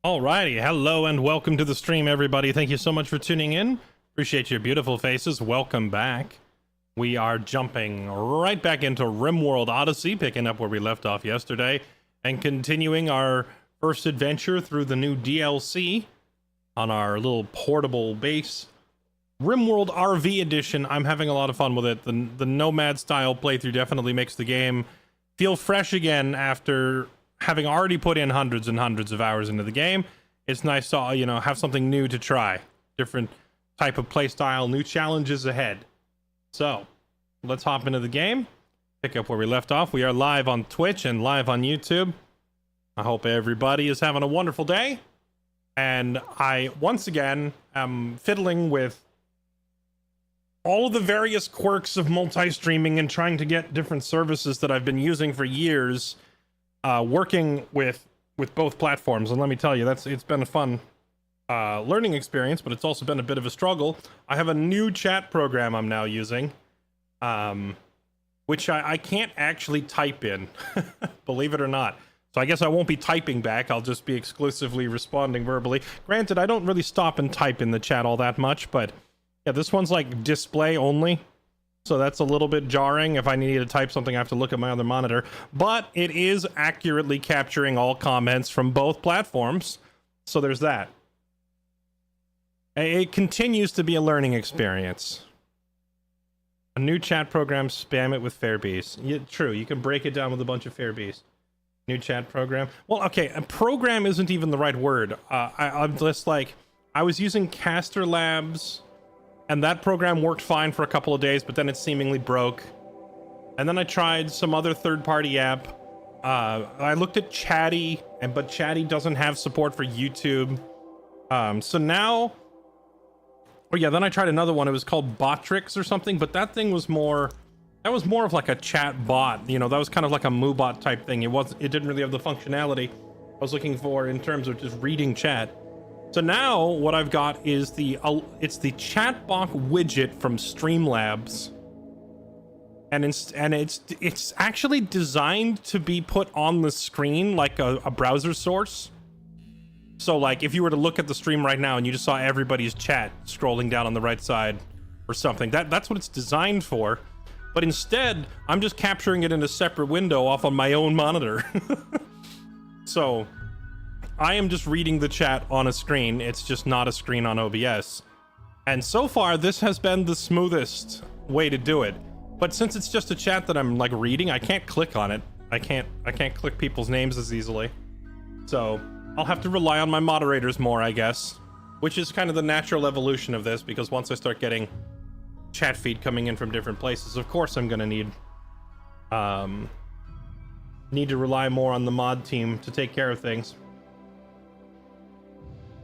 Alrighty, hello and welcome to the stream, everybody. Thank you so much for tuning in. Appreciate your beautiful faces. Welcome back. We are jumping right back into Rimworld Odyssey, picking up where we left off yesterday, and continuing our first adventure through the new DLC on our little portable base. Rimworld RV Edition, I'm having a lot of fun with it. The Nomad style playthrough definitely makes the game feel fresh again after having already put in hundreds and hundreds of hours into the game. It's nice to, you know, have something new to try. Different type of playstyle, new challenges ahead. So, let's hop into the game. Pick up where we left off. We are live on Twitch and live on YouTube. I hope everybody is having a wonderful day. And I, once again, am fiddling with all of the various quirks of multi-streaming and trying to get different services that I've been using for years, working with both platforms. And let me tell you, it's been a fun learning experience, but it's also been a bit of a struggle. I have a new chat program I'm now using, which I can't actually type in, believe it or not. So I guess I won't be typing back. I'll just be exclusively responding verbally. Granted, I don't really stop and type in the chat all that much, but yeah, this one's like display only. So that's a little bit jarring. If I need to type something, I have to look at my other monitor. But it is accurately capturing all comments from both platforms. So there's that. It continues to be a learning experience. A new chat program, spam it with Fairbees. Yeah, true, you can break it down with a bunch of Fairbees. New chat program. Well, okay, a program isn't even the right word. I'm just like, I was using Caster Labs, and that program worked fine for a couple of days, but then it seemingly broke. And then I tried some other third-party app. I looked at Chatty, but Chatty doesn't have support for YouTube. So now, oh yeah, then I tried another one. It was called Botrix or something, but that thing was more, that was more of like a chat bot. You know, that was kind of like a MooBot type thing. It didn't really have the functionality I was looking for in terms of just reading chat. So now what I've got is it's the chatbot widget from Streamlabs, and it's actually designed to be put on the screen like a browser source. So like if you were to look at the stream right now and you just saw everybody's chat scrolling down on the right side or something, that's what it's designed for. But instead, I'm just capturing it in a separate window off on my own monitor. So I am just reading the chat on a screen. It's just not a screen on OBS. And so far, this has been the smoothest way to do it. But since it's just a chat that I'm like reading, I can't click on it. I can't click people's names as easily. So I'll have to rely on my moderators more, I guess. Which is kind of the natural evolution of this, because once I start getting chat feed coming in from different places, of course I'm gonna need to rely more on the mod team to take care of things.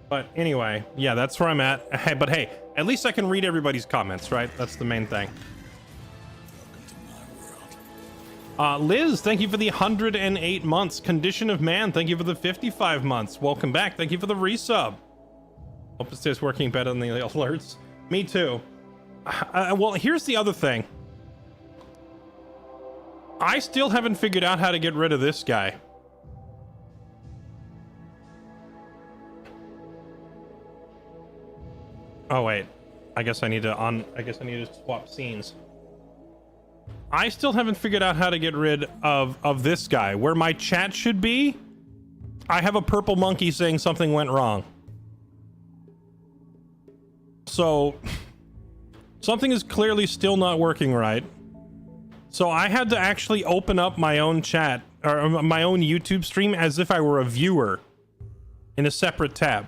But anyway, yeah, that's where I'm at. But hey, at least I can read everybody's comments, right? That's the main thing. Liz, thank you for the 108 months. Condition of Man, thank you for the 55 months. Welcome back. Thank you for the resub. Hope it stays working better than the alerts. Me too. Well, here's the other thing. I still haven't figured out how to get rid of this guy. Oh wait, I guess I need to swap scenes. I still haven't figured out how to get rid of this guy. Where my chat should be, I have a purple monkey saying something went wrong. So something is clearly still not working right. So I had to actually open up my own chat, or my own YouTube stream, as if I were a viewer in a separate tab.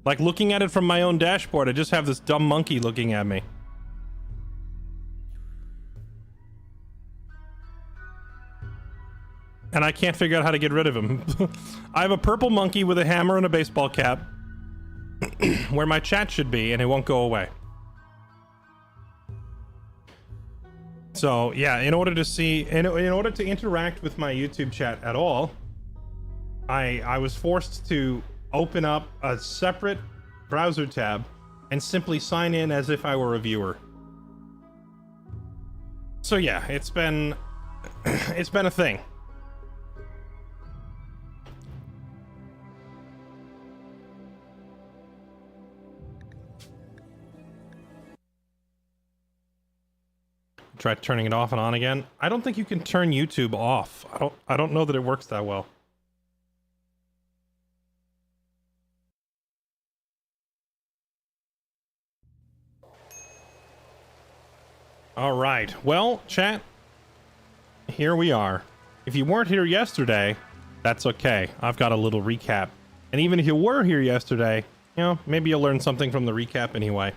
Like looking at it from my own dashboard, I just have this dumb monkey looking at me. And I can't figure out how to get rid of him. I have a purple monkey with a hammer and a baseball cap where my chat should be, and it won't go away. So yeah, in order to interact with my YouTube chat at all, I was forced to open up a separate browser tab and simply sign in as if I were a viewer. So yeah, it's been a thing. Try turning it off and on again. I don't think you can turn YouTube off. I don't know that it works that well. All right. Well, chat, here we are. If you weren't here yesterday, that's okay. I've got a little recap. And even if you were here yesterday, you know, maybe you'll learn something from the recap anyway.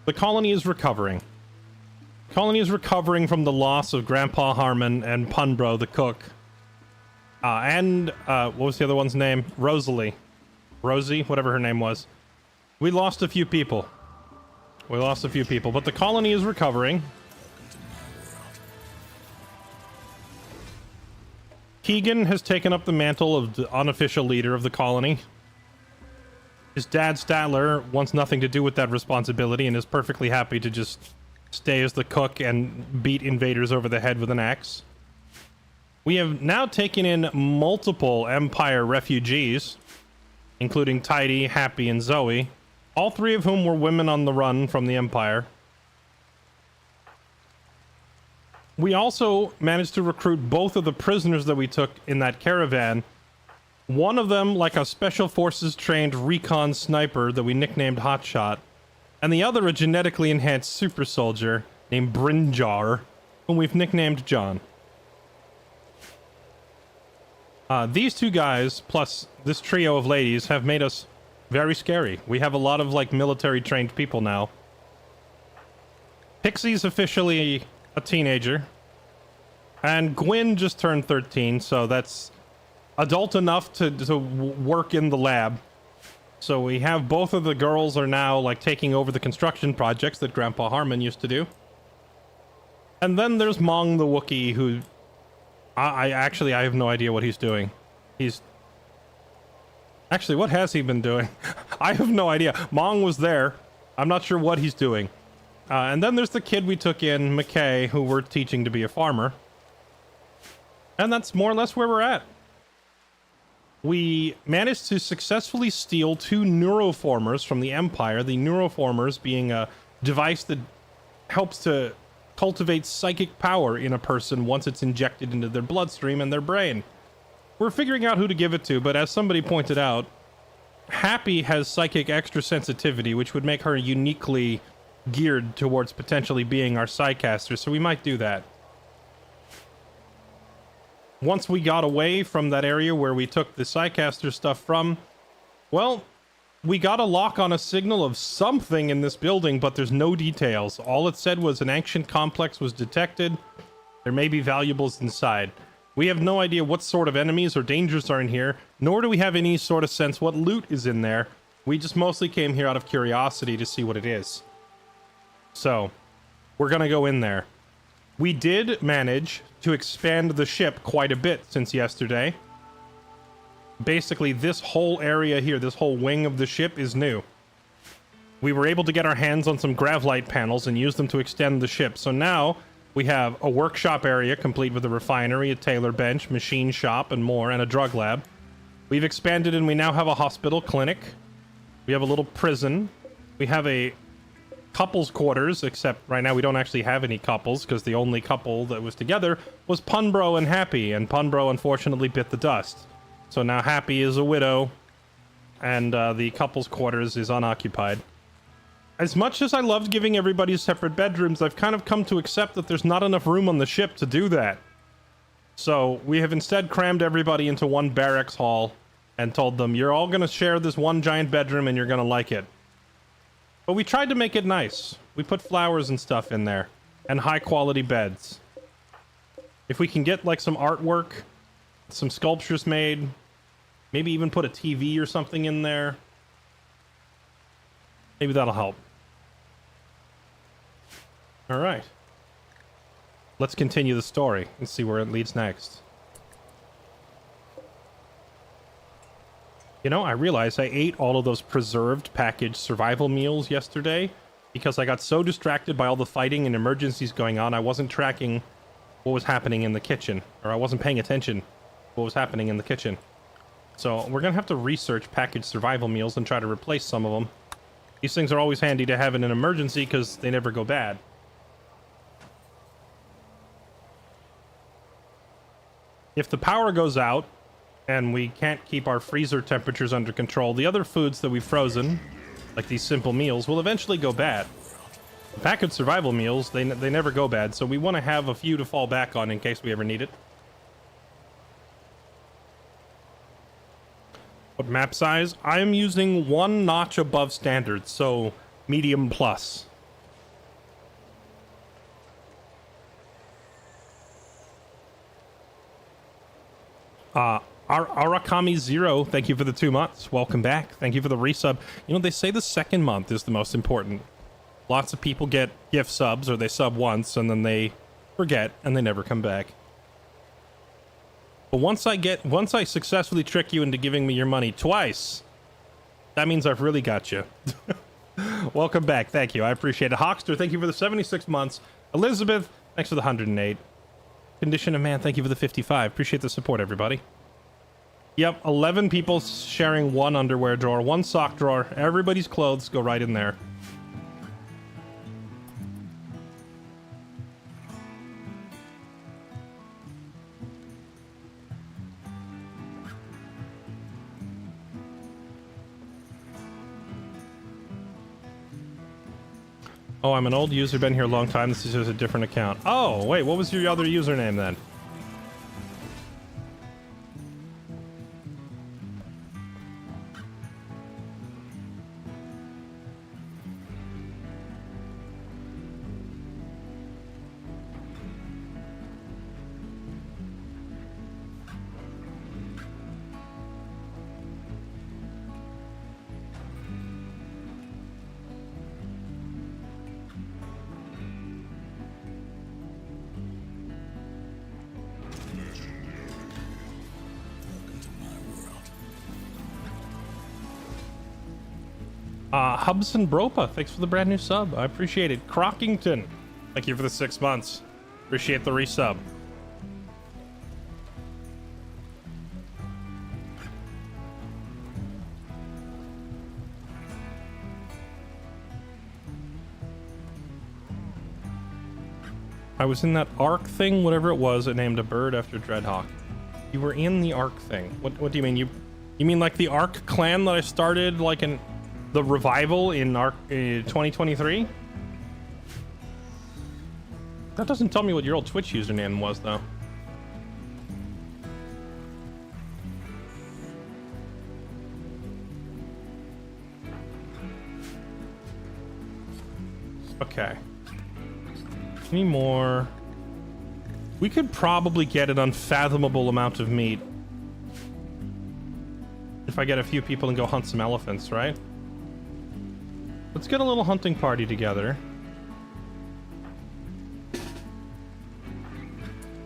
The colony is recovering. The colony is recovering from the loss of Grandpa Harmon and Punbro the cook. What was the other one's name? Rosalie. Rosie, whatever her name was. We lost a few people. We lost a few people, but the colony is recovering. Keegan has taken up the mantle of the unofficial leader of the colony. His dad, Statler, wants nothing to do with that responsibility and is perfectly happy to just stay as the cook and beat invaders over the head with an axe. We have now taken in multiple Empire refugees, including Tidy, Happy, and Zoe, all three of whom were women on the run from the Empire. We also managed to recruit both of the prisoners that we took in that caravan. One of them, like a special forces trained recon sniper that we nicknamed Hotshot, and the other a genetically enhanced super soldier named Brinjar, whom we've nicknamed John. These two guys, plus this trio of ladies, have made us very scary. We have a lot of, like, military trained people now. Pixie's officially a teenager, and Gwyn just turned 13, so that's adult enough to work in the lab. So we have both of the girls are now, like, taking over the construction projects that Grandpa Harmon used to do. And then there's Mong the Wookiee, who I have no idea what he's doing. Actually, what has he been doing? I have no idea. Mong was there. I'm not sure what he's doing. And then there's the kid we took in, McKay, who we're teaching to be a farmer. And that's more or less where we're at. We managed to successfully steal 2 neuroformers from the Empire, the neuroformers being a device that helps to cultivate psychic power in a person once it's injected into their bloodstream and their brain. We're figuring out who to give it to, but as somebody pointed out, Happy has psychic extra sensitivity, which would make her uniquely geared towards potentially being our Psycaster, so we might do that. Once we got away from that area where we took the Psycaster stuff from, well, we got a lock on a signal of something in this building, but there's no details. All it said was an ancient complex was detected. There may be valuables inside. We have no idea what sort of enemies or dangers are in here, nor do we have any sort of sense what loot is in there. We just mostly came here out of curiosity to see what it is. So, we're gonna go in there. We did manage to expand the ship quite a bit since yesterday. Basically, this whole area here, this whole wing of the ship is new. We were able to get our hands on some gravlight panels and use them to extend the ship. So now we have a workshop area complete with a refinery, a tailor bench, machine shop, and more, and a drug lab. We've expanded and we now have a hospital clinic. We have a little prison. We have a couples quarters, except right now we don't actually have any couples because the only couple that was together was Punbro and Happy, and Punbro unfortunately bit the dust. So now Happy is a widow, and the couple's quarters is unoccupied. As much as I loved giving everybody separate bedrooms, I've kind of come to accept that there's not enough room on the ship to do that. So we have instead crammed everybody into one barracks hall and told them, you're all going to share this one giant bedroom and you're going to like it. But we tried to make it nice. We put flowers and stuff in there, and high quality beds. If we can get like some artwork, some sculptures made, maybe even put a TV or something in there, maybe that'll help. All right. Let's continue the story and see where it leads next. You know, I realized I ate all of those preserved packaged survival meals yesterday because I got so distracted by all the fighting and emergencies going on, I wasn't tracking what was happening in the kitchen, or I wasn't paying attention to what was happening in the kitchen. So we're gonna have to research packaged survival meals and try to replace some of them. These things are always handy to have in an emergency because they never go bad. If the power goes out and we can't keep our freezer temperatures under control, the other foods that we've frozen, like these simple meals, will eventually go bad. Packaged survival meals, they never go bad, so we want to have a few to fall back on in case we ever need it. What map size? I'm using one notch above standard, so medium plus. Arakami Zero, thank you for the 2 months. Welcome back. Thank you for the resub. You know, they say the second month is the most important. Lots of people get gift subs, or they sub once, and then they forget, and they never come back. But once I successfully trick you into giving me your money twice, that means I've really got you. Welcome back. Thank you. I appreciate it. Hawkster, thank you for the 76 months. Elizabeth, thanks for the 108. Condition of Man, thank you for the 55. Appreciate the support, everybody. Yep, 11 people sharing one underwear drawer, one sock drawer. Everybody's clothes go right in there. Oh, I'm an old user, been here a long time. This is just a different account. Oh, wait, what was your other username then? Hubson Bropa, thanks for the brand new sub. I appreciate it. Crockington, thank you for the 6 months. Appreciate the resub. I was in that Ark thing, whatever it was. It named a bird after Dreadhawk. You were in the Ark thing. What do you mean? You mean like the Ark clan that I started like in the revival in Ark 2023? That doesn't tell me what your old Twitch username was though. Okay. Any more? We could probably get an unfathomable amount of meat if I get a few people and go hunt some elephants, right? Let's get a little hunting party together.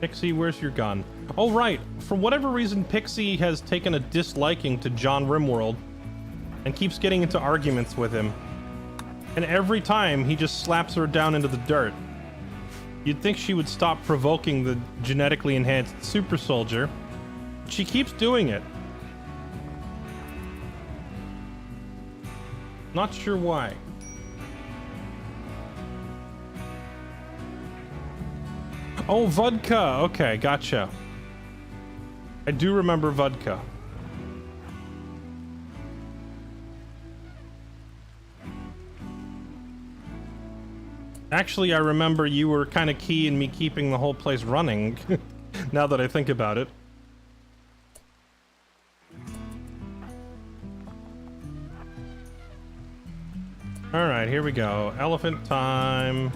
Pixie, where's your gun? Oh, right. For whatever reason, Pixie has taken a disliking to John Rimworld and keeps getting into arguments with him. And every time, he just slaps her down into the dirt. You'd think she would stop provoking the genetically enhanced super soldier. She keeps doing it. Not sure why. Oh, Vodka. Okay, gotcha. I do remember Vodka. Actually, I remember you were kind of key in me keeping the whole place running, now that I think about it. Alright, here we go. Elephant time.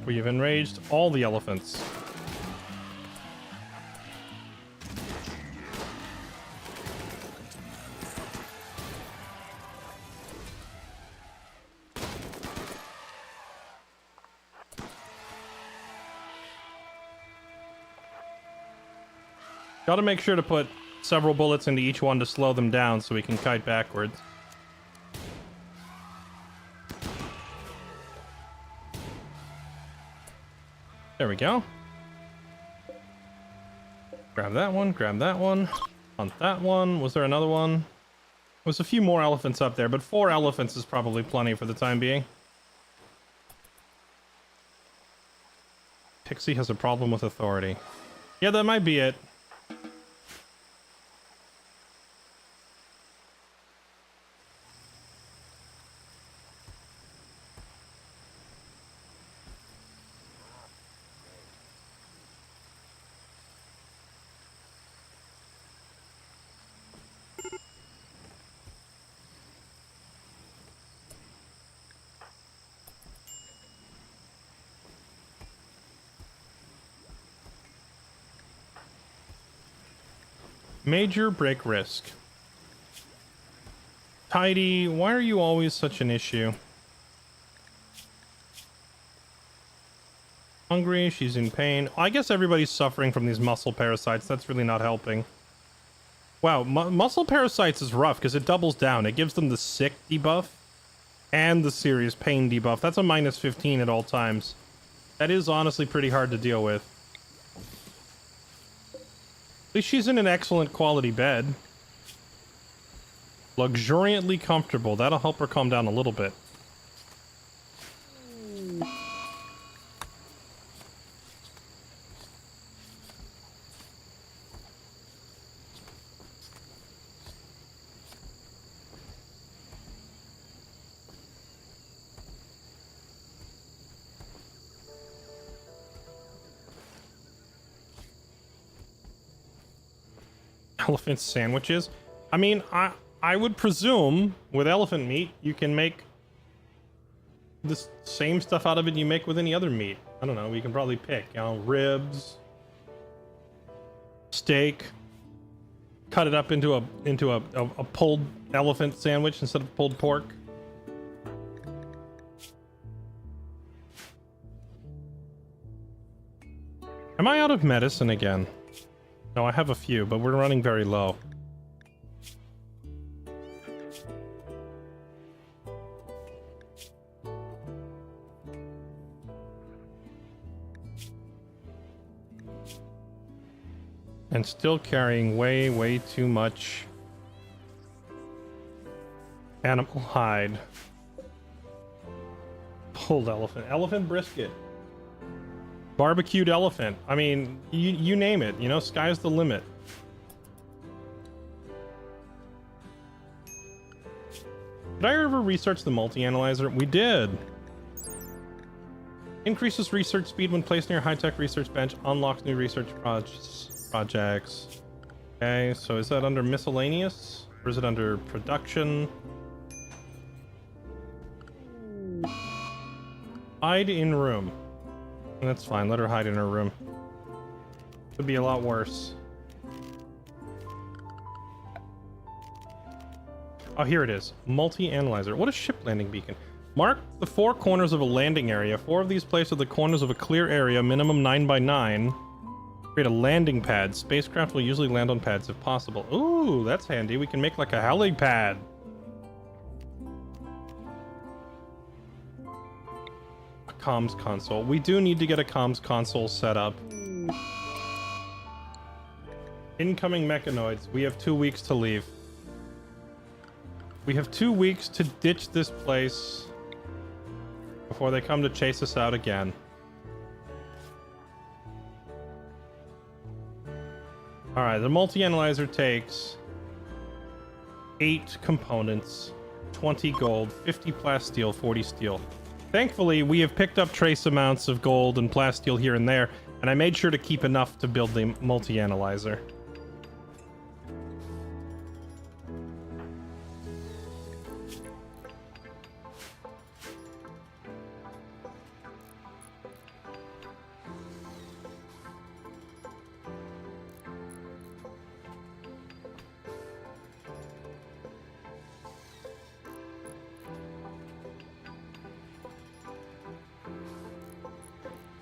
We have enraged all the elephants. Gotta make sure to put several bullets into each one to slow them down so we can kite backwards. There we go. Grab that one, grab that one. Hunt that one. Was there another one? There was a few more elephants up there, but 4 elephants is probably plenty for the time being. Pixie has a problem with authority. Yeah, that might be it. Major break risk. Tidy, why are you always such an issue? Hungry, she's in pain. I guess everybody's suffering from these muscle parasites. That's really not helping. Wow, muscle parasites is rough because it doubles down. It gives them the sick debuff and the serious pain debuff. That's a -15 at all times. That is honestly pretty hard to deal with. At least she's in an excellent quality bed. Luxuriantly comfortable. That'll help her calm down a little bit. Elephant sandwiches. I mean, I would presume with elephant meat you can make the same stuff out of it you make with any other meat. I don't know. We can probably pick, you know, ribs, steak, cut it up into a pulled elephant sandwich instead of pulled pork. Am I out of medicine again? No, I have a few, but we're running very low. And still carrying way too much animal hide. Pulled elephant. Elephant brisket. Barbecued elephant. I mean, you name it, you know, sky's the limit. Did I ever research the multi-analyzer? We did. Increases research speed when placed near a high-tech research bench. Unlocks new research projects. Okay, so is that under miscellaneous? Or is it under production? Hide in room. That's fine, let her hide in her room. Could be a lot worse. Oh, here it is. Multi-analyzer. What is ship landing beacon? Mark the 4 corners of a landing area. 4 of these placed at the corners of a clear area, minimum 9 by 9. Create a landing pad. Spacecraft will usually land on pads if possible. Ooh, that's handy. We can make like a helipad. Comms console. We do need to get a comms console set up. Incoming mechanoids. We have 2 weeks to leave. We have 2 weeks to ditch this place before they come to chase us out again. Alright, the multi-analyzer takes 8 components, 20 gold, 50 plasteel, 40 steel. Thankfully, we have picked up trace amounts of gold and plasteel here and there, and I made sure to keep enough to build the multi-analyzer.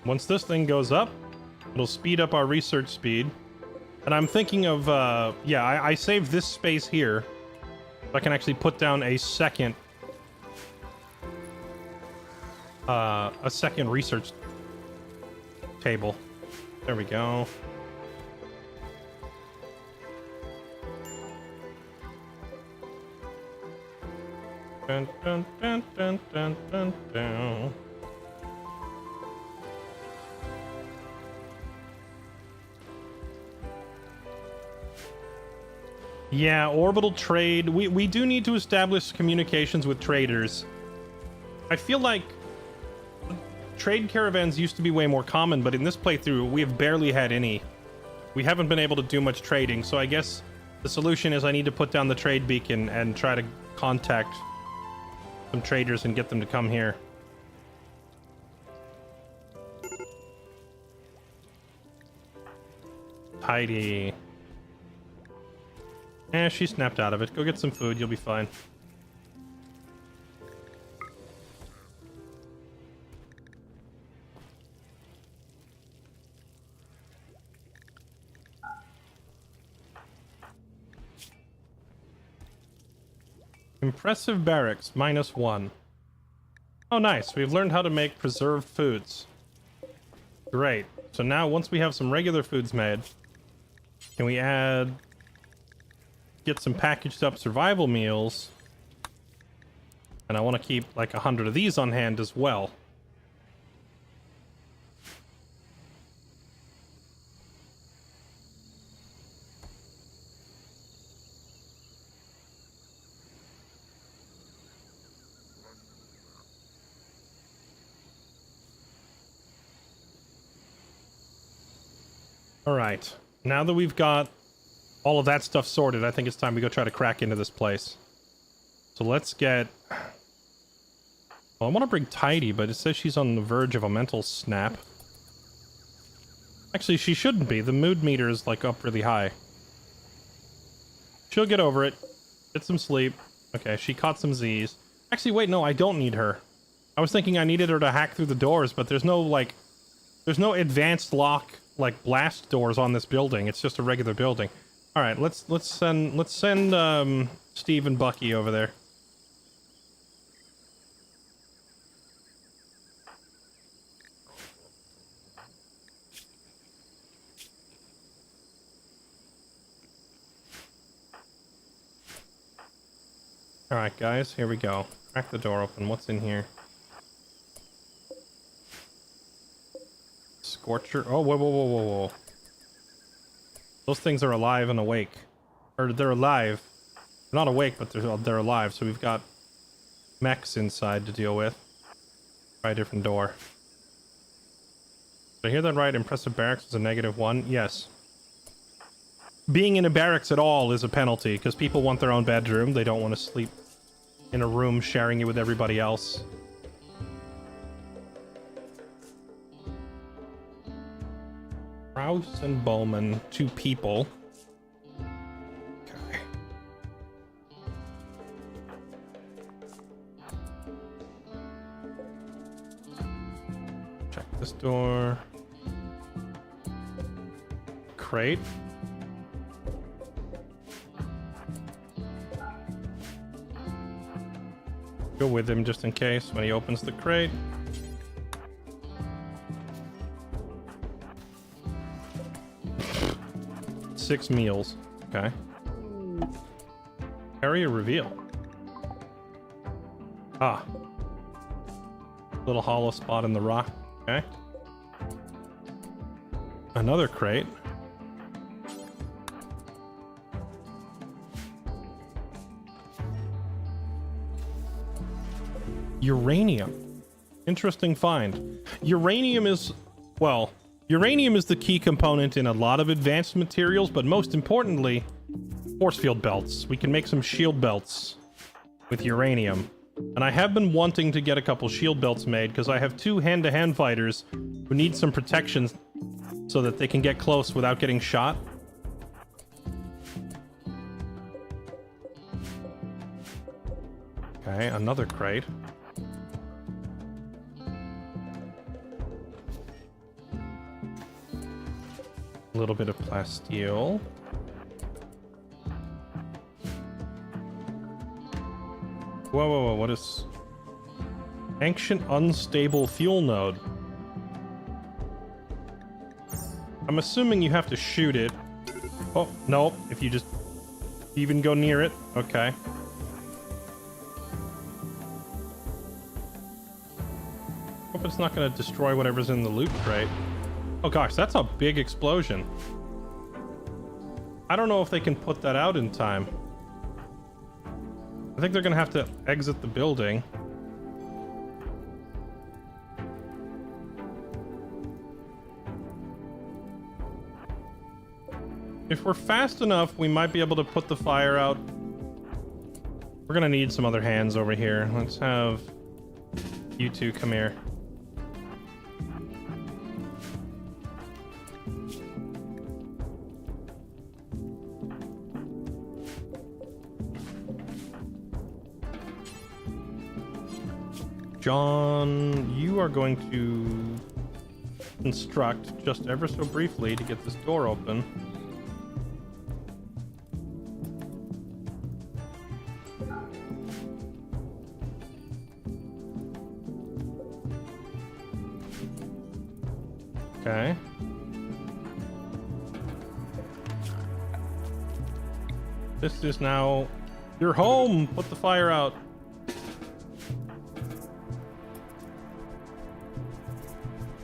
Once this thing goes up, it'll speed up our research speed. And I'm thinking of, yeah, I saved this space here. So I can actually put down a second research table. There we go. Dun, dun, dun, dun, dun, dun, dun. Yeah, orbital trade. We do need to establish communications with traders. I feel like trade caravans used to be way more common, but in this playthrough, we have barely had any. We haven't been able to do much trading, so I guess the solution is I need to put down the trade beacon and try to contact some traders and get them to come here. Tidy. Eh, she snapped out of it. Go get some food, you'll be fine. Impressive barracks, -1. Oh, nice. We've learned how to make preserved foods. Great. So now, once we have some regular foods made, can we get some packaged up survival meals? And I want to keep like 100 of these on hand as well. Alright, now that we've got all of that stuff sorted, I think it's time we go try to crack into this place. So let's get... Well, I want to bring Tidy, but it says she's on the verge of a mental snap. Actually, she shouldn't be. The mood meter is, like, up really high. She'll get over it. Get some sleep. Okay, she caught some Z's. Actually, wait, no, I don't need her. I was thinking I needed her to hack through the doors, but there's no, like... There's no advanced lock, like, blast doors on this building. It's just a regular building. Alright, let's send Steve and Bucky over there. Alright, guys, here we go. Crack the door open. What's in here? Scorcher. Oh, whoa, whoa, whoa, whoa, whoa. Those things are alive and awake. Or, they're alive. They're not awake, but they're alive. So we've got mechs inside to deal with. Try a different door. Did I hear that right? Impressive barracks is a -1? Yes. Being in a barracks at all is a penalty, because people want their own bedroom. They don't want to sleep in a room sharing it with everybody else. Rouse and Bowman, 2 people. Okay. Check this door. Crate. Go with him just in case when he opens the crate. Six meals. Okay. Area reveal. Ah. Little hollow spot in the rock. Okay. Another crate. Uranium. Interesting find. Uranium is, well, uranium is the key component in a lot of advanced materials, but most importantly, force field belts. We can make some shield belts with uranium. And I have been wanting to get a couple shield belts made because I have 2 hand-to-hand fighters who need some protection so that they can get close without getting shot. Okay, another crate. little bit of plasteel. Whoa, whoa, whoa, what is... Ancient unstable fuel node. I'm assuming you have to shoot it. Oh, no, if you just even go near it. Okay. Hope it's not going to destroy whatever's in the loot crate. Oh gosh, that's a big explosion. I don't know if they can put that out in time. I think they're going to have to exit the building. If we're fast enough, we might be able to put the fire out. We're going to need some other hands over here. Let's have you two come here. John, you are going to construct just ever so briefly to get this door open. Okay. This is now your home. Put the fire out.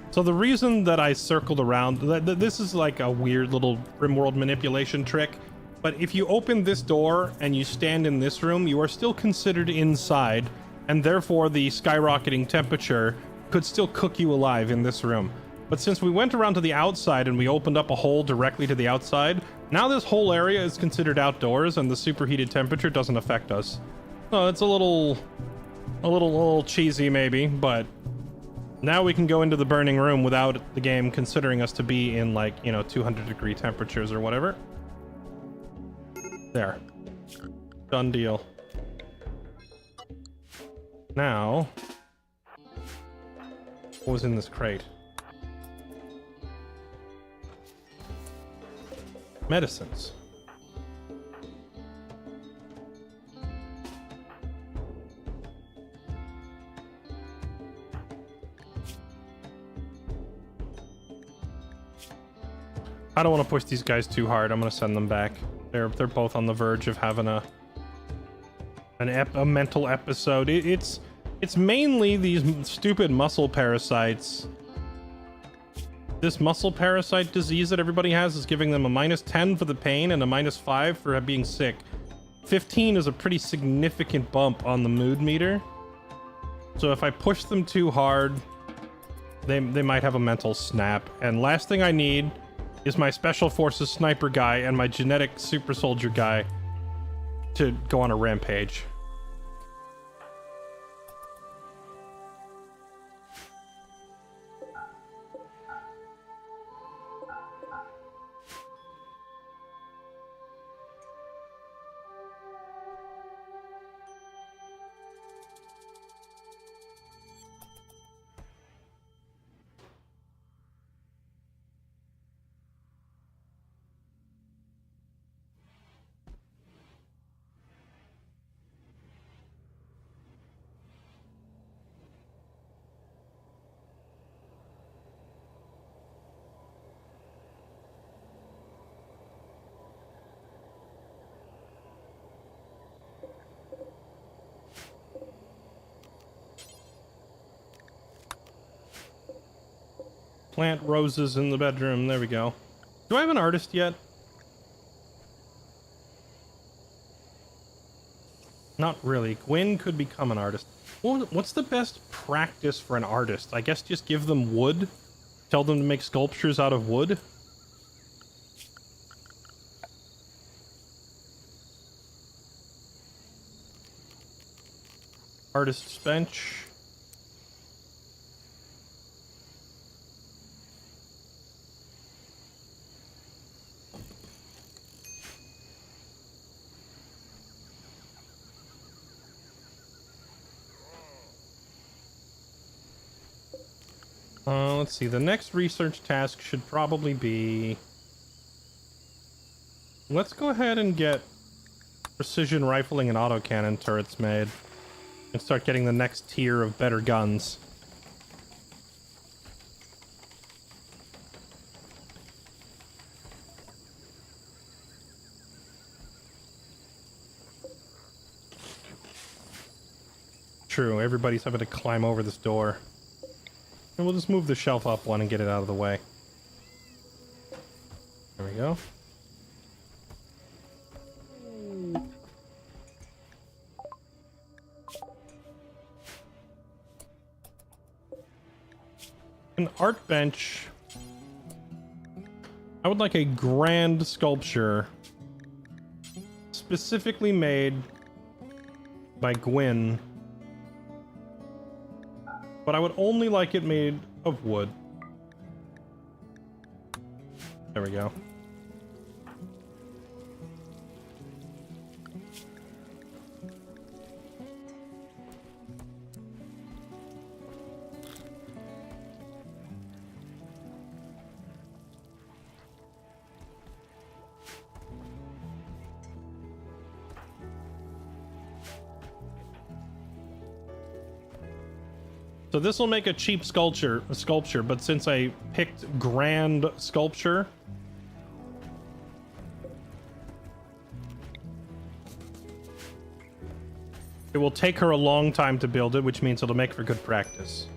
So the reason that I circled around, this is like a weird little Rimworld manipulation trick, but if you open this door and you stand in this room, you are still considered inside, and therefore the skyrocketing temperature could still cook you alive in this room. But since we went around to the outside and we opened up a hole directly to the outside, now this whole area is considered outdoors and the superheated temperature doesn't affect us. So it's a little cheesy maybe, but now we can go into the burning room without the game considering us to be in, like, you know, 200-degree temperatures or whatever. There. Done deal. Now, what was in this crate? Medicines. I don't want to push these guys too hard. I'm going to send them back. They're both on the verge of having a mental episode. It's mainly these stupid muscle parasites. This muscle parasite disease that everybody has is giving them a -10 for the pain and a -5 for being sick. 15 is a pretty significant bump on the mood meter. So if I push them too hard, they might have a mental snap. And last thing I need is my Special Forces sniper guy and my genetic super soldier guy to go on a rampage. Plant roses in the bedroom. There we go. Do I have an artist yet? Not really. Gwyn could become an artist. Well, what's the best practice for an artist? I guess just give them wood? Tell them to make sculptures out of wood? Artist's bench. Let's see. The next research task should probably be Let's go ahead and get precision rifling and autocannon turrets made. And start getting the next tier of better guns. True, everybody's having to climb over this door. And we'll just move the shelf up one and get it out of the way. There we go. An art bench. I would like a grand sculpture specifically made by Gwyn. But I would only like it made of wood. There we go. So this will make a cheap sculpture, but since I picked grand sculpture, it will take her a long time to build it, which means it'll make for good practice.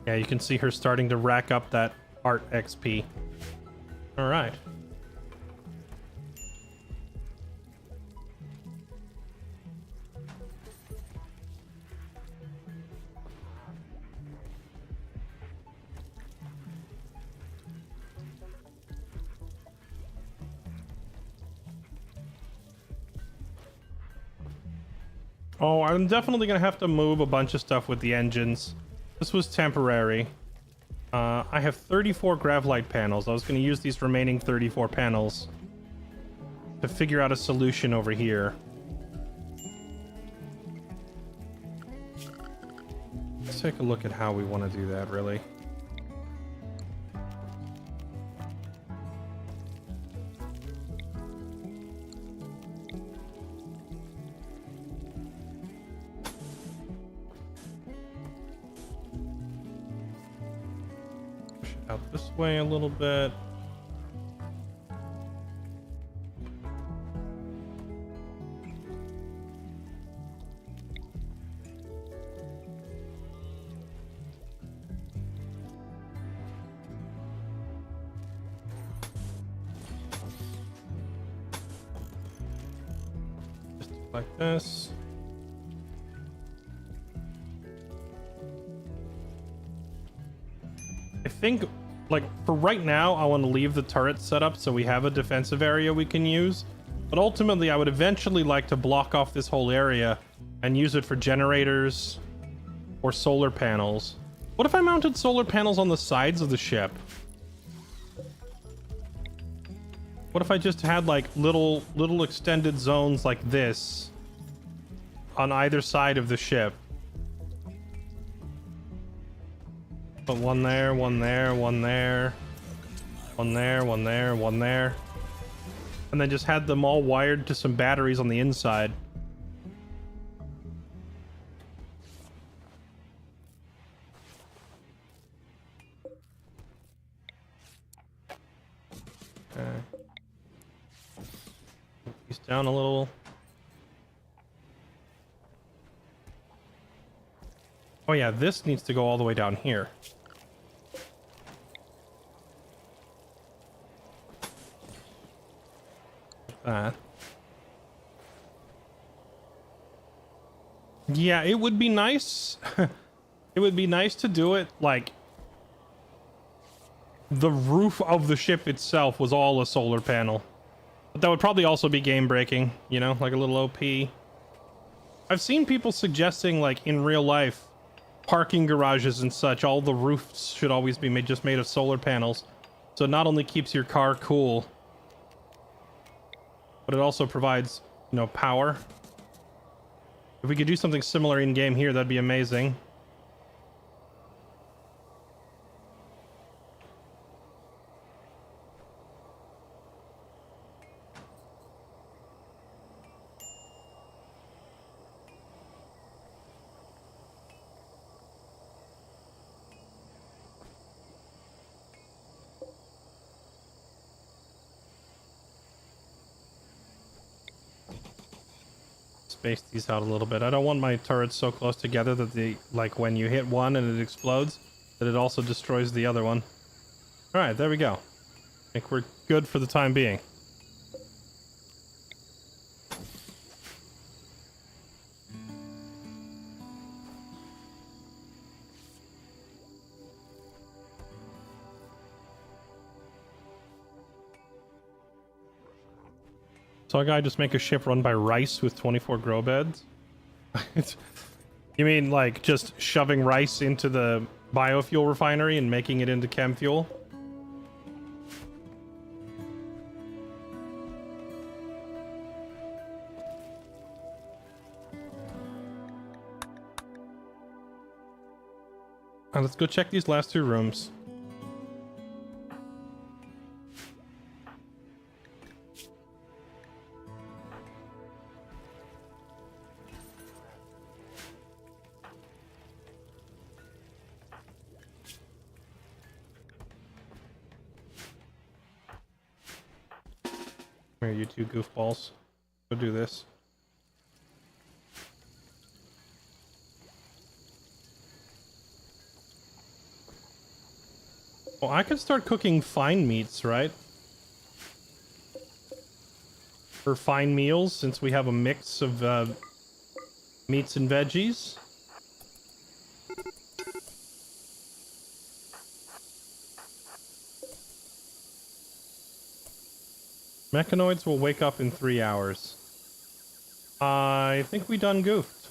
Yeah, you can see her starting to rack up that art XP. All right. Oh, I'm definitely gonna have to move a bunch of stuff with the engines. This was temporary. I have 34 gravlight panels. I was gonna use these remaining 34 panels to figure out a solution over here. Let's take a look at how we want to do that, really. Out this way a little bit. Just like this. I think, like, for right now, I want to leave the turret set up so we have a defensive area we can use. But ultimately, I would eventually like to block off this whole area and use it for generators or solar panels. What if I mounted solar panels on the sides of the ship? What if I just had, like, little extended zones like this on either side of the ship? Put one there, one there, one there, one there, one there, one there. And then just had them all wired to some batteries on the inside. Okay. These down a little. Oh yeah, this needs to go all the way down here. That. Yeah, it would be nice. It would be nice to do it like the roof of the ship itself was all a solar panel. But that would probably also be game breaking, you know, like a little OP. I've seen people suggesting, like, in real life, parking garages and such, all the roofs should always be made of solar panels. So it not only keeps your car cool, but it also provides, you know, power. If we could do something similar in game here, that'd be amazing. space these out a little bit. I don't want my turrets so close together that they, like, when you hit one and it explodes, that it also destroys the other one. Alright, there we go. I think we're good for the time being. So a guy just make a ship run by rice with 24 grow beds? You mean like just shoving rice into the biofuel refinery and making it into chem fuel? Let's go check these last two rooms. Here, you two goofballs. Go do this. Well, I can start cooking fine meats, right? For fine meals, since we have a mix of meats and veggies. Mechanoids will wake up in 3 hours. I think we done goofed.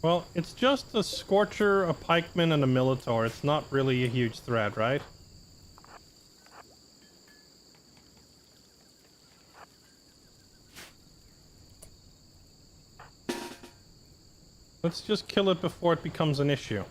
Well, it's just a Scorcher, a Pikeman, and a Militor. It's not really a huge threat, right? Let's just kill it before it becomes an issue.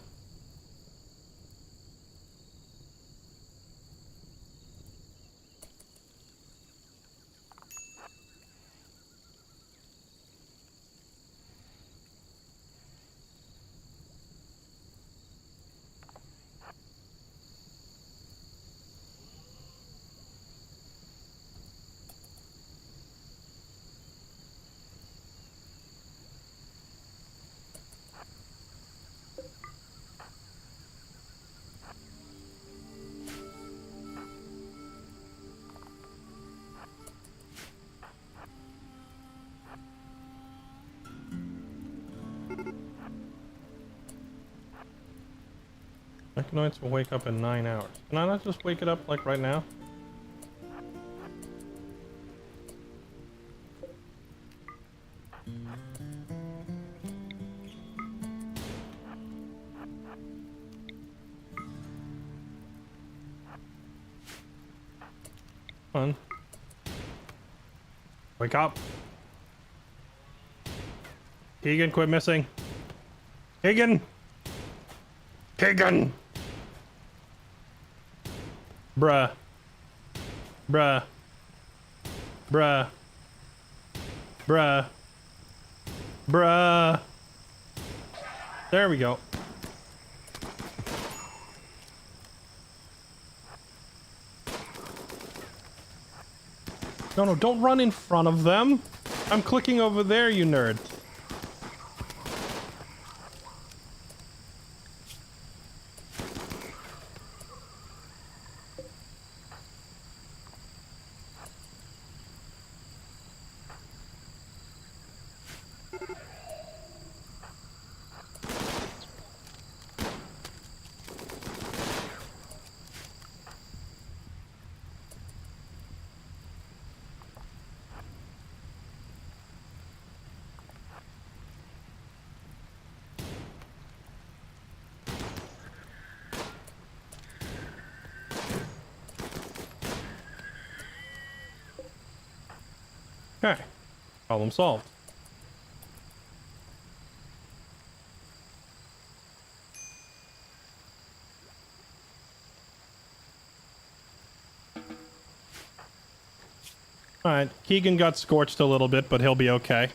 Mechanoids will wake up in 9 hours. Can I not just wake it up, like, right now? Come on. Wake up. Keegan, quit missing. Keegan! Keegan! Bruh. Bruh. Bruh. Bruh. Bruh. There we go. No, don't run in front of them. I'm clicking over there, you nerd. Okay. Problem solved. Alright, Keegan got scorched a little bit, but he'll be okay.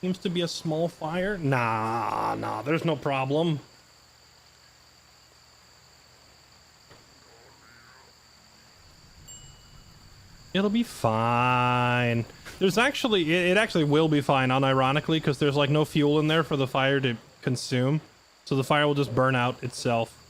Seems to be a small fire. Nah, there's no problem. It'll be fine. There's actually, it actually will be fine, unironically, because there's like no fuel in there for the fire to consume. So the fire will just burn out itself.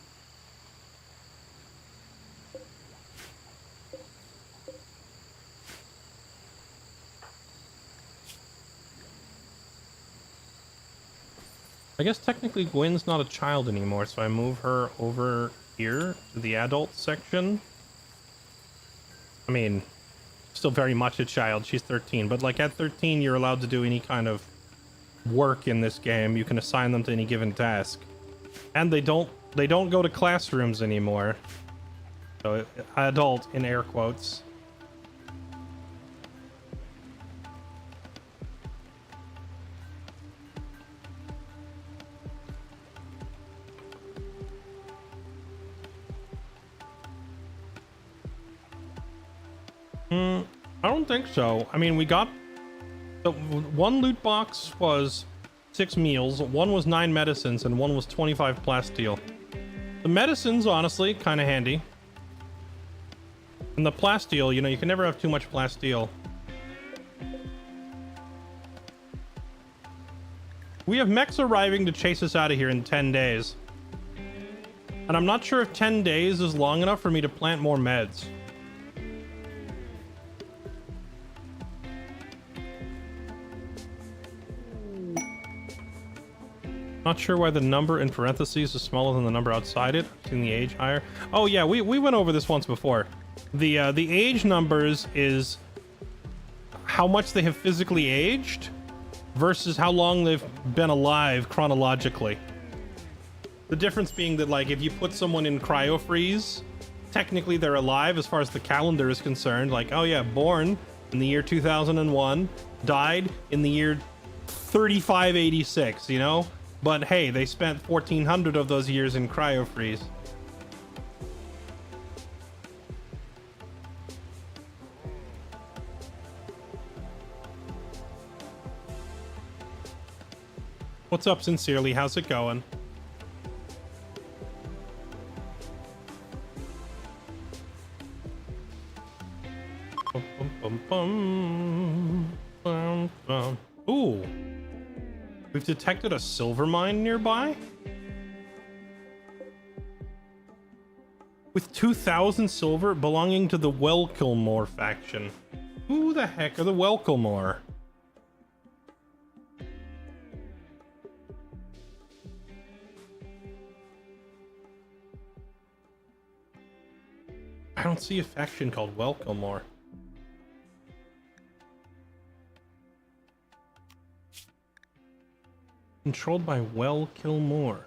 I guess technically Gwen's not a child anymore, so I move her over here to the adult section. I mean, still very much a child. She's 13, but like at 13, you're allowed to do any kind of work in this game. You can assign them to any given task, and they don't go to classrooms anymore. So adult in air quotes. I don't think so. I mean, we got the one loot box was 6 meals, one was 9 medicines, and one was 25 plasteel. The medicines, honestly, kind of handy. And the plasteel, you know, you can never have too much plasteel. We have mechs arriving to chase us out of here in 10 days. And I'm not sure if 10 days is long enough for me to plant more meds. Not sure why the number in parentheses is smaller than the number outside it. Seeing the age higher. Oh yeah, we went over this once before. The age numbers is how much they have physically aged versus how long they've been alive chronologically. The difference being that, like, if you put someone in cryo freeze, technically they're alive as far as the calendar is concerned. Like, oh yeah, born in the year 2001, died in the year 3586, you know? But hey, they spent 1400 of those years in cryo freeze. What's up, Sincerely? How's it going? Ooh. We've detected a silver mine nearby? With 2,000 silver belonging to the Welkilmore faction. Who the heck are the Welkilmore? I don't see a faction called Welkilmore. Controlled by Welkilmore.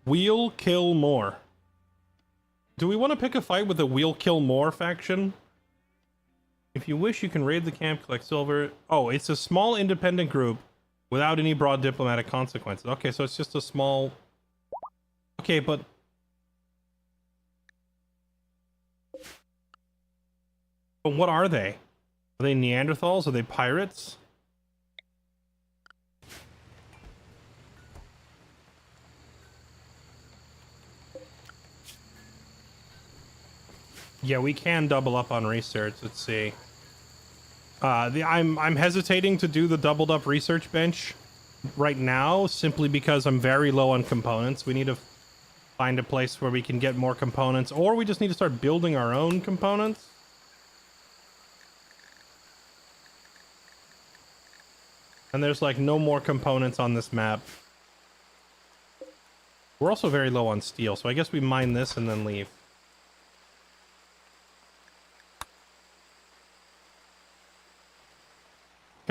Wheel Kill More. Do we want to pick a fight with the Wheel Kill More faction? If you wish, you can raid the camp, collect silver. Oh, it's a small independent group without any broad diplomatic consequences. Okay, so it's just a small... Okay, but... But what are they? Are they Neanderthals? Are they pirates? Yeah, we can double up on research. Let's see. I'm hesitating to do the doubled up research bench right now, simply because I'm very low on components. We need to find a place where we can get more components, or we just need to start building our own components. And there's like no more components on this map. We're also very low on steel, so I guess we mine this and then leave.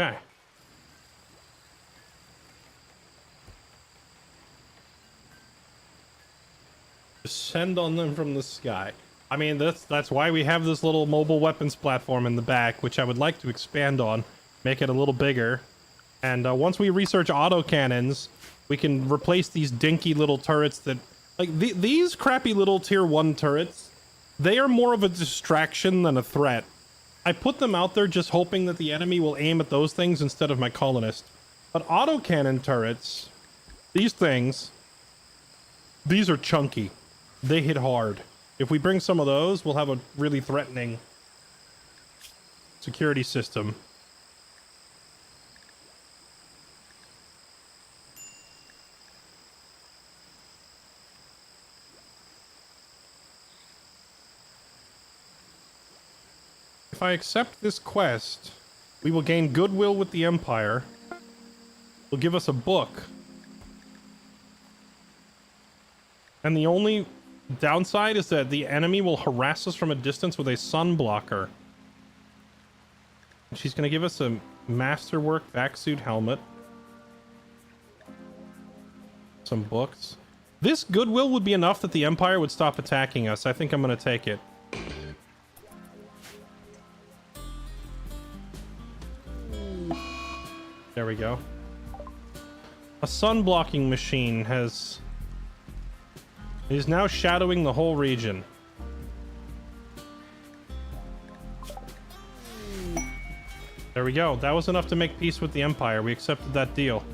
Okay. Descend on them from the sky. I mean, that's why we have this little mobile weapons platform in the back, which I would like to expand on, make it a little bigger. And once we research autocannons, we can replace these dinky little turrets that... Like, these crappy little tier 1 turrets, they are more of a distraction than a threat. I put them out there just hoping that the enemy will aim at those things instead of my colonist. But autocannon turrets, these things, these are chunky. They hit hard. If we bring some of those, we'll have a really threatening security system. If I accept this quest, we will gain goodwill with the Empire. They'll give us a book. And the only downside is that the enemy will harass us from a distance with a sun blocker. She's going to give us a masterwork vac-suit helmet. Some books. This goodwill would be enough that the Empire would stop attacking us. I think I'm going to take it. There we go. A sun blocking machine is now shadowing the whole region. There we go. That was enough to make peace with the Empire. We accepted that deal.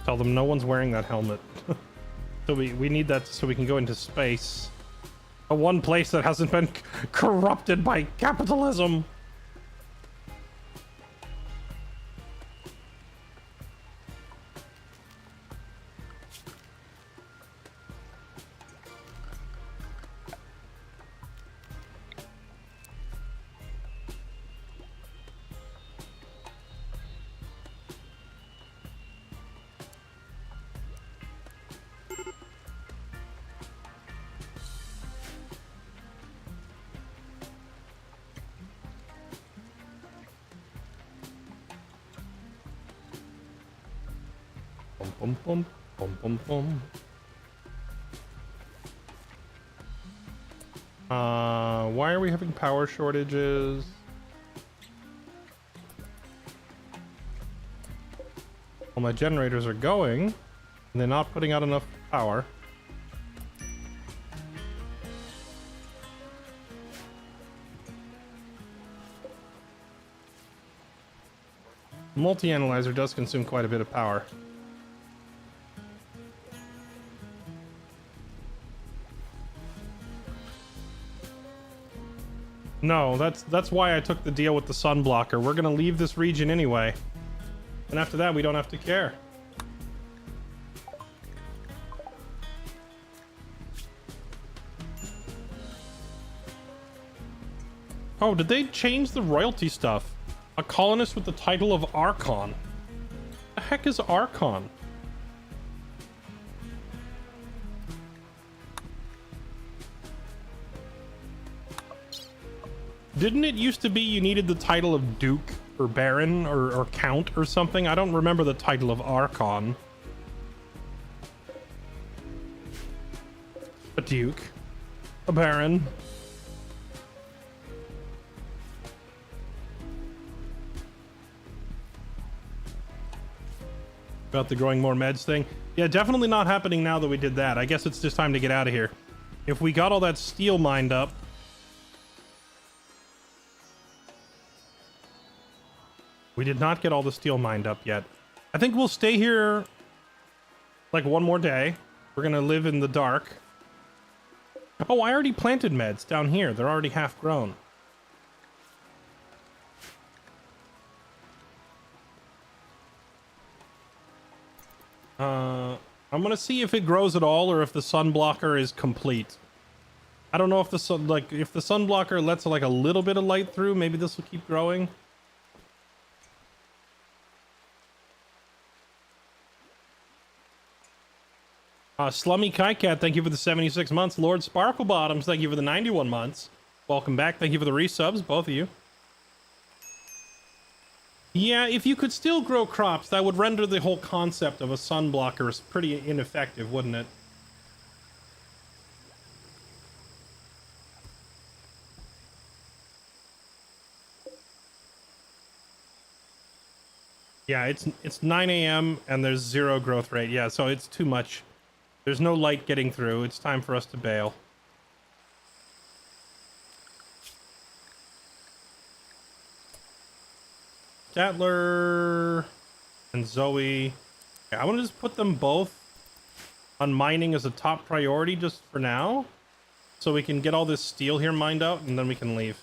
Tell them no one's wearing that helmet. So we need that so we can go into space. The one place that hasn't been corrupted by capitalism. Bum, bum, bum, bum, bum. Why are we having power shortages? Well, my generators are going, and they're not putting out enough power. Multi-analyzer does consume quite a bit of power. No, that's why I took the deal with the sun blocker. We're gonna leave this region anyway. And after that, we don't have to care. Oh, did they change the royalty stuff? A colonist with the title of Archon. The heck is Archon? Didn't it used to be you needed the title of Duke or Baron or Count or something? I don't remember the title of Archon. A Duke. A Baron. About the growing more meds thing. Yeah, definitely not happening now that we did that. I guess it's just time to get out of here. If we got all that steel mined up... We did not get all the steel mined up yet. I think we'll stay here like one more day. We're gonna live in the dark. Oh, I already planted meds down here. They're already half grown. I'm gonna see if it grows at all or if the sun blocker is complete. I don't know if the sun, like, if the sun blocker lets like a little bit of light through, maybe this will keep growing. Slummy Kycat, thank you for the 76 months. Lord Sparklebottoms, thank you for the 91 months. Welcome back. Thank you for the resubs, both of you. Yeah, if you could still grow crops, that would render the whole concept of a sun blocker pretty ineffective, wouldn't it? Yeah, it's 9 a.m. and there's 0 growth rate. Yeah, so it's too much. There's no light getting through. It's time for us to bail. Statler and Zoe. Okay, I want to just put them both on mining as a top priority just for now, so we can get all this steel here mined out, and then we can leave.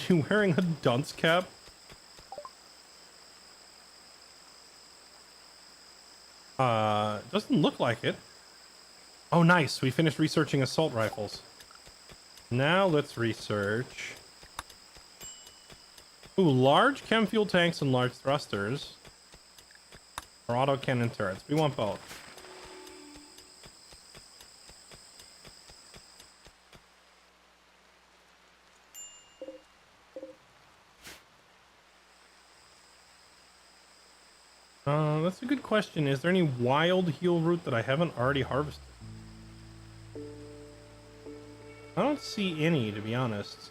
You wearing a dunce cap? Doesn't look like it. Oh, nice. We finished researching assault rifles. Now let's research. Ooh, large chem fuel tanks and large thrusters. Or auto cannon turrets. We want both. That's a good question. Is there any wild heal root that I haven't already harvested? I don't see any, to be honest.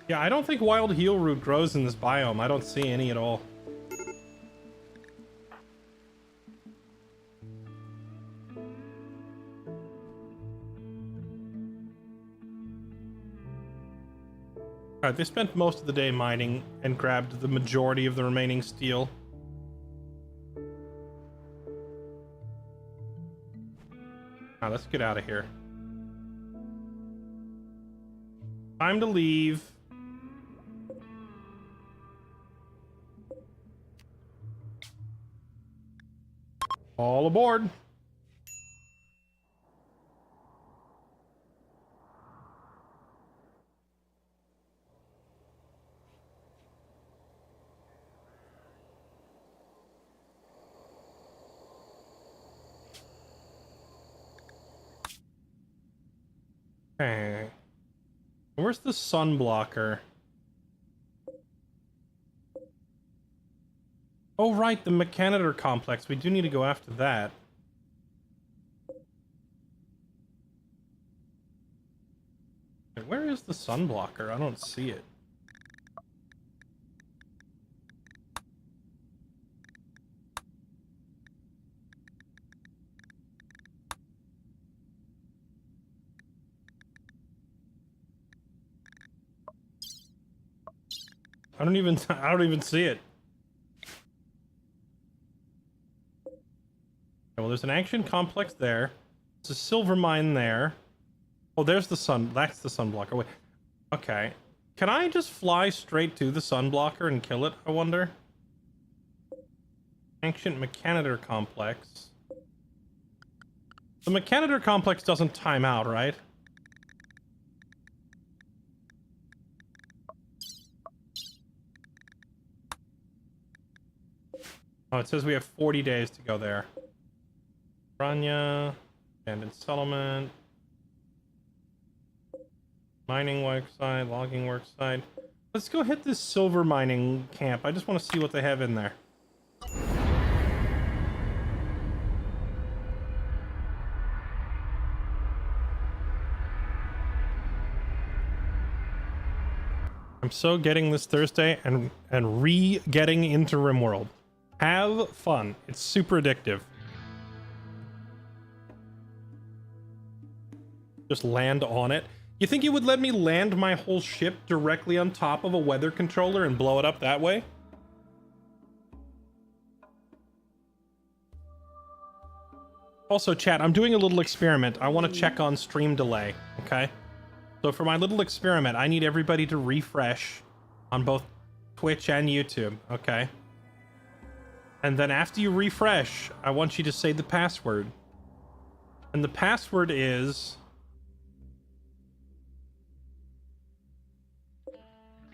Yeah, I don't think wild heal root grows in this biome. I don't see any at all. Alright, they spent most of the day mining and grabbed the majority of the remaining steel. Now let's get out of here. Time to leave. All aboard. Okay. Where's the sun blocker? Oh, right, the Mechanoid complex. We do need to go after that. Where is the sun blocker? I don't see it. I don't even see it. Well, there's an action complex there. There's a silver mine there. Oh, there's the sun. That's the sun blocker. Wait. Okay. Can I just fly straight to the sun blocker and kill it, I wonder? Ancient Mechanoid complex. The Mechanoid complex doesn't time out, right? Oh, it says we have 40 days to go there. Rania, abandoned settlement, mining worksite, logging worksite. Let's go hit this silver mining camp. I just want to see what they have in there. I'm so getting this Thursday and re-getting into Rimworld. Have fun. It's super addictive. Just land on it. You think it would let me land my whole ship directly on top of a weather controller and blow it up that way? Also, chat, I'm doing a little experiment. I want to check on stream delay, okay? So for my little experiment, I need everybody to refresh on both Twitch and YouTube, okay? And then after you refresh, I want you to say the password. And the password is...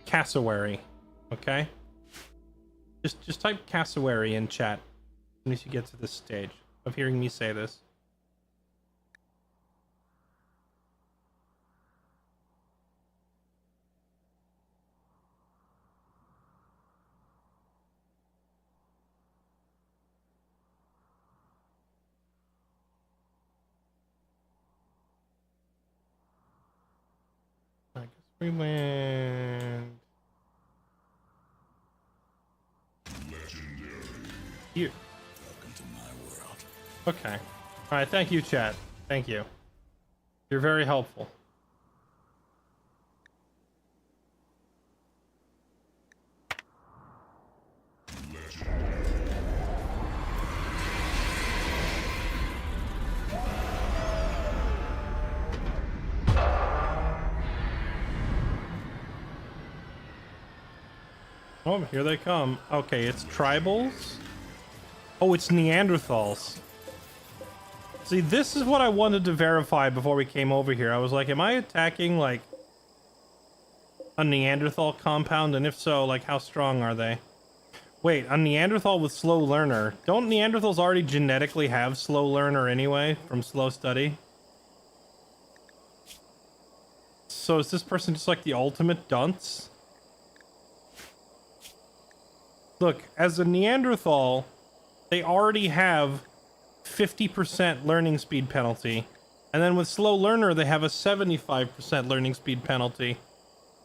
cassowary, okay? Just type cassowary in chat as soon as you get to this stage of hearing me say this. We land here. Welcome to my world. Okay. All right. Thank you, chat. Thank you. You're very helpful. Oh, here they come. Okay, it's tribals. Oh, it's Neanderthals. See, this is what I wanted to verify before we came over here. I was like, am I attacking, like, a Neanderthal compound? And if so, like, how strong are they? Wait, a Neanderthal with slow learner. Don't Neanderthals already genetically have slow learner anyway, from slow study? So is this person just like the ultimate dunce? Look, as a Neanderthal, they already have 50% learning speed penalty. And then with slow learner, they have a 75% learning speed penalty.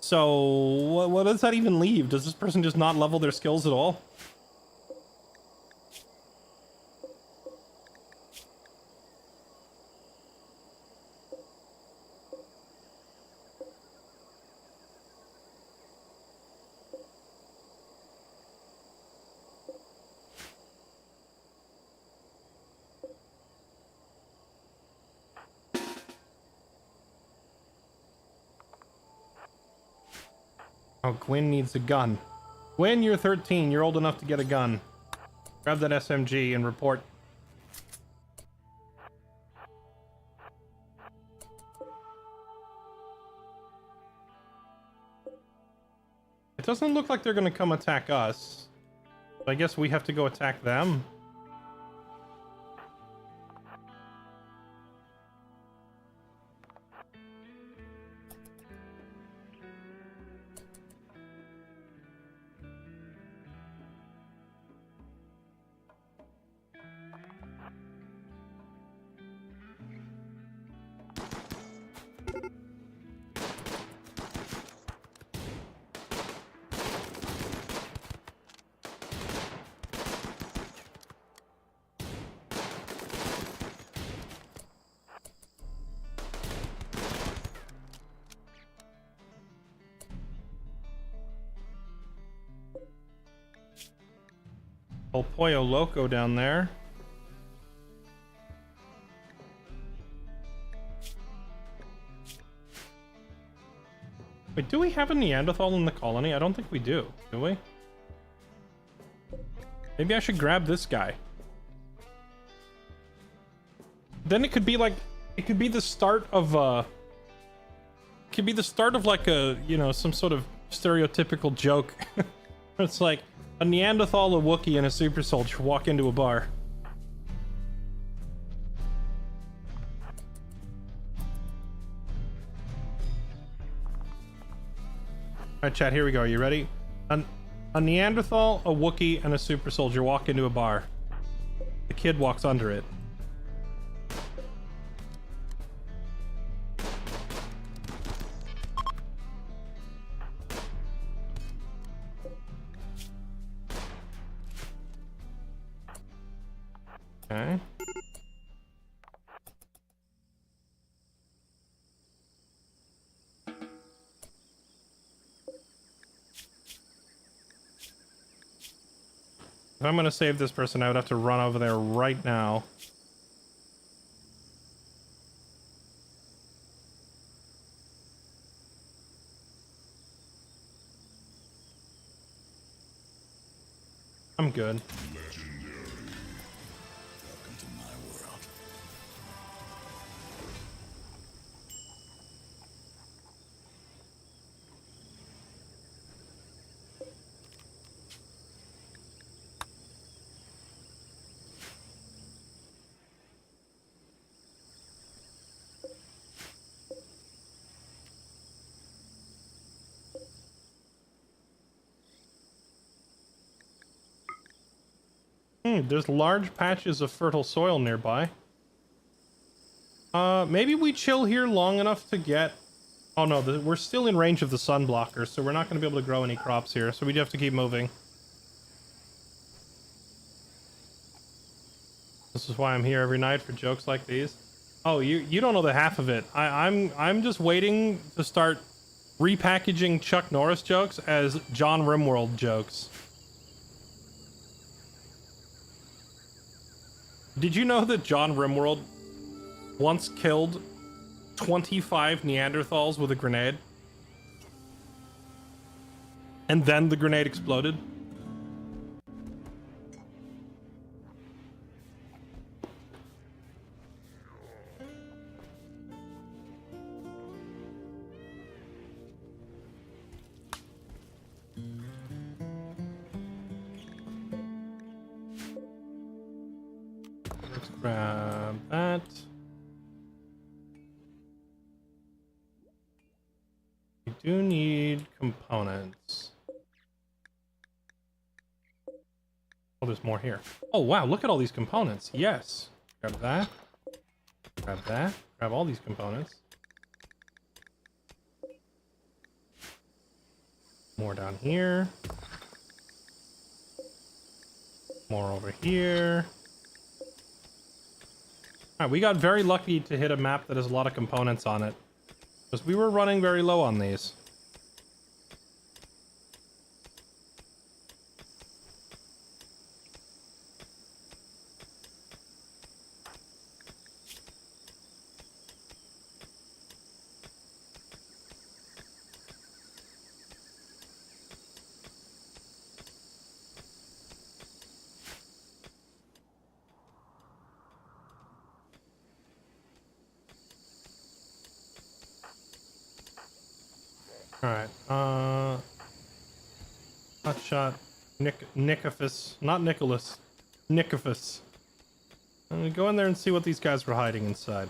So what does that even leave? Does this person just not level their skills at all? Oh, Gwyn needs a gun. Gwyn, you're 13. You're old enough to get a gun. Grab that SMG and report. It doesn't look like they're gonna come attack us. I guess we have to go attack them. El Pollo Loco down there. Wait, do we have a Neanderthal in the colony? I don't think we do we? Maybe I should grab this guy. Then it could be like, it could be the start of it could be the start of like a, you know, some sort of stereotypical joke. It's like a Neanderthal, a Wookiee, and a super soldier walk into a bar. Alright, chat, here we go. Are you ready? A Neanderthal, a Wookiee, and a super soldier walk into a bar. The kid walks under it. Okay. If I'm gonna save this person, I would have to run over there right now. I'm good. Welcome to my world. There's large patches of fertile soil nearby. Maybe we chill here long enough to get Oh no, we're still in range of the sun blocker, so we're not going to be able to grow any crops here, so we do have to keep moving. This is why I'm here every night for jokes like these. Oh, you don't know the half of it. I'm just waiting to start repackaging Chuck Norris jokes as John Rimworld jokes. Did you know that John Rimworld once killed 25 Neanderthals with a grenade? And then the grenade exploded? Let's grab that. We do need components. Oh, there's more here. Oh, wow, look at all these components. Yes. Grab that. Grab that. Grab all these components. More down here. More over here. Alright, we got very lucky to hit a map that has a lot of components on it. Because we were running very low on these. Alright, hotshot, Nicophus, not Nicholas, Nicophus. I'm gonna go in there and see what these guys were hiding inside.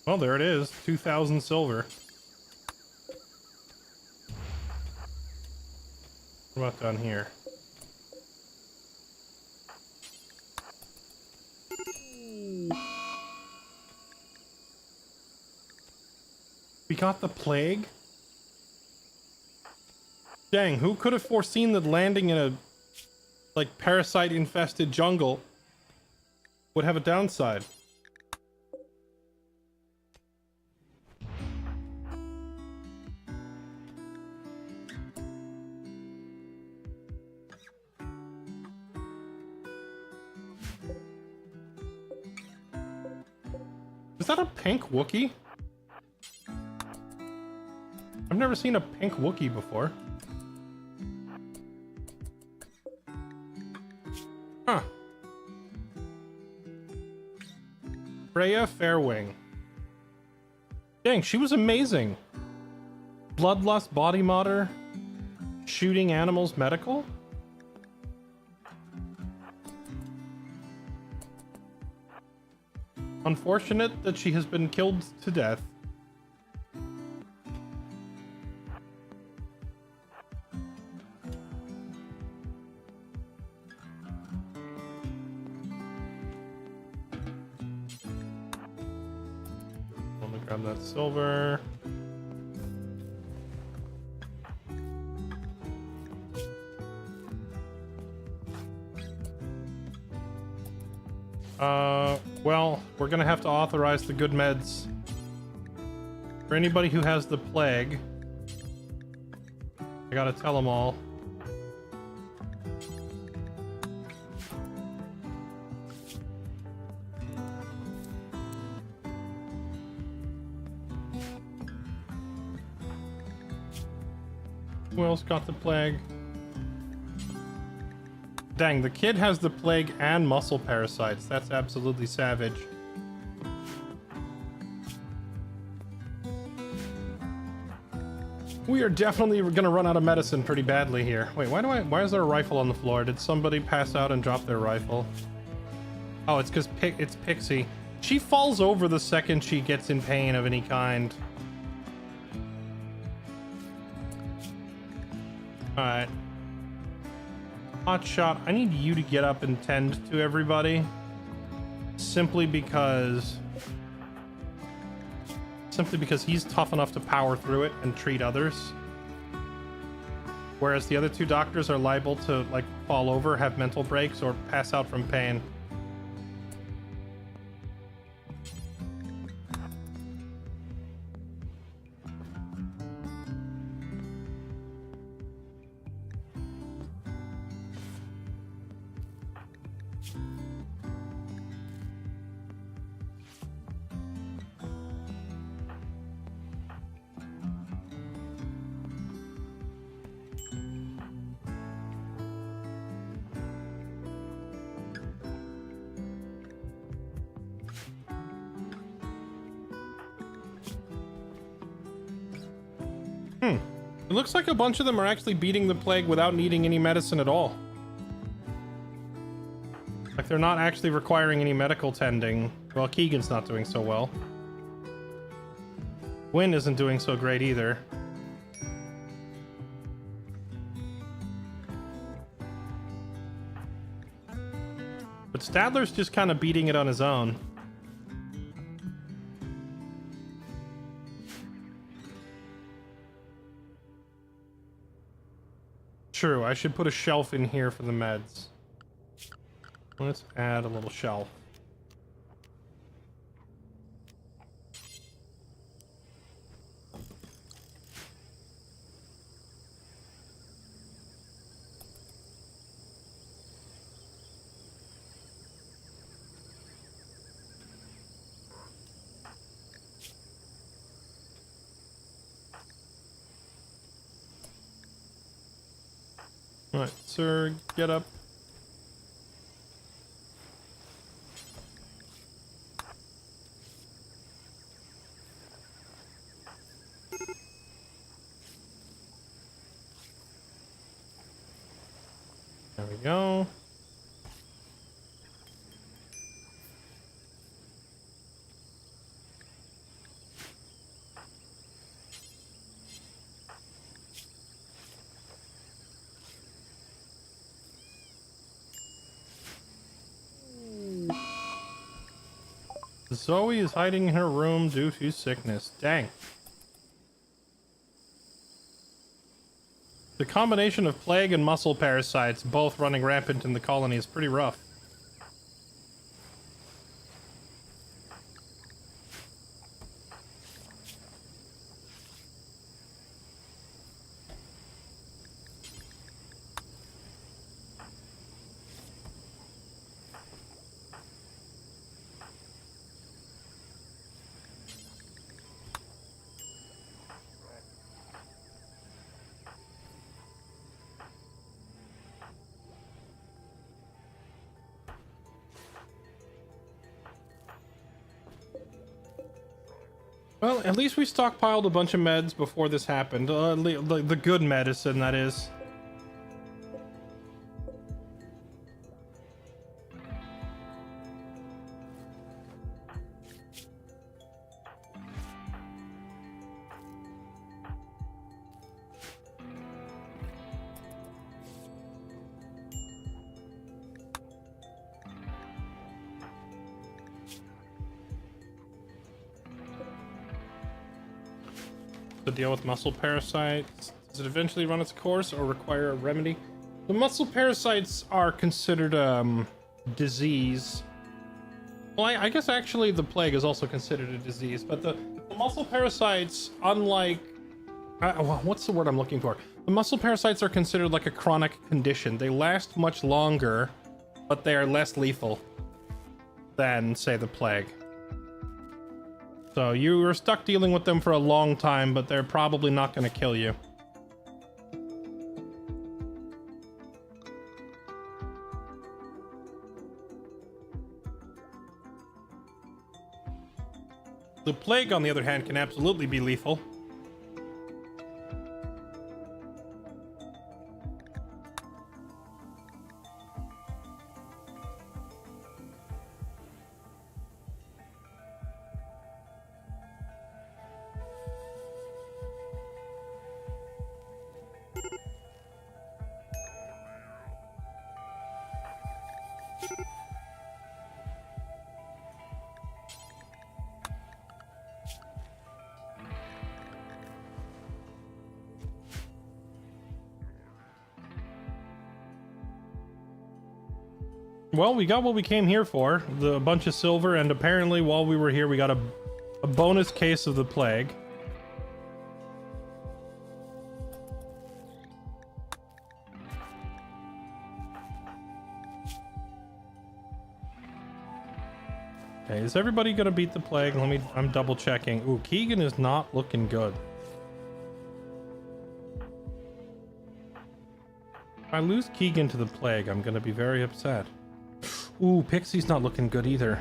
Well, there it is, 2,000 silver. What about down here? We got the plague? Dang, who could have foreseen that landing in a, like, parasite-infested jungle would have a downside? Is that a pink Wookiee? I've never seen a pink Wookiee before. Huh. Freya Fairwing. Dang, she was amazing. Bloodlust body modder. Shooting animals medical. Unfortunate that she has been killed to death. Let me grab that silver. Well, we're gonna have to authorize the good meds. For anybody who has the plague, I gotta tell them all. Who else got the plague? Dang, the kid has the plague and muscle parasites. That's absolutely savage. We are definitely gonna run out of medicine pretty badly here. Wait, why is there a rifle on the floor? Did somebody pass out and drop their rifle? Oh, it's because it's Pixie. She falls over the second she gets in pain of any kind. Alright. Hotshot, I need you to get up and tend to everybody. Simply because he's tough enough to power through it and treat others. Whereas the other two doctors are liable to, like, fall over, have mental breaks, or pass out from pain. It looks like a bunch of them are actually beating the plague without needing any medicine at all. Like, they're not actually requiring any medical tending. Well, Keegan's not doing so well. Gwyn isn't doing so great either. But Stadler's just kind of beating it on his own. True, I should put a shelf in here for the meds. Let's add a little shelf. Alright, sir, get up. There we go. Zoe is hiding in her room due to sickness. Dang. The combination of plague and muscle parasites both running rampant in the colony is pretty rough. Well, at least we stockpiled a bunch of meds before this happened. The good medicine, that is. To deal with muscle parasites, does it eventually run its course or require a remedy? The muscle parasites are considered disease. Well, I guess actually the plague is also considered a disease, but the muscle parasites, unlike what's the word I'm looking for? The muscle parasites are considered like a chronic condition. They last much longer, but they are less lethal than, say, the plague. So you were stuck dealing with them for a long time, but they're probably not going to kill you. The plague, on the other hand, can absolutely be lethal. Well, we got what we came here for. A bunch of silver, and apparently while we were here, we got a bonus case of the plague. Okay, is everybody gonna beat the plague? I'm double checking. Ooh, Keegan is not looking good. If I lose Keegan to the plague, I'm gonna be very upset. Ooh, Pixie's not looking good either.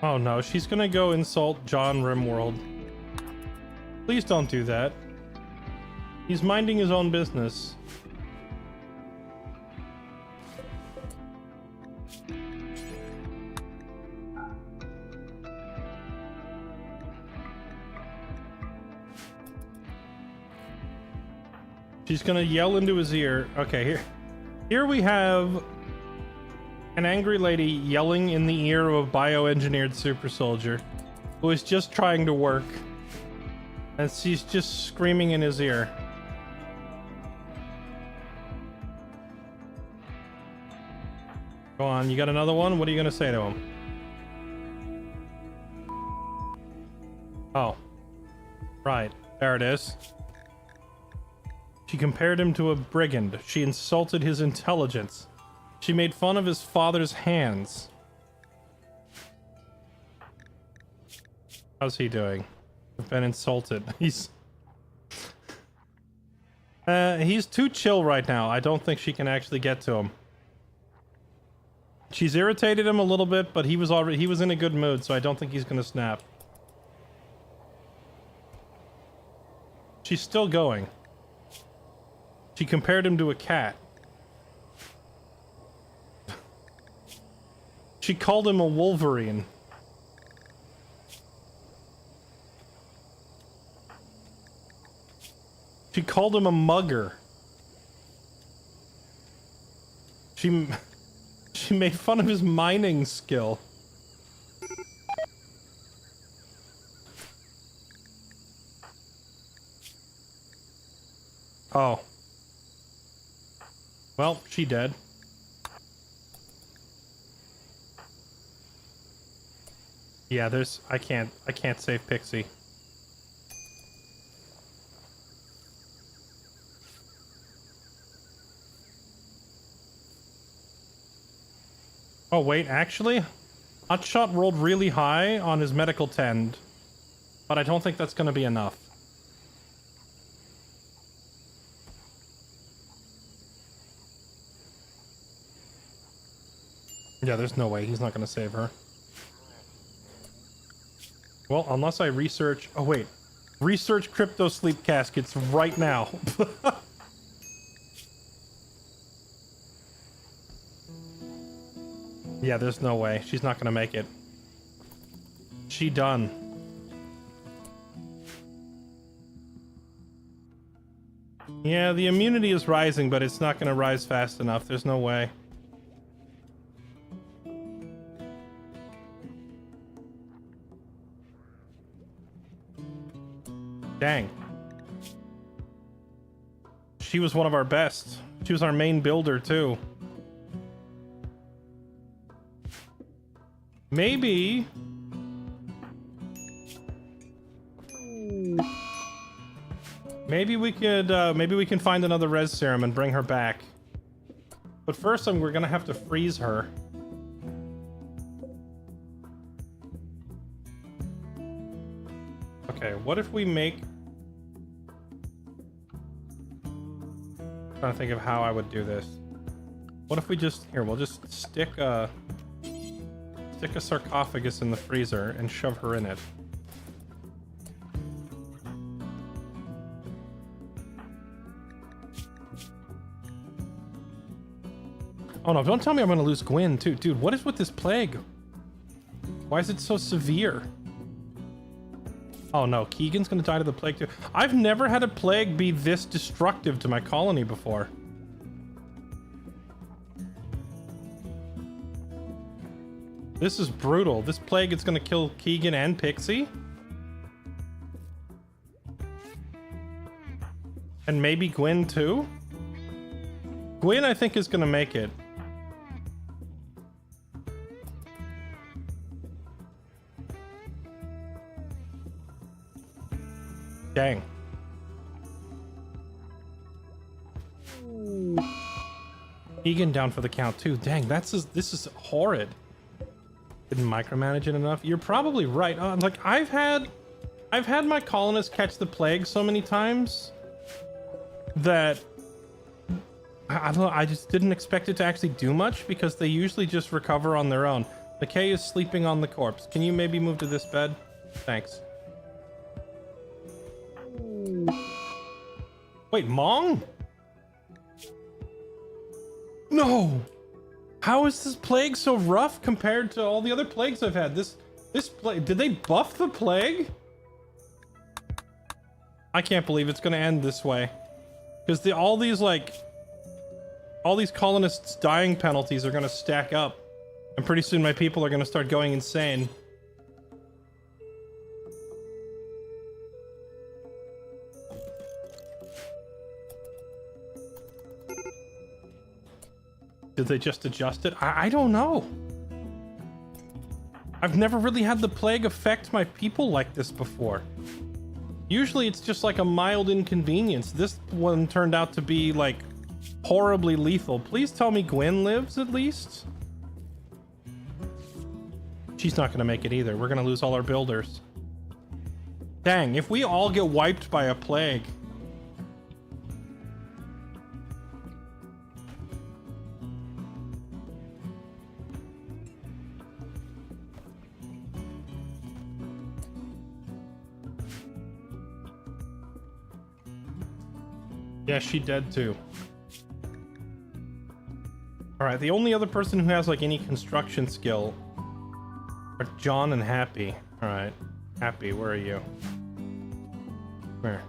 Oh no, she's gonna go insult John Rimworld. Please don't do that. He's minding his own business. She's gonna yell into his ear. Okay, here we have an angry lady yelling in the ear of a bioengineered super soldier who is just trying to work. And she's just screaming in his ear. Go on, you got another one? What are you gonna say to him? Oh. Right, there it is. She compared him to a brigand. She insulted his intelligence. She made fun of his father's hands. How's he doing? I've been insulted. He's too chill right now. I don't think she can actually get to him. She's irritated him a little bit, but he was in a good mood, so I don't think he's gonna snap. She's still going. She compared him to a cat. She called him a Wolverine. She called him a mugger. She made fun of his mining skill. Oh. Well, she dead. Yeah, I can't save Pixie. Oh wait, actually, Hotshot rolled really high on his medical tend, but I don't think that's gonna be enough. Yeah, there's no way he's not gonna save her. Well, unless I research... Oh, wait. Research crypto sleep caskets right now. Yeah, there's no way. She's not gonna make it. She done. Yeah, the immunity is rising, but it's not gonna rise fast enough. There's no way. Dang. She was one of our best. She was our main builder, too. Maybe... Maybe we can find another res serum and bring her back. But first, we're gonna have to freeze her. Okay, what if we make... I'm trying to think of how I would do this. What if we just... Here, we'll just stick a sarcophagus in the freezer and shove her in it. Oh no, don't tell me I'm gonna lose Gwyn too. Dude, what is with this plague? Why is it so severe? Oh no, Keegan's gonna die to the plague too. I've never had a plague be this destructive to my colony before. This is brutal. This plague is gonna kill Keegan and Pixie. And maybe Gwyn too? Gwyn, I think, is gonna make it. Dang. Keegan down for the count too. Dang, this is horrid. Didn't micromanage it enough. You're probably right. Like I've had my colonists catch the plague so many times that I don't know. I just didn't expect it to actually do much because they usually just recover on their own. McKay is sleeping on the corpse. Can you maybe move to this bed? Thanks. Wait, Mong? No! How is this plague so rough compared to all the other plagues I've had? This plague, did they buff the plague? I can't believe it's gonna end this way. Because all these colonists' dying penalties are gonna stack up. And pretty soon my people are gonna start going insane. Did they just adjust it? I don't know. I've never really had the plague affect my people like this before. Usually it's just like a mild inconvenience. This one turned out to be like horribly lethal. Please tell me Gwyn lives at least. She's not gonna make it either. We're gonna lose all our builders. Dang, if we all get wiped by a plague. Yeah, she dead too. Alright, the only other person who has like any construction skill are John and Happy. Alright. Happy, where are you? Where?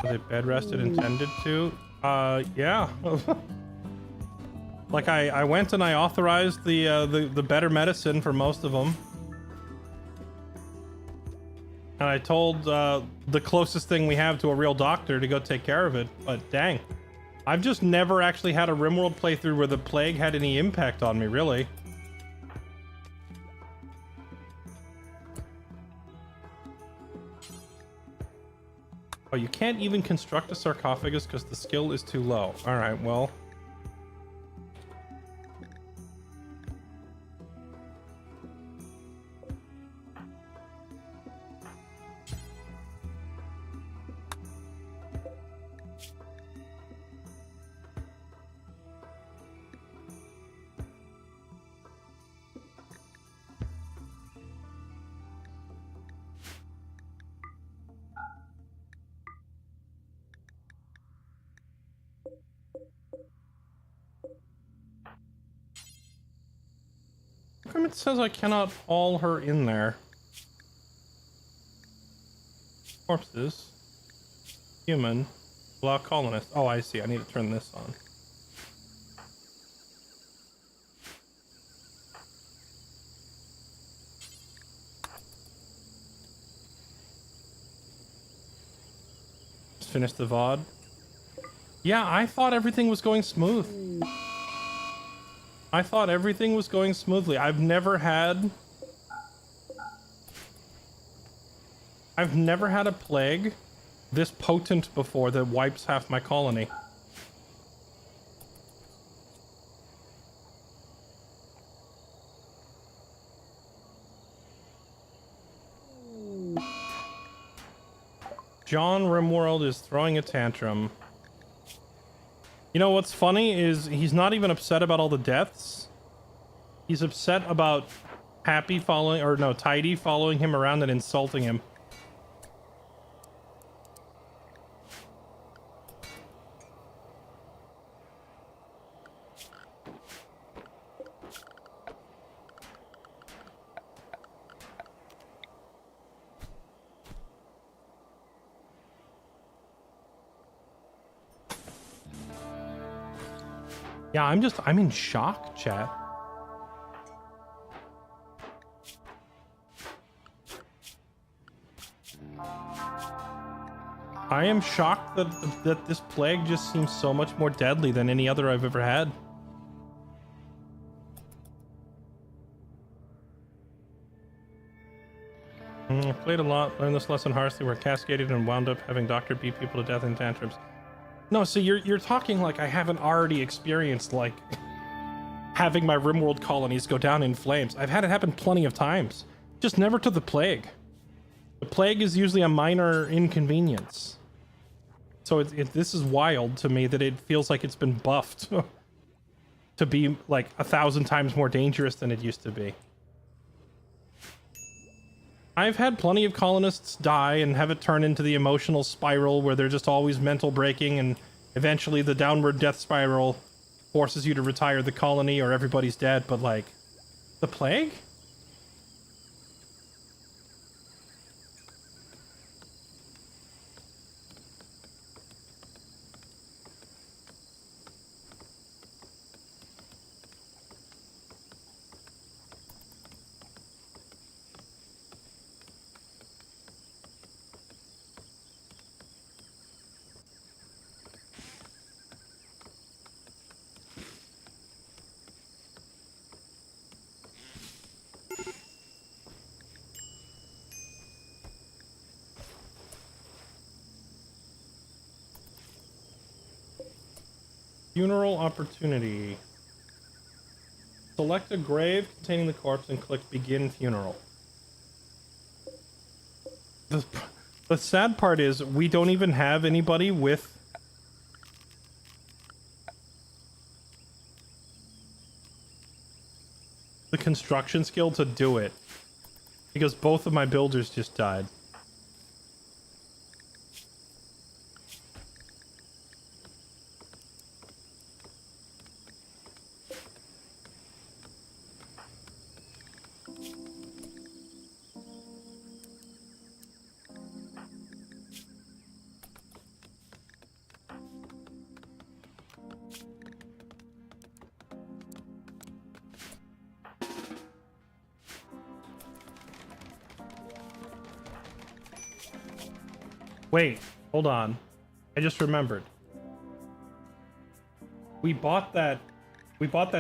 Was it bed rested intended to? Yeah. Like I went and I authorized the better medicine for most of them. And I told the closest thing we have to a real doctor to go take care of it. But dang, I've just never actually had a Rimworld playthrough where the plague had any impact on me, really. Oh, you can't even construct a sarcophagus because the skill is too low. Alright, well. How come it says I cannot haul her in there? Corpses. Human. Allow colonist. Oh, I see. I need to turn this on. Just finish the VOD. Yeah, I thought everything was going smooth. I thought everything was going smoothly. I've never had a plague this potent before that wipes half my colony. John Rimworld is throwing a tantrum. You know what's funny is he's not even upset about all the deaths. He's upset about Tidy following him around and insulting him. Yeah, I'm in shock, chat. I am shocked that this plague just seems so much more deadly than any other I've ever had. I played a lot, learned this lesson harshly, were cascaded and wound up having Doctor beat people to death in tantrums. No, so you're talking like I haven't already experienced like having my Rimworld colonies go down in flames. I've had it happen plenty of times, just never to the plague. The plague is usually a minor inconvenience. So this is wild to me that it feels like it's been buffed to be like 1,000 times more dangerous than it used to be. I've had plenty of colonists die and have it turn into the emotional spiral where they're just always mental breaking, and eventually the downward death spiral forces you to retire the colony or everybody's dead. But like, the plague? Funeral opportunity. Select a grave containing the corpse and click begin funeral. The sad part is we don't even have anybody with the construction skill to do it because both of my builders just died. Wait, hold on. I just remembered. We bought that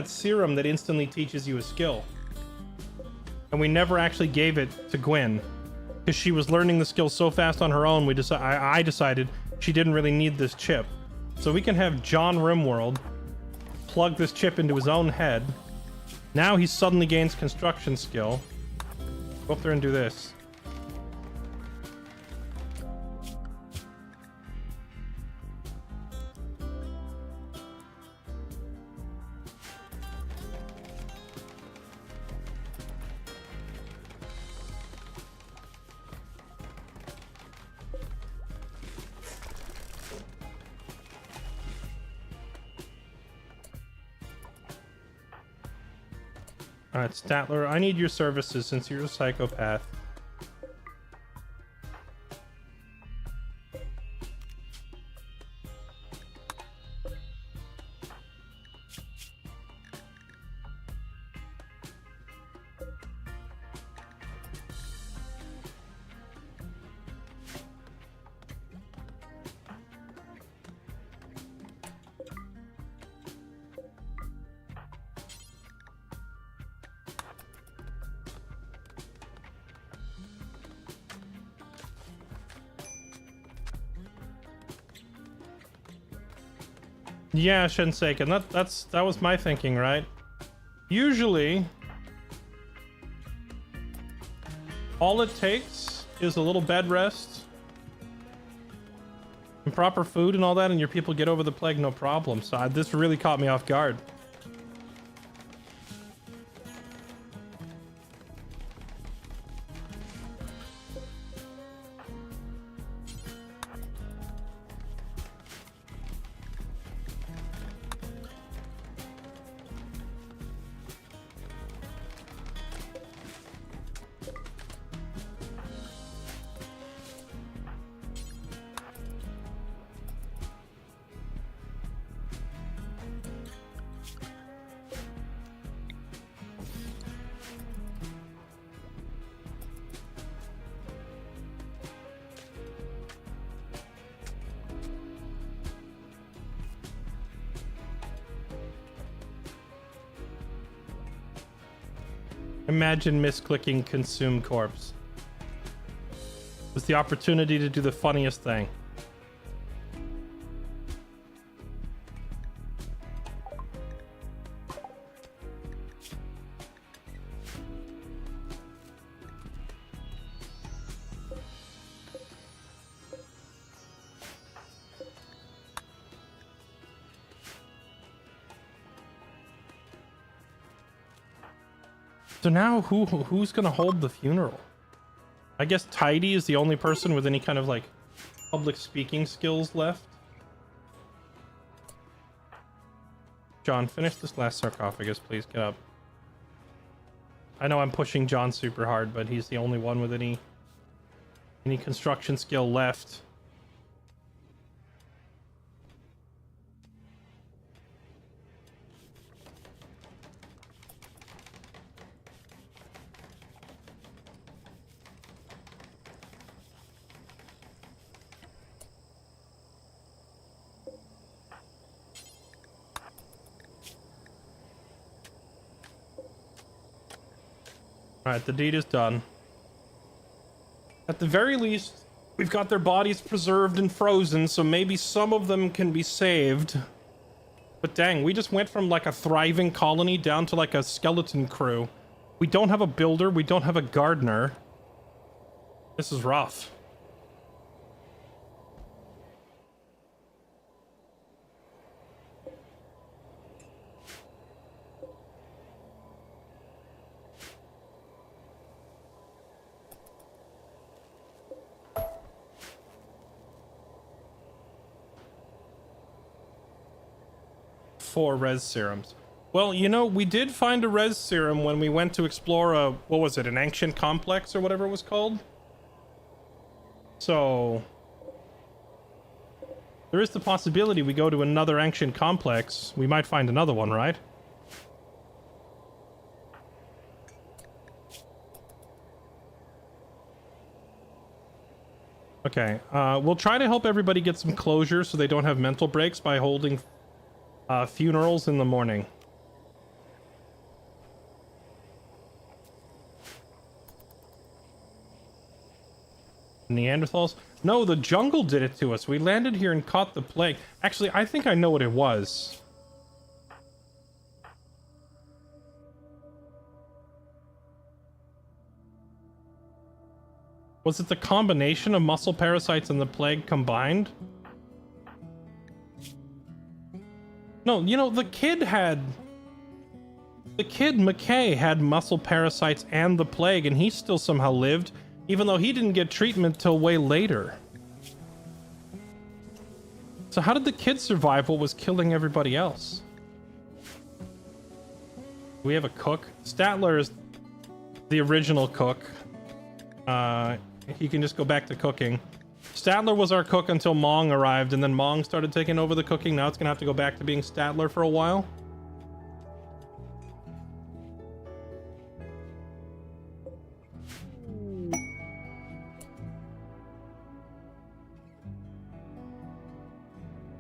serum that instantly teaches you a skill. And we never actually gave it to Gwen. Because she was learning the skill so fast on her own, I decided she didn't really need this chip. So we can have John Rimworld plug this chip into his own head. Now he suddenly gains construction skill. Go up there and do this. Alright, Statler, I need your services since you're a psychopath. Yeah, Shinsekin, that was my thinking, right? Usually, all it takes is a little bed rest and proper food and all that, and your people get over the plague no problem. So this really caught me off guard. Imagine misclicking consume corpse. It was the opportunity to do the funniest thing. So now who's gonna hold the funeral? I guess Tidy is the only person with any kind of like public speaking skills left. John, finish this last sarcophagus, please. Get up. I know I'm pushing John super hard, but he's the only one with any construction skill left. Alright, the deed is done. At the very least, we've got their bodies preserved and frozen, so maybe some of them can be saved. But dang, we just went from like a thriving colony down to like a skeleton crew. We don't have a builder, we don't have a gardener. This is rough. Four res serums. Well, you know, we did find a res serum when we went to explore a, what was it, an ancient complex or whatever it was called? So there is the possibility we go to another ancient complex. We might find another one, right? Okay, we'll try to help everybody get some closure so they don't have mental breaks by holding funerals in the morning. Neanderthals? No, the jungle did it to us. We landed here and caught the plague. Actually, I think I know what it was. Was it the combination of muscle parasites and the plague combined? No, you know, the kid McKay had muscle parasites and the plague, and he still somehow lived, even though he didn't get treatment till way later. So how did the kid survive what was killing everybody else? We have a cook. Statler is the original cook. He can just go back to cooking. Statler was our cook until Mong arrived, and then Mong started taking over the cooking. Now it's gonna have to go back to being Statler for a while.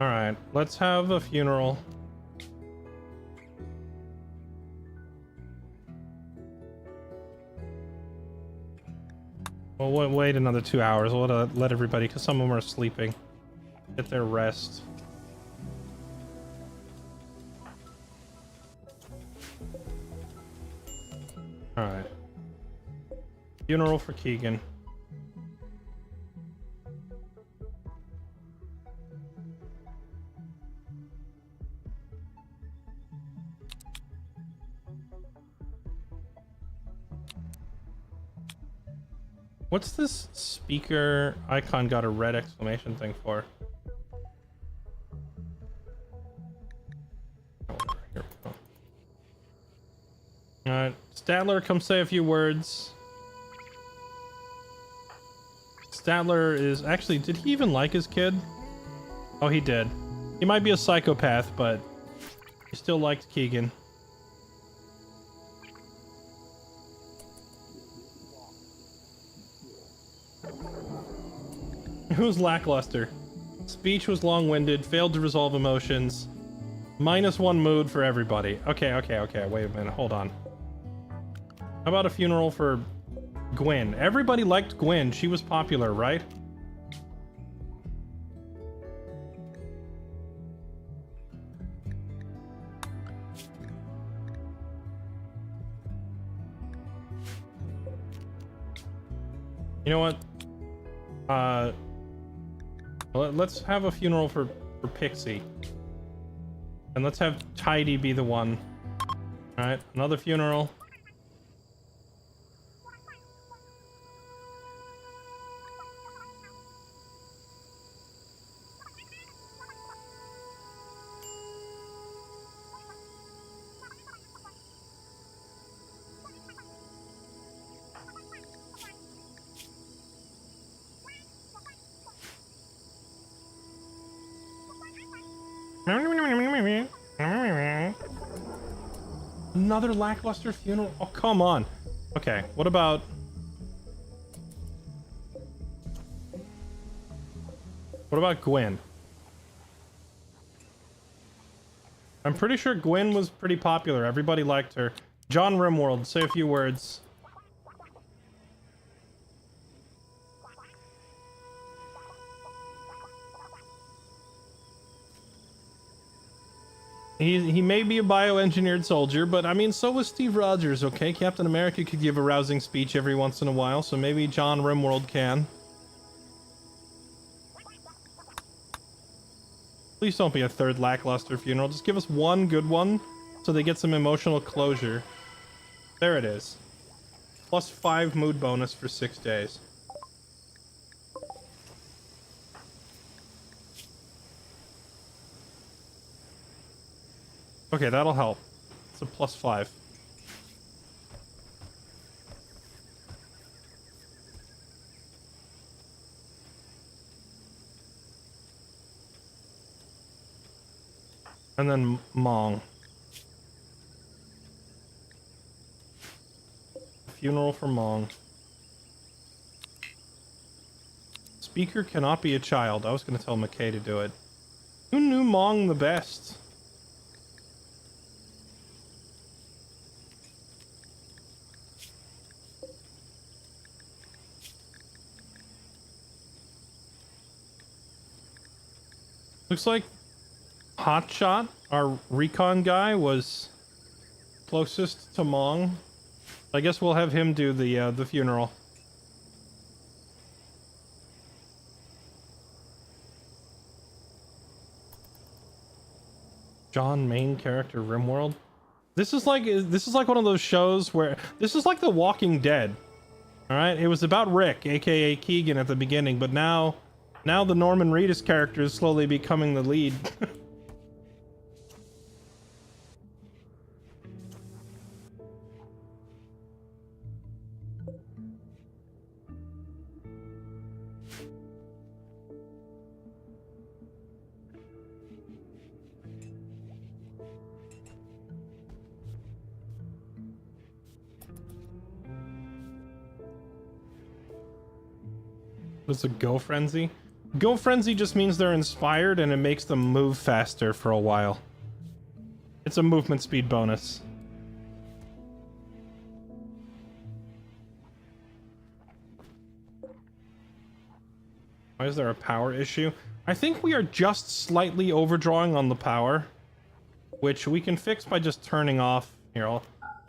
Alright, let's have a funeral. We'll wait another 2 hours. We'll let everybody, because some of them are sleeping, get their rest. Alright. Funeral for Keegan. What's this speaker icon got a red exclamation thing for? Oh, here we go. Alright, Statler, come say a few words. Statler is... Actually, did he even like his kid? Oh, he did. He might be a psychopath, but he still liked Keegan. It was lackluster. Speech was long-winded, failed to resolve emotions. -1 mood for everybody. Okay, wait a minute, hold on. How about a funeral for Gwen? Everybody liked Gwen. She was popular, right? You know what? Let's have a funeral for Pixie. And let's have Tidy be the one. Alright, another funeral. Another lackluster funeral? Oh, come on. Okay, what about... What about Gwen? I'm pretty sure Gwen was pretty popular. Everybody liked her. John Rimworld, say a few words. He may be a bioengineered soldier, but I mean, so was Steve Rogers, okay? Captain America could give a rousing speech every once in a while, so maybe John Rimworld can. Please don't be a third lackluster funeral. Just give us one good one, so they get some emotional closure. There it is. +5 mood bonus for 6 days. Okay, that'll help. It's a +5. And then Mong. Funeral for Mong. Speaker cannot be a child. I was going to tell McKay to do it. Who knew Mong the best? Looks like Hotshot, our recon guy, was closest to Mong. I guess we'll have him do the funeral. John, main character, Rimworld. This is like one of those shows where this is like The Walking Dead. All right, it was about Rick, aka Keegan, at the beginning, but now the Norman Reedus character is slowly becoming the lead. What's a Go Frenzy? Go Frenzy just means they're inspired and it makes them move faster for a while. It's a movement speed bonus. Why is there a power issue? I think we are just slightly overdrawing on the power, which we can fix by just turning off. Here, I'll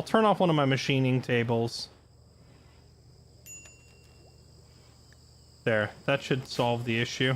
turn off one of my machining tables. There, that should solve the issue.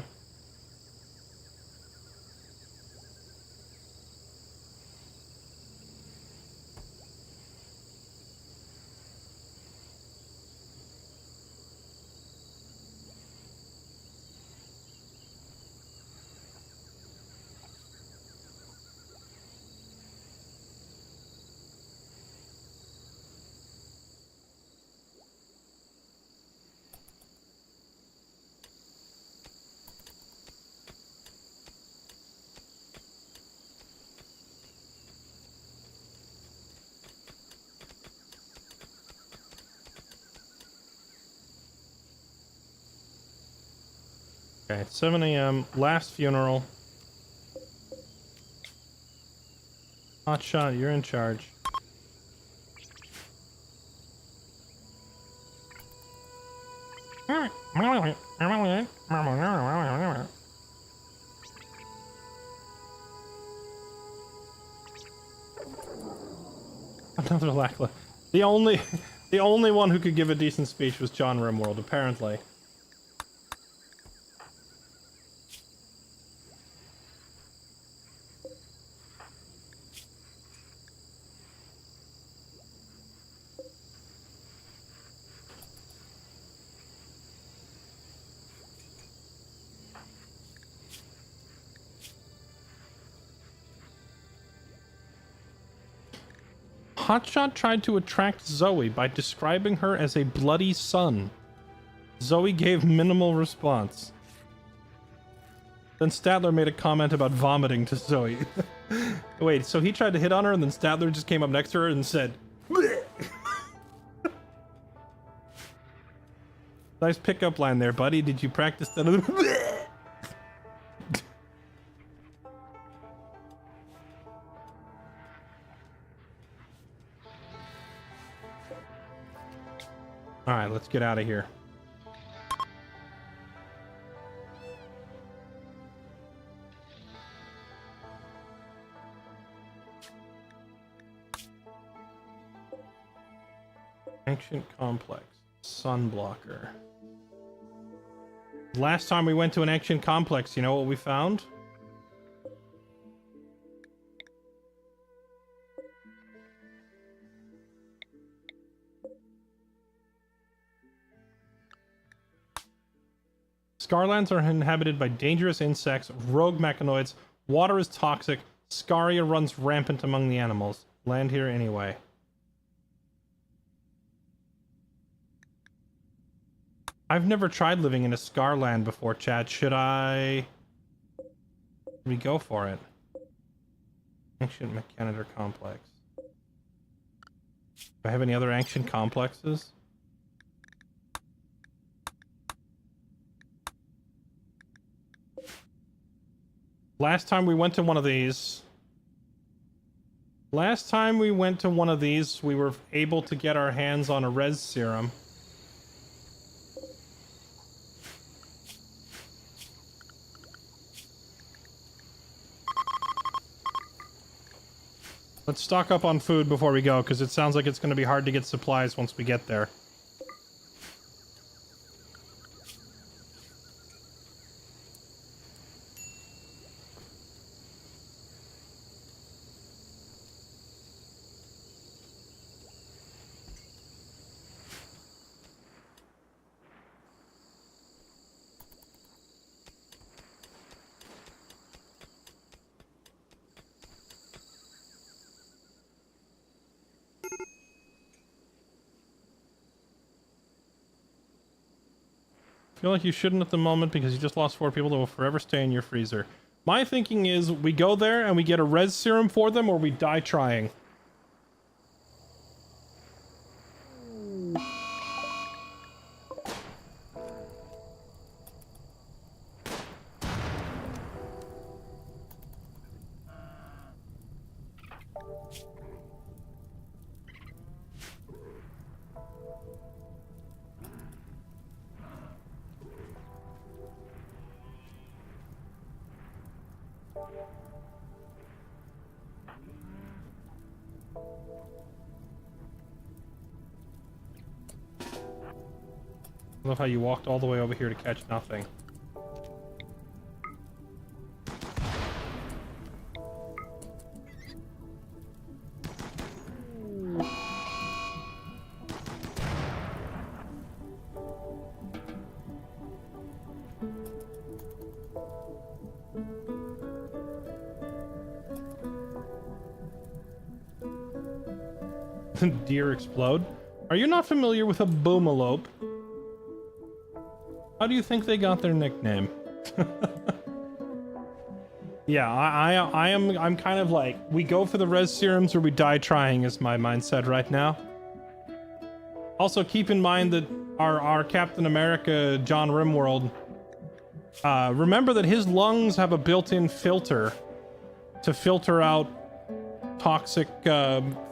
Okay, 7 a.m. Last funeral. Hotshot, you're in charge. Another lackluster. The only, the only one who could give a decent speech was John Rimworld, apparently. Hotshot tried to attract Zoe by describing her as a bloody son. Zoe gave minimal response. Then Statler made a comment about vomiting to Zoe. Wait, so he tried to hit on her and then Statler just came up next to her and said, "Bleh." Nice pickup line there, buddy. Did you practice that? Alright, let's get out of here. Ancient complex. Sunblocker. Last time we went to an ancient complex, you know what we found? Scarlands are inhabited by dangerous insects, rogue mechanoids, water is toxic, Scaria runs rampant among the animals. Land here anyway. I've never tried living in a Scarland before, chat. Should we go for it? Ancient Mechanitor complex. Do I have any other ancient complexes? Last time we went to one of these, we were able to get our hands on a res serum. Let's stock up on food before we go, because it sounds like it's going to be hard to get supplies once we get there. I feel like you shouldn't at the moment because you just lost 4 people that will forever stay in your freezer. My thinking is we go there and we get a res serum for them or we die trying. I love how you walked all the way over here to catch nothing. Deer explode? Are you not familiar with a boomalope? How do you think they got their nickname? Yeah, I'm kind of like, we go for the res serums or we die trying is my mindset right now. Also, keep in mind that our Captain America, John Rimworld, remember that his lungs have a built-in filter to filter out toxic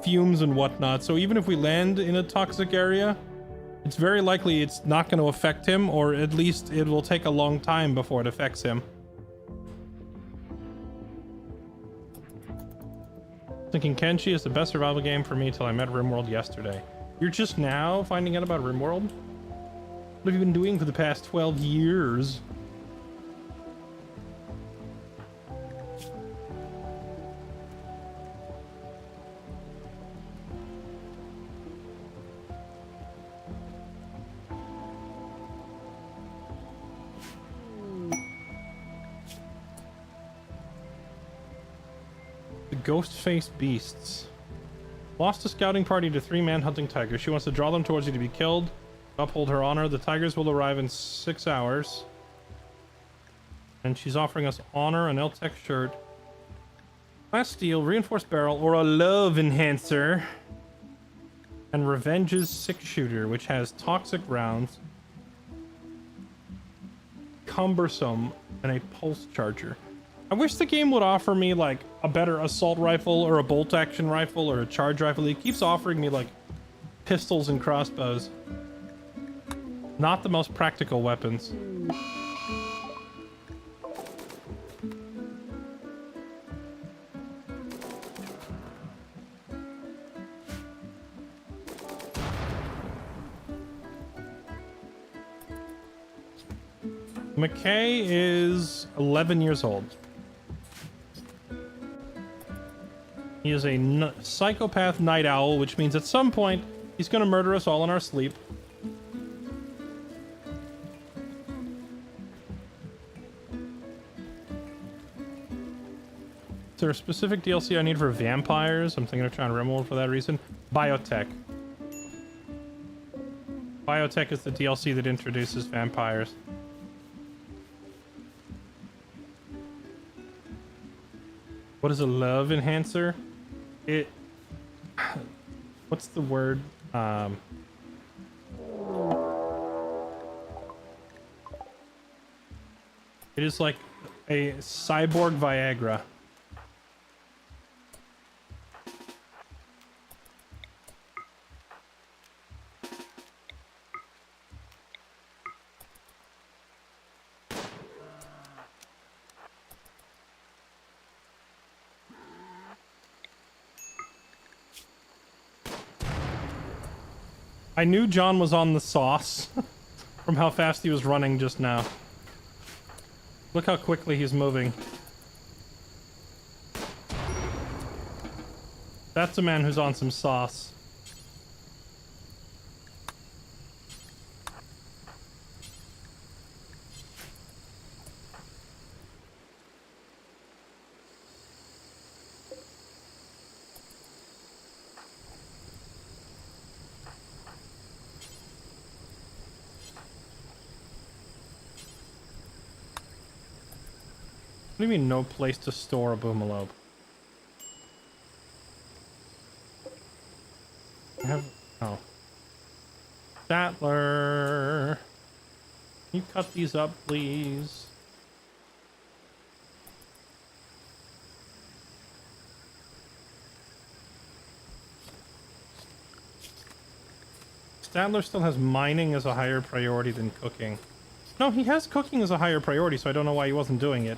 fumes and whatnot. So even if we land in a toxic area, It's very likely it's not going to affect him, or at least it will take a long time before it affects him. Thinking Kenshi is the best survival game for me till I met Rimworld yesterday. You're just now finding out about Rimworld? What have you been doing for the past 12 years? Ghost-faced beasts. Lost a scouting party to 3 man-hunting tigers. She wants to draw them towards you to be killed. Uphold her honor. The tigers will arrive in 6 hours. And she's offering us honor, an L-Tech shirt, glass steel, reinforced barrel, or a love enhancer. And Revenge's 6-shooter, which has toxic rounds, cumbersome, and a pulse charger. I wish the game would offer me like a better assault rifle or a bolt action rifle or a charge rifle. It keeps offering me like pistols and crossbows. Not the most practical weapons. McKay is 11 years old. He is a psychopath night owl, which means at some point he's going to murder us all in our sleep. Is there a specific DLC I need for vampires? I'm thinking of trying Rimworld for that reason. Biotech. Biotech is the DLC that introduces vampires. What is a love enhancer? What's the word? It is like a cyborg Viagra. I knew John was on the sauce from how fast he was running just now. Look how quickly he's moving. That's a man who's on some sauce. What do you mean, no place to store a boomalope? I have... oh. Statler! Can you cut these up, please? Statler still has mining as a higher priority than cooking. No, he has cooking as a higher priority, so I don't know why he wasn't doing it.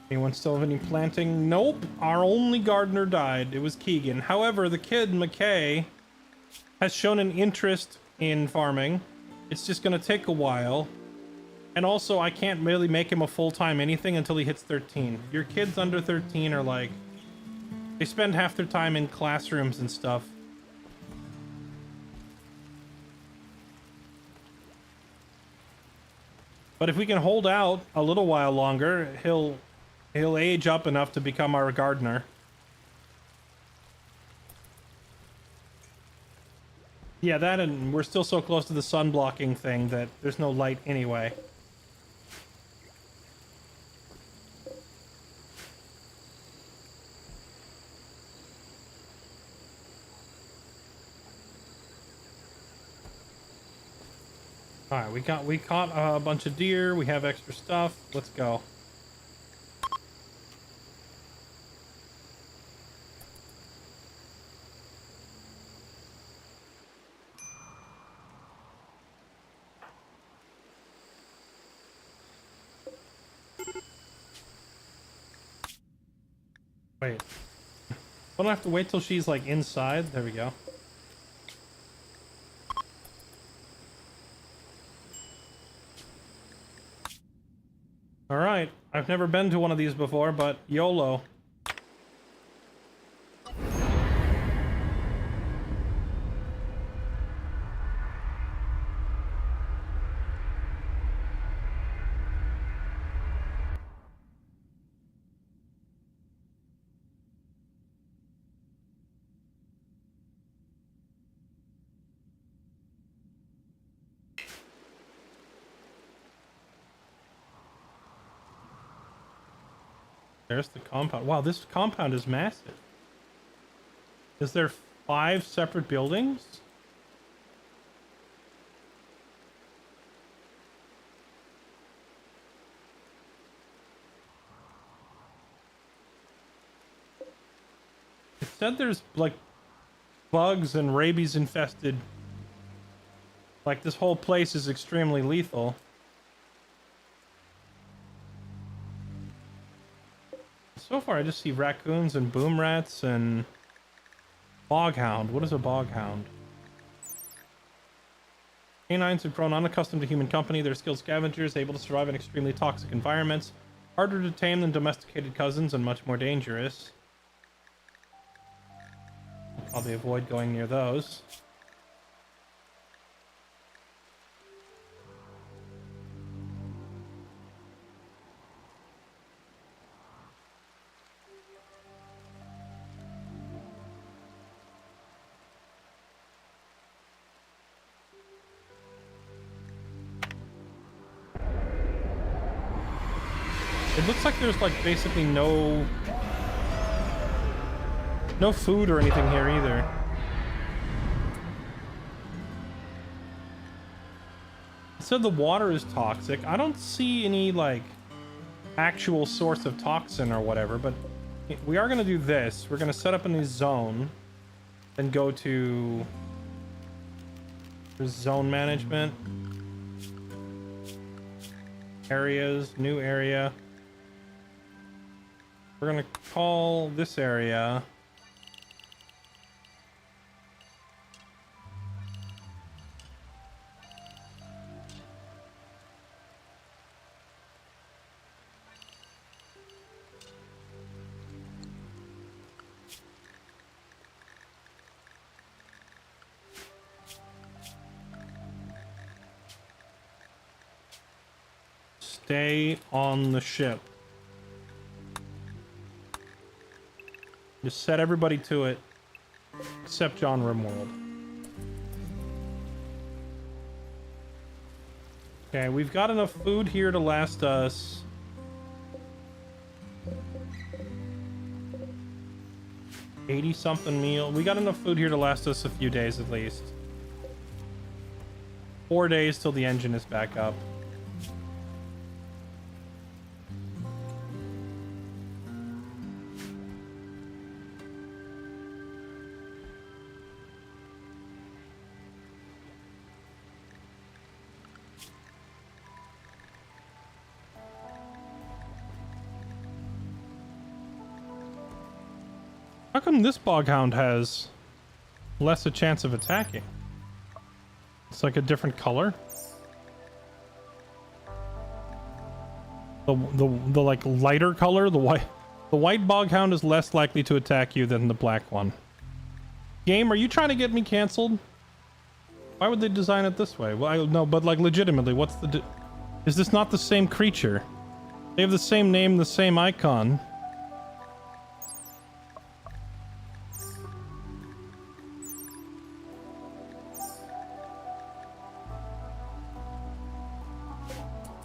Anyone still have any planting? Nope. Our only gardener died. It was Keegan. However, the kid, McKay, has shown an interest in farming. It's just going to take a while. And also, I can't really make him a full-time anything until he hits 13. Your kids under 13 are like... they spend half their time in classrooms and stuff. But if we can hold out a little while longer, he'll age up enough to become our gardener. Yeah, that, and we're still so close to the sun blocking thing that there's no light anyway. All right, we caught a bunch of deer. We have extra stuff. Let's go. Wait. Don't I have to wait till she's like inside? There we go. All right. I've never been to one of these before, but YOLO. There's the compound. Wow, this compound is massive. Is there 5 separate buildings? It said there's like bugs and rabies infested. Like this whole place is extremely lethal. So far I just see raccoons and boom rats and boghound. What is a boghound? Canines have grown unaccustomed to human company. They're skilled scavengers, able to survive in extremely toxic environments. Harder to tame than domesticated cousins and much more dangerous. I'll probably avoid going near those. It looks like there's like basically no food or anything here either. It said the water is toxic. I don't see any like actual source of toxin or whatever, but we are gonna do this. We're gonna set up a new zone, then go to zone management, areas, new area. We're gonna call this area Stay on the ship. Just set everybody to it, except John Rimworld. Okay, we've got enough food here to last us 80-something meal. We got enough food here to last us a few days at least. 4 days till the engine is back up. How come this boghound has less a chance of attacking? It's like a different color. The like lighter color, the white boghound is less likely to attack you than the black one. Game, are you trying to get me canceled? Why would they design it this way? Well, I no, but like legitimately, what's the is this not the same creature? They have the same name, the same icon.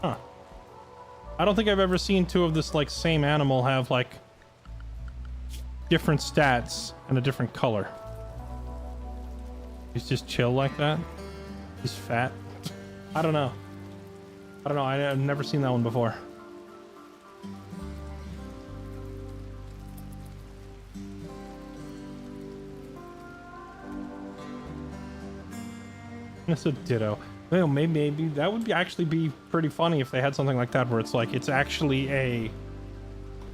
Huh. I don't think I've ever seen two of this like same animal have like different stats and a different color. He's just chill like that. He's fat. I don't know. I've never seen that one before. It's a ditto. Well, maybe that would actually be pretty funny if they had something like that where it's like it's actually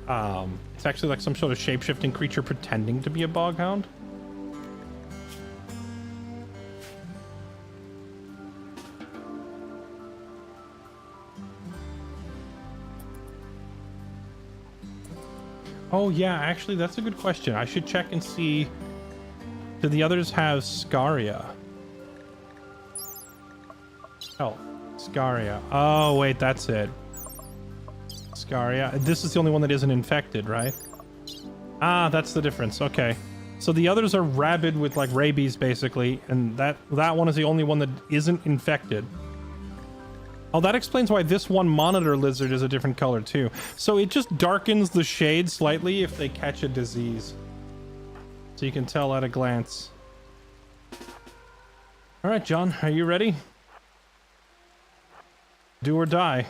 like some sort of shape-shifting creature pretending to be a boghound. Oh yeah, actually that's a good question. I should check and see. Do the others have Scaria? Oh, Scaria. Oh wait, that's it. Scaria. This is the only one that isn't infected, right? Ah, that's the difference. Okay. So the others are rabid with like rabies basically, and that one is the only one that isn't infected. Oh, that explains why this one monitor lizard is a different color too. So it just darkens the shade slightly if they catch a disease. So you can tell at a glance. All right, John, are you ready? Do or die.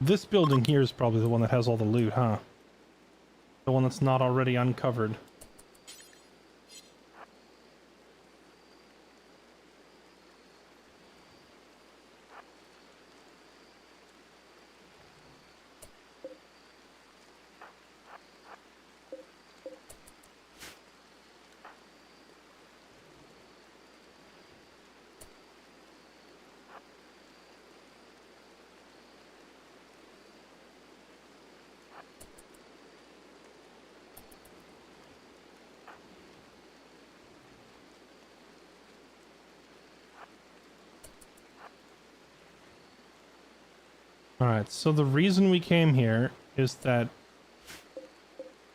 This building here is probably the one that has all the loot, huh? The one that's not already uncovered. Alright, so the reason we came here is that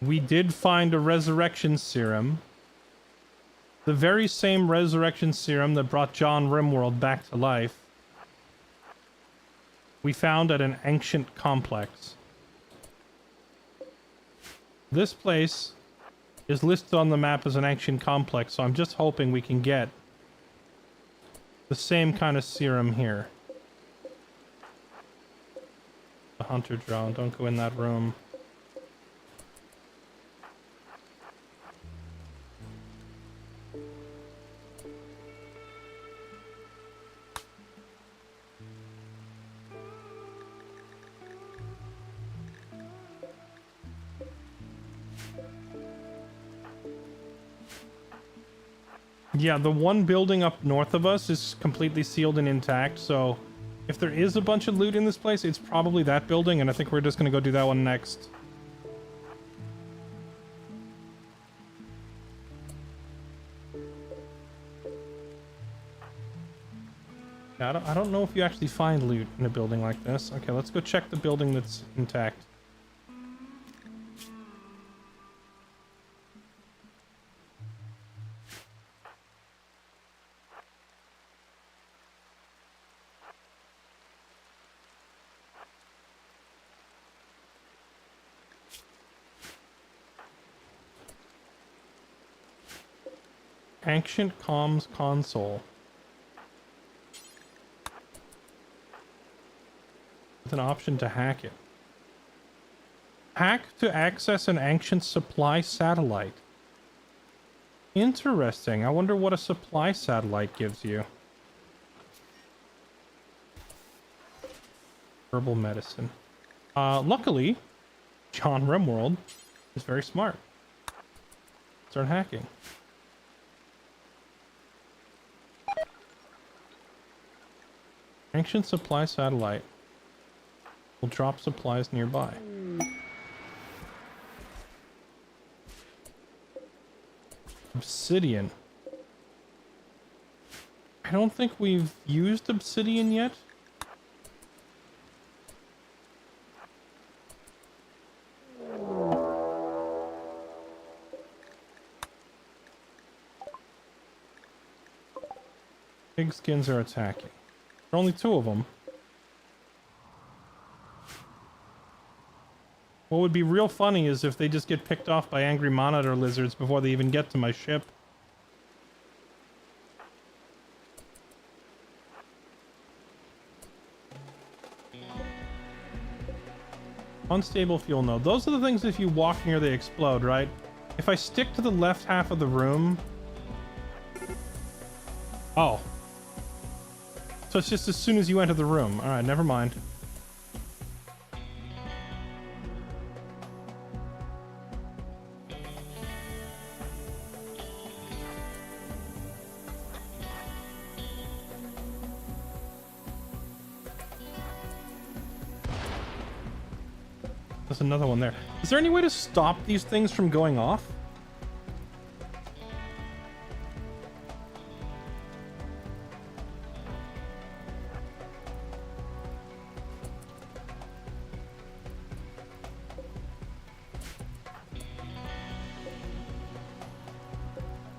we did find a resurrection serum. The very same resurrection serum that brought John Rimworld back to life. We found at an ancient complex. This place is listed on the map as an ancient complex, so I'm just hoping we can get the same kind of serum here. The hunter drone, don't go in that room. Yeah, the one building up north of us is completely sealed and intact, so if there is a bunch of loot in this place, it's probably that building, and I think we're just gonna go do that one next. Yeah, I don't know if you actually find loot in a building like this. Okay, let's go check the building that's intact. Ancient comms console. With an option to hack it. Hack to access an ancient supply satellite. Interesting. I wonder what a supply satellite gives you. Herbal medicine. Luckily, John Rimworld is very smart. Start hacking. Ancient supply satellite will drop supplies nearby. Obsidian. I don't think we've used obsidian yet. Pig skins are attacking. There are only 2 of them. What would be real funny is if they just get picked off by angry monitor lizards before they even get to my ship. Unstable fuel node. Those are the things if you walk near they explode, right? If I stick to the left half of the room... Oh. So it's just as soon as you enter the room. Alright, never mind. There's another one there. Is there any way to stop these things from going off?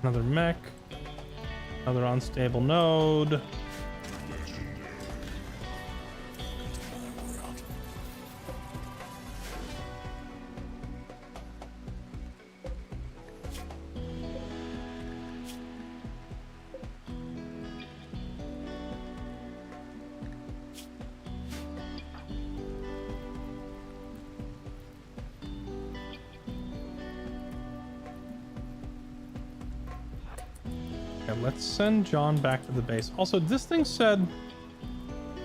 Another mech. Another unstable node. Let's send John back to the base. Also, this thing said...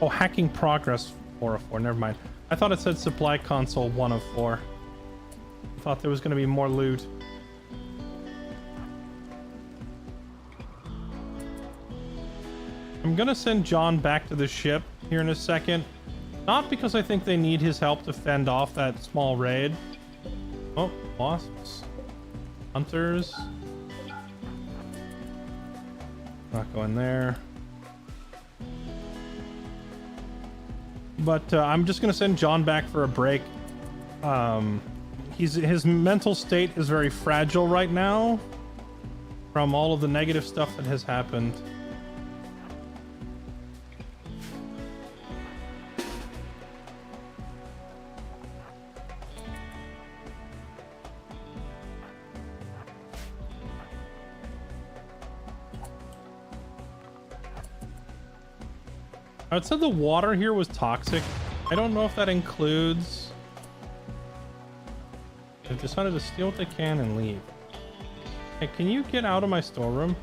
Oh, hacking progress 4 of 4. Never mind. I thought it said supply console 1 of 4. I thought there was going to be more loot. I'm going to send John back to the ship here in a second. Not because I think they need his help to fend off that small raid. Oh, wasps. Hunters. Not going there. But I'm just gonna send John back for a break. His mental state is very fragile right now from all of the negative stuff that has happened. It said the water here was toxic. I don't know if that includes... They've decided to steal what they can and leave. Hey, can you get out of my storeroom?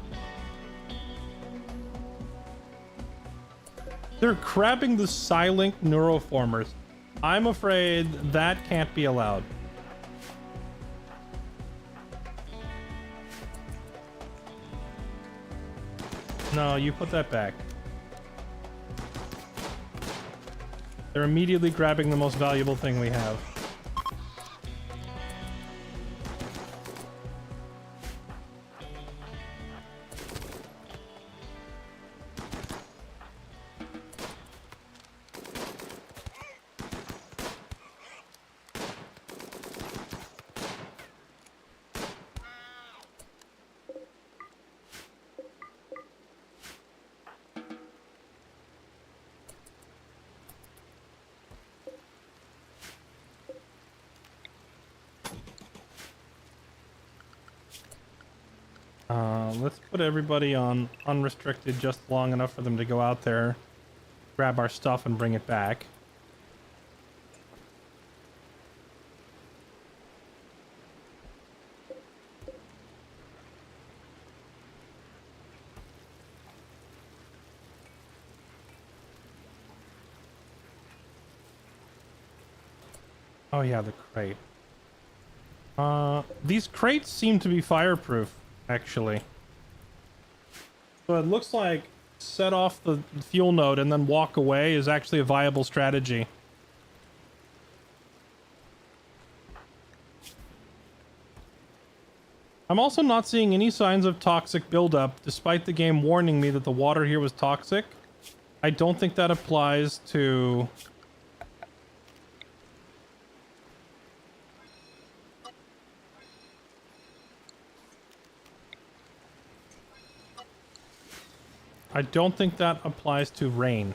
They're grabbing the Psylink neuroformers. I'm afraid that can't be allowed. No, you put that back. They're immediately grabbing the most valuable thing we have. Let's put everybody on unrestricted just long enough for them to go out there, grab our stuff, and bring it back. Oh yeah, the crate. These crates seem to be fireproof, actually. So it looks like set off the fuel node and then walk away is actually a viable strategy. I'm also not seeing any signs of toxic buildup, despite the game warning me that the water here was toxic. I don't think that applies to... I don't think that applies to rain.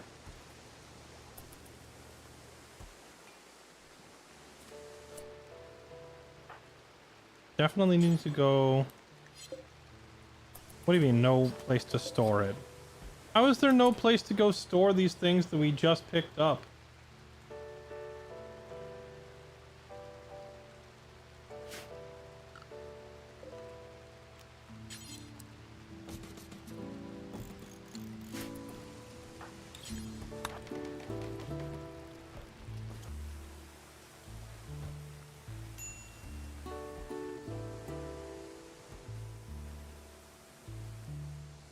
Definitely need to go... What do you mean, no place to store it? How is there no place to go store these things that we just picked up?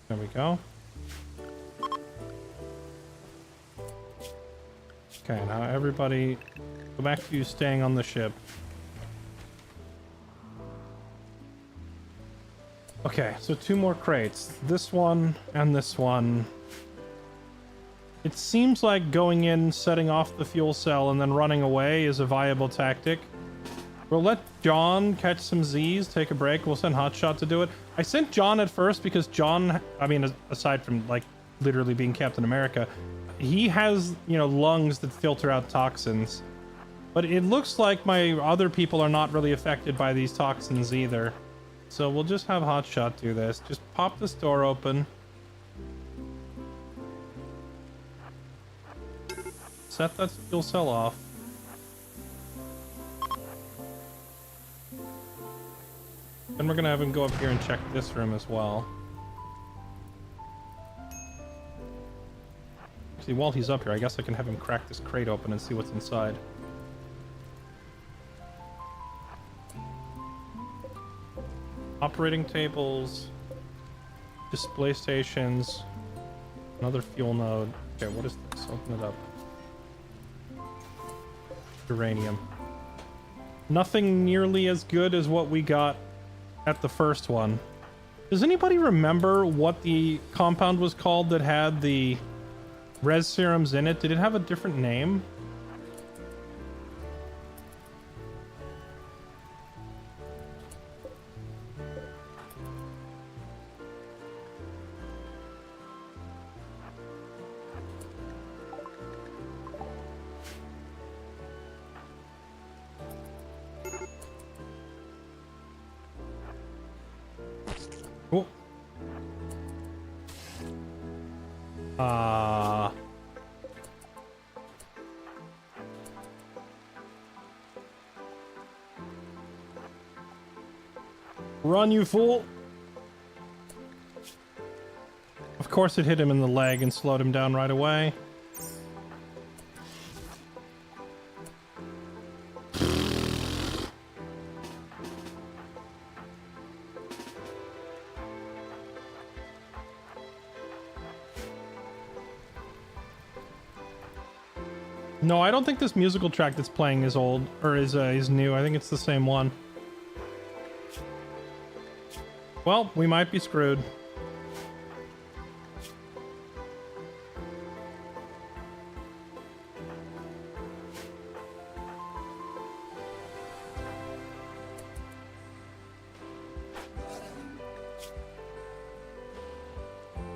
There we go. Okay, now everybody go back to you staying on the ship. Okay, so 2 more crates. This one and this one. It seems like going in, setting off the fuel cell, and then running away is a viable tactic. We'll let John catch some Z's, take a break. We'll send Hotshot to do it. I sent John at first because John, I mean, aside from, like, literally being Captain America, he has, you know, lungs that filter out toxins. But it looks like my other people are not really affected by these toxins either. So we'll just have Hotshot do this. Just pop this door open. Set that fuel cell off. Then we're gonna have him go up here and check this room as well. See, while he's up here, I guess I can have him crack this crate open and see what's inside. Operating tables, display stations, another fuel node. Okay, what is this? Open it up. Uranium. Nothing nearly as good as what we got at the first one. Does anybody remember what the compound was called that had the res serums in it? Did it have a different name? Oh. Run, you fool! Of course it hit him in the leg and slowed him down right away. No, I don't think this musical track that's playing is old, or is new. I think it's the same one. Well, we might be screwed.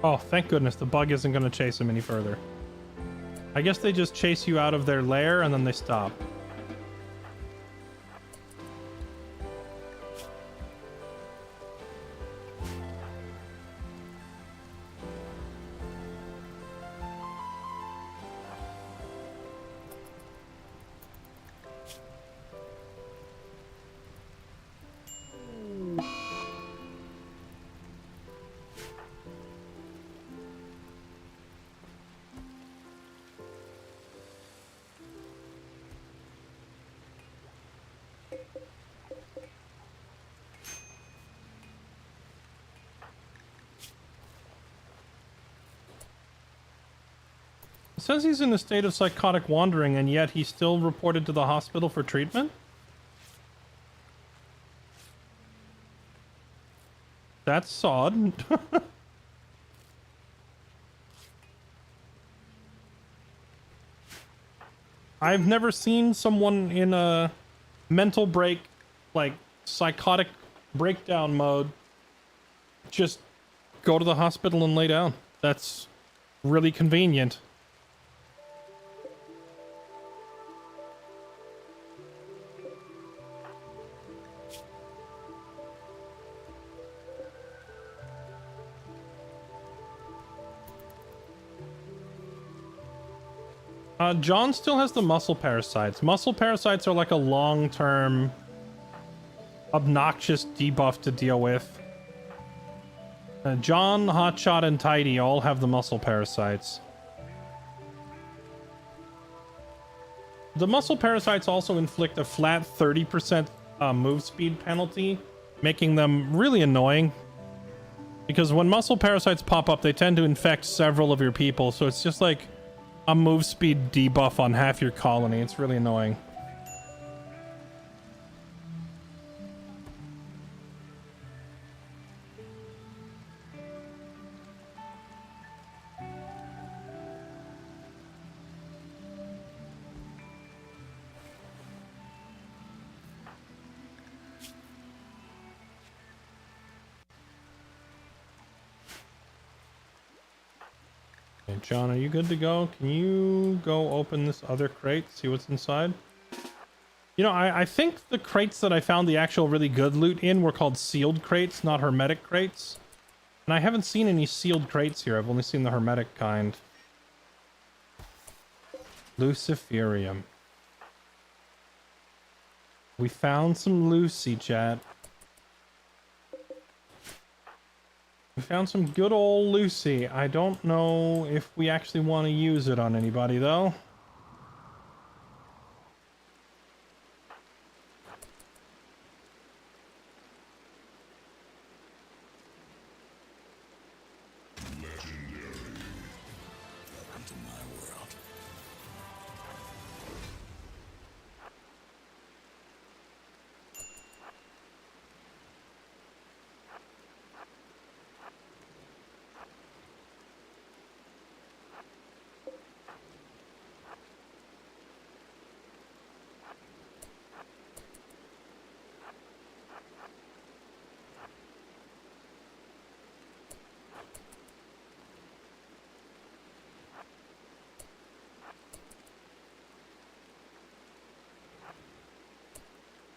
Oh, thank goodness the bug isn't going to chase him any further. I guess they just chase you out of their lair and then they stop. It says he's in a state of psychotic wandering, and yet he's still reported to the hospital for treatment? That's sod. I've never seen someone in a mental break, like psychotic breakdown mode, just go to the hospital and lay down. That's really convenient. John still has the muscle parasites. Muscle parasites are like a long-term, obnoxious debuff to deal with. John, Hotshot, and Tidy all have the muscle parasites. The muscle parasites also inflict a flat 30% move speed penalty, making them really annoying. Because when muscle parasites pop up, they tend to infect several of your people, so it's just like a move speed debuff on half your colony. It's really annoying. Okay, John, are you good to go? Can you go open this other crate, see what's inside? You know, I think the crates that I found the actual really good loot in were called sealed crates, not hermetic crates. And I haven't seen any sealed crates here. I've only seen the hermetic kind. Luciferium. We found some Lucy, chat. We found some good old Lucy. I don't know if we actually want to use it on anybody, though. Welcome to my world.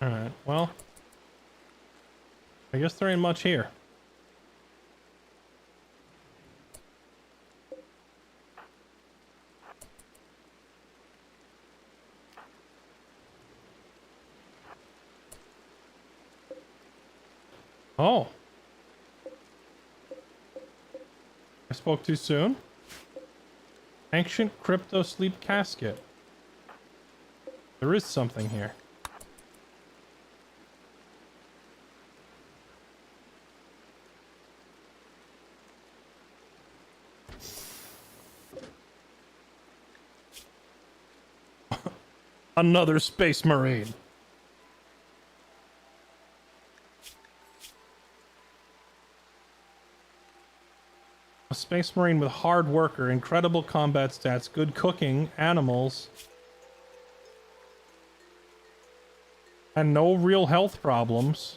Alright, well, I guess there ain't much here. Oh. I spoke too soon? Ancient crypto sleep casket. There is something here. Another space marine. A space marine with hard worker, incredible combat stats, good cooking, animals, and no real health problems.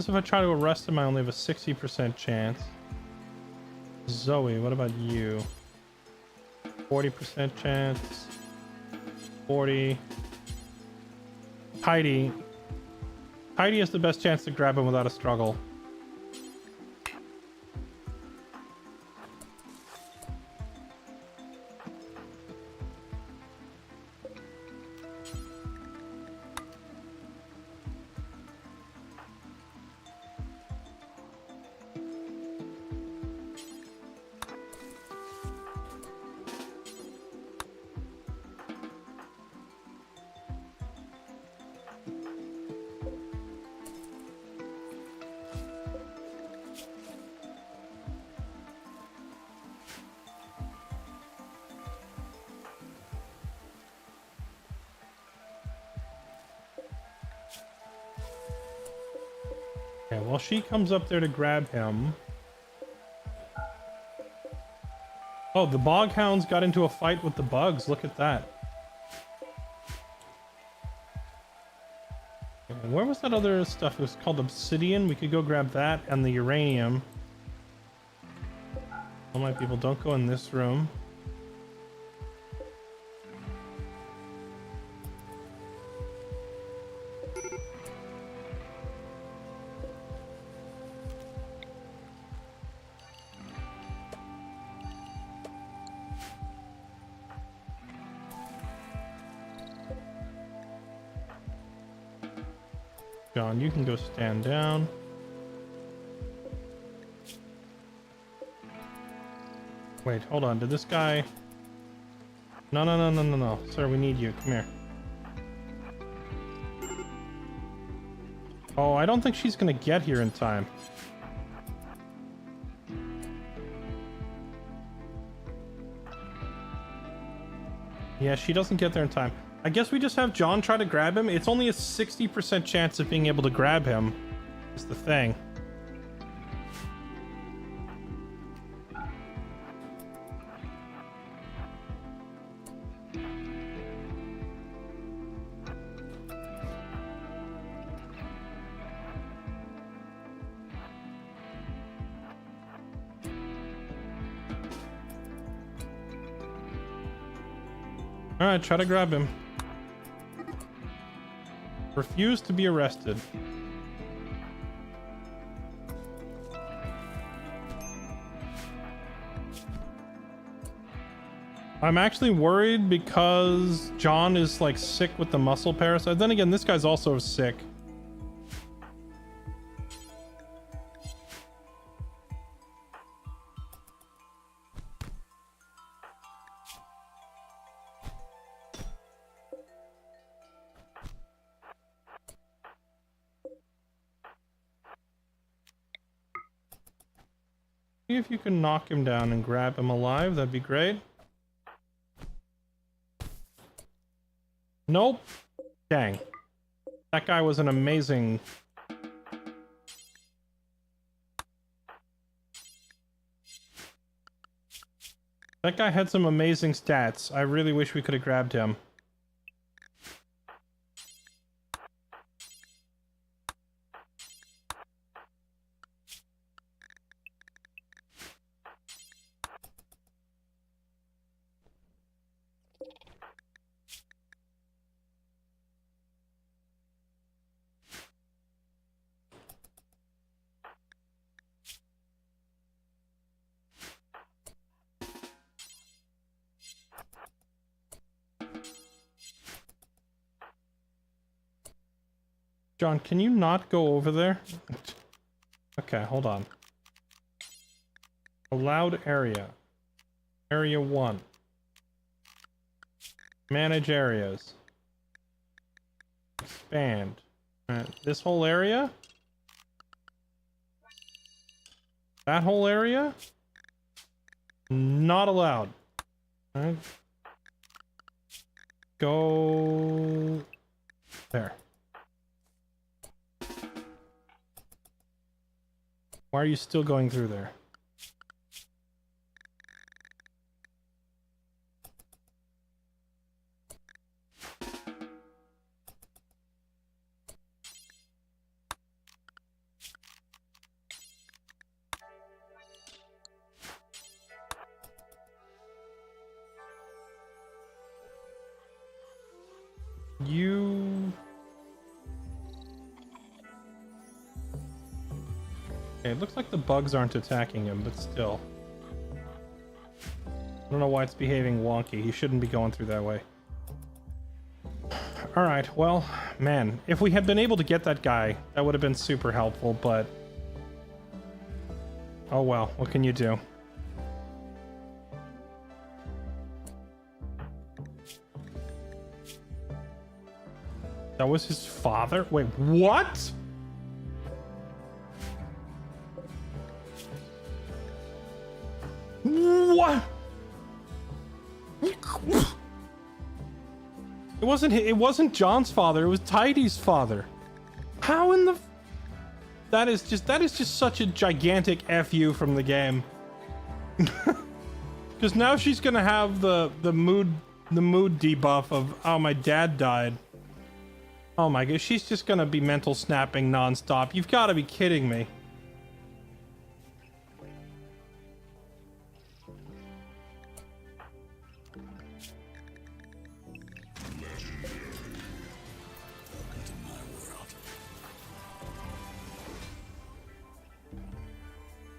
If I try to arrest him, I only have a 60% chance. Zoe, what about you? 40% chance. 40. Heidi. Heidi has the best chance to grab him without a struggle. Okay, well, she comes up there to grab him. Oh, the bog hounds got into a fight with the bugs. Look at that. Okay, where was that other stuff? It was called obsidian. We could go grab that and the uranium. All my people, don't go in this room. John, you can go stand down. Wait, hold on. Did this guy... No. Sir, we need you. Come here. Oh, I don't think she's gonna get here in time. Yeah, she doesn't get there in time. I guess we just have John try to grab him. It's only a 60% chance of being able to grab him. That's the thing. Alright, try to grab him. Refuse to be arrested. I'm actually worried because John is like sick with the muscle parasite. Then again, this guy's also sick. See if you can knock him down and grab him alive. That'd be great. Nope. Dang. That guy was an amazing... That guy had some amazing stats. I really wish we could have grabbed him. John, can you not go over there? Okay, hold on. Allowed area. Area 1. Manage areas. Expand. Alright, this whole area? That whole area? Not allowed. Alright. Go... there. Why are you still going through there? You... Okay, it looks like the bugs aren't attacking him, but still. I don't know why it's behaving wonky. He shouldn't be going through that way. Alright, well, man, if we had been able to get that guy, that would have been super helpful, but... oh well, what can you do? That was his father? Wait, what?! What? It wasn't John's father, it was Tidy's father. How in the... That is just such a gigantic FU from the game. Because now she's gonna have the mood debuff of, oh, my dad died. Oh my gosh, she's just gonna be mental snapping nonstop. You've got to be kidding me.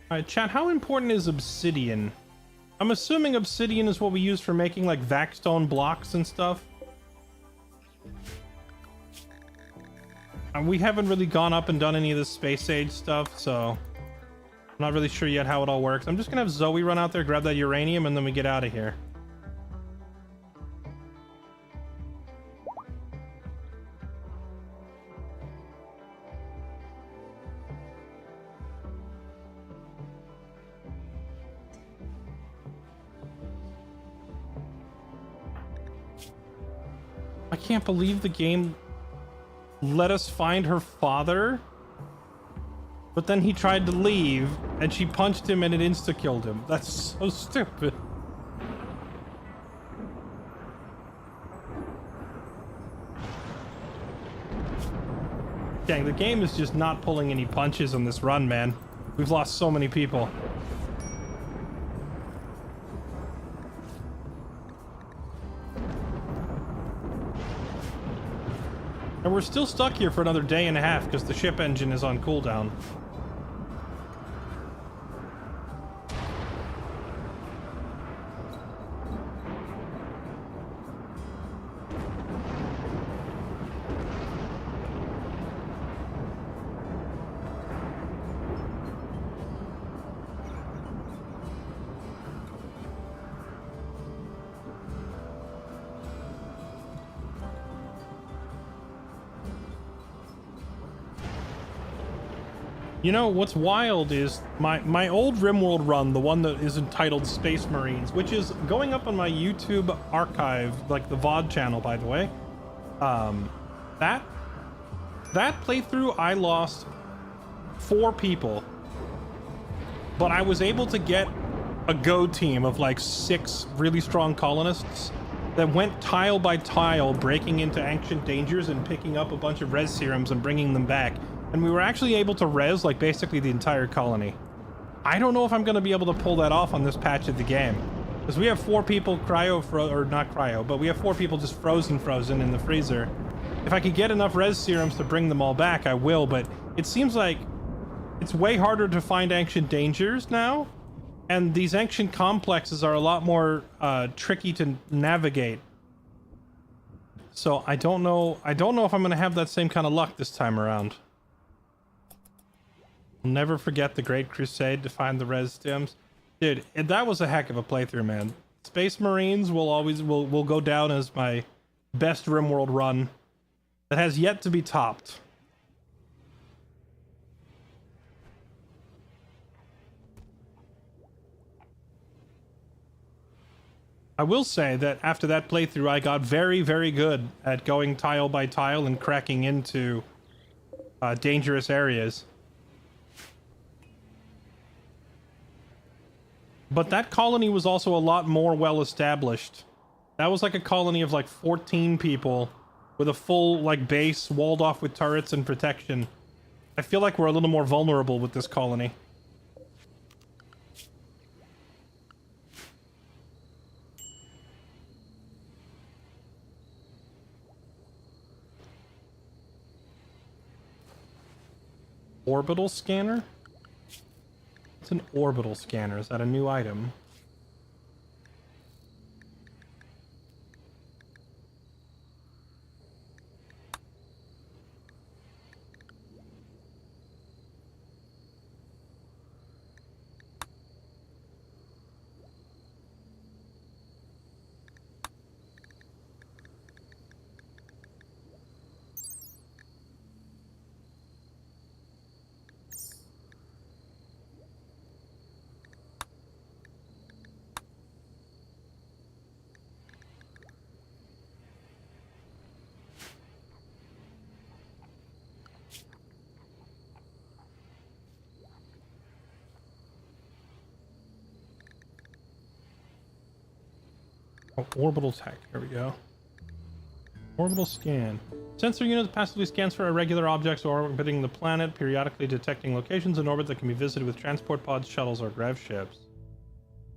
Alright, chat, how important is obsidian? I'm assuming obsidian is what we use for making, like, vac-stone blocks and stuff. We haven't really gone up and done any of the space age stuff, so... I'm not really sure yet how it all works. I'm just gonna have Zoe run out there, grab that uranium, and then we get out of here. I can't believe the game let us find her father, but then he tried to leave and she punched him and it insta-killed him. That's so stupid. Dang, the game is just not pulling any punches on this run, man. We've lost so many people. And we're still stuck here for another day and a half because the ship engine is on cooldown. You know, what's wild is my old Rimworld run, the one that is entitled Space Marines, which is going up on my YouTube archive, like the VOD channel, by the way. That playthrough, I lost 4 people. But I was able to get a go team of like 6 really strong colonists that went tile by tile, breaking into ancient dangers and picking up a bunch of res serums and bringing them back. And we were actually able to res, like, basically the entire colony. I don't know if I'm going to be able to pull that off on this patch of the game. Because we have 4 people we have 4 people just frozen in the freezer. If I could get enough res serums to bring them all back, I will, but it seems like it's way harder to find ancient dangers now. And these ancient complexes are a lot more tricky to navigate. So I don't know if I'm going to have that same kind of luck this time around. I'll never forget the Great Crusade to find the res stims. Dude, that was a heck of a playthrough, man. Space Marines will go down as my best Rimworld run that has yet to be topped. I will say that after that playthrough, I got very, very good at going tile by tile and cracking into dangerous areas. But that colony was also a lot more well established. That was like a colony of like 14 people with a full like base walled off with turrets and protection. I feel like we're a little more vulnerable with this colony. Orbital scanner? It's an orbital scanner. Is that a new item? Oh, orbital tech. Here we go. Orbital scan. Sensor unit passively scans for irregular objects orbiting the planet, periodically detecting locations in orbit that can be visited with transport pods, shuttles, or grav ships.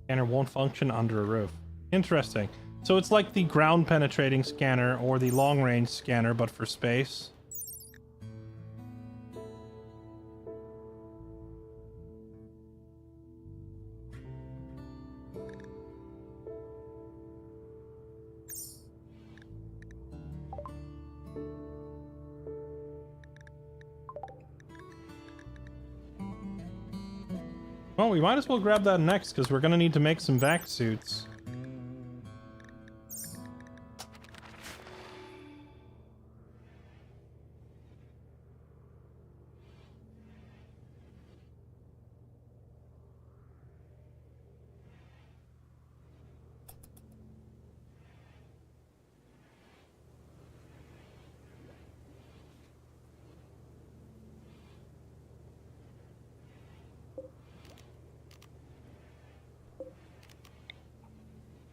Scanner won't function under a roof. Interesting. So it's like the ground penetrating scanner or the long range scanner, but for space. Well, we might as well grab that next, because we're going to need to make some vac suits.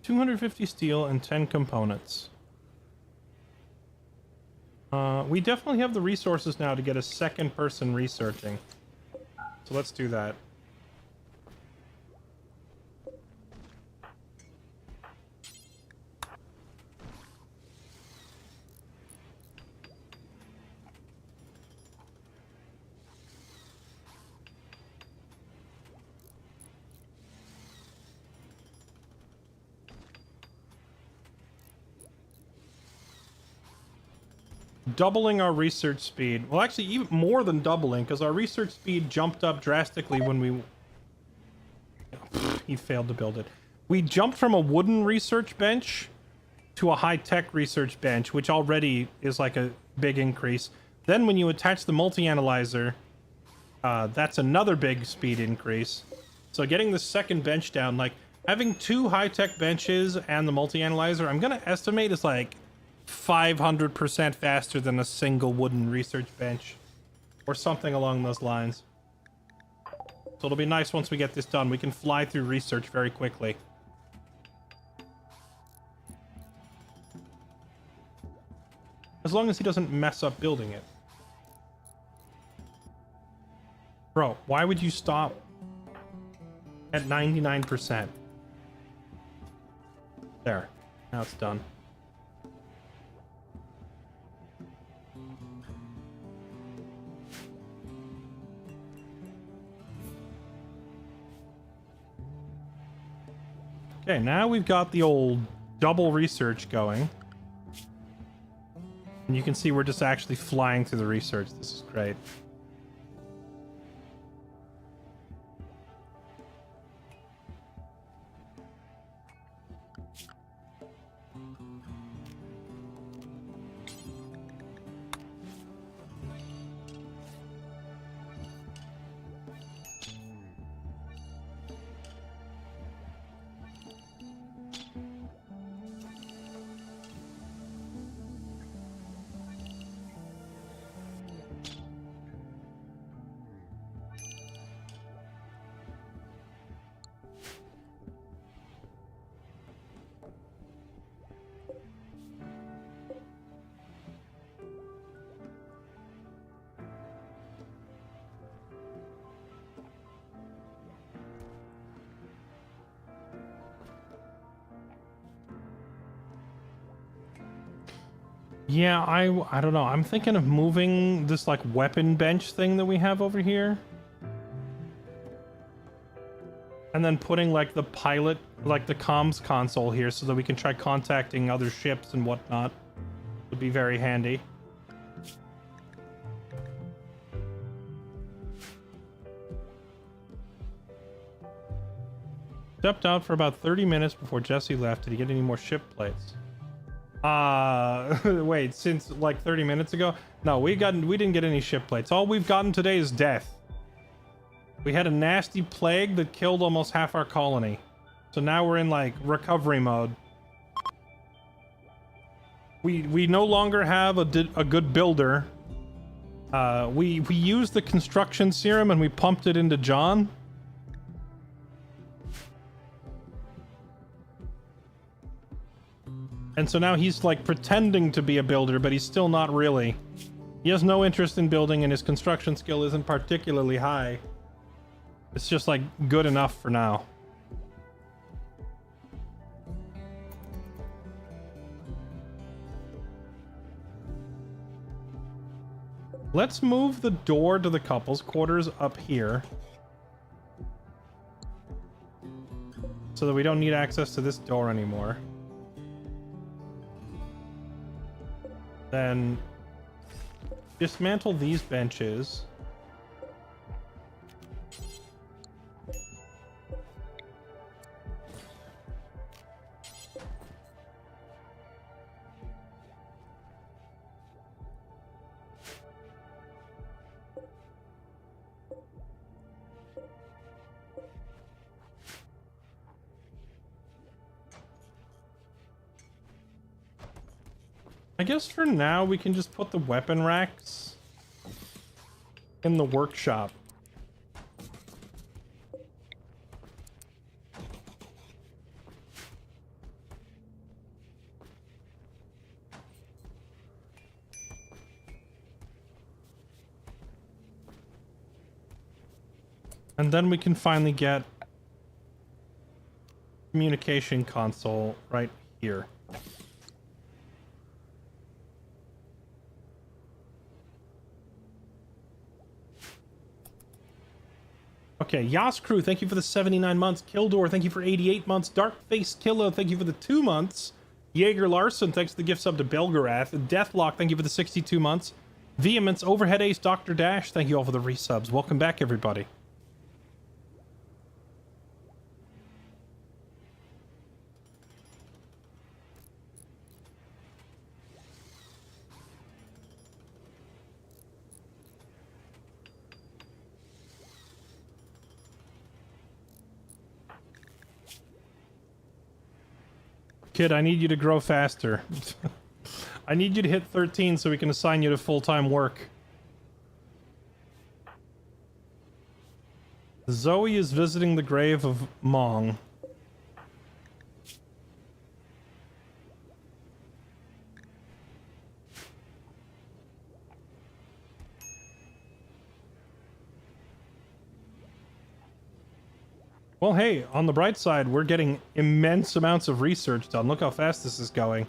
$250 steel and 10 components. We definitely have the resources now to get a second person researching. So let's do that. Doubling our research speed. Well, actually, even more than doubling, because our research speed jumped up drastically when we... He failed to build it. We jumped from a wooden research bench to a high-tech research bench, which already is like a big increase. Then when you attach the multi-analyzer, that's another big speed increase. So getting the second bench down, like, having 2 high-tech benches and the multi-analyzer, I'm going to estimate is like 500% faster than a single wooden research bench, or something along those lines. So it'll be nice once we get this done. We can fly through research very quickly. As long as he doesn't mess up building it. Bro, why would you stop at 99%? There. Now it's done. Okay, now we've got the old double research going. And you can see we're just actually flying through the research. This is great. Yeah, I don't know. I'm thinking of moving this, like, weapon bench thing that we have over here. And then putting, like, the pilot, like, the comms console here so that we can try contacting other ships and whatnot. Would be very handy. Stepped out for about 30 minutes before Jesse left. Did he get any more ship plates? Wait, since like 30 minutes ago? No, we didn't get any ship plates. All we've gotten today is death. We had a nasty plague that killed almost half our colony. So now we're in like recovery mode. We no longer have a good builder. We used the construction serum and we pumped it into John. And so now he's like pretending to be a builder, but he's still not really. He has no interest in building, and his construction skill isn't particularly high. It's just like good enough for now. Let's move the door to the couple's quarters up here, so that we don't need access to this door anymore. Then dismantle these benches. I guess for now we can just put the weapon racks in the workshop. And then we can finally get communication console right here. Okay, Yas Crew, thank you for the 79 months. Kildor, thank you for 88 months. Darkface Killer, thank you for the 2 months. Jaeger Larson, thanks for the gift sub to Belgarath. Deathlock, thank you for the 62 months. Vehemence, Overhead Ace, Dr. Dash, thank you all for the resubs. Welcome back, everybody. Kid, I need you to grow faster. I need you to hit 13 so we can assign you to full-time work. Zoe is visiting the grave of Mong. Well, hey, on the bright side, we're getting immense amounts of research done. Look how fast this is going.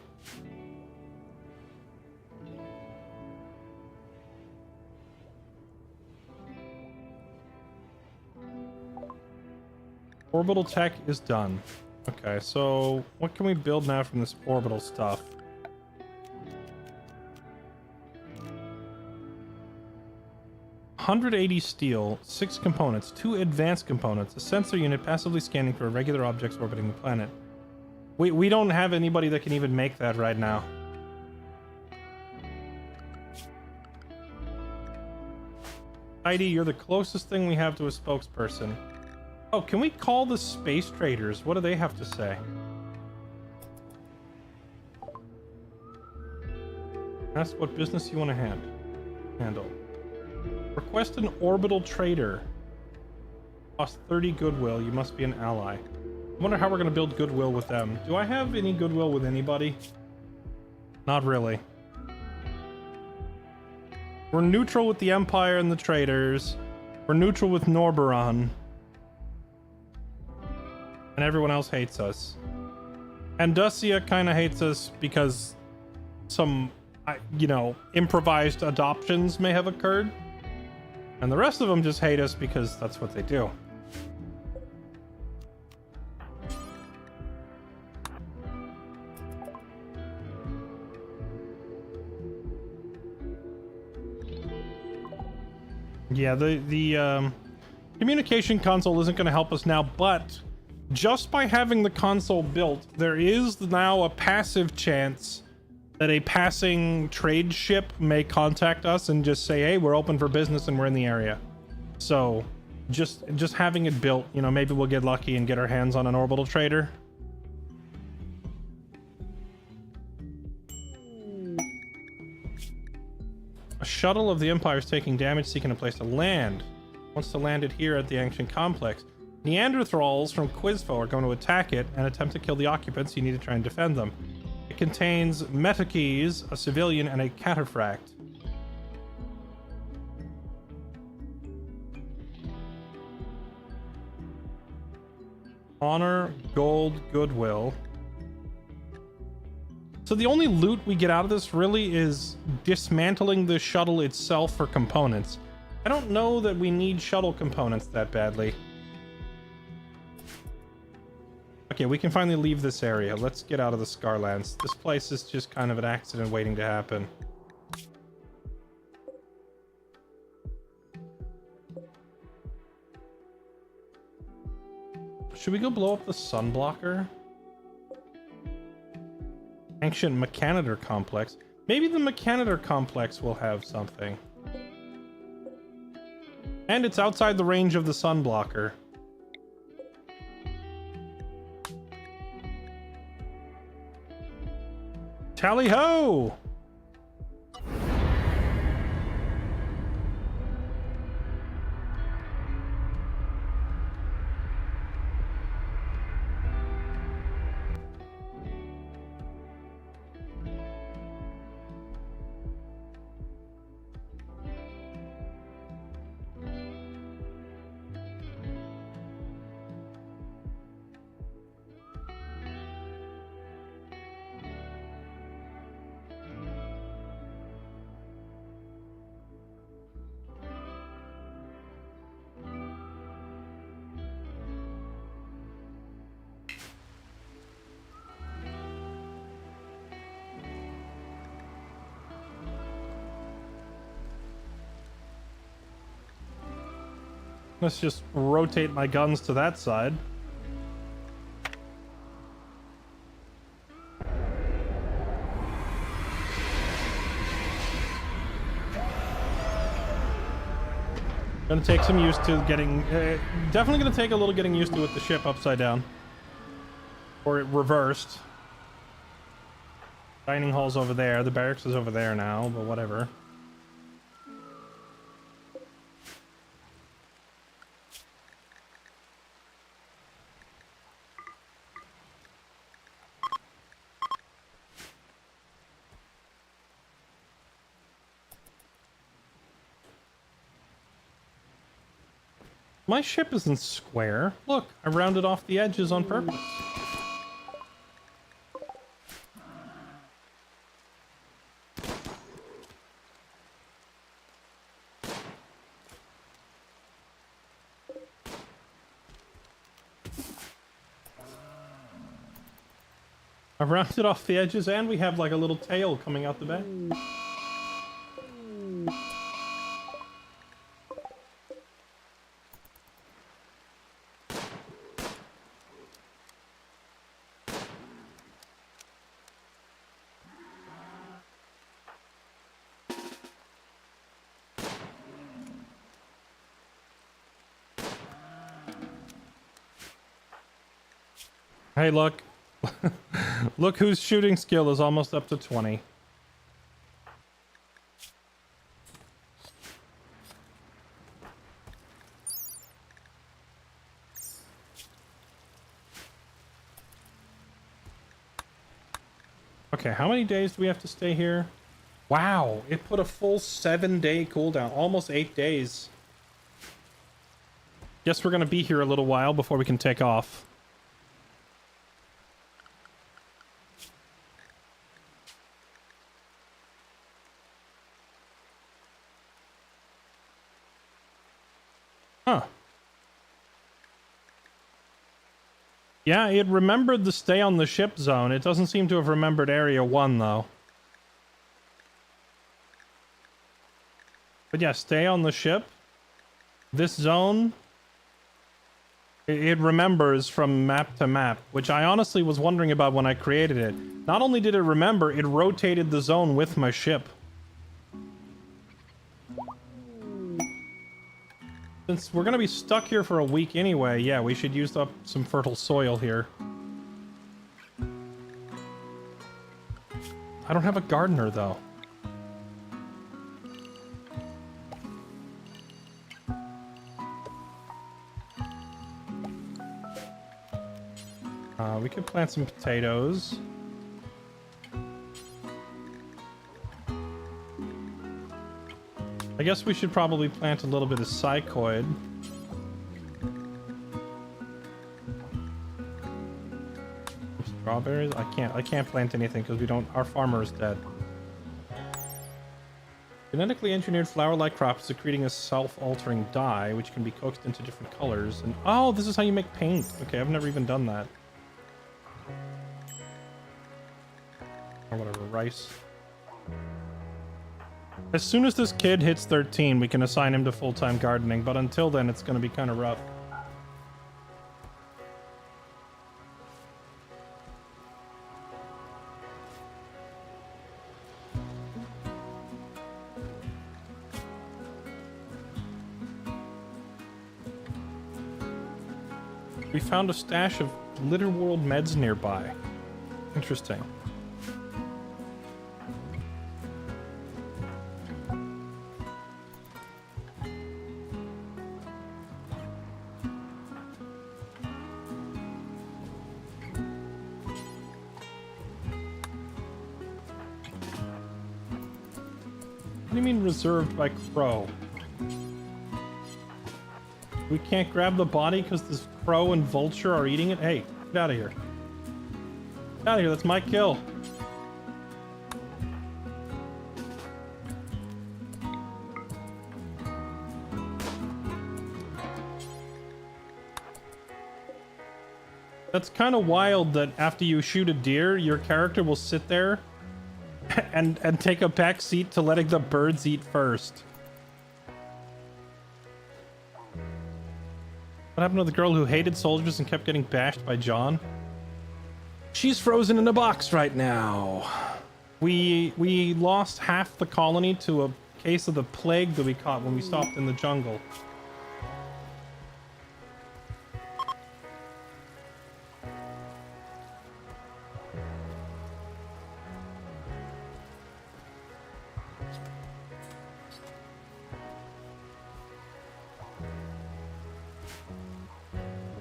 Orbital tech is done. Okay, so what can we build now from this orbital stuff? $180 steel, 6 components, 2 advanced components, a sensor unit passively scanning for irregular objects orbiting the planet. We don't have anybody that can even make that right now. Heidi, you're the closest thing we have to a spokesperson. Oh, can we call the space traders? What do they have to say? Ask what business you want to handle. Request an orbital trader. Cost 30 goodwill. You must be an ally. I wonder how we're going to build goodwill with them. Do I have any goodwill with anybody? Not really. We're neutral with the Empire and the traders. We're neutral with Norburon. And everyone else hates us. Andusia kind of hates us because some, improvised adoptions may have occurred. And the rest of them just hate us because that's what they do. Yeah, the communication console isn't going to help us now, but just by having the console built, there is now a passive chance that a passing trade ship may contact us and just say, hey, we're open for business and we're in the area. So just having it built, maybe we'll get lucky and get our hands on an orbital trader. A shuttle of the Empire is taking damage, seeking a place to land. Wants to land it here at the ancient complex. Neanderthals from Quizfo are going to attack it and attempt to kill the occupants. You need to try and defend them. It contains metakeys, a civilian, and a cataphract. Honor, gold, goodwill. So the only loot we get out of this really is dismantling the shuttle itself for components. I don't know that we need shuttle components that badly. Okay, we can finally leave this area. Let's get out of the Scarlands. This place is just kind of an accident waiting to happen. Should we go blow up the sunblocker? Ancient Mechanitor complex. Maybe the Mechanitor complex will have something. And it's outside the range of the sunblocker. Tally ho! Let's just rotate my guns to that side. Gonna take some used to getting... definitely gonna take a little getting used to with the ship upside down. Or it reversed. Dining hall's over there. The barracks is over there now, but whatever. My ship isn't square. Look, I rounded off the edges on purpose. I rounded off the edges and we have like a little tail coming out the back. Hey, look. Look whose shooting skill is almost up to 20. Okay, how many days do we have to stay here? Wow, it put a full 7-day cooldown, almost 8 days. Guess we're gonna be here a little while before we can take off. Huh. Yeah, it remembered the stay on the ship zone. It doesn't seem to have remembered Area 1, though. But yeah, stay on the ship. This zone, it remembers from map to map, which I honestly was wondering about when I created it. Not only did it remember, it rotated the zone with my ship. Since we're gonna be stuck here for a week anyway, yeah, we should use up some fertile soil here. I don't have a gardener, though. We could plant some potatoes. I guess we should probably plant a little bit of psychoid. Strawberries? I can't plant anything because we don't, our farmer is dead. Genetically engineered flower-like crops secreting a self-altering dye, which can be coaxed into different colors. And oh, this is how you make paint. Okay, I've never even done that. Or whatever, rice. As soon as this kid hits 13, we can assign him to full-time gardening, but until then, it's going to be kind of rough. We found a stash of Litterworld meds nearby. Interesting. What do you mean reserved by Crow? We can't grab the body because this crow and vulture are eating it? Hey, get out of here. Get out of here, that's my kill. That's kind of wild that after you shoot a deer, your character will sit there and take a back seat to letting the birds eat first. What happened to the girl who hated soldiers and kept getting bashed by John? She's frozen in a box right now. We lost half the colony to a case of the plague that we caught when we stopped in the jungle.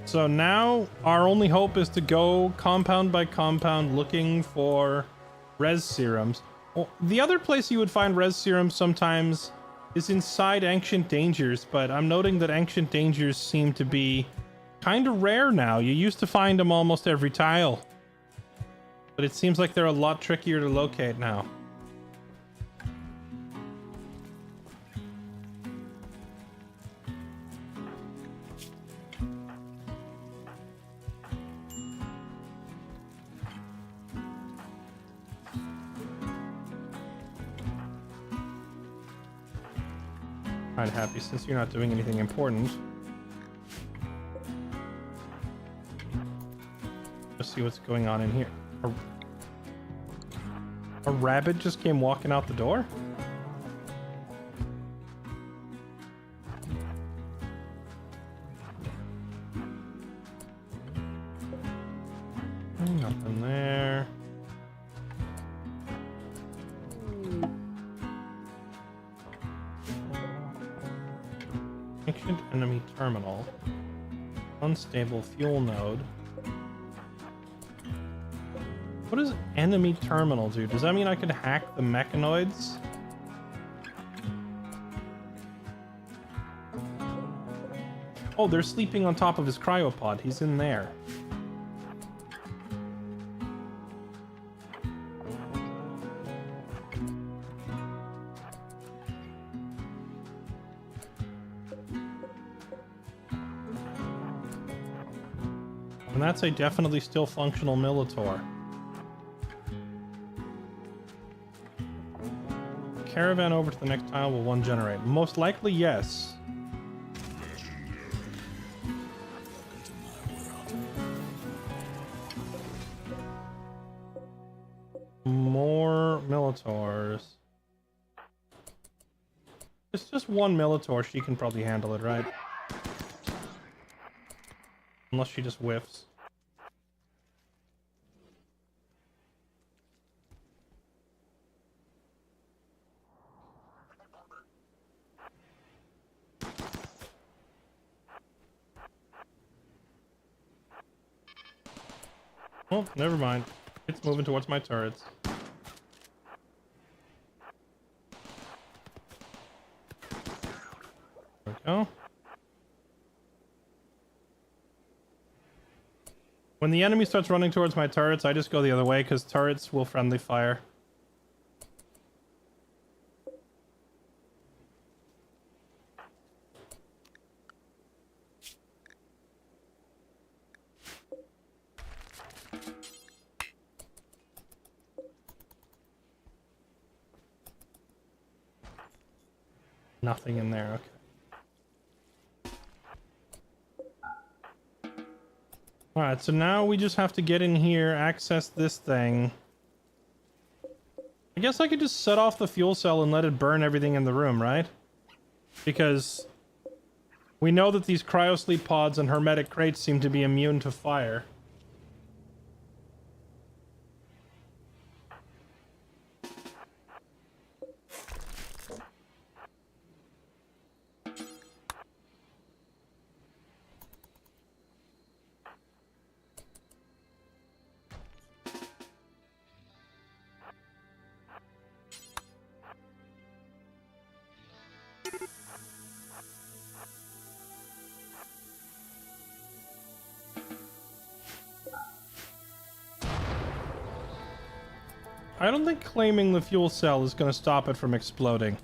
So now our only hope is to go compound by compound looking for res serums. Well, the other place you would find res serums sometimes is inside Ancient Dangers, but I'm noting that Ancient Dangers seem to be kind of rare now. You used to find them almost every tile, but it seems like they're a lot trickier to locate now. Quite happy since you're not doing anything important. Let's see what's going on in here. A rabbit just came walking out the door? Nothing there. Ancient enemy terminal. Unstable fuel node. What does enemy terminal do? Does that mean I could hack the mechanoids? Oh, they're sleeping on top of his cryopod. He's in there. And that's a definitely still functional Militor. Caravan over to the next tile will one generate. Most likely, yes. More Militors. It's just one Militor. She can probably handle it, right? Unless she just whiffs. Oh, never mind. It's moving towards my turrets. go. When the enemy starts running towards my turrets, I just go the other way because turrets will friendly fire. Nothing in there, okay. Alright, so now we just have to get in here, access this thing. I guess I could just set off the fuel cell and let it burn everything in the room, right? Because we know that these cryosleep pods and hermetic crates seem to be immune to fire. I don't think claiming the fuel cell is going to stop it from exploding.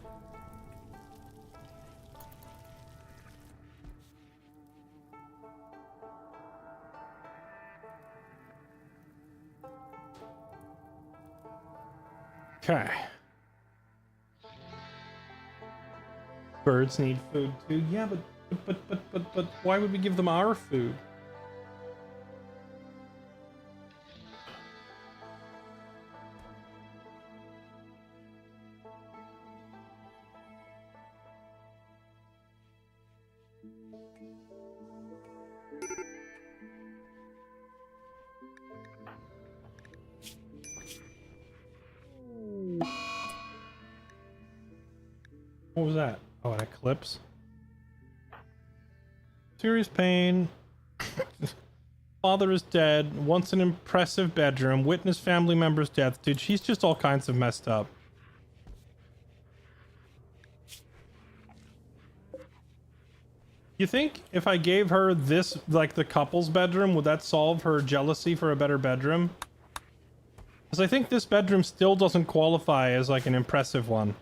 Okay. Birds need food too. Yeah, but why would we give them our food? What was that? Oh, an eclipse. Serious pain. Father is dead. Once an impressive bedroom. Witness family member's death. Dude, she's just all kinds of messed up. You think if I gave her this, like the couple's bedroom, would that solve her jealousy for a better bedroom? Because I think this bedroom still doesn't qualify as like an impressive one.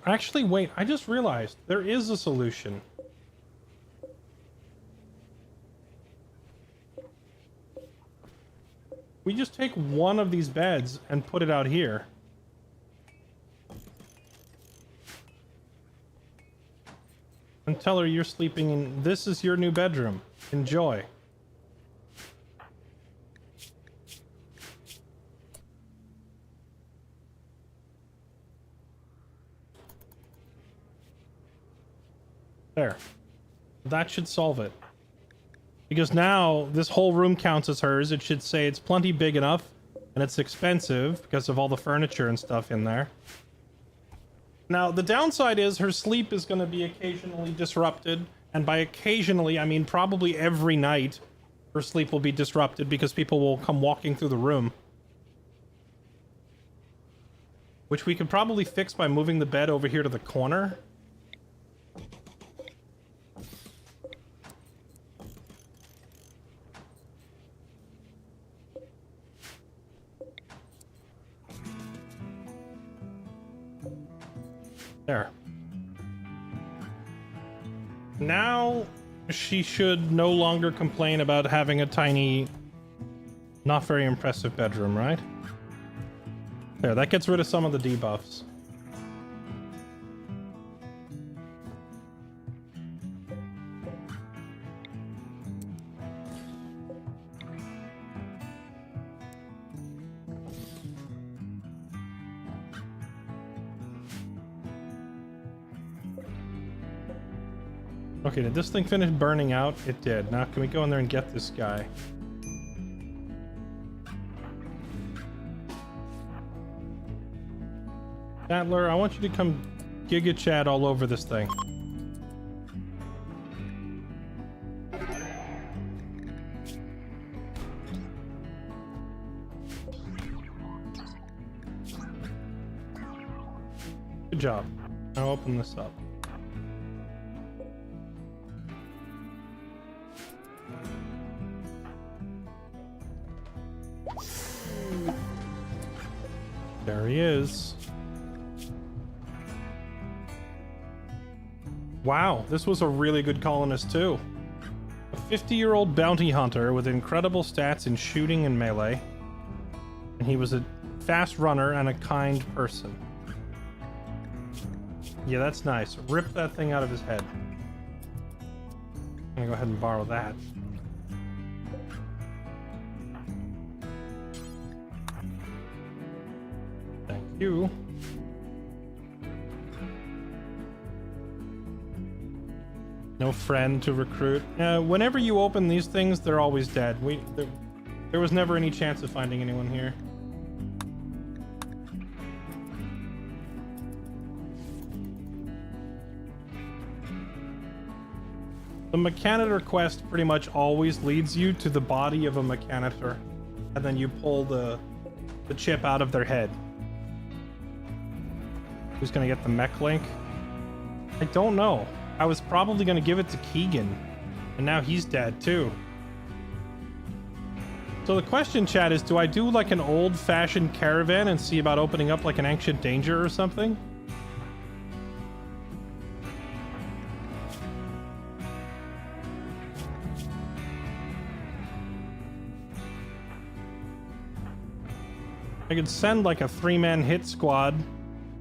Actually, wait, I just realized there is a solution. We just take one of these beds and put it out here. And tell her you're sleeping in... This is your new bedroom. Enjoy. There. That should solve it. Because now this whole room counts as hers. It should say it's plenty big enough and it's expensive because of all the furniture and stuff in there. Now, the downside is her sleep is going to be occasionally disrupted. And by occasionally, I mean probably every night her sleep will be disrupted because people will come walking through the room. Which we could probably fix by moving the bed over here to the corner. There. Now she should no longer complain about having a tiny, not very impressive bedroom, right? There, that gets rid of some of the debuffs. Okay, did this thing finish burning out? It did. Now can we go in there and get this guy? Chatler, I want you to come Giga Chat all over this thing. Good job. I'll open this up. There he is. Wow, this was a really good colonist too. A 50-year-old bounty hunter with incredible stats in shooting and melee. And he was a fast runner and a kind person. Yeah, that's nice. Rip that thing out of his head. I'm gonna go ahead and borrow that. Thank you. No friend to recruit. Whenever you open these things, they're always dead. There was never any chance of finding anyone here. The Mechanitor quest pretty much always leads you to the body of a Mechanitor, and then you pull the chip out of their head. Who's gonna get the mech link? I don't know. I was probably gonna give it to Keegan, and now he's dead too. So the question, chat, is do I do like an old-fashioned caravan and see about opening up like an ancient danger or something? I could send like a 3-man hit squad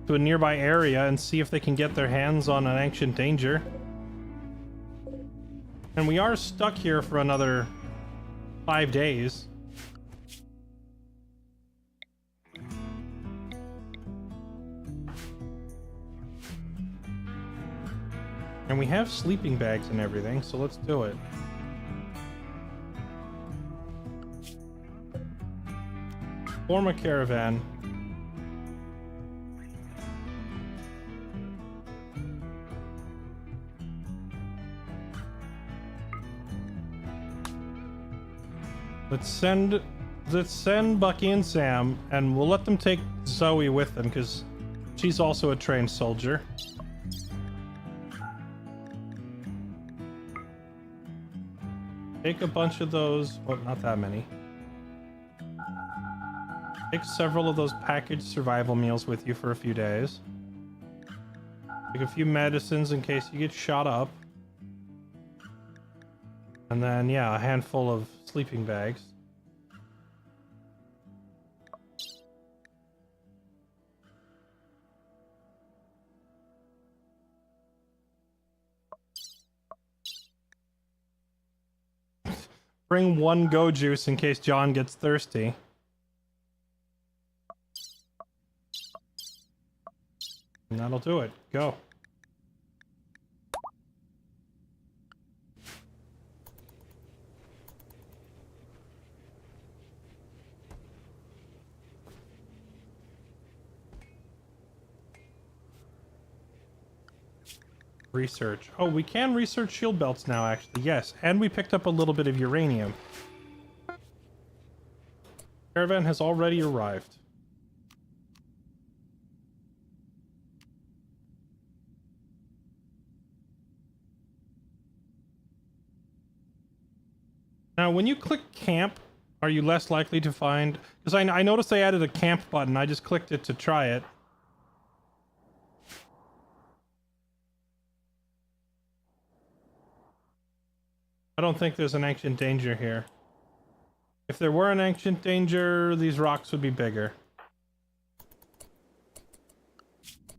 to a nearby area and see if they can get their hands on an ancient danger. And we are stuck here for another 5 days. And we have sleeping bags and everything, so let's do it. Form a caravan. Let's send Bucky and Sam, and we'll let them take Zoe with them because she's also a trained soldier. Take a bunch of those, well, not that many. Take several of those packaged survival meals with you for a few days. Take a few medicines in case you get shot up. And then, yeah, a handful of sleeping bags. Bring 1 go juice in case John gets thirsty. And that'll do it. Go. Research. Oh, we can research shield belts now, actually. Yes, and we picked up a little bit of uranium. Caravan has already arrived. Now, when you click camp, are you less likely to find... Because I noticed they added a camp button. I just clicked it to try it. I don't think there's an ancient danger here. If there were an ancient danger, these rocks would be bigger.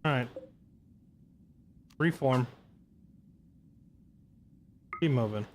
Alright. Reform. Keep moving.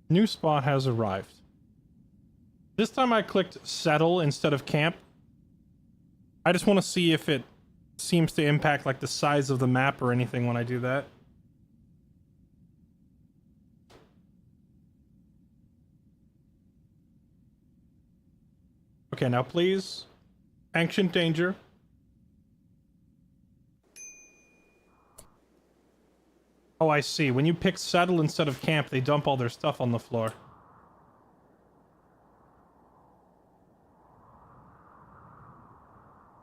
New spot has arrived. This time I clicked settle instead of camp. I just want to see if it seems to impact like the size of the map or anything when I do that. Okay, now please. Ancient danger. Oh, I see. When you pick settle instead of camp, they dump all their stuff on the floor.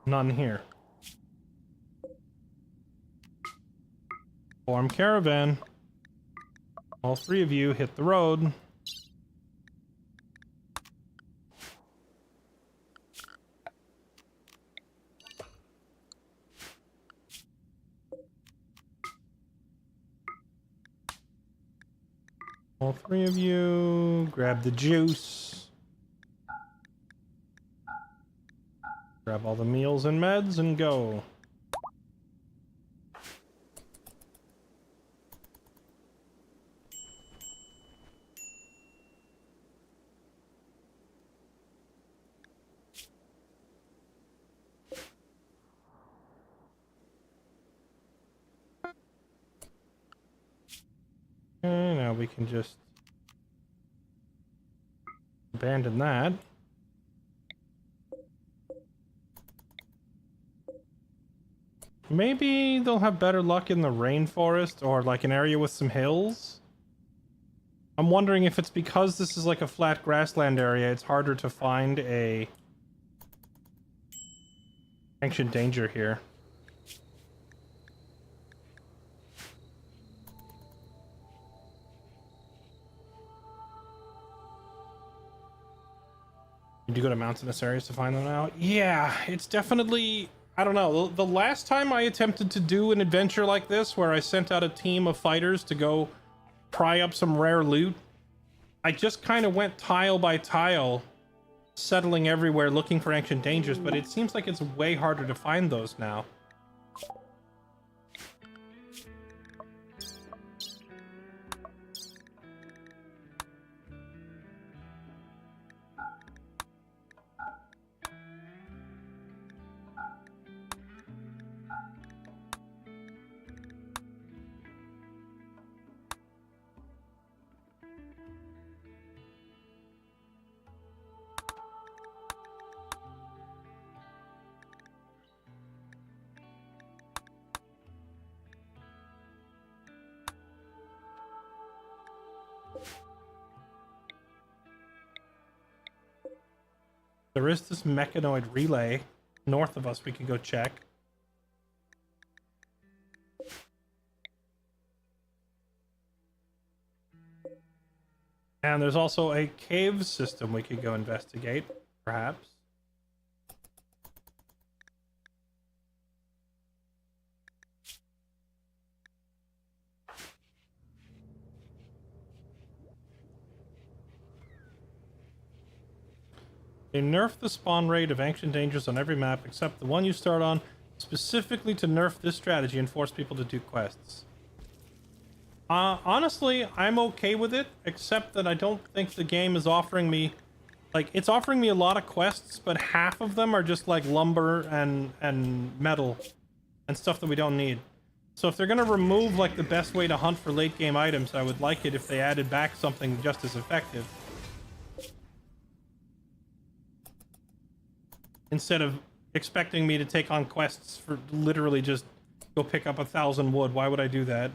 None here. Form caravan. All three of you hit the road. All three of you grab the juice. Grab all the meals and meds and go. Okay, now we can just abandon that. Maybe they'll have better luck in the rainforest or like an area with some hills. I'm wondering if it's because this is like a flat grassland area, it's harder to find a ancient danger here. You do go to mountainous areas to find them now? Yeah, it's definitely... I don't know. The last time I attempted to do an adventure like this, where I sent out a team of fighters to go pry up some rare loot, I just kind of went tile by tile, settling everywhere looking for ancient dangers, but it seems like it's way harder to find those now. There is this Mechanoid relay north of us we can go check. And there's also a cave system we could go investigate, perhaps. They nerf the spawn rate of ancient dangers on every map except the one you start on, specifically to nerf this strategy and force people to do quests. Honestly, I'm okay with it, except that I don't think the game is offering me... Like, it's offering me a lot of quests, but half of them are just like lumber and metal and stuff that we don't need. So if they're gonna remove like the best way to hunt for late game items, I would like it if they added back something just as effective. Instead of expecting me to take on quests for literally just go pick up 1,000 wood. Why would I do that?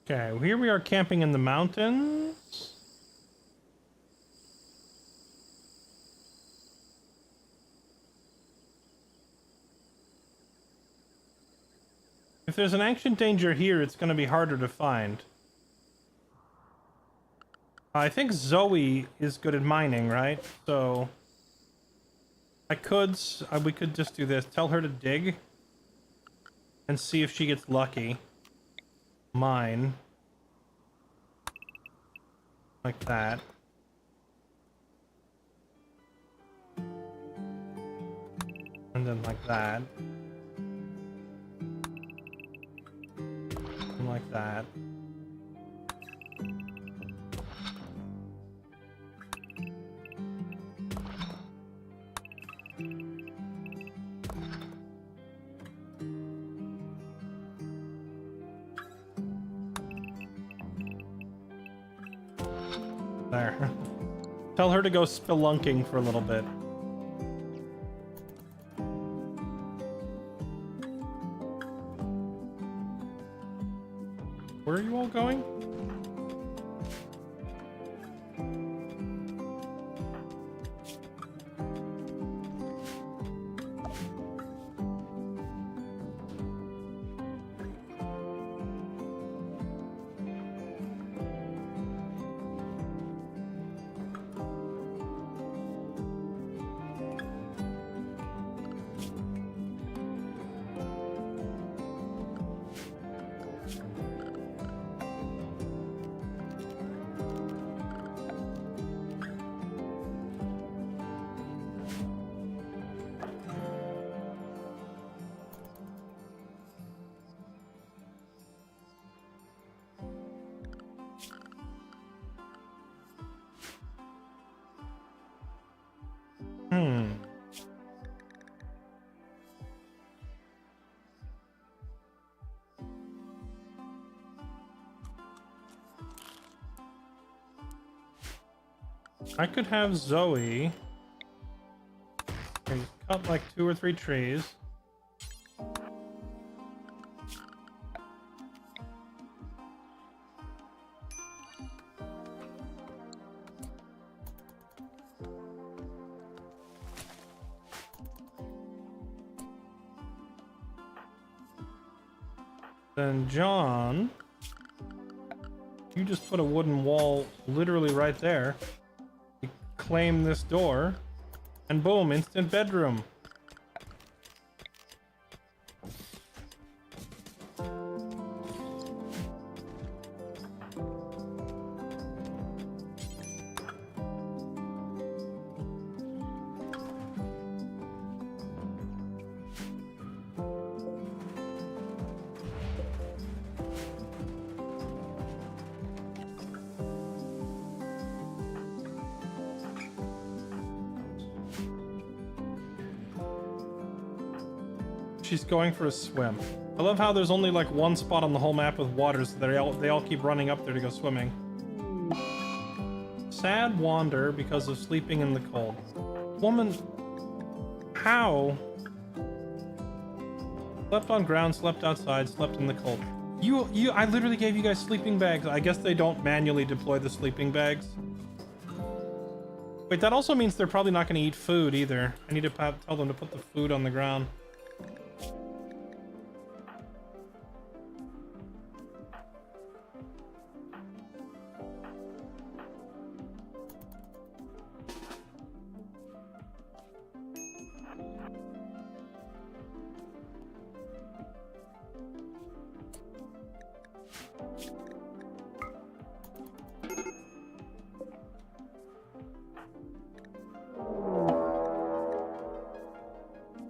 Okay, here we are camping in the mountains. If there's an ancient danger here, it's going to be harder to find. I think Zoe is good at mining, right? So we could just do this. Tell her to dig and see if she gets lucky. Mine. Like that. And then like that. And like that. There. Tell her to go spelunking for a little bit. Where are you all going? I could have Zoe cut like 2 or 3 trees. Then John, you just put a wooden wall literally right there. You claim this door, and boom, instant bedroom. She's going for a swim. I love how there's only like one spot on the whole map with water, so they all keep running up there to go swimming. Sad wander because of sleeping in the cold. Woman, how? Slept on ground, slept outside, slept in the cold. I literally gave you guys sleeping bags. I guess they don't manually deploy the sleeping bags. Wait, that also means they're probably not going to eat food either. I need to tell them to put the food on the ground.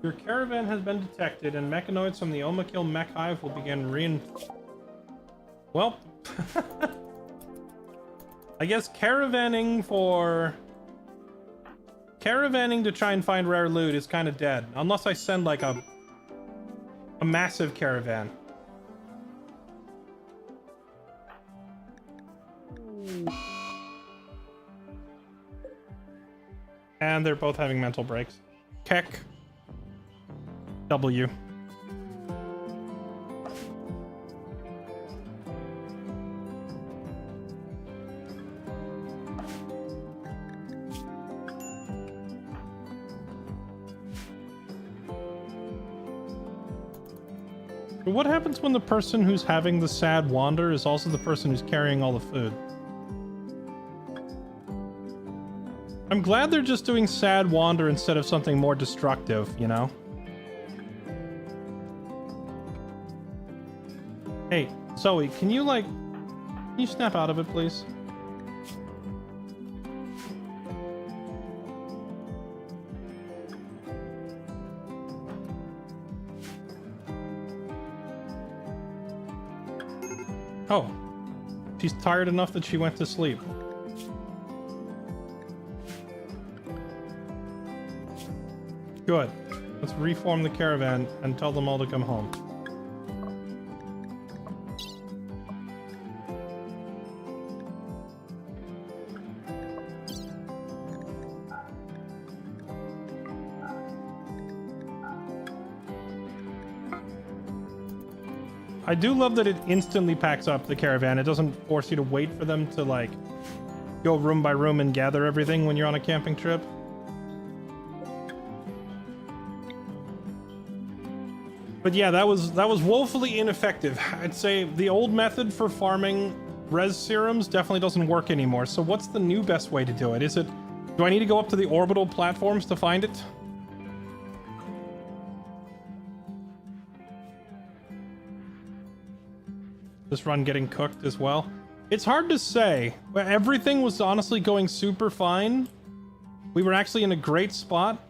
Your caravan has been detected, and mechanoids from the Omakil mech hive will begin Well, I guess caravanning to try and find rare loot is kind of dead, unless I send like a massive caravan. And they're both having mental breaks. Keck. W. But what happens when the person who's having the sad wander is also the person who's carrying all the food? I'm glad they're just doing sad wander instead of something more destructive, you know? Hey, Zoe, can you snap out of it, please? Oh. She's tired enough that she went to sleep. Good. Let's reform the caravan and tell them all to come home. I do love that it instantly packs up the caravan. It doesn't force you to wait for them to, like, go room by room and gather everything when you're on a camping trip. But yeah, that was woefully ineffective. I'd say the old method for farming res serums definitely doesn't work anymore. So what's the new best way to do it? Do I need to go up to the orbital platforms to find it? This run getting cooked as well. It's hard to say. Everything was honestly going super fine. We were actually in a great spot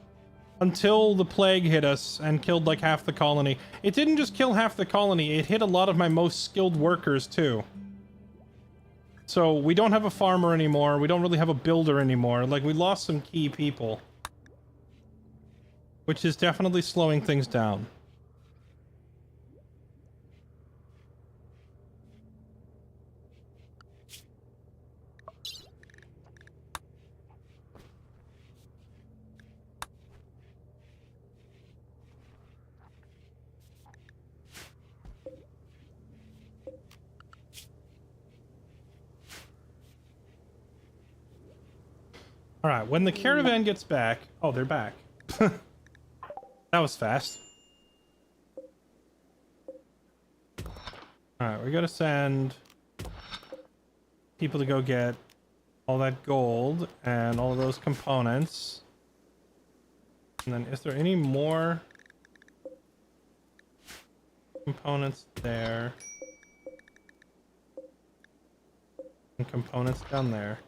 until the plague hit us and killed like half the colony. It didn't just kill half the colony, it hit a lot of my most skilled workers too. So we don't have a farmer anymore. We don't really have a builder anymore. Like, we lost some key people, which is definitely slowing things down. All right, when the caravan gets back... Oh, they're back. That was fast. All right, we gotta send people to go get all that gold and all of those components. And then is there any more components there? And components down there.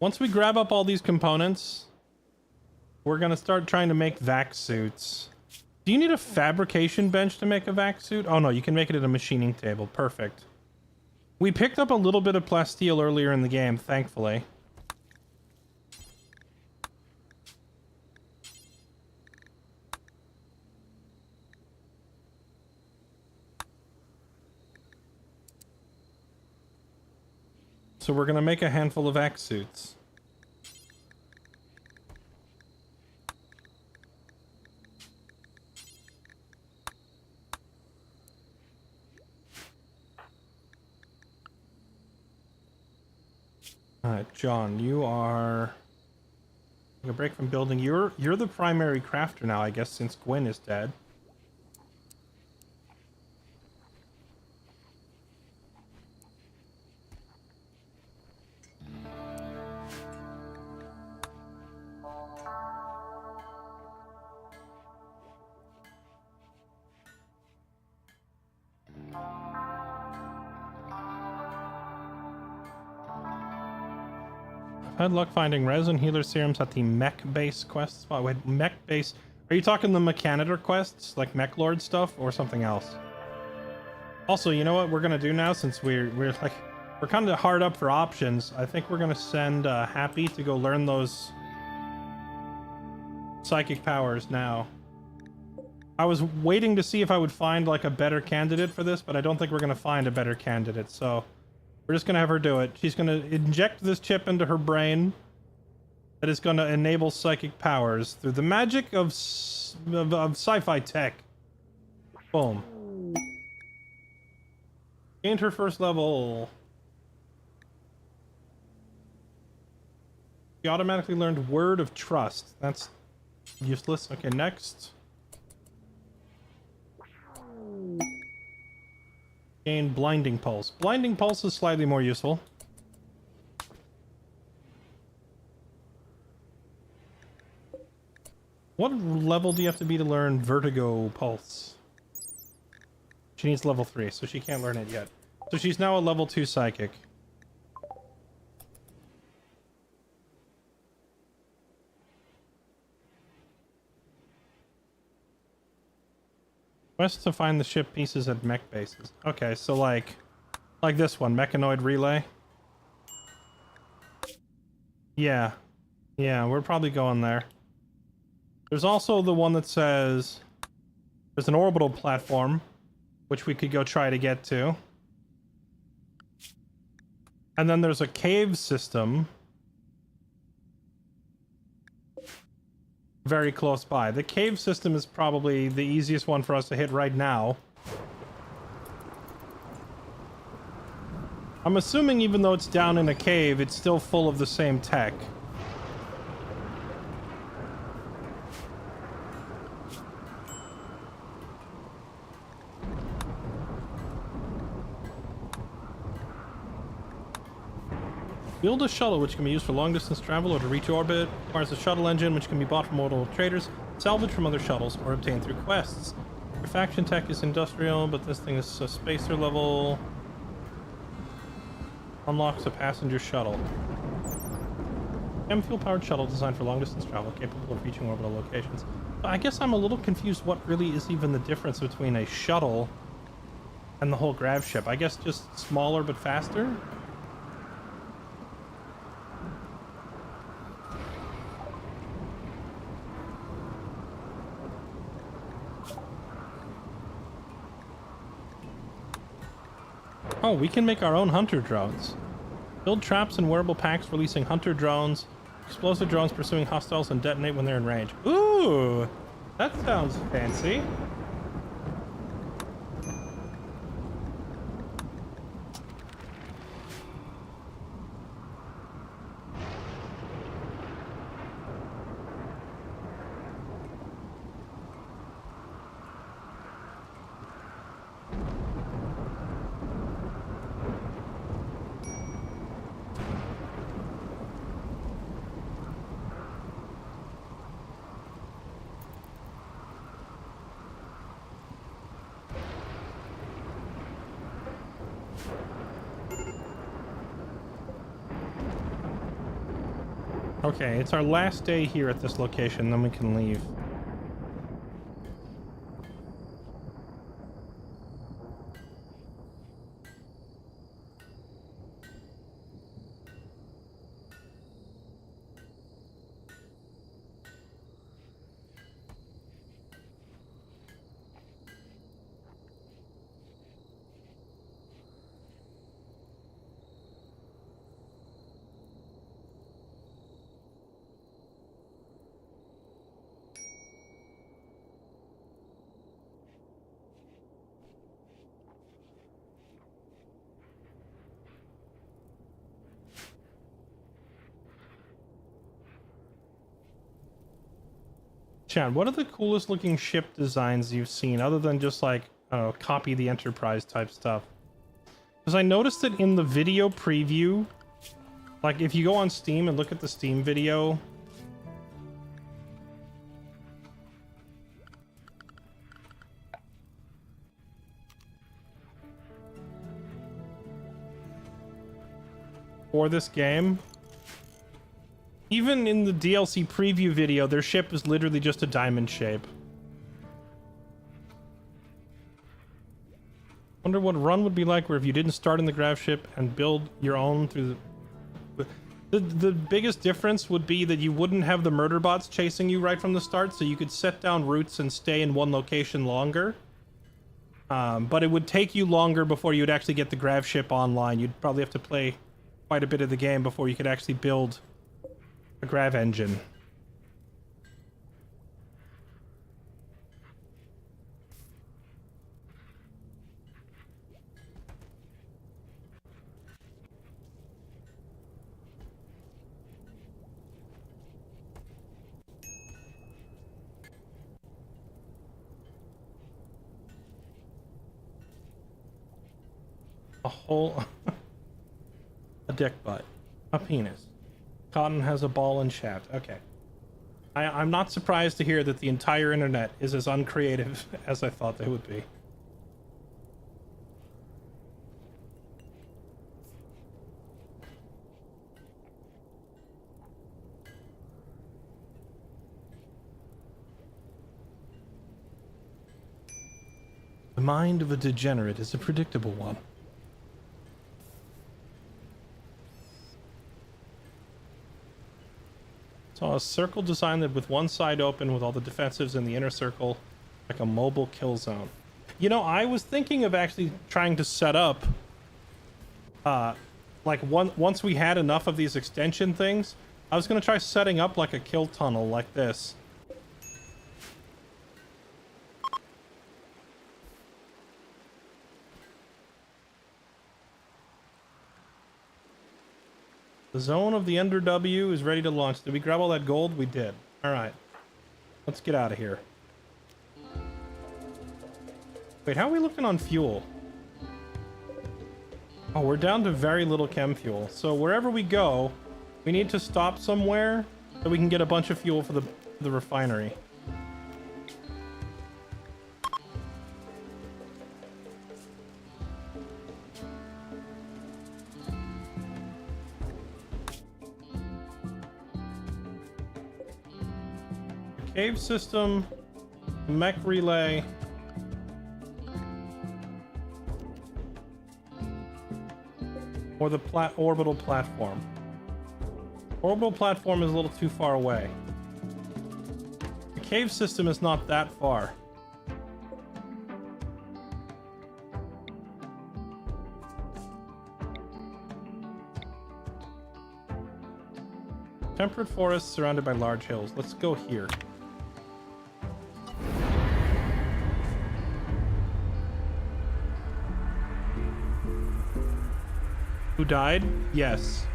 Once we grab up all these components, we're gonna start trying to make vac suits. Do you need a fabrication bench to make a vac suit? Oh no, you can make it at a machining table. Perfect. We picked up a little bit of plasteel earlier in the game, thankfully. So we're gonna make a handful of vac suits. Alright, John, you are... Take a break from building. You're the primary crafter now, I guess, since Gwen is dead. I've had luck finding resin healer serums at the mech base quest spot. Wait, mech base? Are you talking the Mechanoid quests, like mech lord stuff, or something else? Also, you know what we're gonna do now, since we're kind of hard up for options. I think we're gonna send Happy to go learn those psychic powers now. I was waiting to see if I would find like a better candidate for this, but I don't think we're gonna find a better candidate, so we're just gonna have her do it. She's gonna inject this chip into her brain that is gonna enable psychic powers through the magic of sci-fi tech. Boom. Gained her first level. She automatically learned Word of Trust. That's useless. Okay, next. Gain Blinding Pulse. Blinding Pulse is slightly more useful. What level do you have to be to learn Vertigo Pulse? She needs level 3, so she can't learn it yet. So she's now a level 2 psychic. Quest to find the ship pieces at mech bases. Okay, so like... Like this one, Mechanoid relay. Yeah. Yeah, we're probably going there. There's also the one that says there's an orbital platform, which we could go try to get to. And then there's a cave system very close by. The cave system is probably the easiest one for us to hit right now. I'm assuming even though it's down in a cave, it's still full of the same tech. Build a shuttle which can be used for long distance travel or to reach orbit. Requires a shuttle engine which can be bought from mortal traders, salvaged from other shuttles, or obtained through quests. Your faction tech is industrial, but this thing is a spacer level. Unlocks a passenger shuttle. Fuel powered shuttle designed for long distance travel, capable of reaching orbital locations. I guess I'm a little confused what really is even the difference between a shuttle and the whole grav ship. I guess just smaller but faster? Oh, we can make our own hunter drones. Build traps and wearable packs releasing hunter drones. Explosive drones pursuing hostiles and detonate when they're in range. Ooh! That sounds fancy. Okay, it's our last day here at this location, then we can leave. Chad, what are the coolest looking ship designs you've seen other than just like, I don't know, copy the Enterprise type stuff? Because I noticed that in the video preview, like if you go on Steam and look at the Steam video, for this game, even in the DLC preview video, their ship is literally just a diamond shape. Wonder what run would be like where if you didn't start in the grav ship and build your own through the biggest difference would be that you wouldn't have the murder bots chasing you right from the start, so you could set down routes and stay in one location longer. But it would take you longer before you'd actually get the grav ship online. You'd probably have to play quite a bit of the game before you could actually build a grav engine. A hole, a dick butt, a penis. Cotton has a ball and shaft. Okay. I'm not surprised to hear that the entire internet is as uncreative as I thought they would be. The mind of a degenerate is a predictable one. A circle designed with one side open with all the defensives in the inner circle, like a mobile kill zone. You know, I was thinking of actually trying to set up, like once we had enough of these extension things, I was gonna try setting up like a kill tunnel like this. The zone of the Ender W is ready to launch. Did we grab all that gold? We did. Alright. Let's get out of here. Wait, how are we looking on fuel? Oh, we're down to very little chem fuel. So wherever we go, we need to stop somewhere so we can get a bunch of fuel for the refinery. Cave system, mech relay. Or the orbital platform. Orbital platform is a little too far away. The cave system is not that far. Temperate forest surrounded by large hills. Let's go here. Who died? Yes.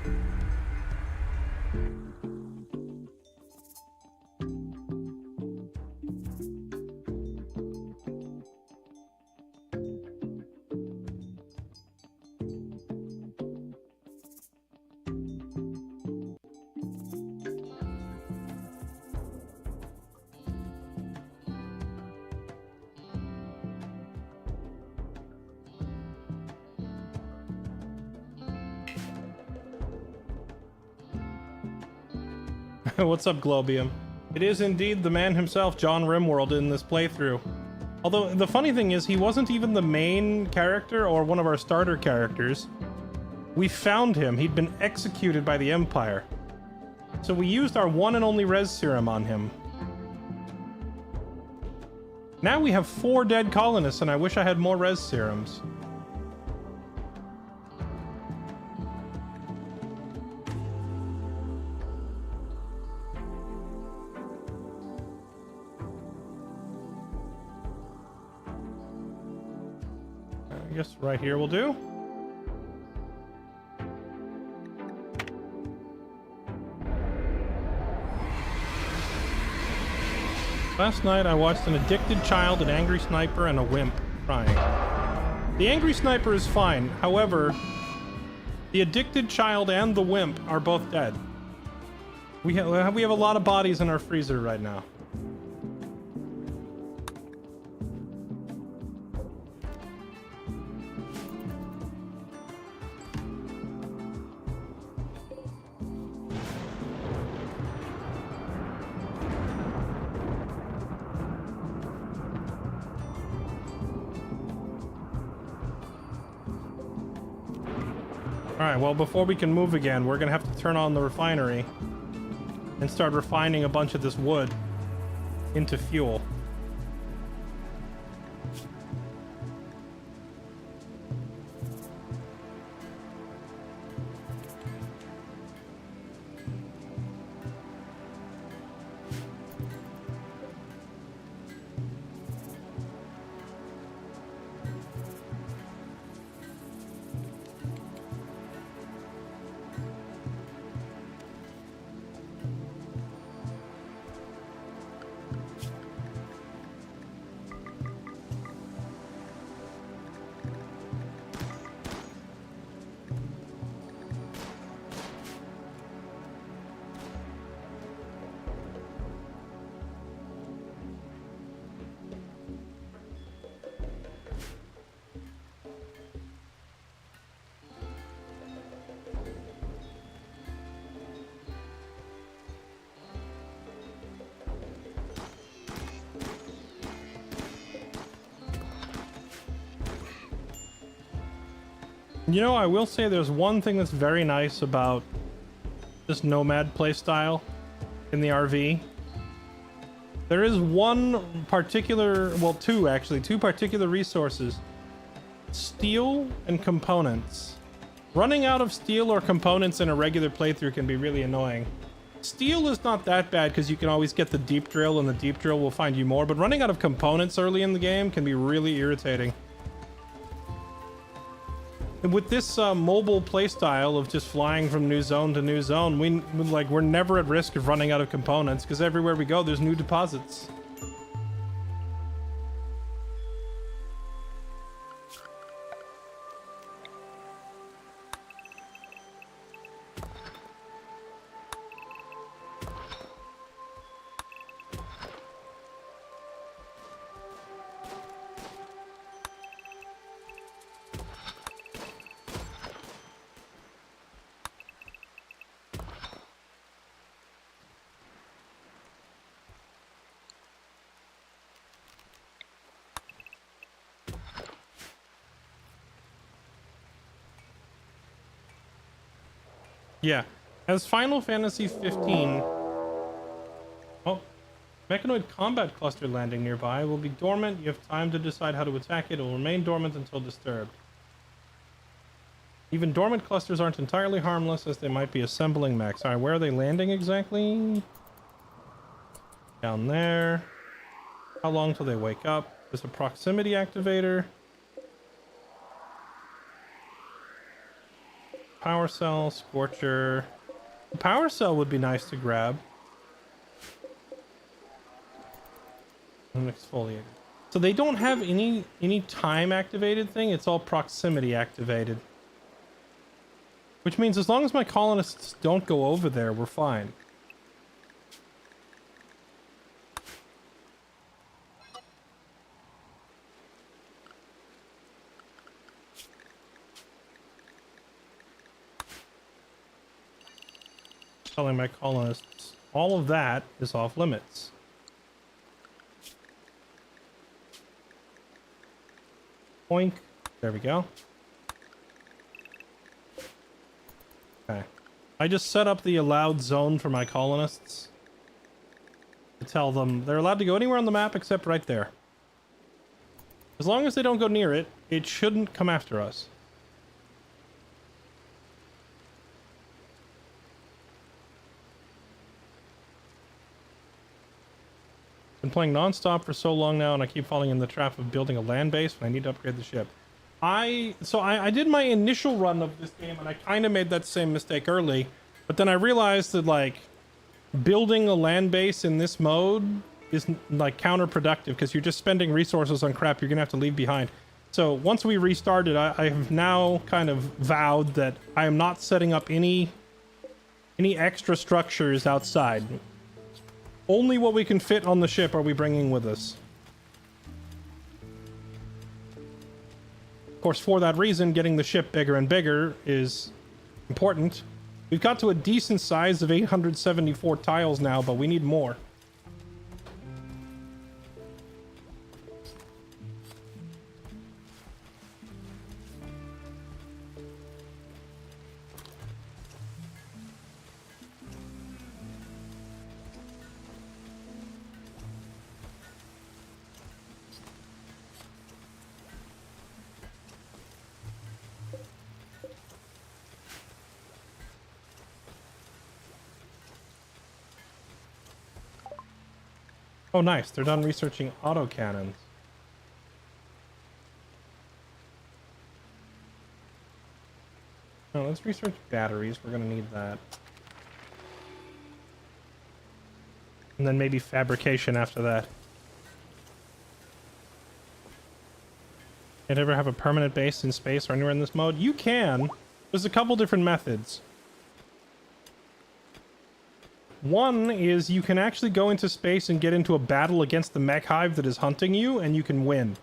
What's up, Globium? It is indeed the man himself, John Rimworld, in this playthrough. Although, the funny thing is, he wasn't even the main character or one of our starter characters. We found him. He'd been executed by the Empire. So we used our one and only res serum on him. Now we have 4 dead colonists, and I wish I had more res serums. I guess right here will do. Last night I watched an addicted child, an angry sniper, and a wimp crying. The angry sniper is fine. However, the addicted child and the wimp are both dead. We have a lot of bodies in our freezer right now. Alright, well, before we can move again, we're gonna have to turn on the refinery and start refining a bunch of this wood into fuel. You know, I will say there's one thing that's very nice about this nomad playstyle, in the RV. There is one particular, well, two actually, two particular resources. Steel and components. Running out of steel or components in a regular playthrough can be really annoying. Steel is not that bad because you can always get the deep drill and the deep drill will find you more, but running out of components early in the game can be really irritating. And with this mobile playstyle of just flying from new zone to new zone, we're never at risk of running out of components because everywhere we go there's new deposits. Yeah, as Final Fantasy 15. Oh, Mechanoid combat cluster landing nearby will be dormant. You have time to decide how to attack it. It will remain dormant until disturbed. Even dormant clusters aren't entirely harmless as they might be assembling mechs. Alright, where are they landing exactly? Down there. How long till they wake up? There's a proximity activator. Power cell, scorcher. The power cell would be nice to grab. An exfoliator. So they don't have any time activated thing. It's all proximity activated. Which means as long as my colonists don't go over there, we're fine. Telling my colonists all of that is off limits. Boink. There we go. Okay. I just set up the allowed zone for my colonists to tell them they're allowed to go anywhere on the map except right there. As long as they don't go near it, it shouldn't come after us. Been playing non-stop for so long now and I keep falling in the trap of building a land base when I need to upgrade the ship. I did my initial run of this game and I kind of made that same mistake early, but then I realized that like building a land base in this mode is like counterproductive because you're just spending resources on crap you're gonna have to leave behind. So once we restarted, I have now kind of vowed that I am not setting up any extra structures outside. Only what we can fit on the ship are we bringing with us. Of course, for that reason, getting the ship bigger and bigger is important. We've got to a decent size of 874 tiles now, but we need more. Oh, nice. They're done researching autocannons. Oh, let's research batteries. We're going to need that. And then maybe fabrication after that. Can't ever have a permanent base in space or anywhere in this mode? You can. There's a couple different methods. One is you can actually go into space and get into a battle against the mech hive that is hunting you, and you can win.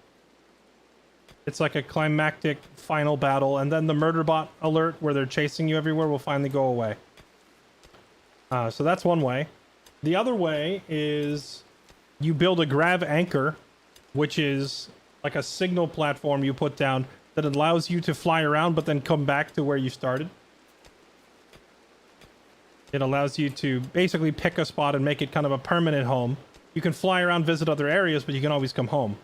It's like a climactic final battle, and then the murder bot alert where they're chasing you everywhere will finally go away. So that's one way. The other way is you build a grav anchor, which is like a signal platform you put down that allows you to fly around but then come back to where you started. It allows you to basically pick a spot and make it kind of a permanent home. You can fly around, visit other areas, but you can always come home.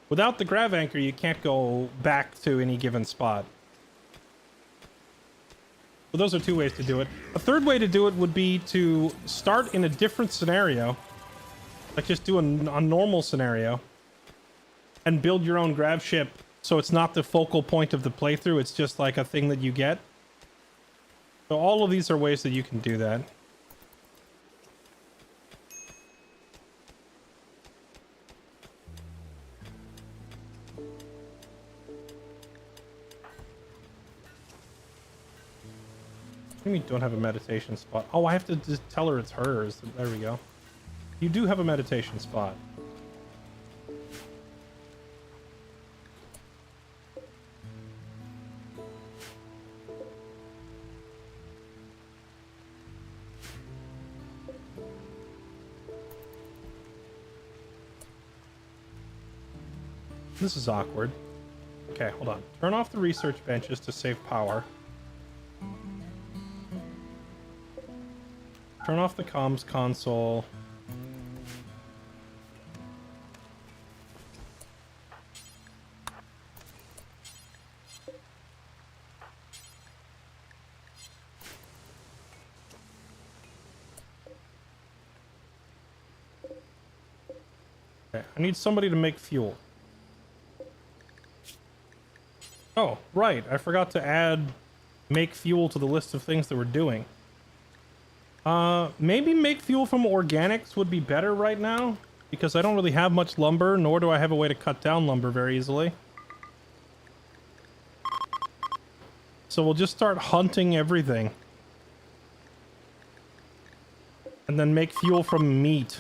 Without the grav anchor, you can't go back to any given spot. So those are two ways to do it. A third way to do it would be to start in a different scenario. Like just do a normal scenario. And build your own grav ship so it's not the focal point of the playthrough. It's just like a thing that you get. So all of these are ways that you can do that. We don't have a meditation spot. Oh, I have to just tell her it's hers. There we go. You do have a meditation spot. This is awkward. Okay, hold on. Turn off the research benches to save power. Turn off the comms console. Okay, I need somebody to make fuel. Oh, right. I forgot to add make fuel to the list of things that we're doing. Maybe make fuel from organics would be better right now, because I don't really have much lumber, nor do I have a way to cut down lumber very easily. So we'll just start hunting everything. And then make fuel from meat.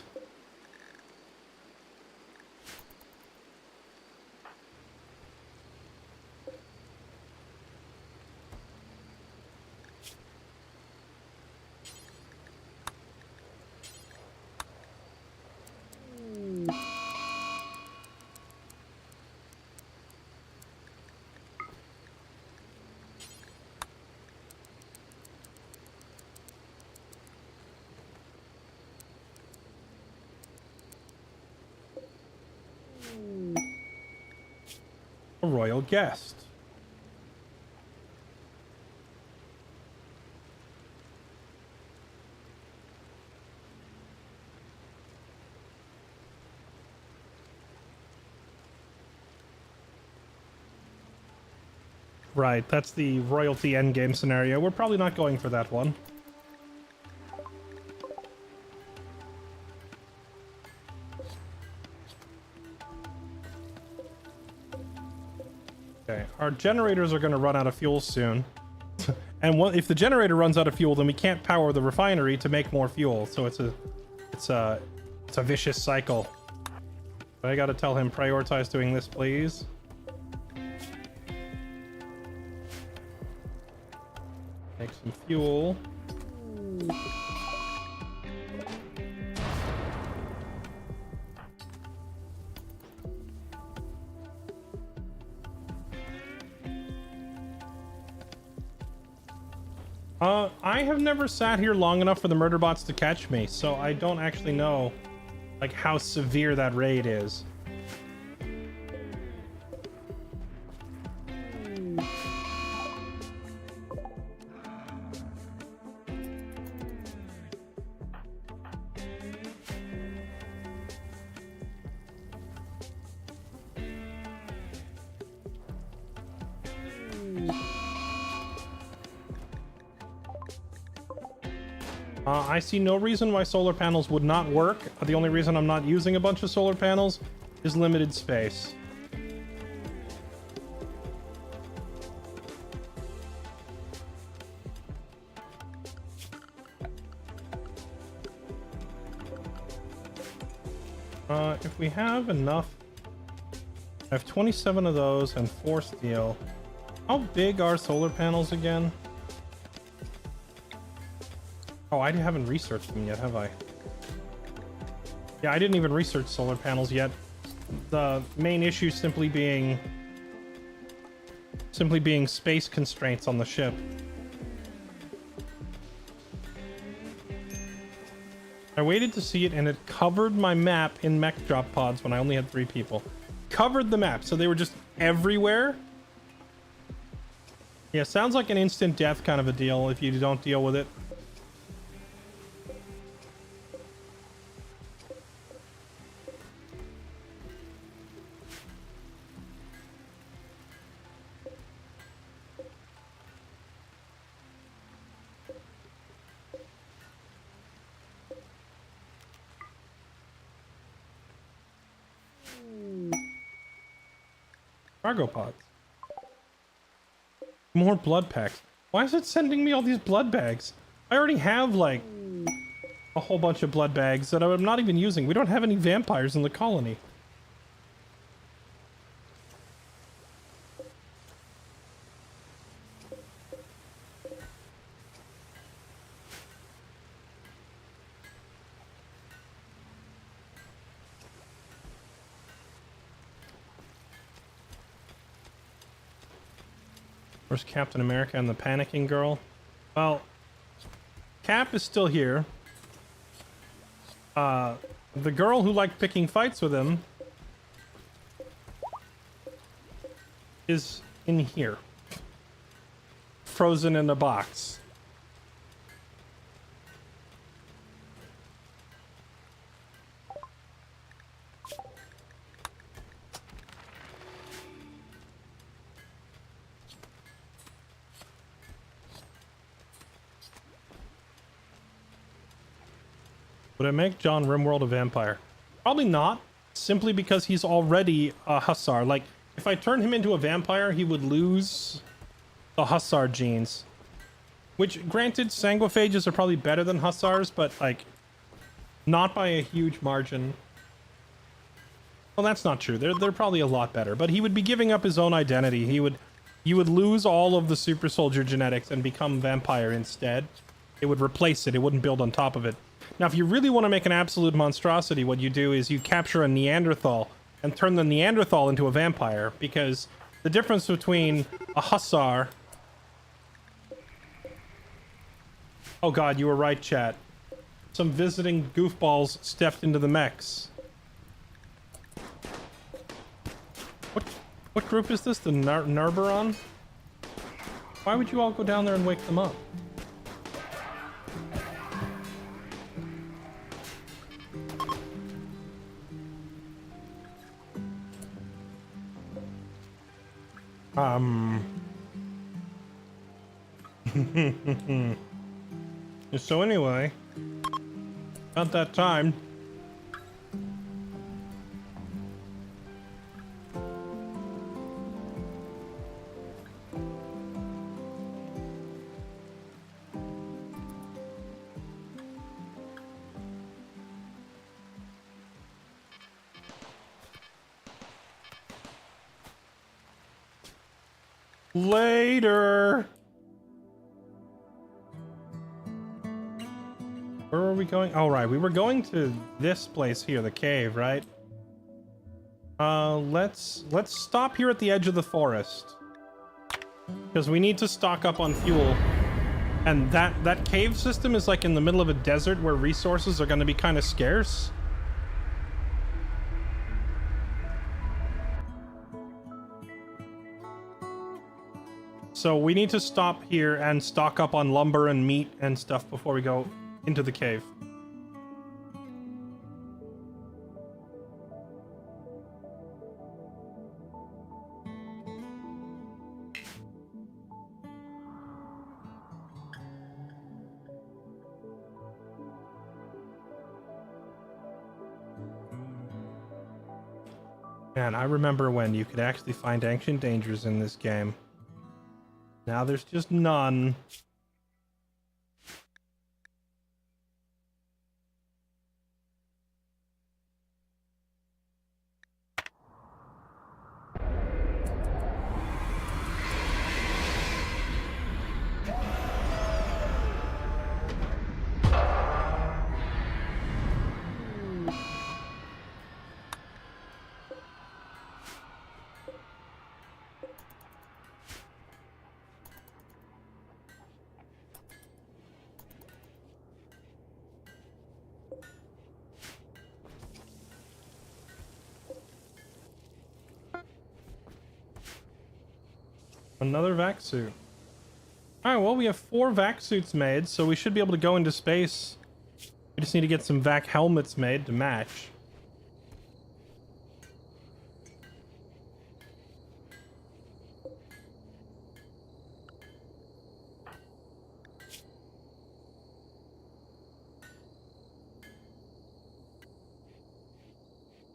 A royal guest. Right, that's the royalty endgame scenario. We're probably not going for that one. Okay, our generators are going to run out of fuel soon. And if the generator runs out of fuel, then we can't power the refinery to make more fuel. So it's a vicious cycle. I got to tell him prioritize doing this, please. Make some fuel. I have never sat here long enough for the murder bots to catch me, so I don't actually know, like, how severe that raid is. I see no reason why solar panels would not work. The only reason I'm not using a bunch of solar panels is limited space. If we have enough... I have 27 of those and 4 steel. How big are solar panels again? Oh, I haven't researched them yet, have I? Yeah, I didn't even research solar panels yet. The main issue simply being space constraints on the ship. I waited to see it, and it covered my map in mech drop pods when I only had 3 people. Covered the map, so they were just everywhere. Yeah, sounds like an instant death kind of a deal if you don't deal with it. Cargo pods. More blood packs. Why is it sending me all these blood bags? I already have, like, a whole bunch of blood bags that I'm not even using. We don't have any vampires in the colony. Where's Captain America and the panicking girl? Well, Cap is still here. The girl who liked picking fights with him is in here. Frozen in a box. Would it make John Rimworld a vampire? Probably not, simply because he's already a hussar. Like, if I turn him into a vampire, he would lose the hussar genes. Which, granted, sanguiphages are probably better than hussars, but, like, not by a huge margin. Well, that's not true. They're probably a lot better. But he would be giving up his own identity. He would lose all of the super soldier genetics and become vampire instead. It would replace it. It wouldn't build on top of it. Now, if you really want to make an absolute monstrosity, what you do is you capture a Neanderthal and turn the Neanderthal into a vampire, because the difference between a hussar... Oh god, you were right, chat. Some visiting goofballs stepped into the mechs. What group is this? The Narberon? Why would you all go down there and wake them up? So anyway, about that time. Later. Where were we going? Oh, right. We were going to this place here, the cave, right? Let's stop here at the edge of the forest. Because we need to stock up on fuel. And that cave system is like in the middle of a desert where resources are going to be kind of scarce. So we need to stop here and stock up on lumber and meat and stuff before we go into the cave. Man, I remember when you could actually find ancient dangers in this game. Now there's just none. Another vac suit. Alright, well, we have 4 vac suits made, so we should be able to go into space. We just need to get some vac helmets made to match.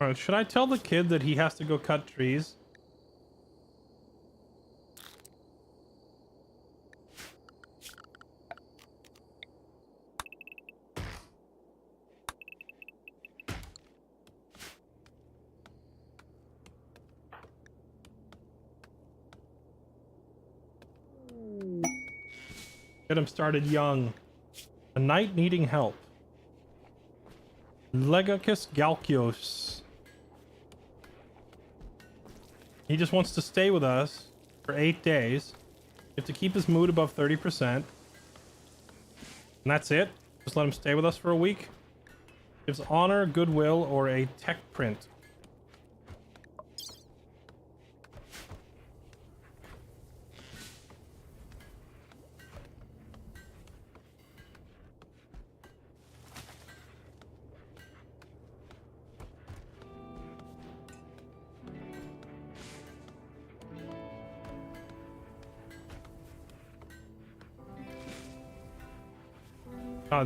Alright, should I tell the kid that he has to go cut trees? Get him started young. A knight needing help. Legacus Galkios. He just wants to stay with us for 8 days. We have to keep his mood above 30%. And that's it. Just let him stay with us for a week. Gives honor, goodwill, or a tech print.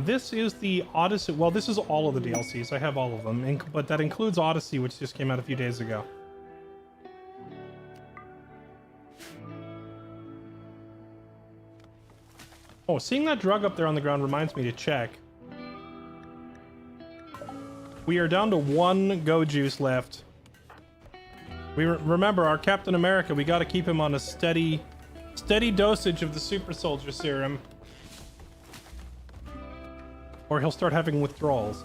This is the Odyssey. Well, this is all of the DLCs. I have all of them, but that includes Odyssey, which just came out a few days ago. Oh, seeing that drug up there on the ground reminds me to check. We are down to 1 go juice left. We remember our Captain America. We got to keep him on a steady dosage of the super soldier serum, or he'll start having withdrawals.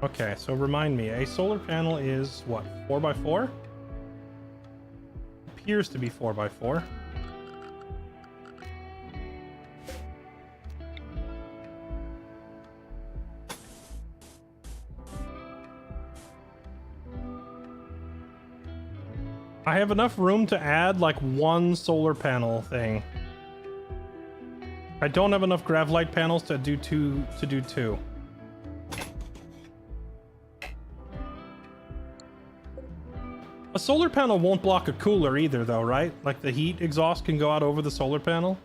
Okay, so remind me, a solar panel is what, 4x4? Appears to be 4x4. I have enough room to add like 1 solar panel thing. I don't have enough gravlight panels to do two. A solar panel won't block a cooler either though, right? Like the heat exhaust can go out over the solar panel.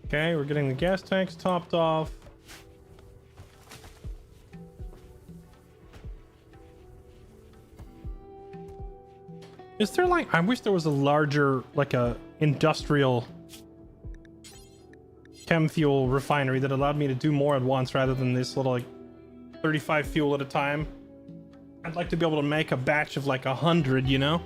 Okay, we're getting the gas tanks topped off. Is there like, I wish there was a larger, like a industrial chem fuel refinery that allowed me to do more at once rather than this little like 35 fuel at a time. I'd like to be able to make a batch of like 100, you know?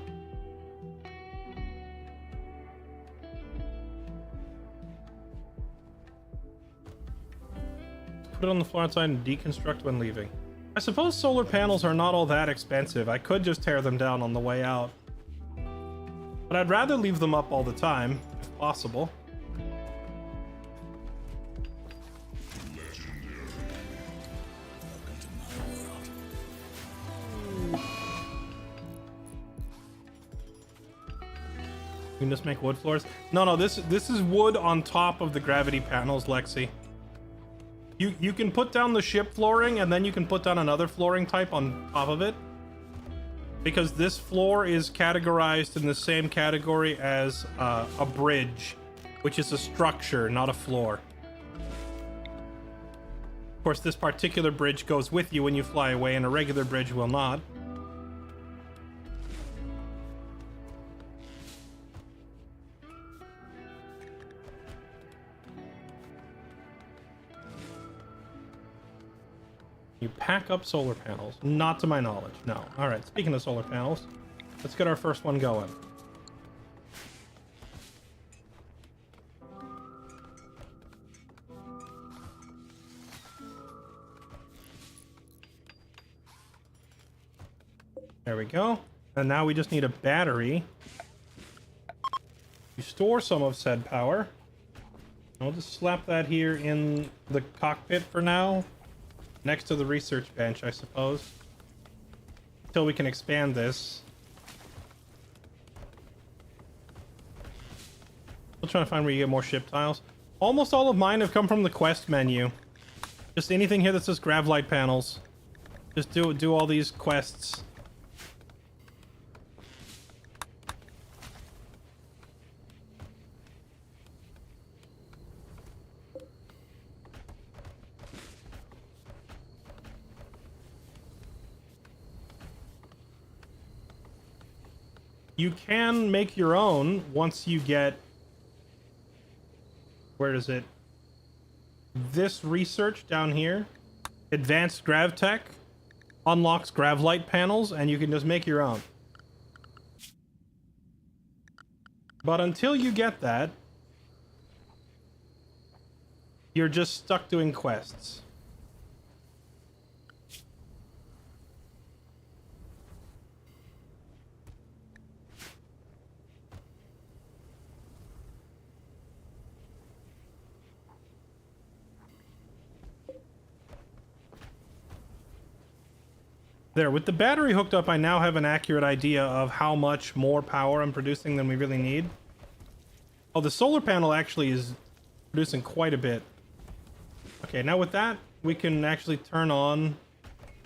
Put it on the floor outside and deconstruct when leaving. I suppose solar panels are not all that expensive. I could just tear them down on the way out. But I'd rather leave them up all the time, if possible. Legend. can just make wood floors. No, this is wood on top of the gravity panels, Lexi. You can put down the ship flooring, and then you can put down another flooring type on top of it. Because this floor is categorized in the same category as a bridge, which is a structure, not a floor. Of course, this particular bridge goes with you when you fly away, and a regular bridge will not. You pack up solar panels. Not to my knowledge, no. Alright, speaking of solar panels, let's get our first one going. There we go. And now we just need a battery. You store some of said power. I'll just slap that here in the cockpit for now. Next to the research bench, I suppose. Until we can expand this. Still trying to find where you get more ship tiles. Almost all of mine have come from the quest menu. Just anything here that says gravlight panels. Just do all these quests. You can make your own once you get... Where is it? This research down here. Advanced Gravtech unlocks gravlight panels, and you can just make your own. But until you get that, you're just stuck doing quests. There, with the battery hooked up, I now have an accurate idea of how much more power I'm producing than we really need. Oh, the solar panel actually is producing quite a bit. Okay, now with that, we can actually turn on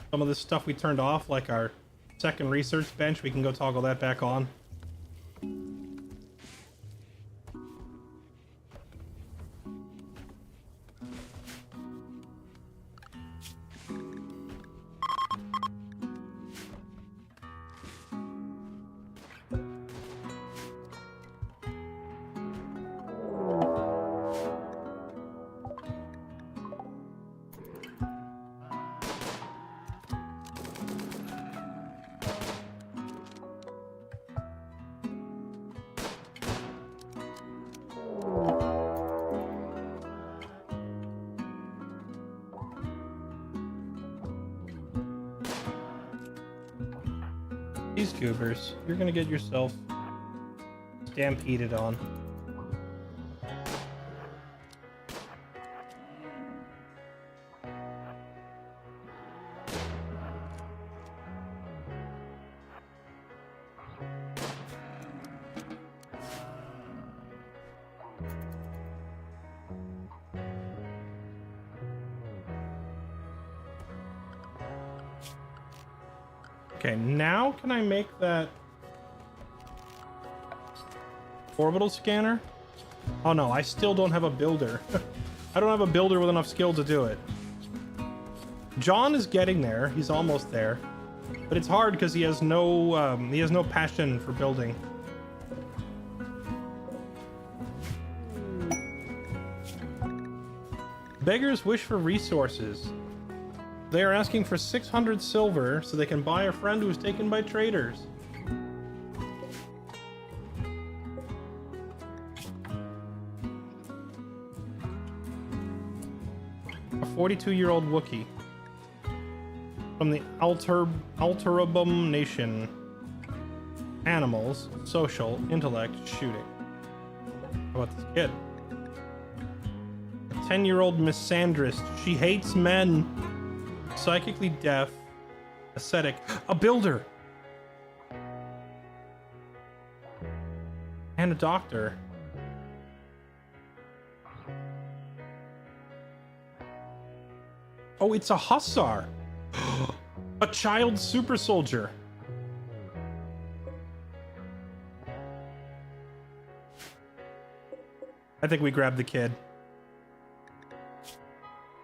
some of this stuff we turned off, like our second research bench. We can go toggle that back on. These goobers, you're gonna get yourself stampeded on. Okay, now can I make that orbital scanner? Oh no, I still don't have a builder. I don't have a builder with enough skill to do it. John is getting there. He's almost there. But it's hard because he has no passion for building. Beggars wish for resources. They are asking for 600 silver so they can buy a friend who was taken by traders. A 42-year-old Wookiee from the Alterabum Nation. Animals, social, intellect, shooting. How about this kid? A 10-year-old misandrist. She hates men. Psychically deaf, ascetic, a builder. And a doctor. Oh, it's a hussar. A child super soldier. I think we grabbed the kid.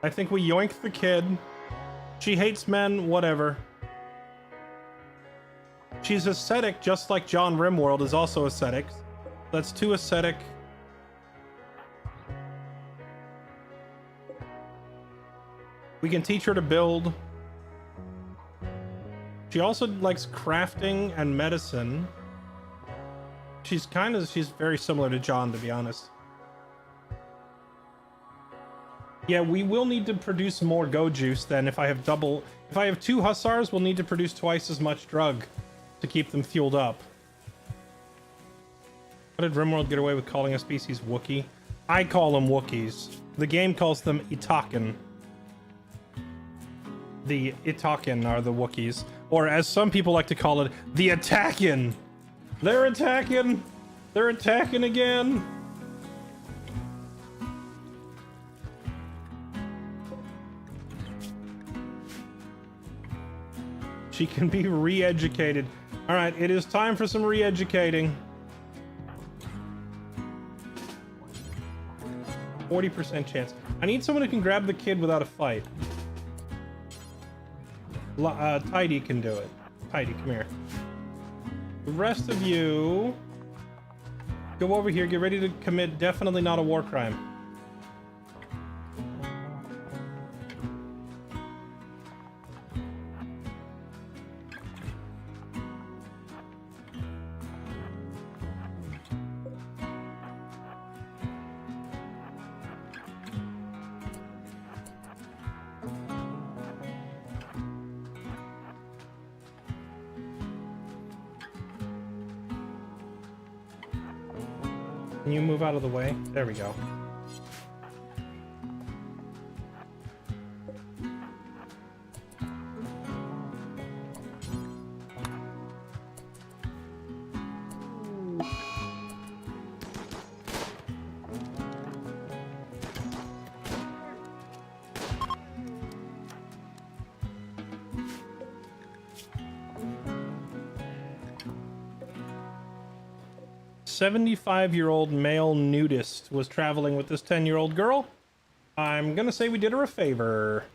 I think we yoinked the kid. She hates men, whatever. She's ascetic, just like John Rimworld is also ascetic. That's 2 ascetic. We can teach her to build. She also likes crafting and medicine. She's very similar to John, to be honest. Yeah, we will need to produce more go juice then if I have 2 hussars, we'll need to produce twice as much drug to keep them fueled up. How did Rimworld get away with calling a species Wookiee? I call them Wookiees. The game calls them Itaken. The Itaken are the Wookiees. Or as some people like to call it, the Attackin'. They're attacking! They're attacking again! She can be re-educated. Alright, it is time for some re-educating. 40% chance. I need someone who can grab the kid without a fight. Tidy can do it. Tidy, come here. The rest of you... go over here, get ready to commit definitely not a war crime. Can you move out of the way? There we go. A 75-year-old male nudist was traveling with this 10-year-old girl. I'm gonna say we did her a favor.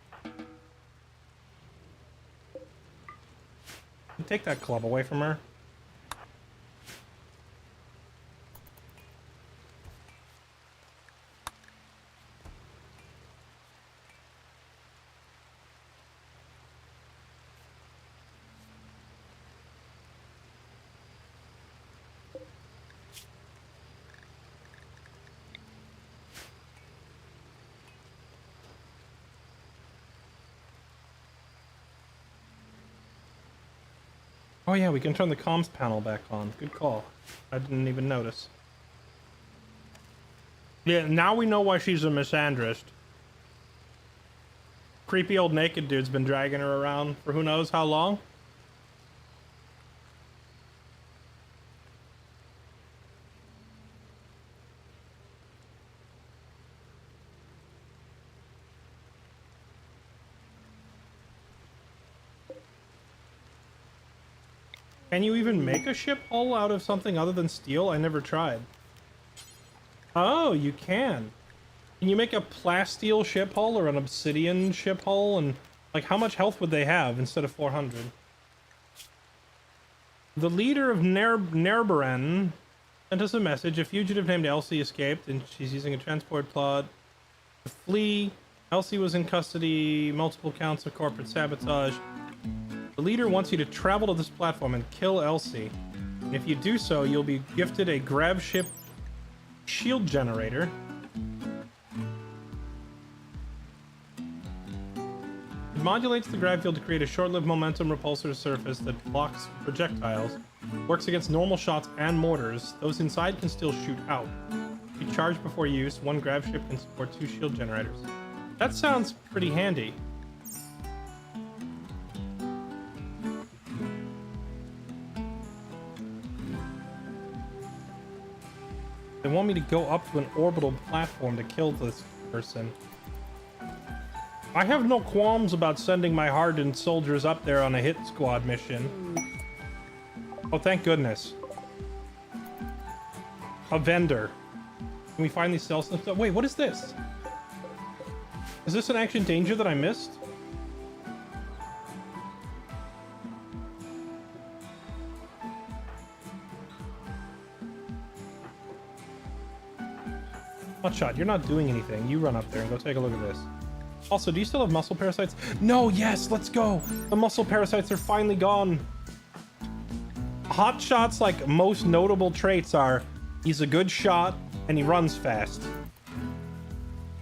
Take that club away from her. Oh yeah, we can turn the comms panel back on. Good call. I didn't even notice. Yeah, now we know why she's a misandrist. Creepy old naked dude's been dragging her around for who knows how long. Can you even make a ship hull out of something other than steel? I never tried. Oh, you can. Can you make a plasteel ship hull or an obsidian ship hull? And like, how much health would they have instead of 400? The leader of Nerberen sent us a message. A fugitive named Elsie escaped, and she's using a transport pod to flee. Elsie was in custody. Multiple counts of corporate sabotage. The leader wants you to travel to this platform and kill Elsie. And if you do so, you'll be gifted a grav ship shield generator. It modulates the grav field to create a short-lived momentum repulsor surface that blocks projectiles. Works against normal shots and mortars. Those inside can still shoot out. If you charge before use, one grav ship can support 2 shield generators. That sounds pretty handy. want me to go up to an orbital platform to kill this person. I have no qualms about sending my hardened soldiers up there on a hit squad mission. Oh, thank goodness. A vendor. Can we finally sell some stuff? Wait, what is this? Is this an action danger that I missed? Hotshot, you're not doing anything. You run up there and go take a look at this. Also, do you still have muscle parasites? No, yes, let's go. The muscle parasites are finally gone. Hotshot's like most notable traits are he's a good shot and he runs fast.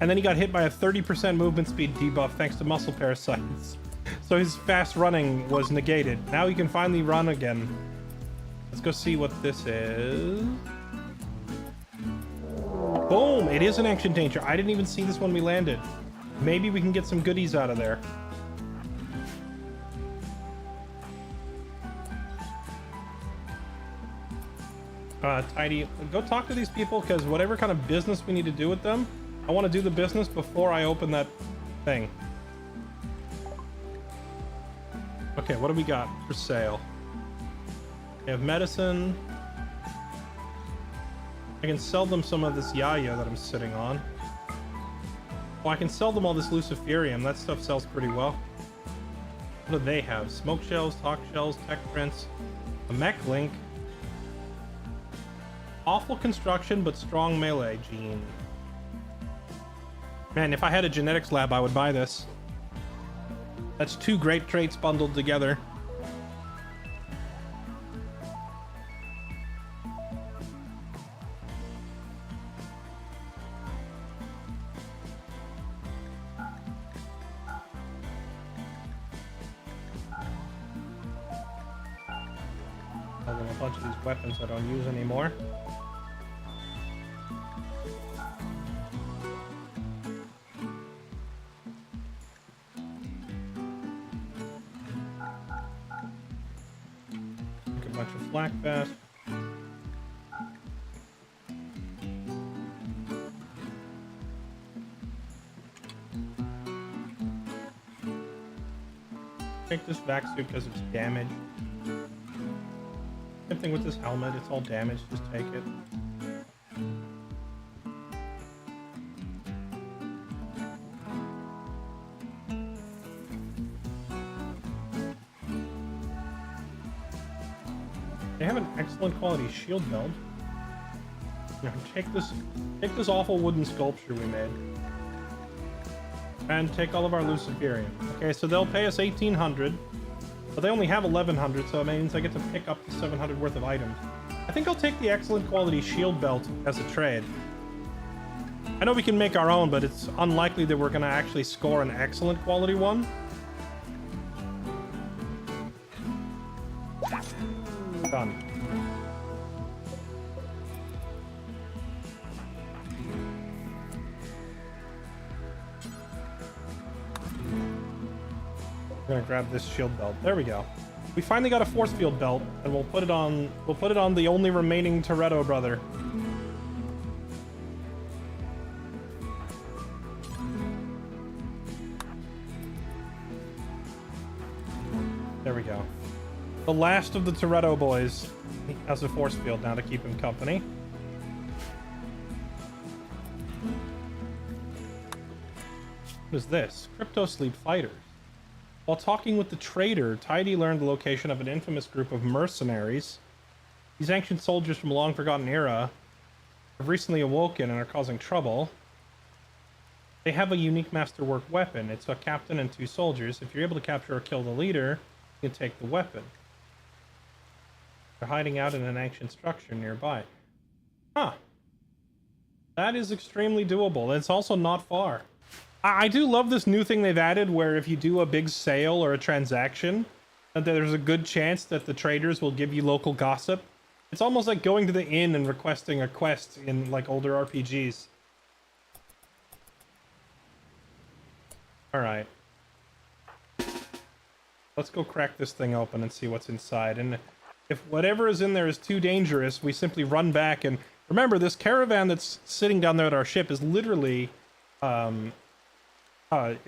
And then he got hit by a 30% movement speed debuff thanks to muscle parasites. So his fast running was negated. Now he can finally run again. Let's go see what this is. Boom! It is an action danger. I didn't even see this when we landed. Maybe we can get some goodies out of there. Tidy, go talk to these people, because whatever kind of business we need to do with them, I want to do the business before I open that thing. Okay, what do we got for sale? We have medicine. I can sell them some of this Yaya that I'm sitting on. Oh, I can sell them all this Luciferium. That stuff sells pretty well. What do they have? Smoke shells, talk shells, tech prints, a mech link. Awful construction, but strong melee gene. Man, if I had a genetics lab, I would buy this. That's two great traits bundled together. A bunch of these weapons I don't use anymore. Make a bunch of flak vest. Take this vac suit because it's damaged. Same thing with this helmet, it's all damaged, just take it. They have an excellent quality shield belt. Now take this awful wooden sculpture we made. And take all of our Luciferium. Okay, so they'll pay us 1,800. But they only have 1,100, so it means I get to pick up to 700 worth of items. I think I'll take the excellent quality shield belt as a trade. I know we can make our own, but it's unlikely that we're going to actually score an excellent quality one. Done. I'm gonna grab this shield belt. There we go. We finally got a force field belt, and we'll put it on. We'll put it on the only remaining Toretto brother. There we go. The last of the Toretto boys has a force field now to keep him company. What is this? Crypto Sleep Fighters. While talking with the trader, Tidy learned the location of an infamous group of mercenaries. These ancient soldiers from a long-forgotten era have recently awoken and are causing trouble. They have a unique masterwork weapon. It's a captain and 2 soldiers. If you're able to capture or kill the leader, you can take the weapon. They're hiding out in an ancient structure nearby. Huh. That is extremely doable. It's also not far. I do love this new thing they've added where if you do a big sale or a transaction, that there's a good chance that the traders will give you local gossip. It's almost like going to the inn and requesting a quest in like older RPGs. Alright. Let's go crack this thing open and see what's inside. And if whatever is in there is too dangerous, we simply run back and Remember, this caravan that's sitting down there at our ship is literally an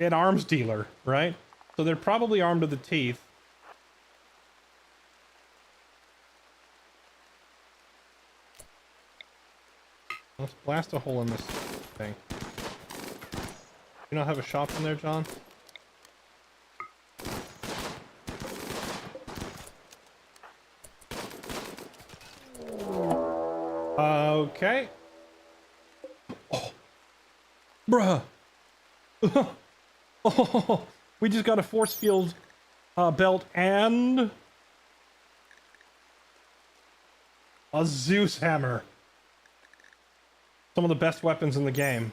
arms dealer, right? So they're probably armed to the teeth. Let's blast a hole in this thing. You don't have a shop in there, John? Okay. Oh. Bruh. Oh, we just got a force field belt and a Zeus hammer. Some of the best weapons in the game.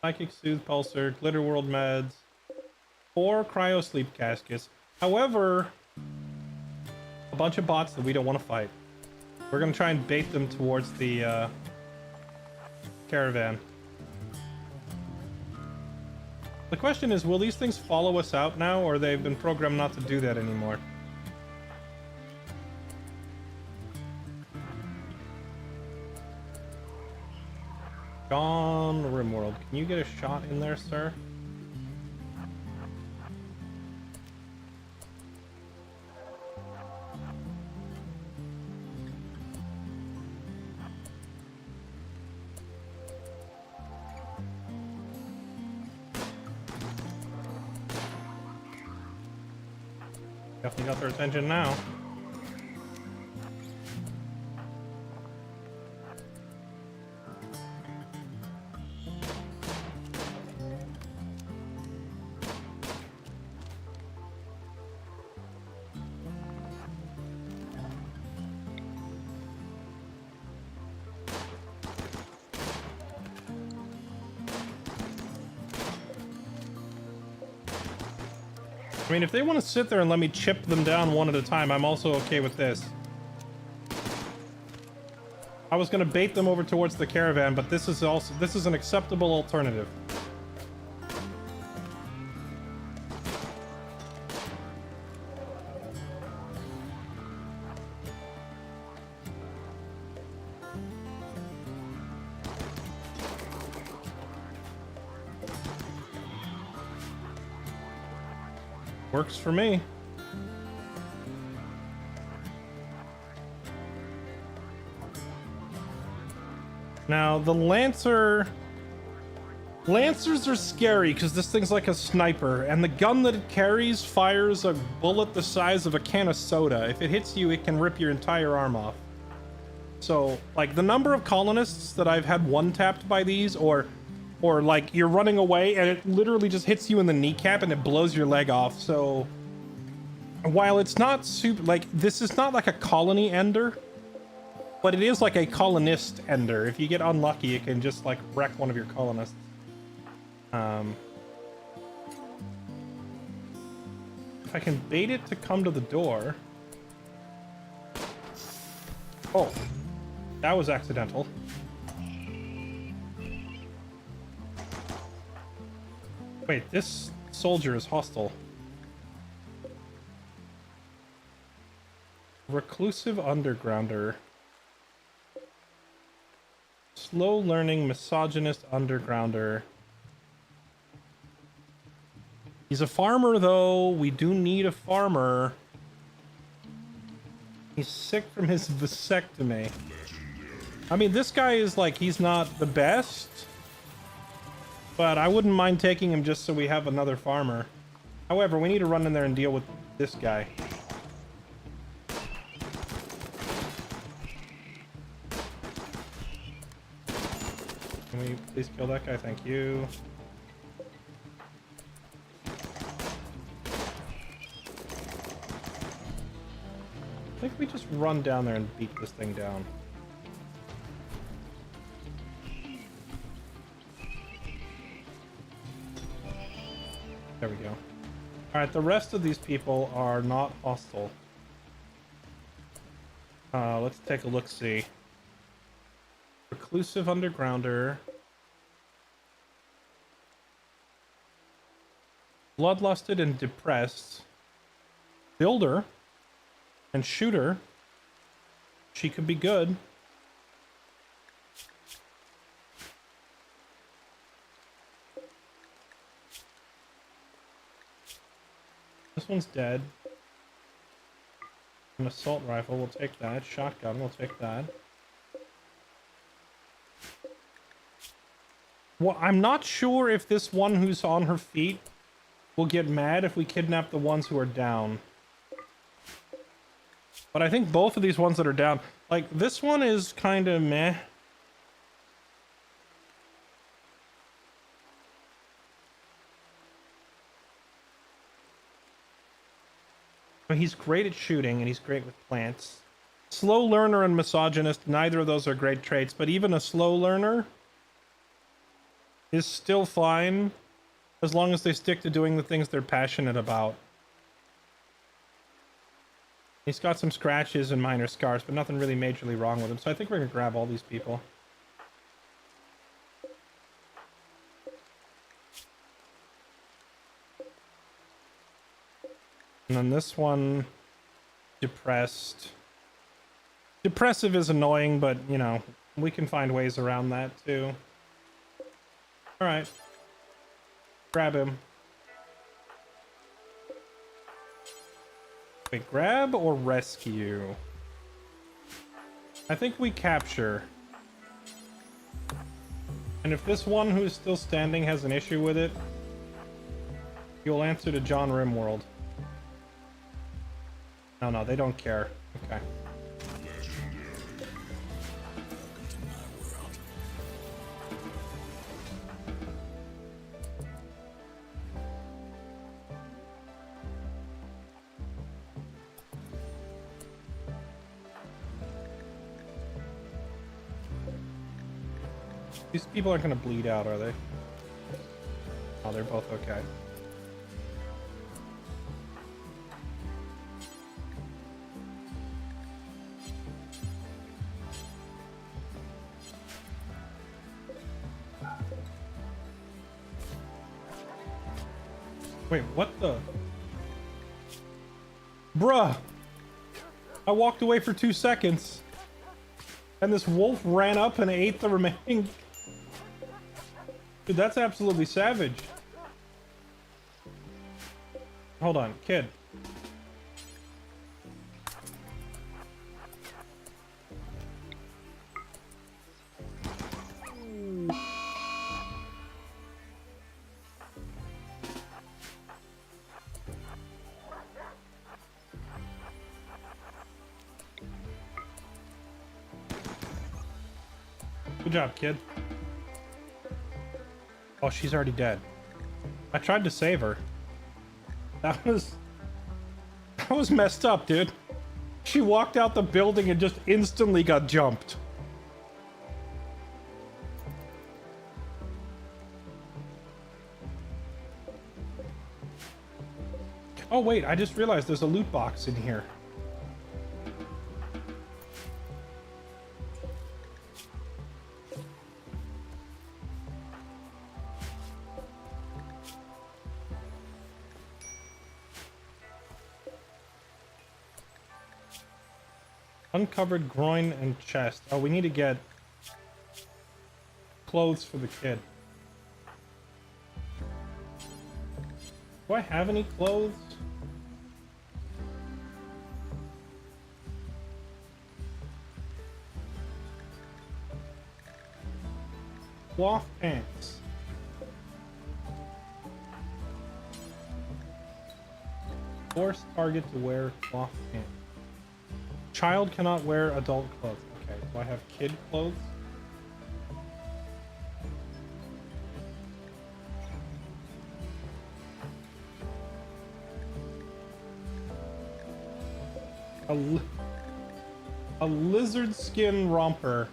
Psychic Soothe Pulsar, Glitter World Meds, 4 Cryo Sleep Caskets. However, a bunch of bots that we don't want to fight. We're going to try and bait them towards the caravan. The question is, will these things follow us out now, or they've been programmed not to do that anymore? Gone Rimworld. Can you get a shot in there, sir? Definitely got their attention now. I mean, if they want to sit there and let me chip them down one at a time, I'm also okay with this. I was going to bait them over towards the caravan, but this is an acceptable alternative. Works for me. Now, the Lancers are scary because this thing's like a sniper, and the gun that it carries fires a bullet the size of a can of soda. If it hits you, it can rip your entire arm off. So, like, the number of colonists that I've had one-tapped by these, or like you're running away and it literally just hits you in the kneecap and it blows your leg off. So while it's not super, like, this is not like a colony ender, but it is like a colonist ender. If you get unlucky, it can just like wreck one of your colonists. If I can bait it to come to the door. Oh, that was accidental. Wait, this soldier is hostile. Reclusive undergrounder. Slow learning misogynist undergrounder. He's a farmer though. We do need a farmer. He's sick from his vasectomy. I mean, this guy is like, he's not the best. But I wouldn't mind taking him just so we have another farmer. However, we need to run in there and deal with this guy. Can we please kill that guy? Thank you. I think we just run down there and beat this thing down. There we go. Alright, the rest of these people are not hostile. Let's take a look-see. Reclusive undergrounder. Bloodlusted and depressed. Builder and shooter. She could be good. This one's dead. An assault rifle, we'll take that. Shotgun, we'll take that. Well, I'm not sure if this one who's on her feet will get mad if we kidnap the ones who are down. But I think both of these ones that are down, like, this one is kind of meh. But he's great at shooting, and he's great with plants. Slow learner and misogynist, neither of those are great traits, but even a slow learner is still fine as long as they stick to doing the things they're passionate about. He's got some scratches and minor scars, but nothing really majorly wrong with him, so I think we're gonna grab all these people. And then this one, depressed. Depressive is annoying, but, you know, we can find ways around that, too. Alright. Grab him. Wait, grab or rescue? I think we capture. And if this one who's still standing has an issue with it, you'll answer to John Rimworld. No, they don't care. Okay. These people aren't gonna bleed out, are they? Oh, they're both okay. Wait, what the? Bruh! I walked away for 2 seconds. And this wolf ran up and ate the remaining... Dude, that's absolutely savage. Hold on, kid. Good job, kid. Oh, she's already dead. I tried to save her. That was messed up, dude. She walked out the building and just instantly got jumped. Oh wait, I just realized there's a loot box in here. Uncovered groin and chest. Oh, we need to get clothes for the kid. Do I have any clothes? Cloth pants. Force target to wear cloth pants. Child cannot wear adult clothes. Okay, do I have kid clothes? A lizard skin romper.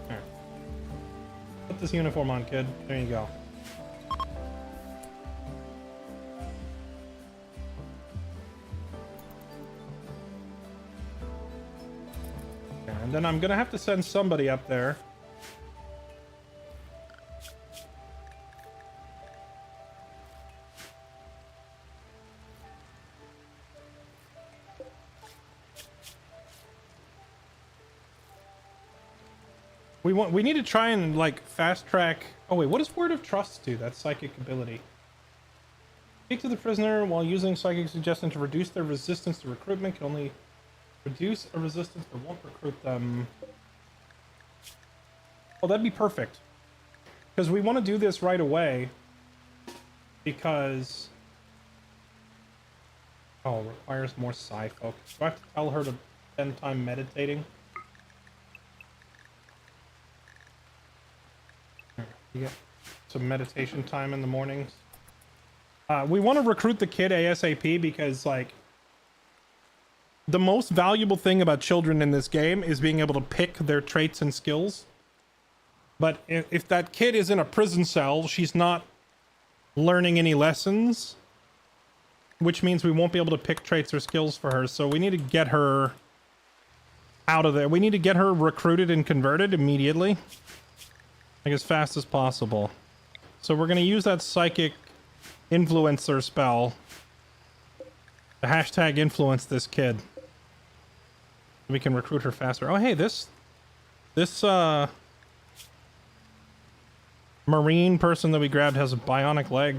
Here. Put this uniform on, kid. There you go. And then I'm gonna have to send somebody up there. We need to try and like fast track Oh wait, what does Word of Trust do? That's psychic ability. Speak to the prisoner while using psychic suggestion to reduce their resistance to recruitment. Can only reduce a resistance but won't recruit them. Oh, that'd be perfect. Because we want to do this right away. Because... Oh, requires more psi focus. Do I have to tell her to spend time meditating? You get some meditation time in the mornings. We want to recruit the kid ASAP because, like, the most valuable thing about children in this game is being able to pick their traits and skills. But if that kid is in a prison cell, she's not learning any lessons, which means we won't be able to pick traits or skills for her. So we need to get her out of there. We need to get her recruited and converted immediately, like as fast as possible. So we're going to use that psychic influencer spell to hashtag influence this kid. We can recruit her faster. Oh, hey, this Marine person that we grabbed has a bionic leg.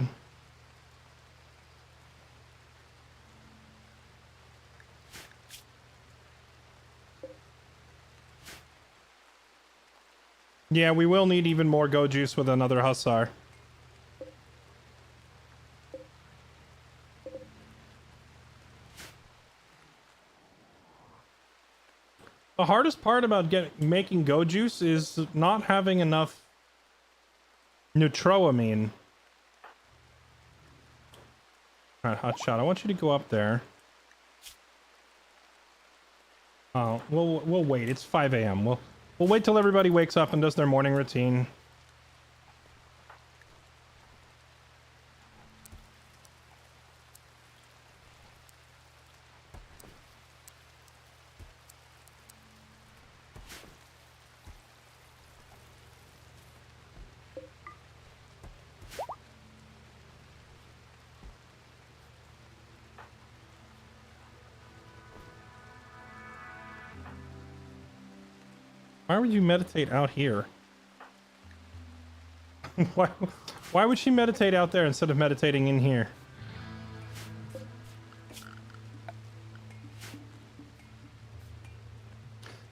Yeah, we will need even more go juice with another hussar. The hardest part about making go juice is not having enough neutroamine. Alright, Hotshot, I want you to go up there. Oh, we'll wait. It's 5 a.m. We'll wait till everybody wakes up and does their morning routine. Why would you meditate out here? Why would she meditate out there instead of meditating in here?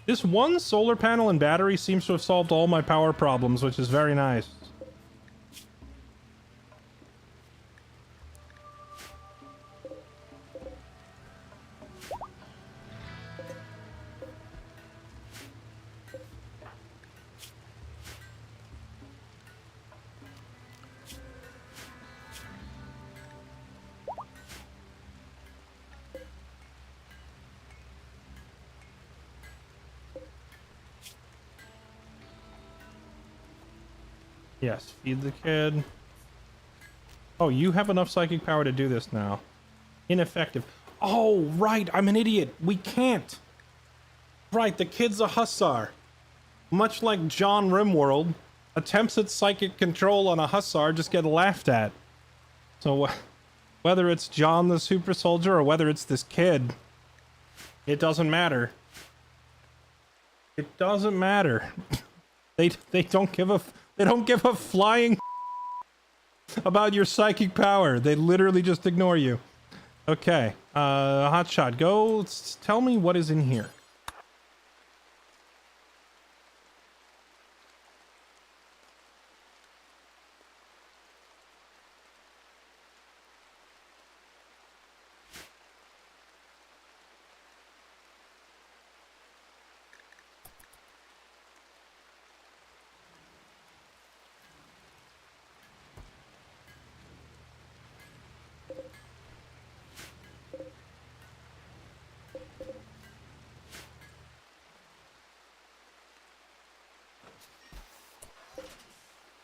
This one solar panel and battery seems to have solved all my power problems, which is very nice. Yes, feed the kid. Oh, you have enough psychic power to do this now. Ineffective. Oh, right, I'm an idiot. We can't. Right, the kid's a hussar. Much like John Rimworld, attempts at psychic control on a hussar just get laughed at. So whether it's John the super soldier or whether it's this kid, it doesn't matter. It doesn't matter. They don't give a flying about your psychic power. They literally just ignore you. Okay, Hotshot, go tell me what is in here.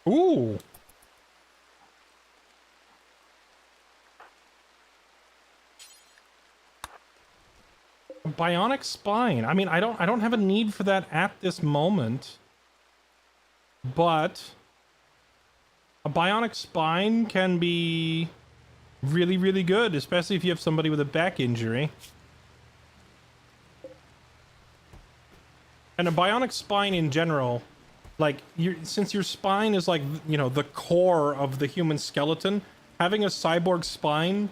Ooh. A bionic spine. I mean, I don't have a need for that at this moment. But a bionic spine can be really, really good, especially if you have somebody with a back injury. And a bionic spine in general Like, since your spine is like, you know, the core of the human skeleton, having a cyborg spine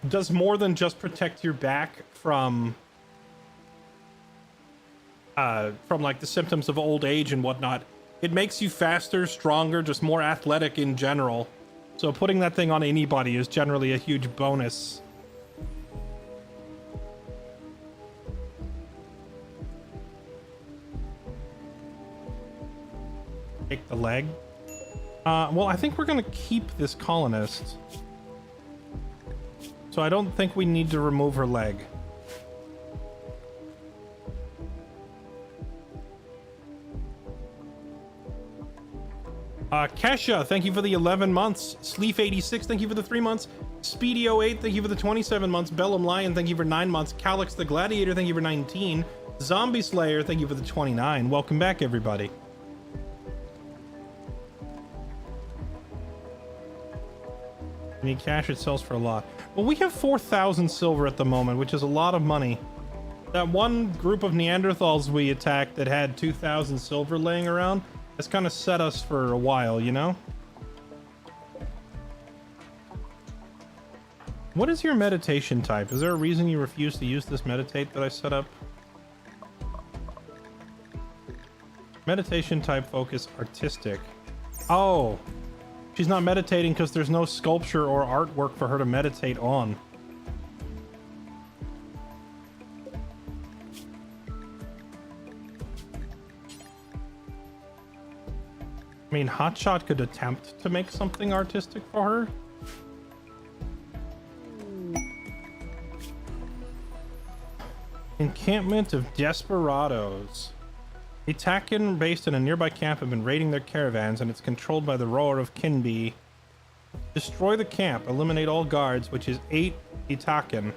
does more than just protect your back from like the symptoms of old age and whatnot. It makes you faster, stronger, just more athletic in general. So putting that thing on anybody is generally a huge bonus. Take the leg. Well, I think we're gonna keep this colonist. So I don't think we need to remove her leg. Kesha, thank you for the 11 months. Sleef86, thank you for the 3 months. Speedy08, thank you for the 27 months. Bellum Lion, thank you for 9 months. Calix the Gladiator, thank you for 19. Zombie Slayer, thank you for the 29. Welcome back, everybody. You need cash, it sells for a lot. Well, we have 4,000 silver at the moment, which is a lot of money. That one group of Neanderthals we attacked that had 2,000 silver laying around has kind of set us for a while, you know? What is your meditation type? Is there a reason you refuse to use this meditate that I set up? Meditation type focus artistic. Oh, she's not meditating because there's no sculpture or artwork for her to meditate on. I mean, Hotshot could attempt to make something artistic for her. Encampment of Desperados. The Takan based in a nearby camp have been raiding their caravans, and it's controlled by the roar of Kinbi. Destroy the camp, eliminate all guards, which is 8 Itaken.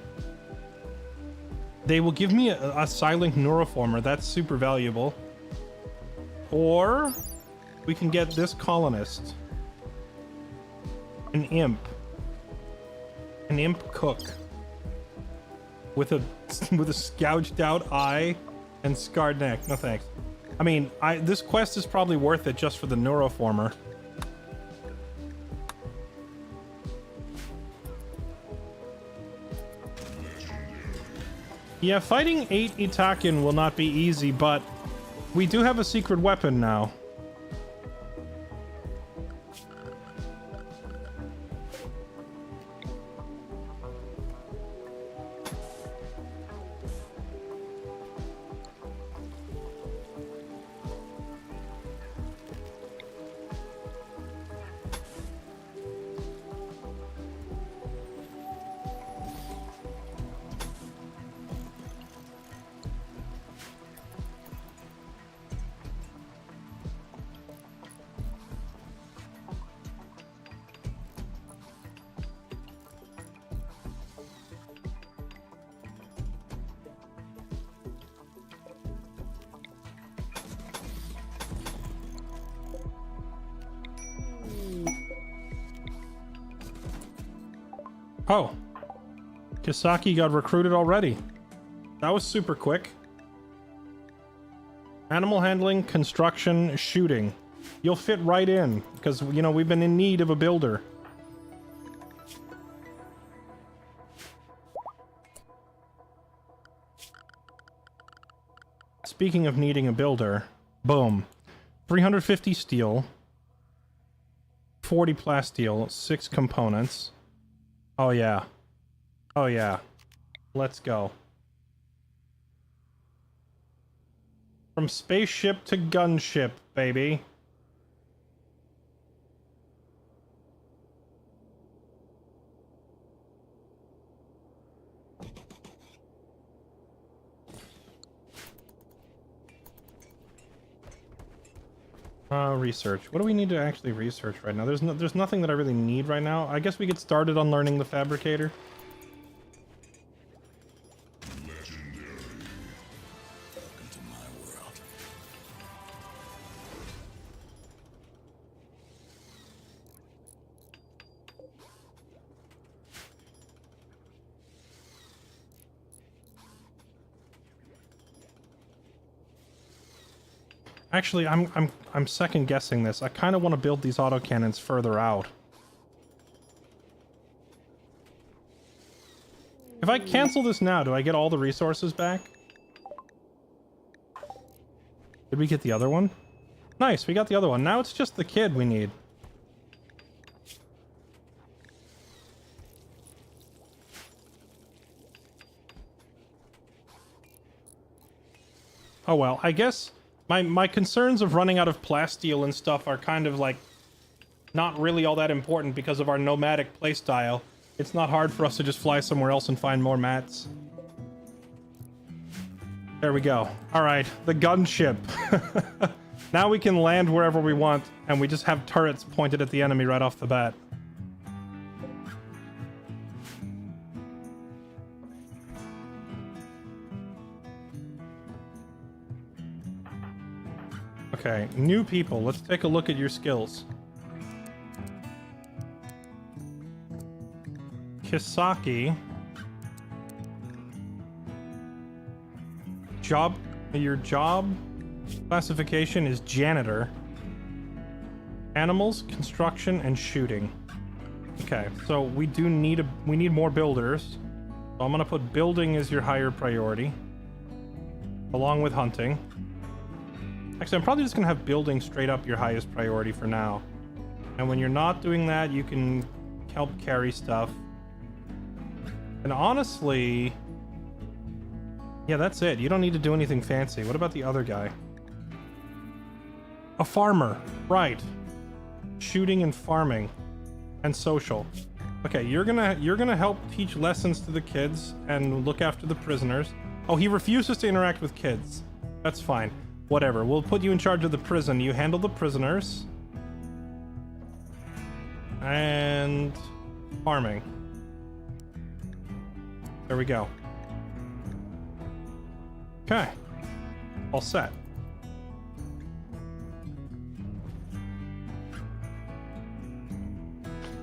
They will give me a silent neuroformer, that's super valuable. Or we can get this colonist. An imp cook. With a gouged out eye and scarred neck. No thanks. I mean, this quest is probably worth it just for the neuroformer. Yeah, fighting 8 Itaken will not be easy, but we do have a secret weapon now. Oh, Kisaki got recruited already. That was super quick. Animal handling, construction, shooting. You'll fit right in, because, you know, we've been in need of a builder. Speaking of needing a builder, boom. 350 steel, 40 plasteel, 6 components. Oh yeah. Oh yeah. Let's go. From spaceship to gunship, baby. Research. What do we need to actually research right now? There's nothing that I really need right now. I guess we get started on learning the fabricator. Legendary. Welcome to my world. Actually, I'm second guessing this. I kind of want to build these autocannons further out. If I cancel this now, do I get all the resources back? Did we get the other one? Nice, we got the other one. Now it's just the kid we need. Oh well, I guess my concerns of running out of plasteel and stuff are kind of like not really all that important because of our nomadic playstyle. It's not hard for us to just fly somewhere else and find more mats. There we go. Alright, the gunship. Now we can land wherever we want, and we just have turrets pointed at the enemy right off the bat. Okay, new people. Let's take a look at your skills. Kisaki. Your job classification is janitor. Animals, construction, and shooting. Okay, so we need more builders. So I'm gonna put building as your higher priority, along with hunting. Actually, I'm probably just gonna have building straight up your highest priority for now. And when you're not doing that, you can help carry stuff. And honestly, yeah, that's it. You don't need to do anything fancy. What about the other guy? A farmer, right? Shooting and farming, and social. Okay, you're gonna help teach lessons to the kids and look after the prisoners. Oh, he refuses to interact with kids. That's fine. Whatever. We'll put you in charge of the prison. You handle the prisoners. And farming. There we go. Okay. All set.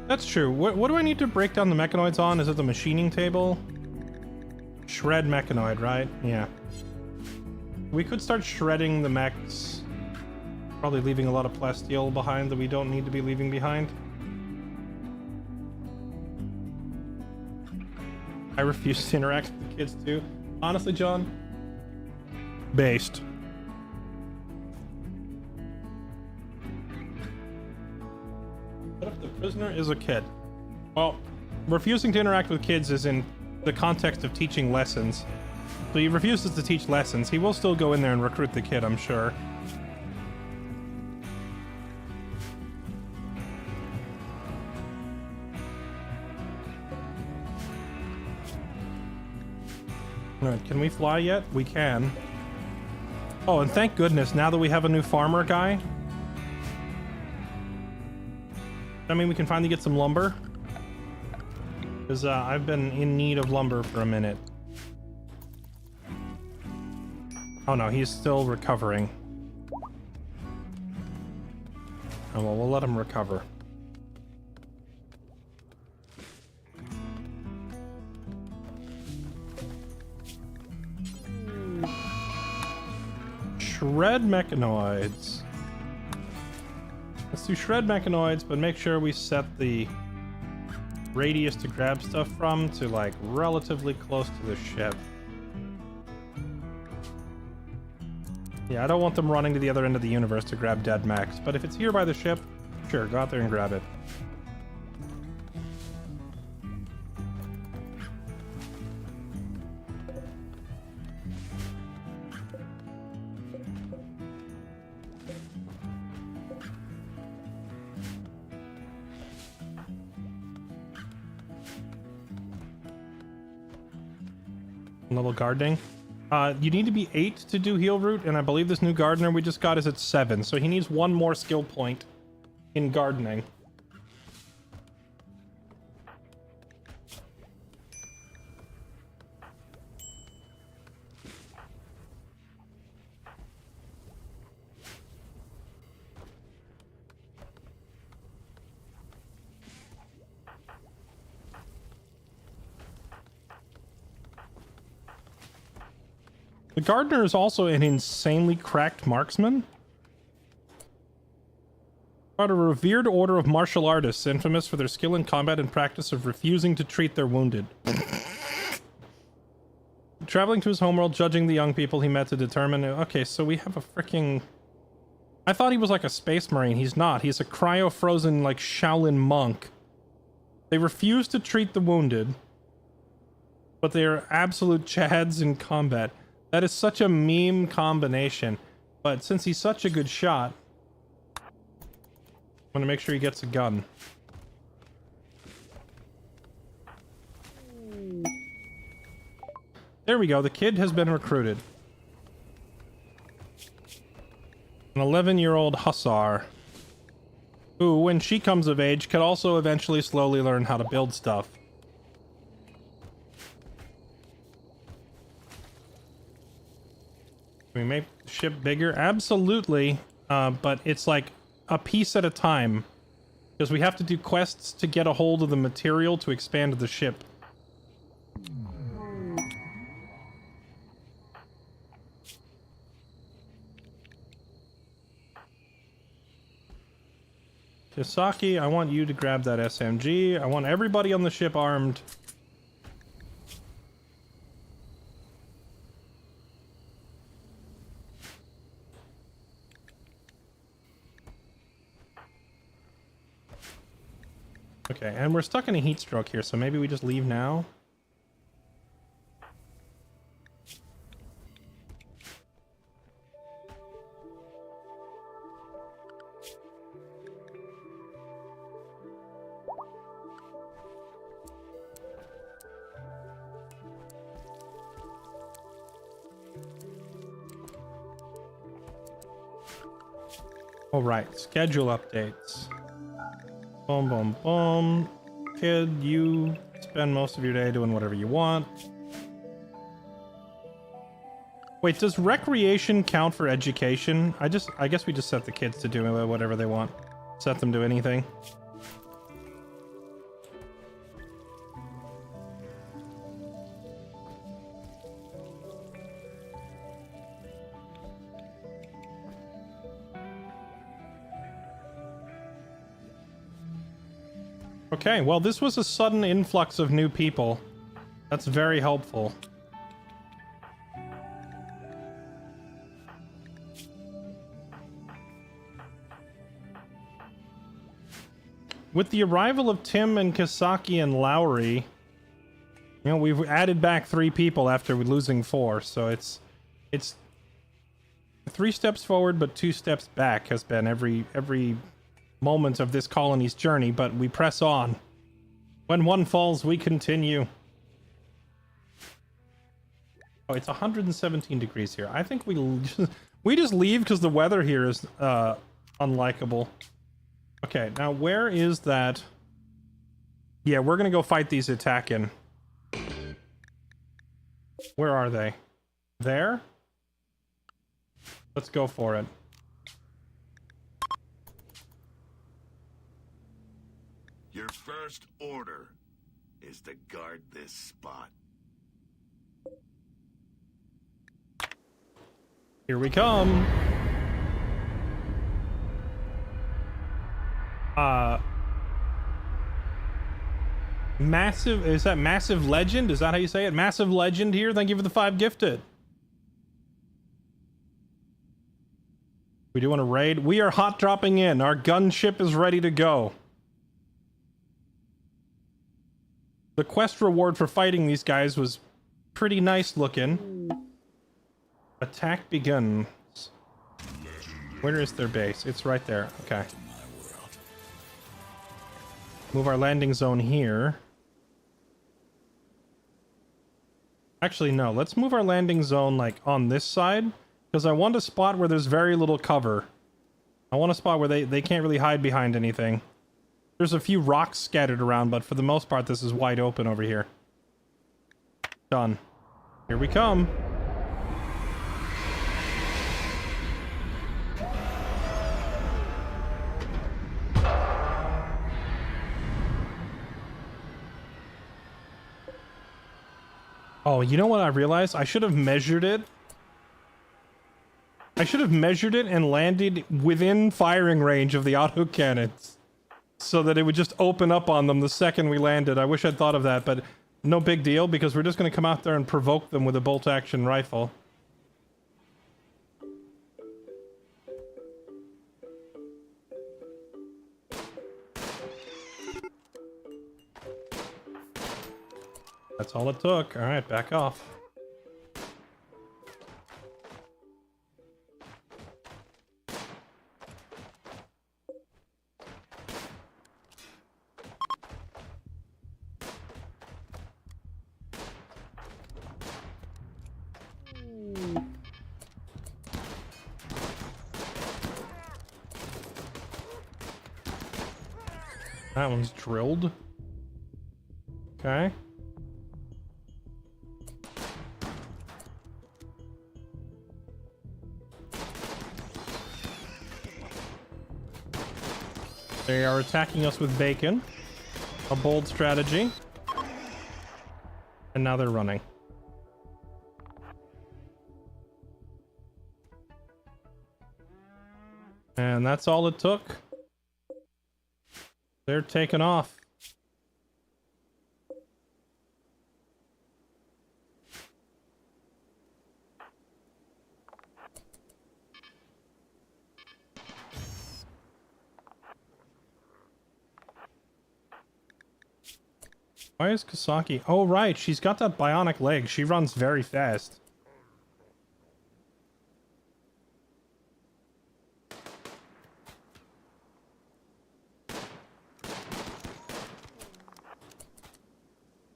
That's true. What do I need to break down the mechanoids on? Is it the machining table? Shred mechanoid, right? Yeah. We could start shredding the mechs. Probably leaving a lot of plasteel behind that we don't need to be leaving behind. I refuse to interact with the kids too. Honestly, John, based. What if the prisoner is a kid? Well, refusing to interact with kids is in the context of teaching lessons. So he refuses to teach lessons. He will still go in there and recruit the kid, I'm sure. Alright, can we fly yet? We can. Oh, and thank goodness, now that we have a new farmer guy. I mean, we can finally get some lumber. Because I've been in need of lumber for a minute. Oh no, he's still recovering. Oh well, we'll let him recover. Shred mechanoids. Let's do shred mechanoids, but make sure we set the radius to grab stuff from to like relatively close to the ship. Yeah, I don't want them running to the other end of the universe to grab dead mechs, but if it's here by the ship, sure, go out there and grab it. Level gardening. You need to be 8 to do heal root, and I believe this new gardener we just got is at 7, so he needs 1 more skill point in gardening. The gardener is also an insanely cracked marksman. Part of a revered order of martial artists, infamous for their skill in combat and practice of refusing to treat their wounded. Traveling to his homeworld, judging the young people he met to determine... Okay, so we have a freaking... I thought he was like a space marine. He's not. He's a cryo-frozen, like, Shaolin monk. They refuse to treat the wounded, but they are absolute chads in combat. That is such a meme combination. But since he's such a good shot, I'm gonna make sure he gets a gun. There we go. The kid has been recruited. An 11-year-old hussar, who, when she comes of age, could also eventually slowly learn how to build stuff. Can we make the ship bigger? Absolutely, but it's like a piece at a time, because we have to do quests to get a hold of the material to expand the ship. Kisaki, I want you to grab that SMG. I want everybody on the ship armed. Okay, and we're stuck in a heat stroke here, so maybe we just leave now. Alright, schedule updates. Boom, boom, boom. Kid, you spend most of your day doing whatever you want. Wait, does recreation count for education? I guess we just set the kids to do whatever they want. Set them to anything. Okay, well, this was a sudden influx of new people. That's very helpful. With the arrival of Tim and Kisaki and Lowry, you know, we've added back 3 people after losing 4, so it's 3 steps forward but 2 steps back has been every moment of this colony's journey, but we press on. When one falls, we continue. Oh, it's 117 degrees here. I think we just leave because the weather here is unlikable. Okay, now where is that? Yeah, we're gonna go fight these attacking. Where are they? There? Let's go for it. Your first order is to guard this spot. Here we come. Massive, is that Massive Legend? Is that how you say it? Massive Legend here. Thank you for the 5 gifted. We do want to raid. We are hot dropping in. Our gunship is ready to go. The quest reward for fighting these guys was pretty nice looking. Attack begins. Where is their base? It's right there. Okay. Move our landing zone here. Actually, no. Let's move our landing zone, like, on this side. Because I want a spot where there's very little cover. I want a spot where they can't really hide behind anything. There's a few rocks scattered around, but for the most part, this is wide open over here. Done. Here we come. Oh, you know what I realized? I should have measured it. I should have measured it and landed within firing range of the autocannons so that it would just open up on them the second we landed. I wish I'd thought of that, but no big deal because we're just going to come out there and provoke them with a bolt-action rifle. That's all it took. All right, back off. That one's drilled. Okay. They are attacking us with bacon. A bold strategy. And now they're running. And that's all it took. They're taking off. Why is Kasaki? Oh, right. She's got that bionic leg. She runs very fast.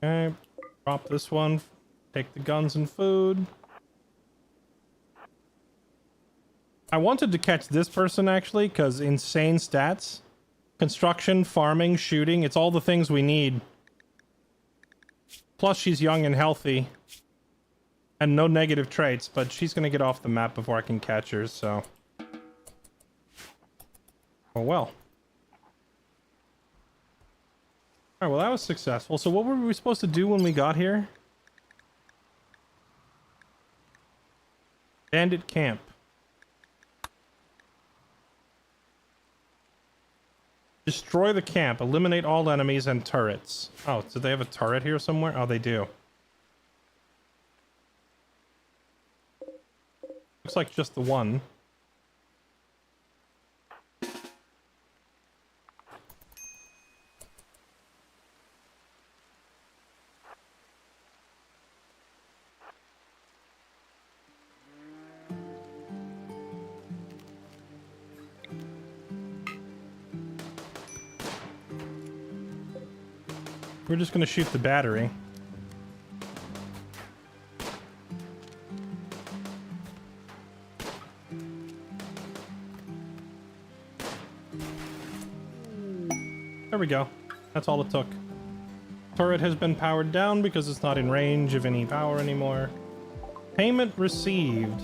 Okay. Drop this one. Take the guns and food. I wanted to catch this person, actually, because insane stats. Construction, farming, shooting. It's all the things we need. Plus, she's young and healthy. And no negative traits, but she's gonna get off the map before I can catch her, so... Oh well. Alright, well that was successful. So what were we supposed to do when we got here? Bandit camp. Destroy the camp. Eliminate all enemies and turrets. Oh, do they have a turret here somewhere? Oh, they do. Looks like just the one. We're just gonna shoot the battery. There we go. That's all it took. Turret has been powered down because it's not in range of any power anymore. Payment received.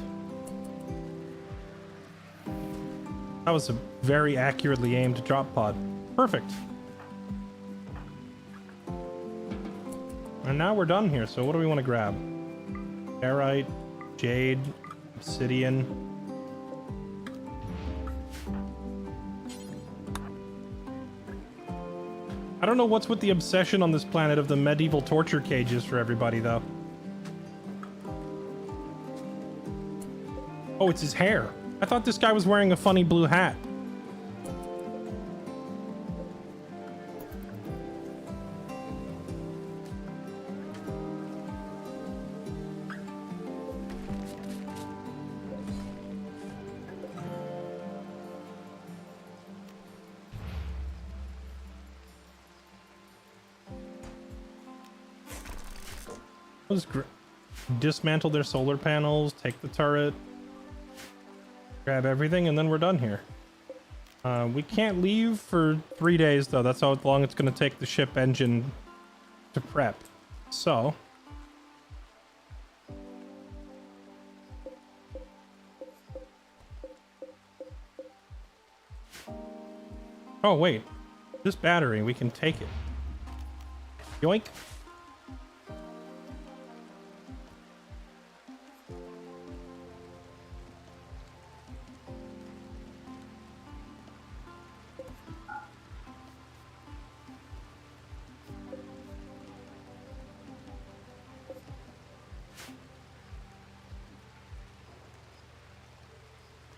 That was a very accurately aimed drop pod. Perfect. And now we're done here, so what do we want to grab? Ferrite, Jade, Obsidian. I don't know what's with the obsession on this planet of the medieval torture cages for everybody, though. Oh, it's his hair. I thought this guy was wearing a funny blue hat. Dismantle their solar panels, take the turret, grab everything, and then we're done here. We can't leave for 3 days, though. That's how long it's going to take the ship engine to prep. So... Oh, wait. This battery, we can take it. Yoink.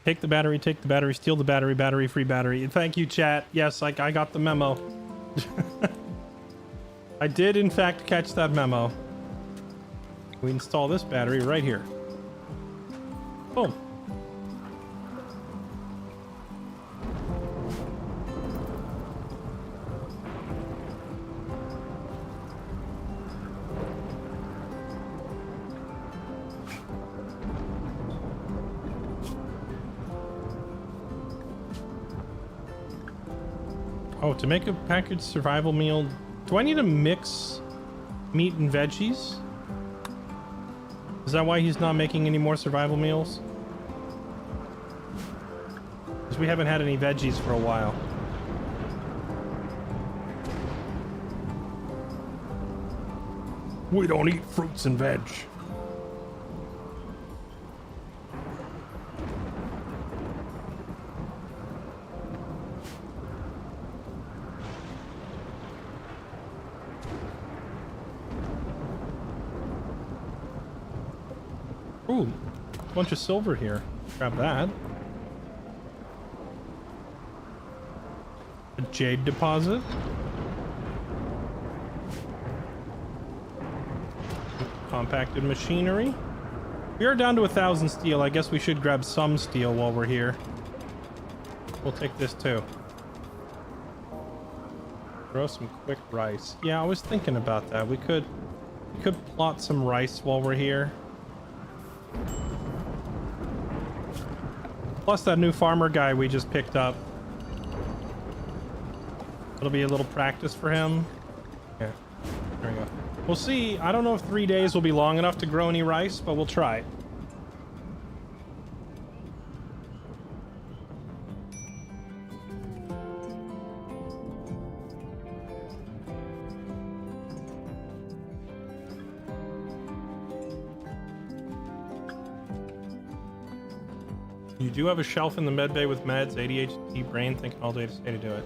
Take the battery, steal the battery, battery, free battery. Thank you, chat. Yes, I got the memo. I did, in fact, catch that memo. We install this battery right here. Boom. Oh, to make a packaged survival meal, do I need to mix meat and veggies? Is that why he's not making any more survival meals? Because we haven't had any veggies for a while. We don't eat fruits and veg. Ooh, a bunch of silver here. Grab that. A jade deposit. Compacted machinery. We are down to 1,000 steel. I guess we should grab some steel while we're here. We'll take this too. Grow some quick rice. Yeah, I was thinking about that. We could plot some rice while we're here. Plus that new farmer guy we just picked up. It'll be a little practice for him. Yeah, there we go. We'll see. I don't know if 3 days will be long enough to grow any rice, but we'll try. You do have a shelf in the med bay with meds, ADHD, brain, thinking all day to say to do it.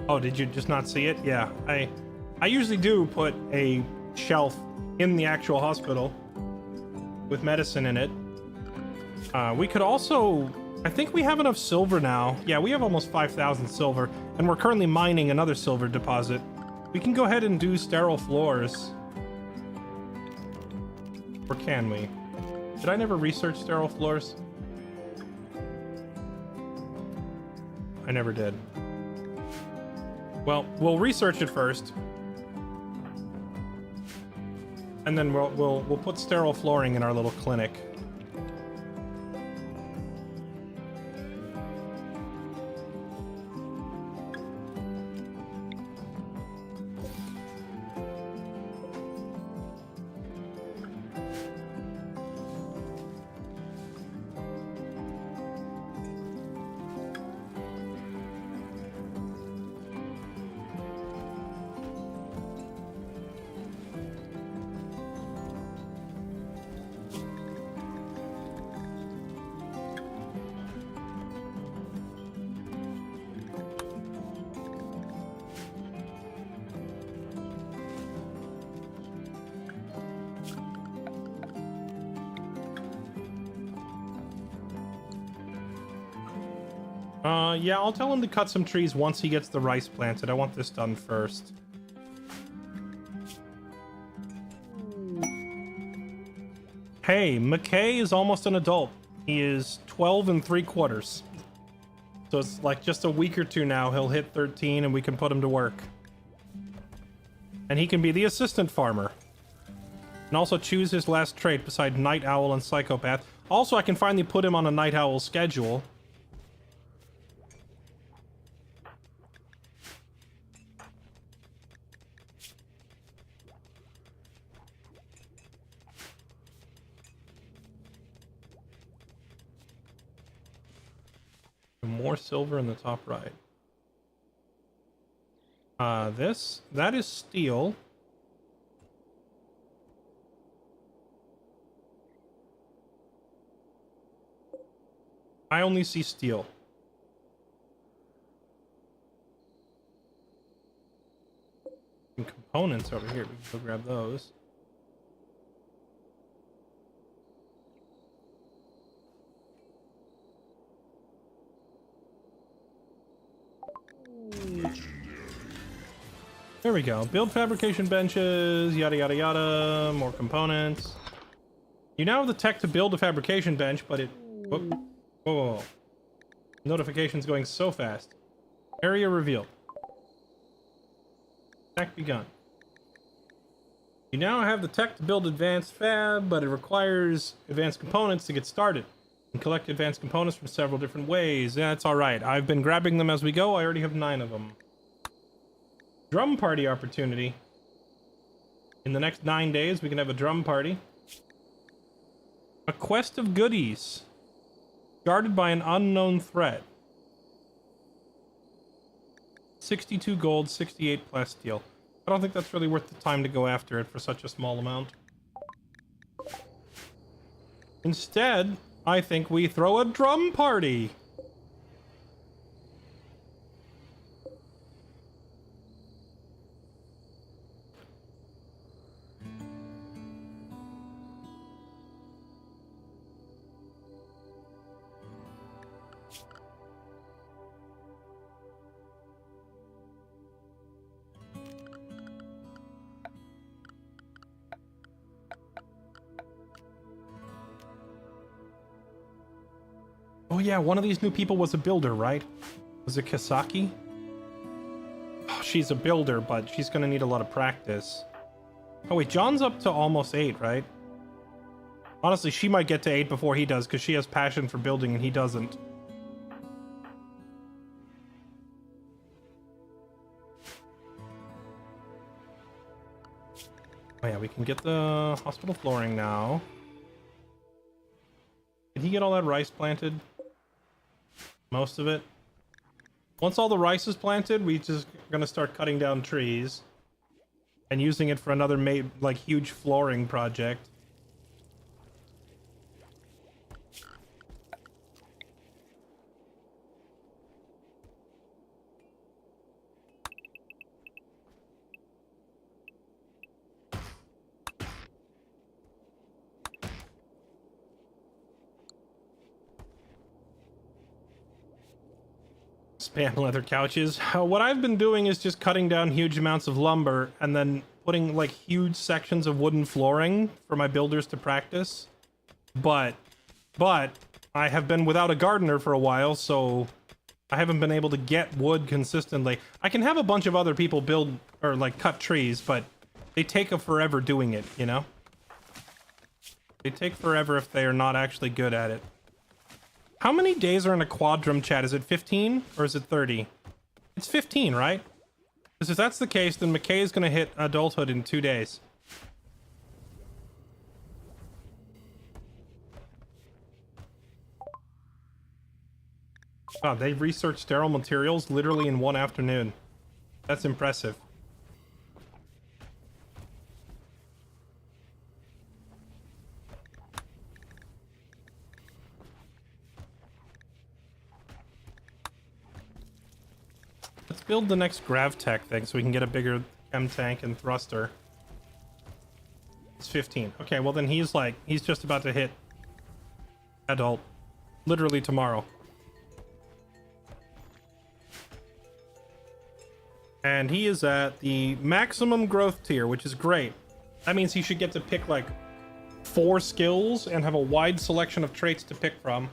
Oh, did you just not see it? Yeah, I usually do put a shelf in the actual hospital with medicine in it. We could also, I think we have enough silver now. Yeah, we have almost 5,000 silver, and we're currently mining another silver deposit. We can go ahead and do sterile floors. Or can we? Did I never research sterile floors? I never did. Well, we'll research it first. And then we'll put sterile flooring in our little clinic. Yeah, I'll tell him to cut some trees once he gets the rice planted. I want this done first. Hey, McKay is almost an adult. He is 12 3/4. So it's like just a week or two now, he'll hit 13 and we can put him to work. And he can be the assistant farmer. And also choose his last trait beside Night Owl and Psychopath. Also, I can finally put him on a Night Owl schedule. More silver in the top right. That is steel. I only see steel. And components over here. We can go grab those. There we go. Build fabrication benches, yada yada yada, more components. You now have the tech to build a fabrication bench, but it... Whoa, whoa, whoa. Notification's going so fast. Area revealed. Tech begun. You now have the tech to build advanced fab, but it requires advanced components to get started. You can collect advanced components from several different ways. Yeah, it's alright. I've been grabbing them as we go. I already have 9 of them. Drum party opportunity. In the next 9 days, we can have a drum party. A quest of goodies. Guarded by an unknown threat. 62 gold, 68 plasteel. I don't think that's really worth the time to go after it for such a small amount. Instead, I think we throw a drum party. Oh yeah, one of these new people was a builder, right? Was it Kasaki? Oh, she's a builder, but she's gonna need a lot of practice. Oh wait, John's up to almost 8, right? Honestly, she might get to 8 before he does, because she has passion for building and he doesn't. Oh yeah, we can get the hospital flooring now. Did he get all that rice planted? Most of it. Once all the rice is planted, we just gonna start cutting down trees and using it for another like huge flooring project. Spam leather couches. What I've been doing is just cutting down huge amounts of lumber and then putting like huge sections of wooden flooring for my builders to practice. But I have been without a gardener for a while, so I haven't been able to get wood consistently. I can have a bunch of other people build or like cut trees, but they take a forever doing it, you know? They take forever if they are not actually good at it. How many days are in a quadrum chat? Is it 15 or is it 30? It's 15, right? Because if that's the case, then McKay is going to hit adulthood in 2 days. Wow, they researched sterile materials literally in 1 afternoon. That's impressive. Let's build the next GravTech thing so we can get a bigger chem tank and thruster. It's 15. Okay, well then he's just about to hit adult. Literally tomorrow. And he is at the maximum growth tier, which is great. That means he should get to pick like 4 skills and have a wide selection of traits to pick from.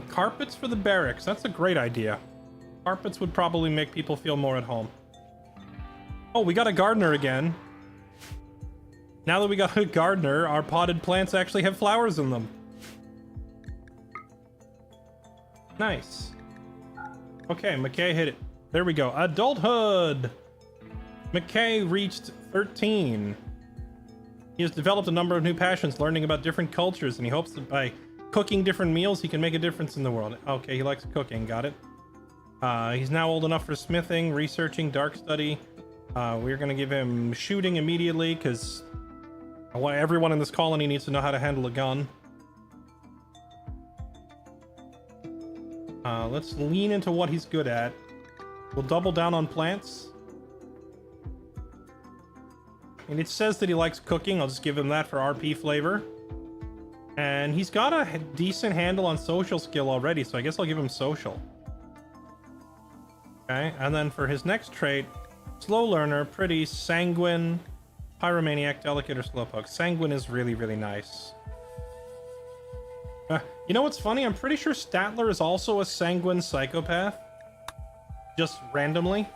Carpets for the barracks. That's a great idea. Carpets would probably make people feel more at home. Oh, we got a gardener again. Now that we got a gardener, our potted plants actually have flowers in them. Nice. Okay, McKay hit it. There we go. Adulthood! McKay reached 13. He has developed a number of new passions, learning about different cultures, and he hopes that by cooking different meals, he can make a difference in the world. Okay, he likes cooking. Got it. He's now old enough for smithing, researching, dark study. We're going to give him shooting immediately, because everyone in this colony needs to know how to handle a gun. Let's lean into what he's good at. We'll double down on plants. And it says that he likes cooking. I'll just give him that for RP flavor. And he's got a decent handle on social skill already, so I guess I'll give him social. Okay, and then for his next trait, slow learner, pretty, sanguine, pyromaniac, delicate, or slowpoke. Sanguine is really, really nice. You know what's funny? I'm pretty sure Statler is also a sanguine psychopath. Just randomly.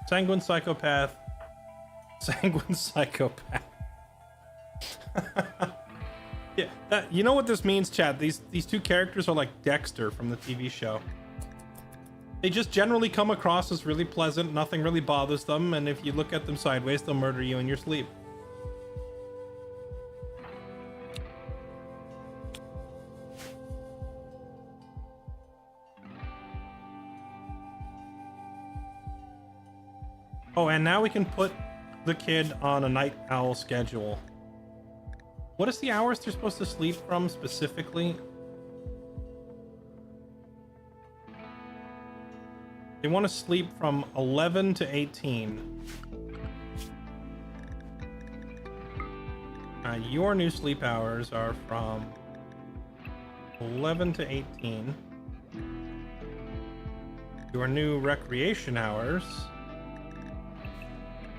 Sanguine psychopath. Sanguine psychopath. Yeah, you know what this means, chat? These two characters are like Dexter from the TV show. They just generally come across as really pleasant, nothing really bothers them, and if you look at them sideways, they'll murder you in your sleep. Oh, and now we can put the kid on a night owl schedule. What is the hours they're supposed to sleep from specifically? They want to sleep from 11 to 18. Your new sleep hours are from 11 to 18. Your new recreation hours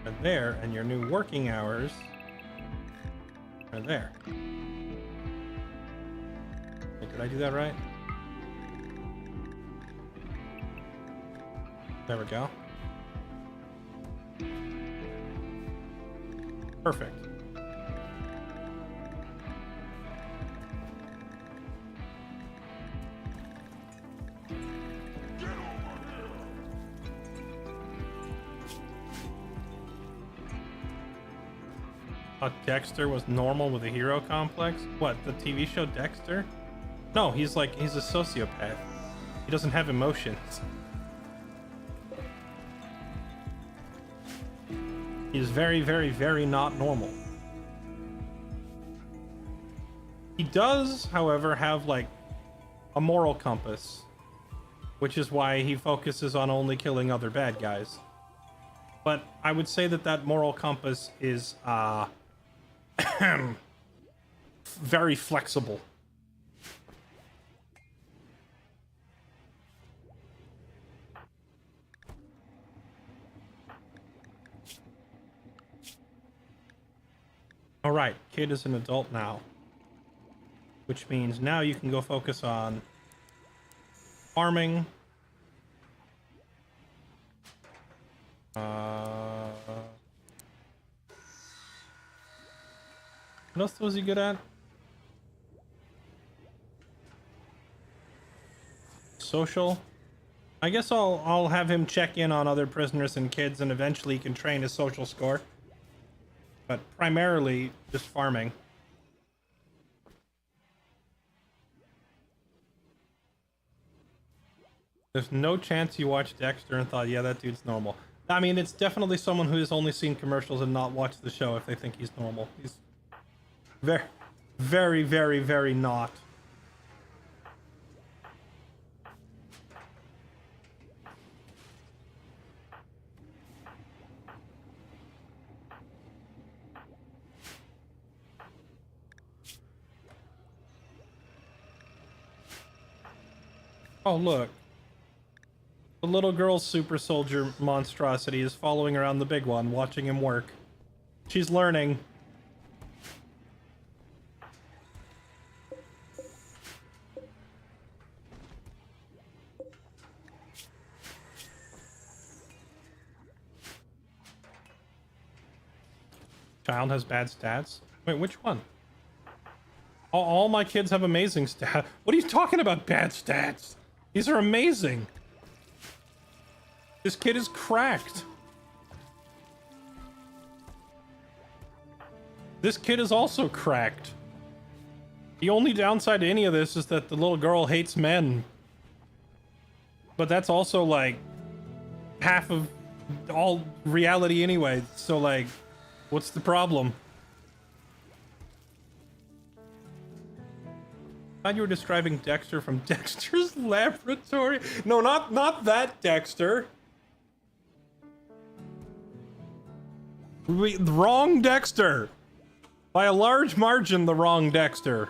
are there, and your new working hours are there. Did I do that right? There we go. Perfect. Dexter was normal with a hero complex? What, the TV show Dexter? No, he's a sociopath. He doesn't have emotions. He's very, very, very not normal. He does, however, have like a moral compass, which is why he focuses on only killing other bad guys. But I would say that moral compass is very flexible. All right, kid is an adult now, which means now you can go focus on farming. What else was he good at? Social. I guess I'll have him check in on other prisoners and kids, and eventually he can train his social score. But primarily just farming. There's no chance you watched Dexter and thought, yeah, that dude's normal. I mean, it's definitely someone who has only seen commercials and not watched the show if they think he's normal. He's very, very, very, very not. Oh, look. The little girl's super soldier monstrosity is following around the big one, watching him work. She's learning. Child has bad stats? Wait, which one? All my kids have amazing stats. What are you talking about, bad stats? These are amazing. This kid is cracked. This kid is also cracked. The only downside to any of this is that the little girl hates men. But that's also like half of all reality anyway. So like, what's the problem? I thought you were describing Dexter from Dexter's Laboratory. No, not that Dexter. Wrong Dexter! By a large margin, the wrong Dexter.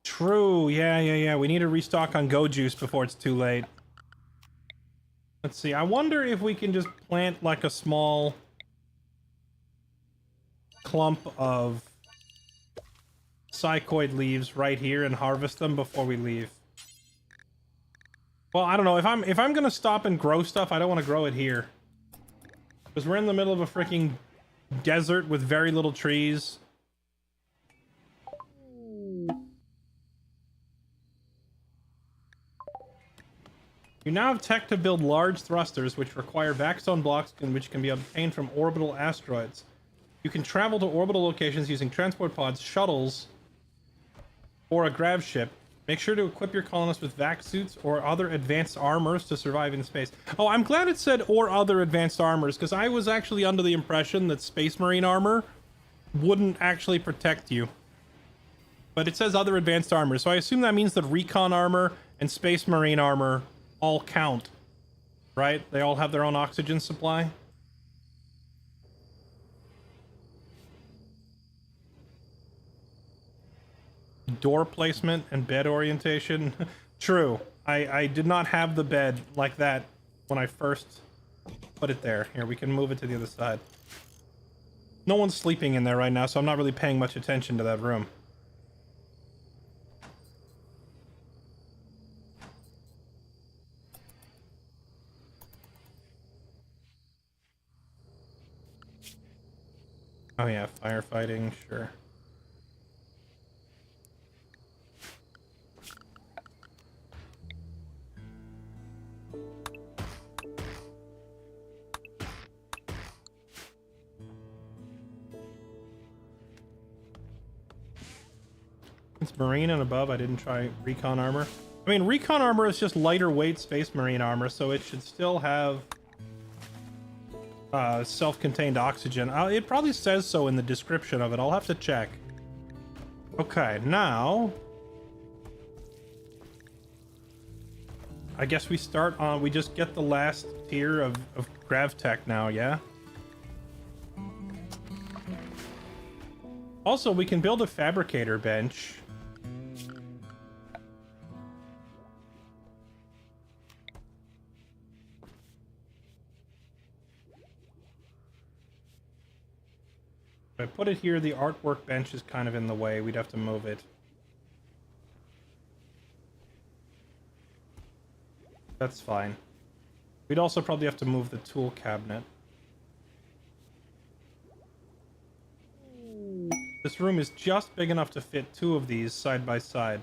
True, yeah. We need to restock on Go Juice before it's too late. Let's see, I wonder if we can just plant like a small clump of psychoid leaves right here and harvest them before we leave. Well, I don't know, if I'm gonna stop and grow stuff, I don't want to grow it here. Because we're in the middle of a freaking desert with very little trees. You now have tech to build large thrusters, which require backstone blocks and which can be obtained from orbital asteroids. You can travel to orbital locations using transport pods, shuttles, or a grav ship. Make sure to equip your colonists with vac suits or other advanced armors to survive in space. Oh, I'm glad it said or other advanced armors, because I was actually under the impression that Space Marine armor wouldn't actually protect you. But it says other advanced armor, so I assume that means that recon armor and Space Marine armor all count, right? They all have their own oxygen supply. Door placement and bed orientation. True. I did not have the bed like that when I first put it there. Here, we can move it to the other side. No one's sleeping in there right now, so I'm not really paying much attention to that room. Oh yeah, firefighting, sure. It's Marine and above, I didn't try Recon armor. I mean, Recon armor is just lighter weight Space Marine armor, so it should still have self-contained oxygen. It probably says so in the description of it. I'll have to check. Okay, now I guess we start on, we just get the last tier of GravTech now, yeah? Also, we can build a fabricator bench. If I put it here, the artwork bench is kind of in the way. We'd have to move it. That's fine. We'd also probably have to move the tool cabinet. This room is just big enough to fit two of these side by side.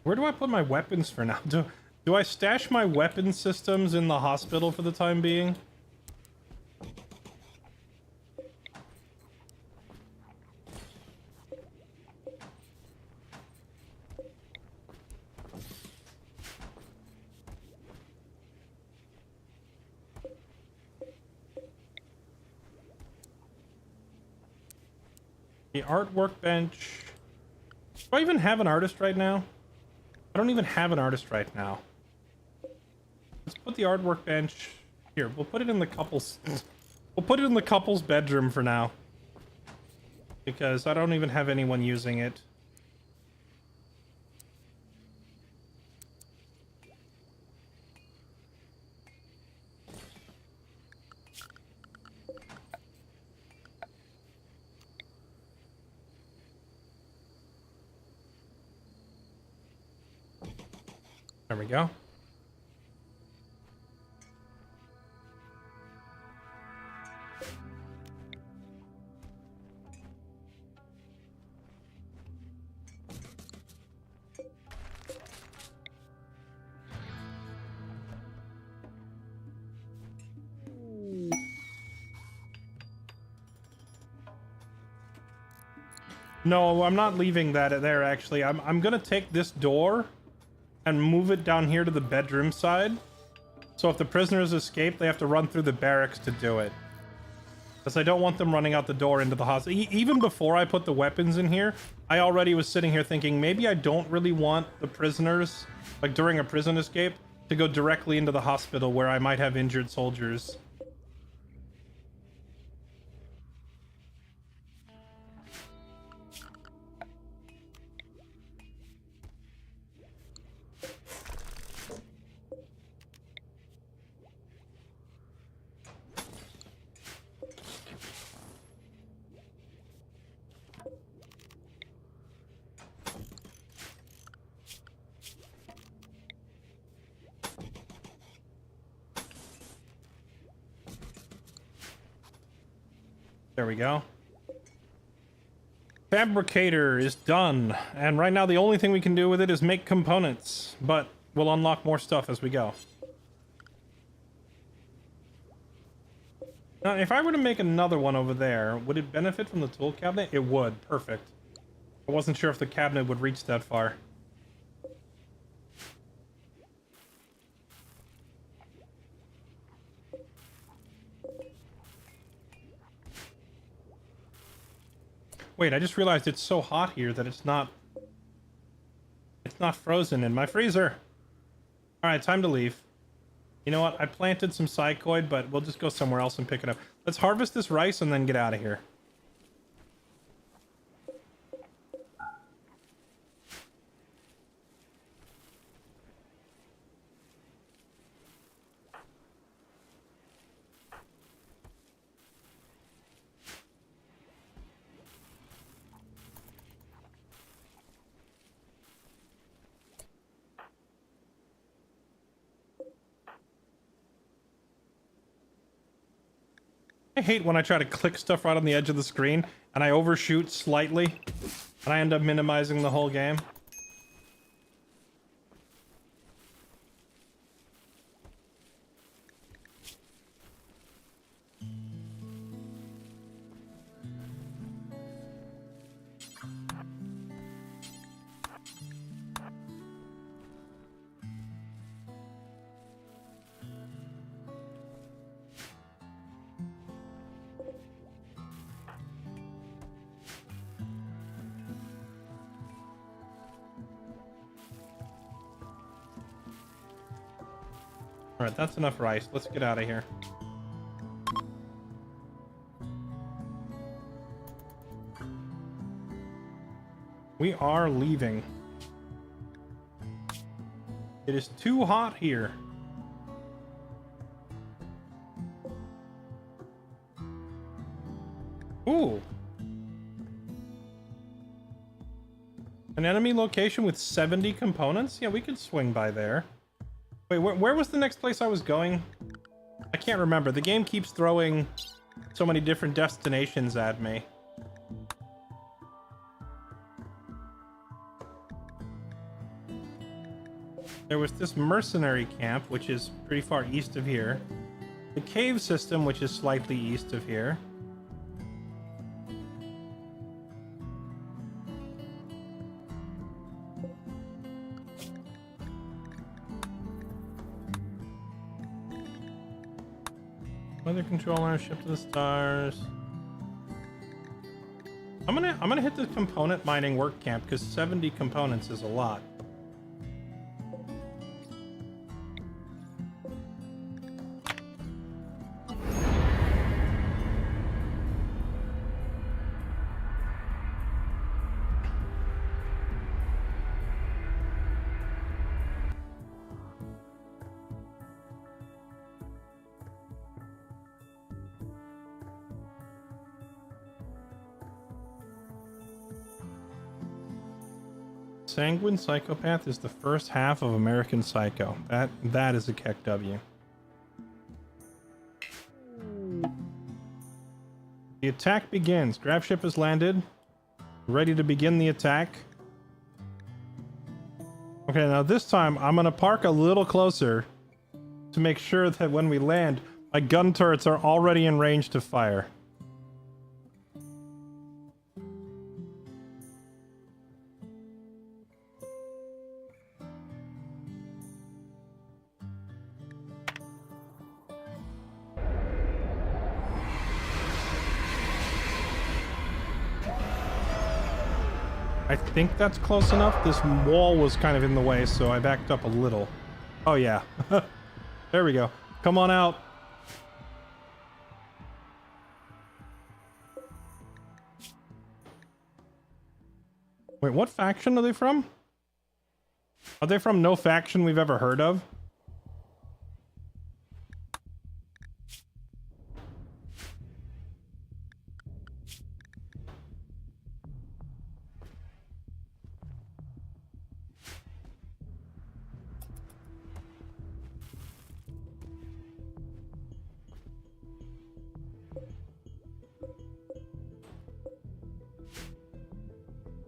Where do I put my weapons for now? Do I stash my weapon systems in the hospital for the time being? The artwork bench. Do I even have an artist right now? I don't even have an artist right now. Let's put the artwork bench here. We'll put it in the couple's. We'll put it in the couple's bedroom for now, because I don't even have anyone using it. There we go. No, I'm not leaving that there, actually. I'm gonna take this door and move it down here to the bedroom side. So if the prisoners escape, they have to run through the barracks to do it. Because I don't want them running out the door into the hospital. Even before I put the weapons in here, I already was sitting here thinking, maybe I don't really want the prisoners, like during a prison escape, to go directly into the hospital where I might have injured soldiers. There we go. Fabricator is done, and right now the only thing we can do with it is make components, but we'll unlock more stuff as we go. Now, if I were to make another one over there, would it benefit from the tool cabinet? It would. Perfect. I wasn't sure if the cabinet would reach that far. Wait, I just realized it's so hot here that it's not frozen in my freezer. All right, time to leave. You know what? I planted some psychoid, but we'll just go somewhere else and pick it up. Let's harvest this rice and then get out of here. I hate when I try to click stuff right on the edge of the screen and I overshoot slightly and I end up minimizing the whole game. Alright, that's enough rice. Let's get out of here. We are leaving. It is too hot here. Ooh. An enemy location with 70 components? Yeah, we could swing by there. Wait, where was the next place I was going? I can't remember. The game keeps throwing so many different destinations at me. There was this mercenary camp, which is pretty far east of here. The cave system, which is slightly east of here. Weather controller, ship to the stars. I'm gonna hit the component mining work camp because 70 components is a lot. Sanguine Psychopath is the first half of American Psycho. That is a Keck W. The attack begins. Grab ship has landed. Ready to begin the attack. Okay, now this time I'm gonna park a little closer to make sure that when we land, my gun turrets are already in range to fire. I think that's close enough. This wall was kind of in the way, so I backed up a little. Oh yeah. There we go. Come on out. Wait, what faction are they from? Are they from no faction we've ever heard of?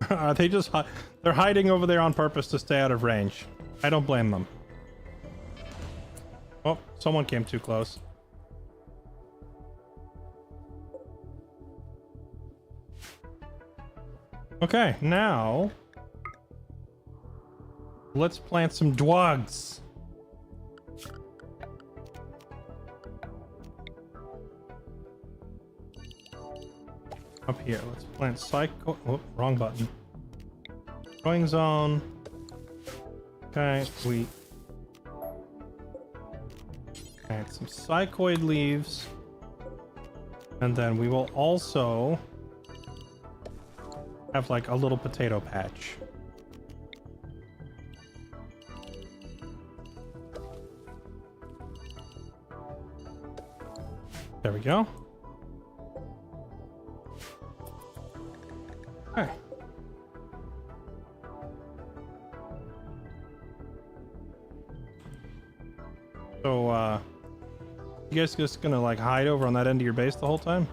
Are they just they're hiding over there on purpose to stay out of range. I don't blame them. Oh, someone came too close. Okay, now let's plant some dwarves. Up here, let's plant psycho. Oh, wrong button. Growing zone. Okay, we plant some psychoid leaves, and then we will also have like a little potato patch. There we go. Okay. So, you guys just gonna like hide over on that end of your base the whole time?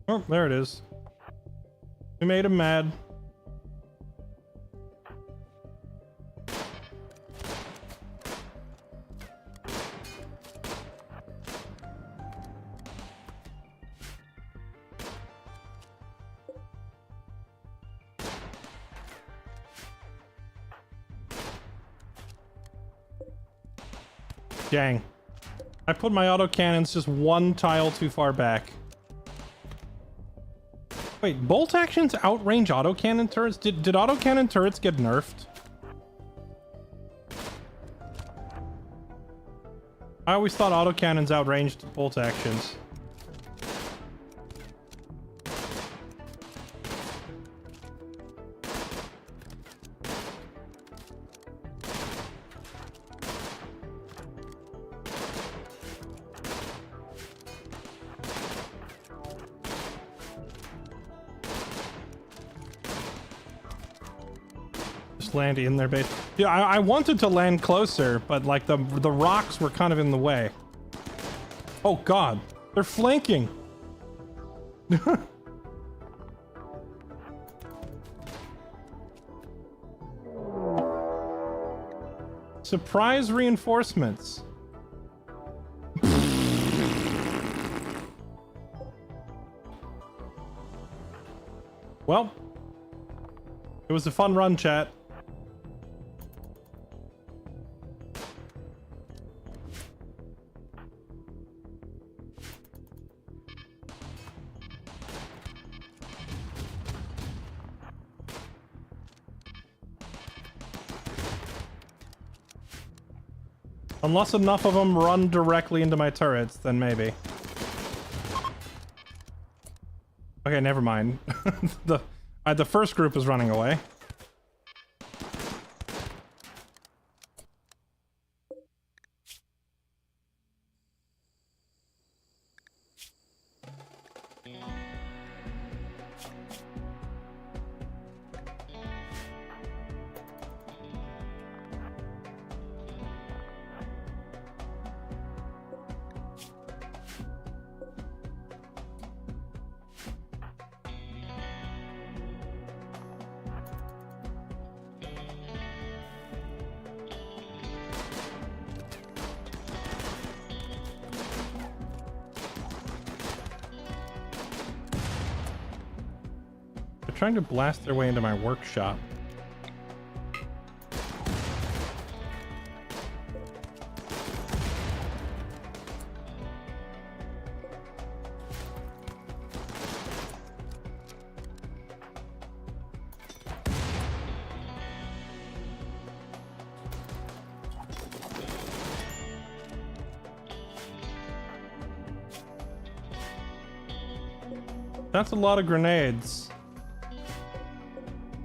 Oh, there it is. We made him mad. Dang. I put my autocannons just one tile too far back. Wait, bolt actions outrange autocannon turrets? Did autocannon turrets get nerfed? I always thought autocannons outranged bolt actions. Land in their base. Yeah, I wanted to land closer, but like the rocks were kind of in the way. Oh god, they're flanking. Surprise reinforcements. Well, it was a fun run, chat. Unless enough of them run directly into my turrets, then maybe. Okay, never mind. The first group is running away. trying to blast their way into my workshop. That's a lot of grenades.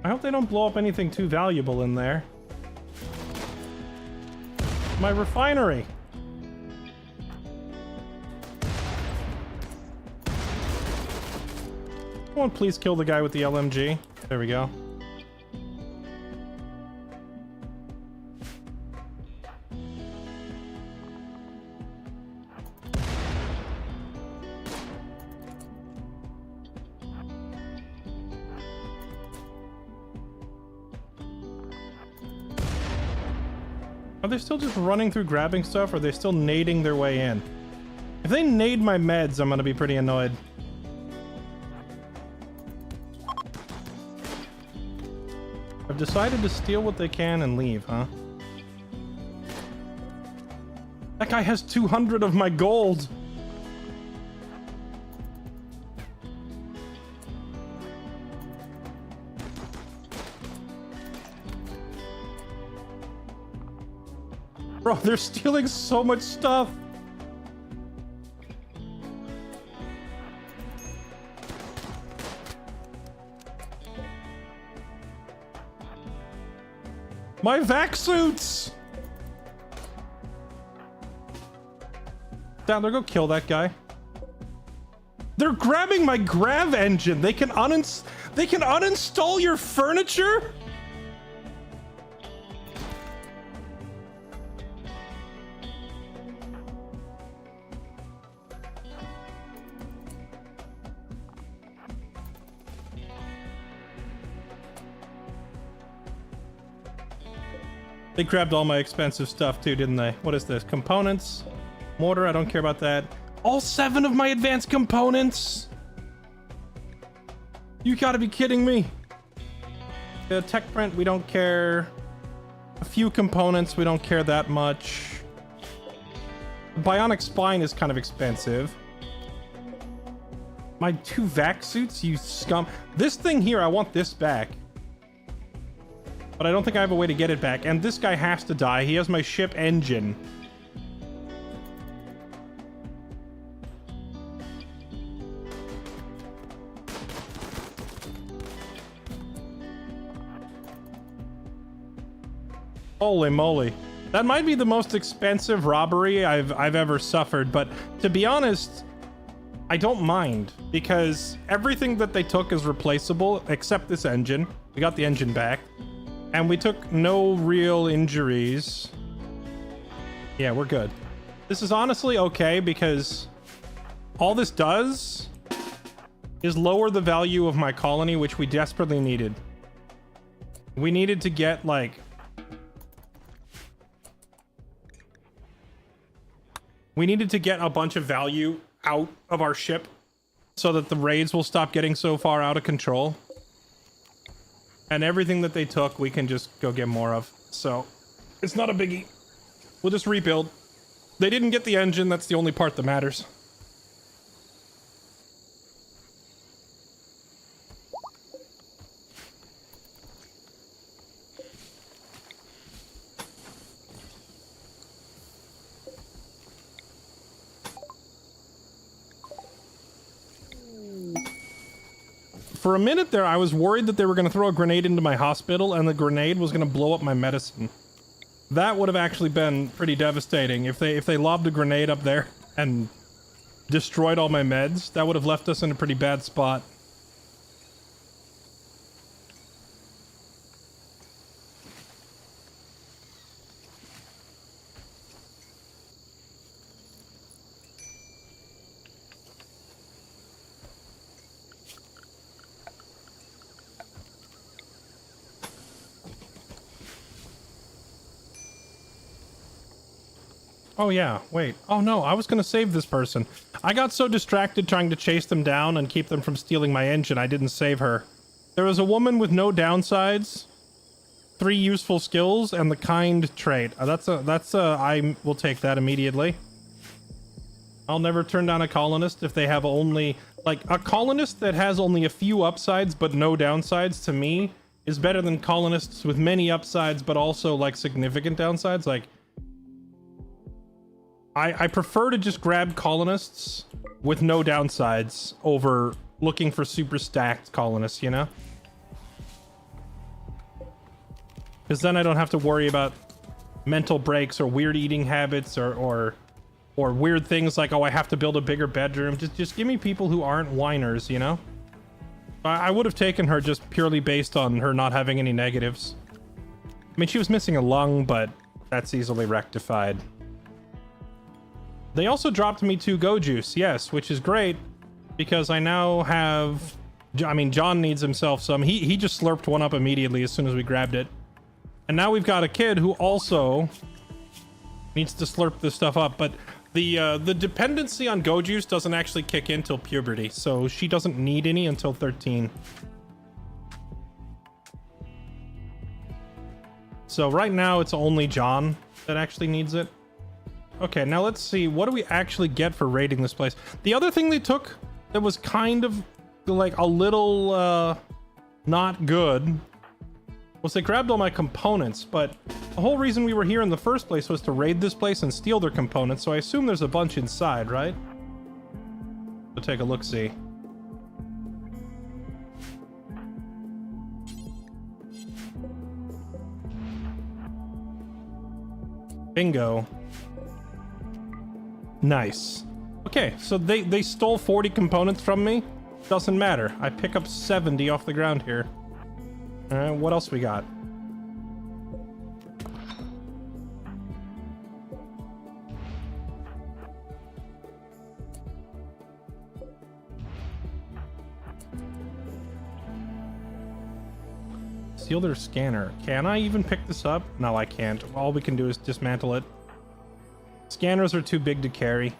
I hope they don't blow up anything too valuable in there. My refinery. Come on, please kill the guy with the LMG. There we go. Are they still just running through grabbing stuff, or are they still nading their way in? If they nade my meds, I'm gonna be pretty annoyed. I've decided to steal what they can and leave, huh? That guy has 200 of my gold! Bro, they're stealing so much stuff. My vac suits! Down there, go kill that guy. They're grabbing my grav engine. They can uninstall your furniture? They grabbed all my expensive stuff too, didn't they? What is this? Components? Mortar, I don't care about that. All 7 of my advanced components? You gotta be kidding me. The tech print, we don't care. A few components, we don't care that much. The bionic spine is kind of expensive. My 2 vac suits, you scum. This thing here, I want this back. But I don't think I have a way to get it back. And this guy has to die. He has my ship engine. Holy moly. That might be the most expensive robbery I've ever suffered, but to be honest, I don't mind, because everything that they took is replaceable except this engine. We got the engine back. And we took no real injuries. Yeah, we're good. This is honestly okay, because all this does is lower the value of my colony, which we desperately needed. We needed to get, like... We needed to get a bunch of value out of our ship so that the raids will stop getting so far out of control. And everything that they took, we can just go get more of. So, it's not a biggie. We'll just rebuild. They didn't get the engine, that's the only part that matters. For a minute there, I was worried that they were going to throw a grenade into my hospital and the grenade was going to blow up my medicine. That would have actually been pretty devastating. If they lobbed a grenade up there and destroyed all my meds, that would have left us in a pretty bad spot. Oh yeah, wait. Oh no, I was gonna save this person. I got so distracted trying to chase them down and keep them from stealing my engine, I didn't save her. There was a woman with no downsides, 3 useful skills, and the kind trait. I will take that immediately. I'll never turn down a colonist if they have only, like, a colonist that has only a few upsides but no downsides, to me, is better than colonists with many upsides but also, like, significant downsides. Like, I prefer to just grab colonists with no downsides over looking for super stacked colonists, you know? Because then I don't have to worry about mental breaks or weird eating habits or weird things like, oh, I have to build a bigger bedroom. Just give me people who aren't whiners, you know? I would have taken her just purely based on her not having any negatives. I mean, she was missing a lung, but that's easily rectified. They also dropped me 2 Go Juice, yes, which is great, because I now have... I mean, John needs himself some. He just slurped one up immediately as soon as we grabbed it. And now we've got a kid who also needs to slurp this stuff up, but the dependency on Go Juice doesn't actually kick in till puberty, so she doesn't need any until 13. So right now it's only John that actually needs it. Okay, now let's see, what do we actually get for raiding this place? The other thing they took that was kind of like a little not good was they grabbed all my components, but the whole reason we were here in the first place was to raid this place and steal their components, so I assume there's a bunch inside, right? We'll take a look-see. Bingo. Nice. Okay, so they stole 40 components from me. Doesn't matter. I pick up 70 off the ground here. Alright, what else we got? Steal their scanner. Can I even pick this up? No, I can't. All we can do is dismantle it. Scanners are too big to carry.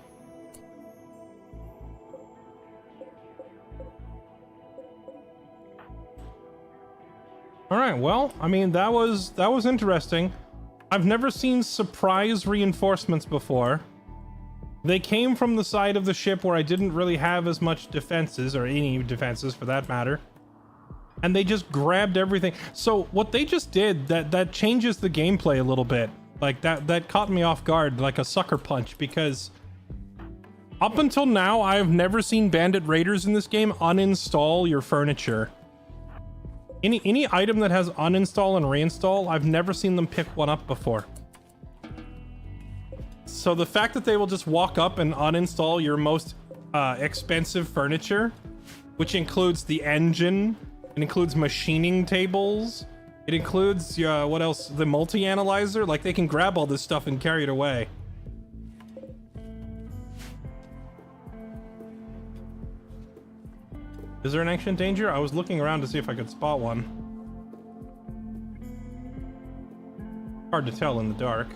All right, well, I mean, that was interesting. I've never seen surprise reinforcements before. They came from the side of the ship where I didn't really have as much defenses, or any defenses for that matter. And they just grabbed everything. So what they just did, that changes the gameplay a little bit. Like, that caught me off guard, like a sucker punch, because up until now, I've never seen bandit raiders in this game uninstall your furniture. Any item that has uninstall and reinstall, I've never seen them pick one up before. So the fact that they will just walk up and uninstall your most expensive furniture, which includes the engine, it includes machining tables, it includes, what else? The multi-analyzer? Like, they can grab all this stuff and carry it away. Is there an ancient danger? I was looking around to see if I could spot one. Hard to tell in the dark.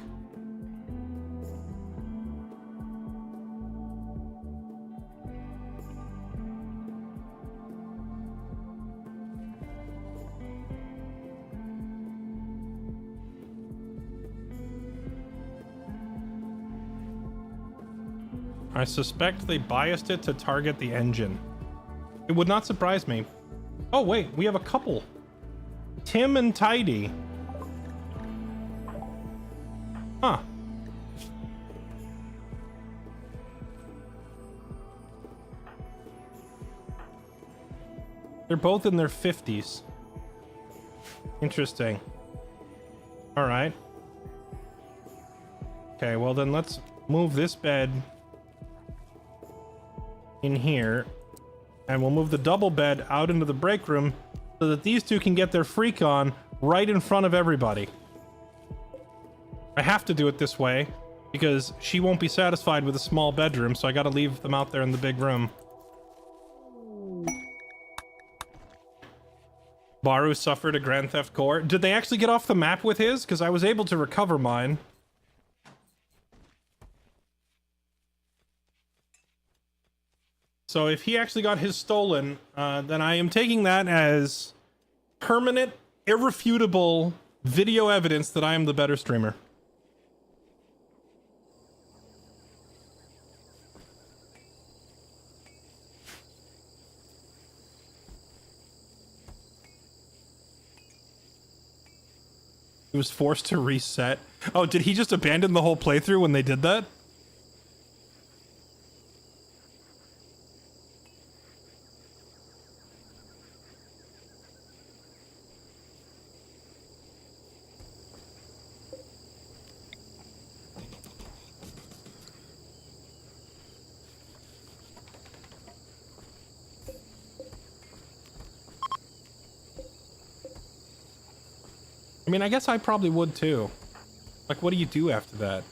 I suspect they biased it to target the engine. It would not surprise me. Oh wait, we have a couple. Tim and Tidy. Huh. They're both in their 50s. Interesting. All right. Okay, well then let's move this bed in here. And we'll move the double bed out into the break room so that these two can get their freak on right in front of everybody. I have to do it this way because she won't be satisfied with a small bedroom, so I gotta leave them out there in the big room. Baru suffered a Grand Theft Core. Did they actually get off the map with his? Because I was able to recover mine. So if he actually got his stolen, then I am taking that as permanent, irrefutable video evidence that I am the better streamer. He was forced to reset. Oh, did he just abandon the whole playthrough when they did that? I mean, I guess I probably would too. Like, what do you do after that?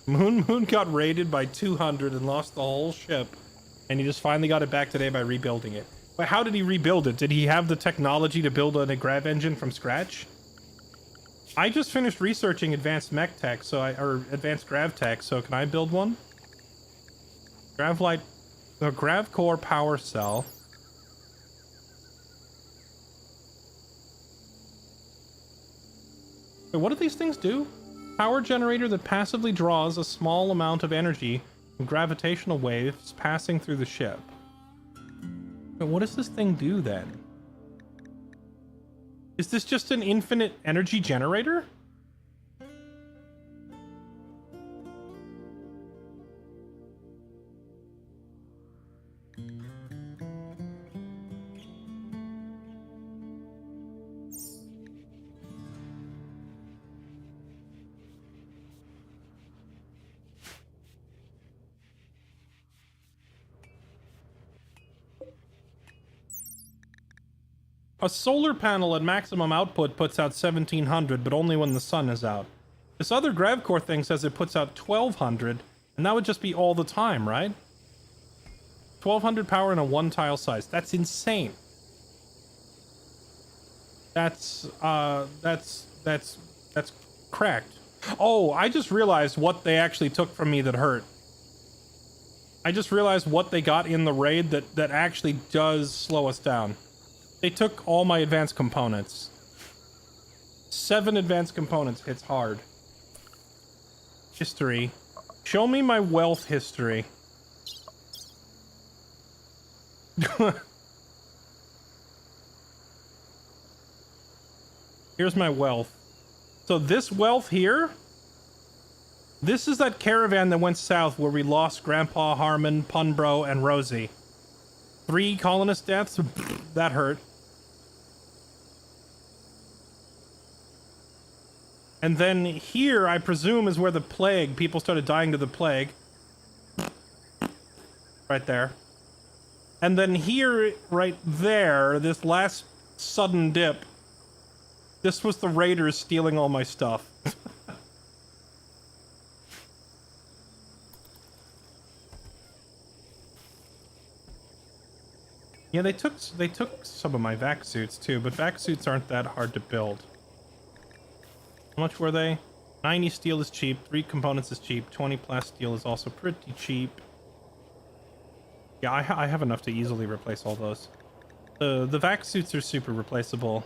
Moon got raided by 200 and lost the whole ship. And he just finally got it back today by rebuilding it. But how did he rebuild it? Did he have the technology to build a grav engine from scratch? I just finished researching advanced mech tech, or advanced grav tech, so can I build one? Grav core power cell. Wait, what do these things do? Power generator that passively draws a small amount of energy from gravitational waves passing through the ship. Wait, what does this thing do then? Is this just an infinite energy generator? A solar panel at maximum output puts out 1700, but only when the sun is out. This other grav core thing says it puts out 1200, and that would just be all the time, right? 1200 power in a one tile size. That's insane. That's cracked. Oh, I just realized what they actually took from me that hurt. I just realized what they got in the raid that actually does slow us down. They took all my advanced components. 7 advanced components hits hard. History. Show me my wealth history. Here's my wealth. So this wealth here, this is that caravan that went south where we lost Grandpa, Harmon, Punbro, and Rosie. 3 colonist deaths. That hurt. And then here, I presume, is where the plague, people started dying to the plague. Right there. And then here, right there, this last sudden dip, this was the raiders stealing all my stuff. Yeah, they took some of my vac suits too, but vac suits aren't that hard to build. How much were they? 90 steel is cheap, 3 components is cheap, 20 plastic steel is also pretty cheap. Yeah, I have enough to easily replace all those. The vac suits are super replaceable.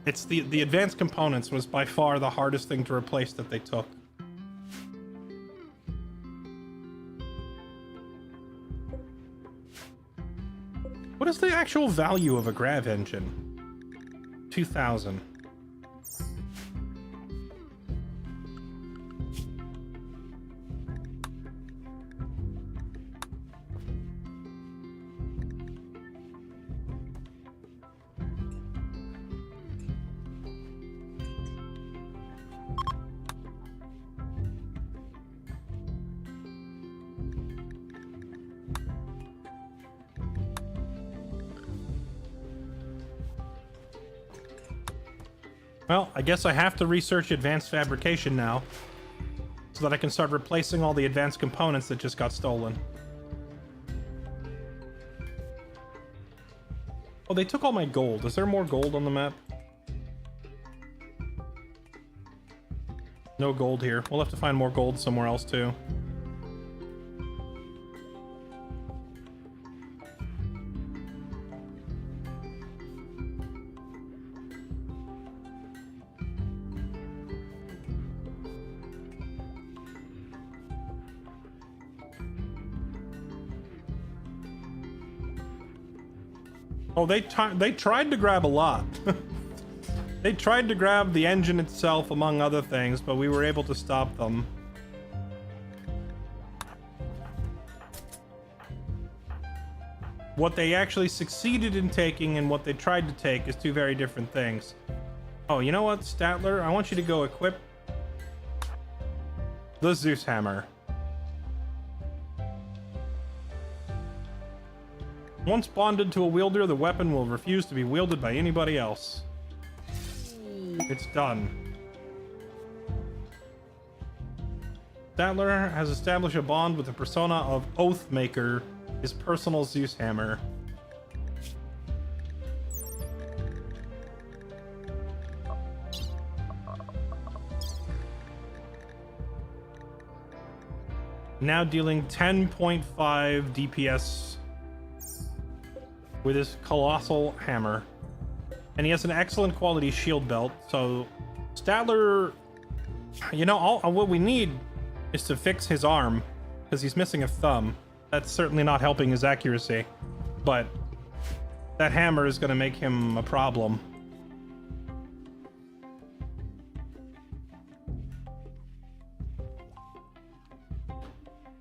It's the advanced components was by far the hardest thing to replace that they took. What is the actual value of a grav engine? 2,000. Well, I guess I have to research advanced fabrication now, so that I can start replacing all the advanced components that just got stolen. Oh, they took all my gold. Is there more gold on the map? No gold here. We'll have to find more gold somewhere else too. Oh, they tried to grab a lot. They tried to grab the engine itself, among other things, but we were able to stop them. What they actually succeeded in taking and what they tried to take is two very different things. Oh, you know what, Statler? I want you to go equip the Zeus Hammer. Once bonded to a wielder, the weapon will refuse to be wielded by anybody else. It's done. Statler has established a bond with the persona of Oathmaker, his personal Zeus Hammer. Now dealing 10.5 DPS with his colossal hammer. And he has an excellent quality shield belt, so Statler, you know, what we need is to fix his arm, because he's missing a thumb. That's certainly not helping his accuracy, but that hammer is going to make him a problem.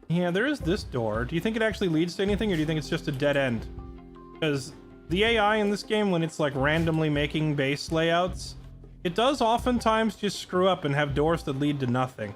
Yeah, there is this door. Do you think it actually leads to anything, or do you think it's just a dead end? Because the AI in this game, when it's like randomly making base layouts, it does oftentimes just screw up and have doors that lead to nothing.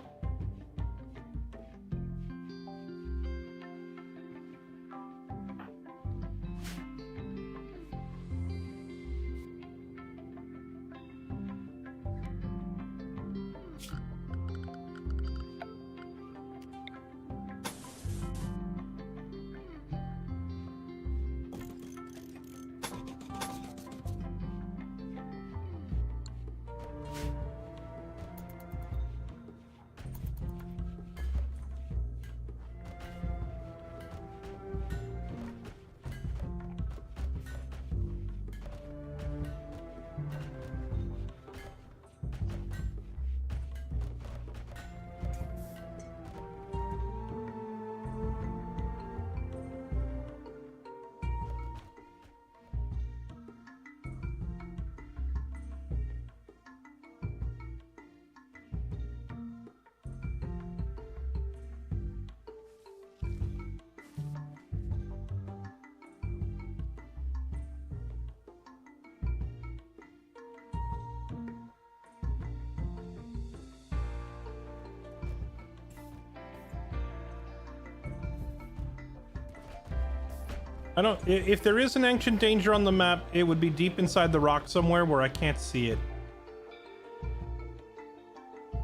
If there is an ancient danger on the map, it would be deep inside the rock somewhere where I can't see it.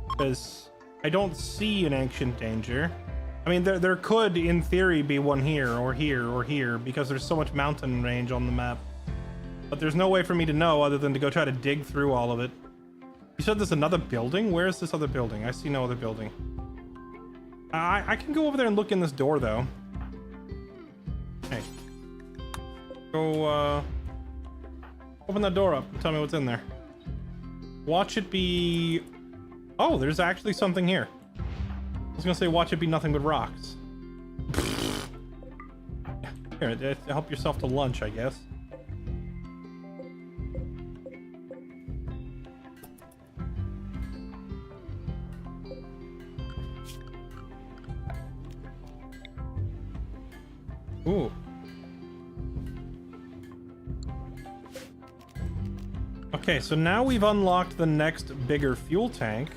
Because I don't see an ancient danger. I mean, there could, in theory, be one here, or here, or here, because there's so much mountain range on the map. But there's no way for me to know other than to go try to dig through all of it. You said there's another building? Where is this other building? I see no other building. I can go over there and look in this door, though. Hey. Go, open that door up and tell me what's in there. Watch it be... Oh, there's actually something here. I was gonna say watch it be nothing but rocks. Here, help yourself to lunch, I guess. Ooh. Okay, so now we've unlocked the next bigger fuel tank.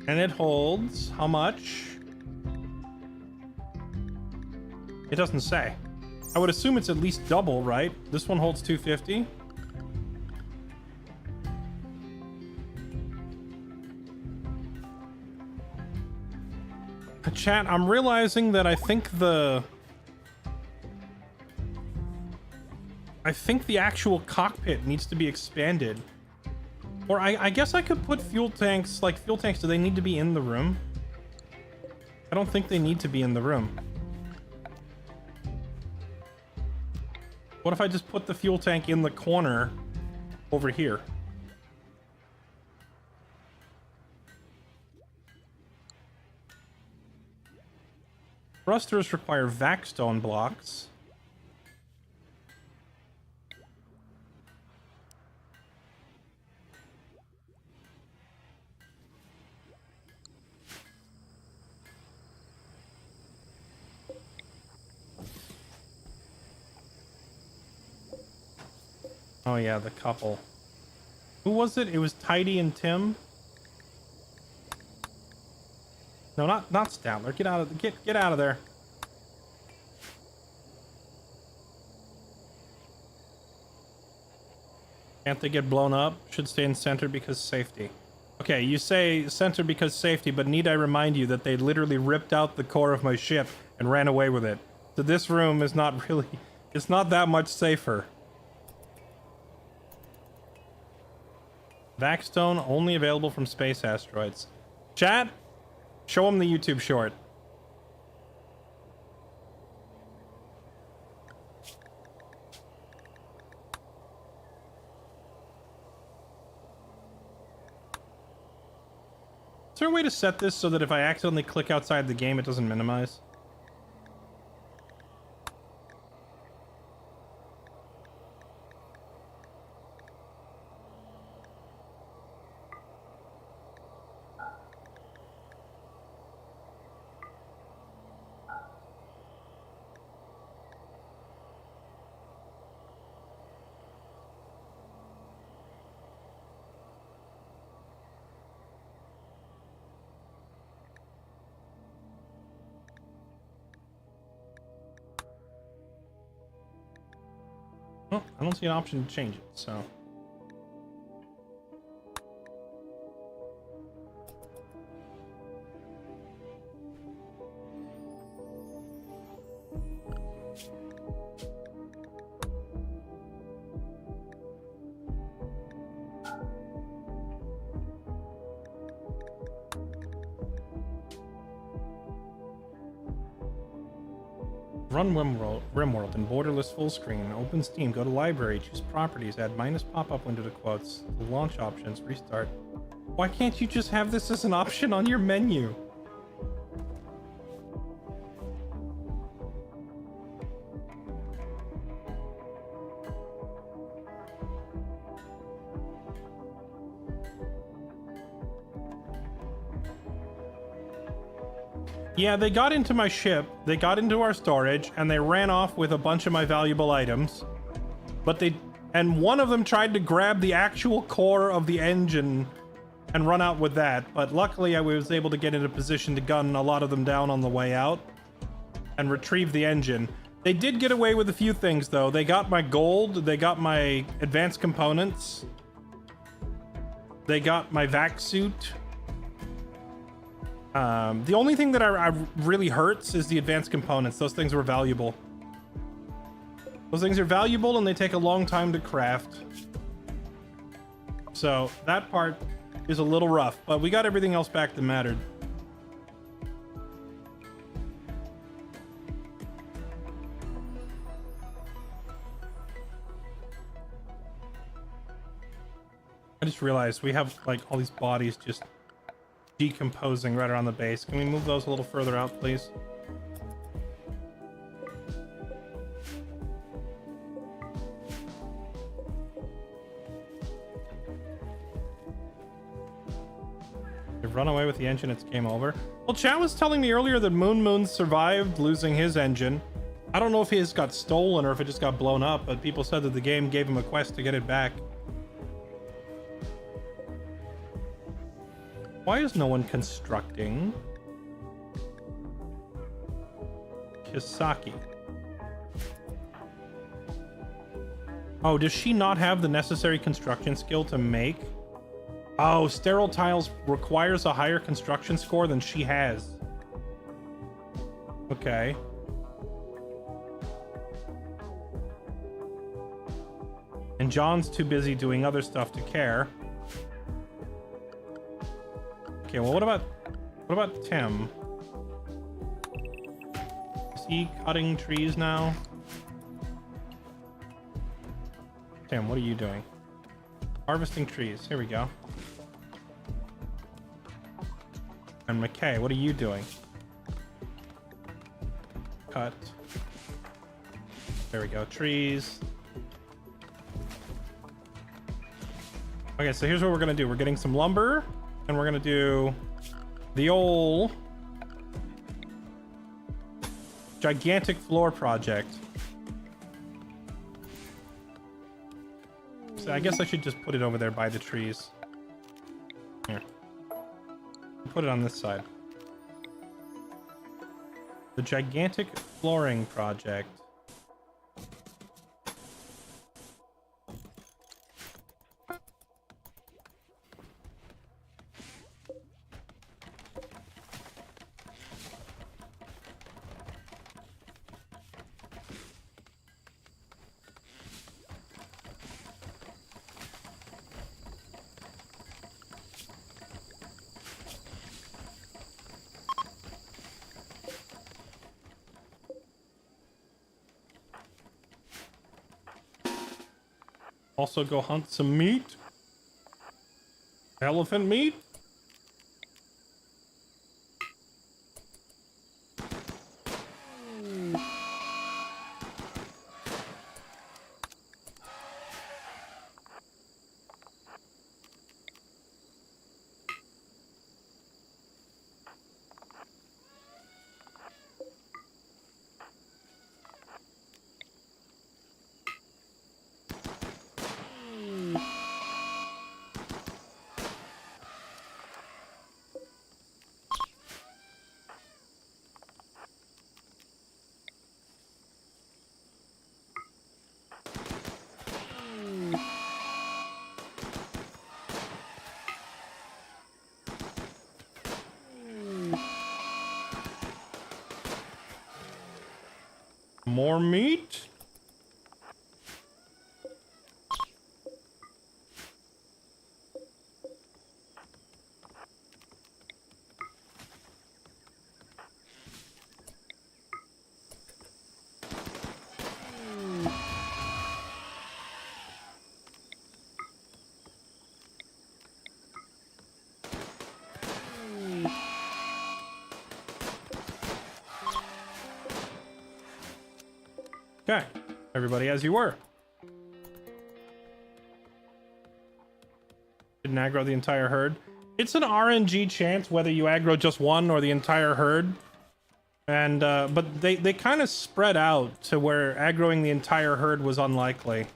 And it holds how much? It doesn't say. I would assume it's at least double, right? This one holds 250. Chat, I'm realizing that I think the actual cockpit needs to be expanded. Or I guess I could put fuel tanks, like fuel tanks, do they need to be in the room? I don't think they need to be in the room. What if I just put the fuel tank in the corner over here? Thrusters require vac-stone blocks. Oh yeah, the couple. Who was it? It was Tidy and Tim. No, not Statler. Get out of get out of there. Can't they get blown up? Should stay in center because safety. Okay, you say center because safety, but need I remind you that they literally ripped out the core of my ship and ran away with it. So this room is not really, it's not that much safer. Vac-stone only available from space asteroids. Chat, show them the YouTube short. Is there a way to set this so that if I accidentally click outside the game, it doesn't minimize? Oh, I don't see an option to change it, so... Run Rimworld in borderless full screen. Open Steam. Go to library. Choose properties. Add minus pop-up window to quotes. Launch options. Restart. Why can't you just have this as an option on your menu? Yeah, they got into my ship, they got into our storage, and they ran off with a bunch of my valuable items. And one of them tried to grab the actual core of the engine and run out with that. But luckily I was able to get in a position to gun a lot of them down on the way out and retrieve the engine. They did get away with a few things though. They got my gold, they got my advanced components, they got my vac suit. The only thing that I really hurts is the advanced components. Those things were valuable. Those things are valuable and they take a long time to craft. So that part is a little rough, but we got everything else back that mattered. I just realized we have like all these bodies just decomposing right around the base. Can we move those a little further out, please? They've run away with the engine, it's game over. Well, chat was telling me earlier that Moon survived losing his engine. I don't know if his got stolen or if it just got blown up, but people said that the game gave him a quest to get it back. Why is no one constructing? Kisaki. Oh, does she not have the necessary construction skill to make? Oh, sterile tiles requires a higher construction score than she has. Okay. And John's too busy doing other stuff to care. Okay, well, what about Tim? Is he cutting trees now? Tim, what are you doing? Harvesting trees. Here we go. And McKay, what are you doing? Cut. There we go. Trees. Okay, so here's what we're gonna do. We're getting some lumber, and we're gonna do the old gigantic floor project. So I guess I should just put it over there by the trees. Here. Put it on this side. The gigantic flooring project. Also go hunt some meat. Elephant meat. More meat? Okay, everybody as you were. Didn't aggro the entire herd. It's an RNG chance whether you aggro just one or the entire herd. And, but they kind of spread out to where aggroing the entire herd was unlikely.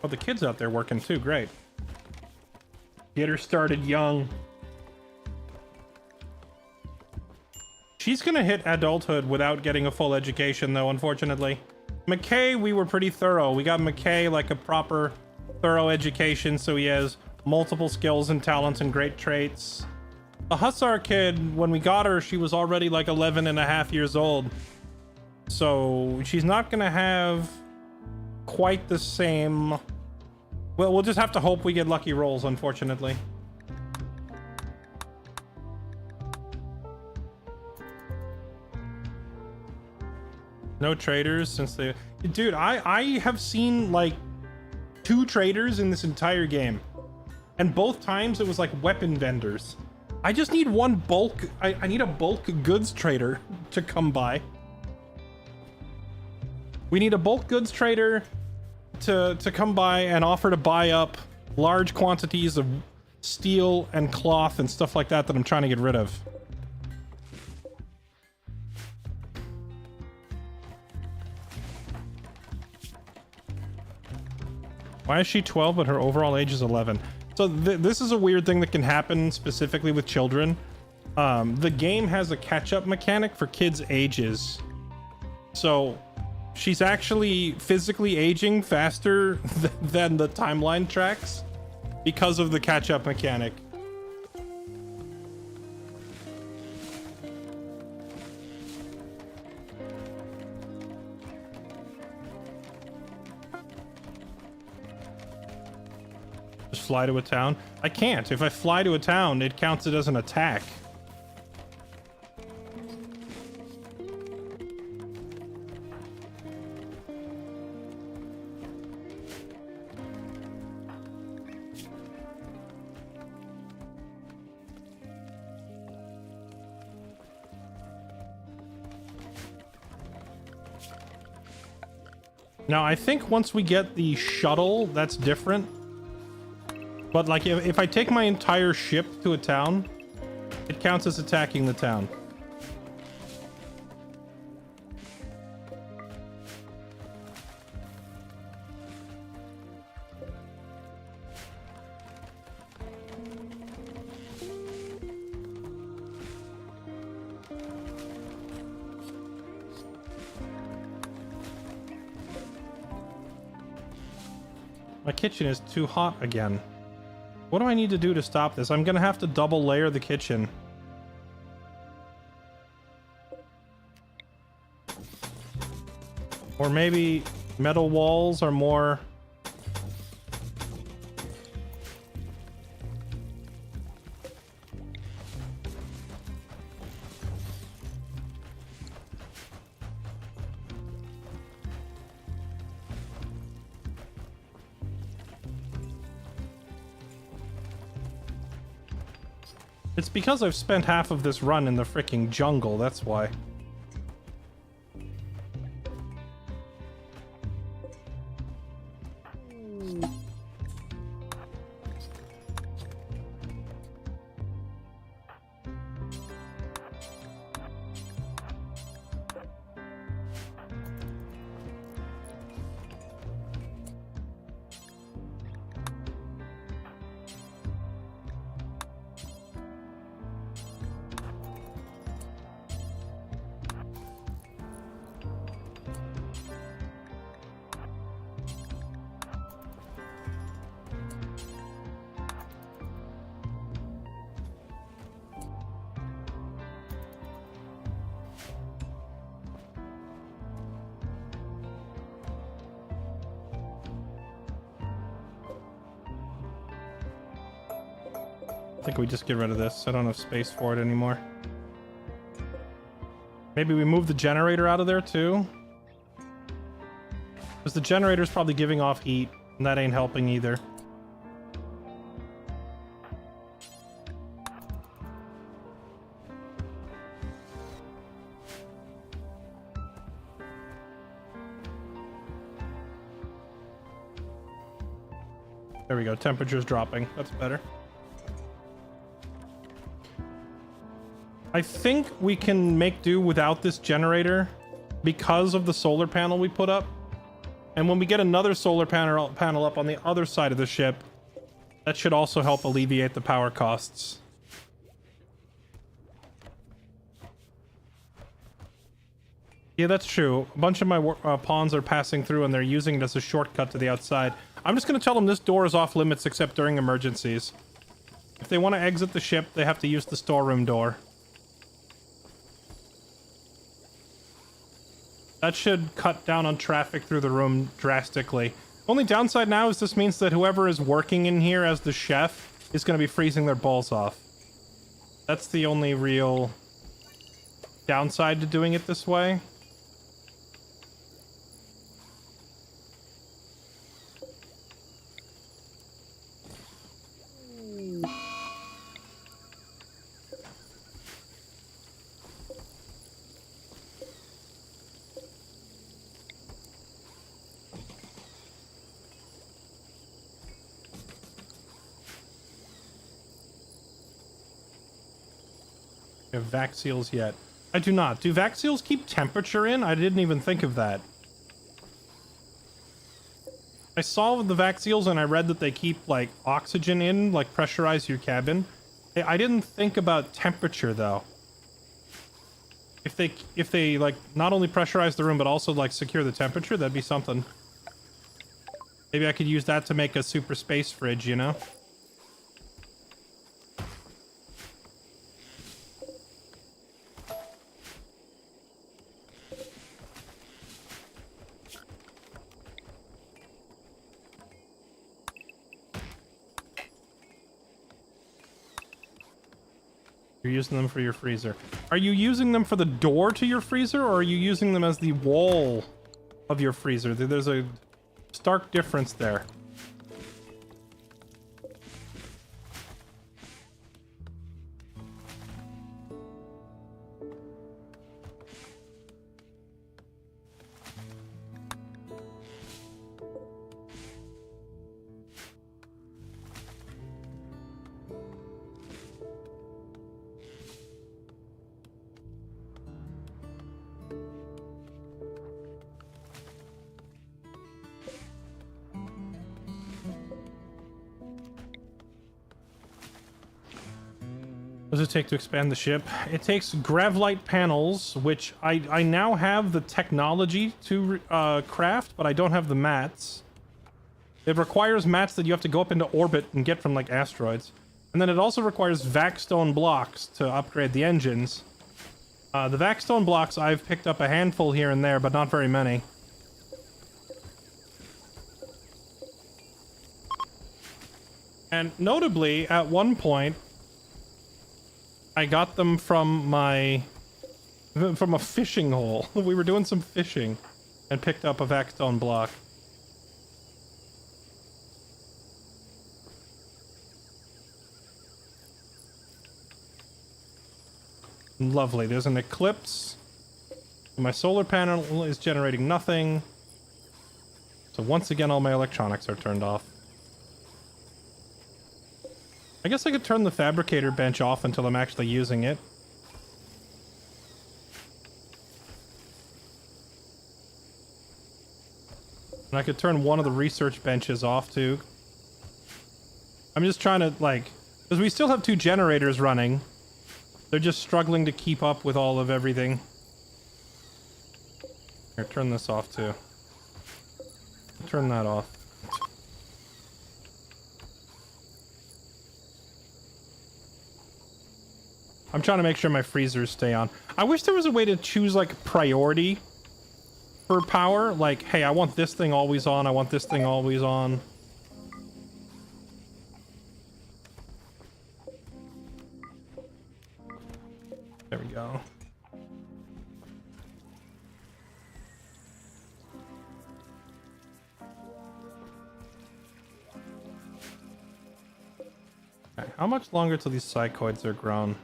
Oh, the kid's out there working too, great. Get her started young. She's gonna hit adulthood without getting a full education, though, unfortunately. McKay, we were pretty thorough. We got McKay like a proper, thorough education, so he has multiple skills and talents and great traits. The Hussar kid, when we got her, she was already like 11 and a half years old. So she's not gonna have quite the same... Well, we'll just have to hope we get lucky rolls, unfortunately. No traders since they... Dude, I have seen like 2 traders in this entire game. And both times it was like weapon vendors. I just need one bulk... I need a bulk goods trader to come by. We need a bulk goods trader to come by and offer to buy up large quantities of steel and cloth and stuff like that I'm trying to get rid of. Why is she 12 but her overall age is 11? So this is a weird thing that can happen specifically with children. The game has a catch-up mechanic for kids' ages. So she's actually physically aging faster than the timeline tracks because of the catch-up mechanic. Just fly to a town? I can't. If I fly to a town, it counts it as an attack. Now, I think once we get the shuttle, that's different. But, like, if I take my entire ship to a town, it counts as attacking the town. My kitchen is too hot again. What do I need to do to stop this? I'm gonna have to double layer the kitchen. Or maybe metal walls are more... It's because I've spent half of this run in the freaking jungle, that's why. I think we just get rid of this. I don't have space for it anymore. Maybe we move the generator out of there too? Because the generator's probably giving off heat, and that ain't helping either. There we go, temperature's dropping. That's better. I think we can make do without this generator because of the solar panel we put up. And when we get another solar panel up on the other side of the ship, that should also help alleviate the power costs. Yeah, that's true. A bunch of my pawns are passing through and they're using it as a shortcut to the outside. I'm just going to tell them this door is off limits except during emergencies. If they want to exit the ship, they have to use the storeroom door. That should cut down on traffic through the room drastically. Only downside now is this means that whoever is working in here as the chef is going to be freezing their balls off. That's the only real downside to doing it this way. Have vac seals yet? I do not. Do vac seals keep temperature in? I didn't even think of that. I saw the vac seals and I read that they keep like oxygen in, like pressurize your cabin. I didn't think about temperature though. If they like not only pressurize the room but also like secure the temperature, that'd be something. Maybe I could use that to make a super space fridge, you know? You're using them for your freezer. Are you using them for the door to your freezer, or are you using them as the wall of your freezer? There's a stark difference there. What does it take to expand the ship? It takes gravlite panels, which I now have the technology to craft, but I don't have the mats. It requires mats that you have to go up into orbit and get from, like, asteroids. And then it also requires vac-stone blocks to upgrade the engines. The vac-stone blocks, I've picked up a handful here and there, but not very many. And notably, at one point, I got them from a fishing hole. We were doing some fishing and picked up a vac-stone block. Lovely. There's an eclipse. My solar panel is generating nothing. So once again, all my electronics are turned off. I guess I could turn the fabricator bench off until I'm actually using it. And I could turn one of the research benches off too. I'm just trying to, like, because we still have 2 generators running. They're just struggling to keep up with all of everything. Here, turn this off too. Turn that off. I'm trying to make sure my freezers stay on. I wish there was a way to choose, like, priority for power. Like, hey, I want this thing always on. I want this thing always on. There we go. Okay, how much longer till these psychoids are grown?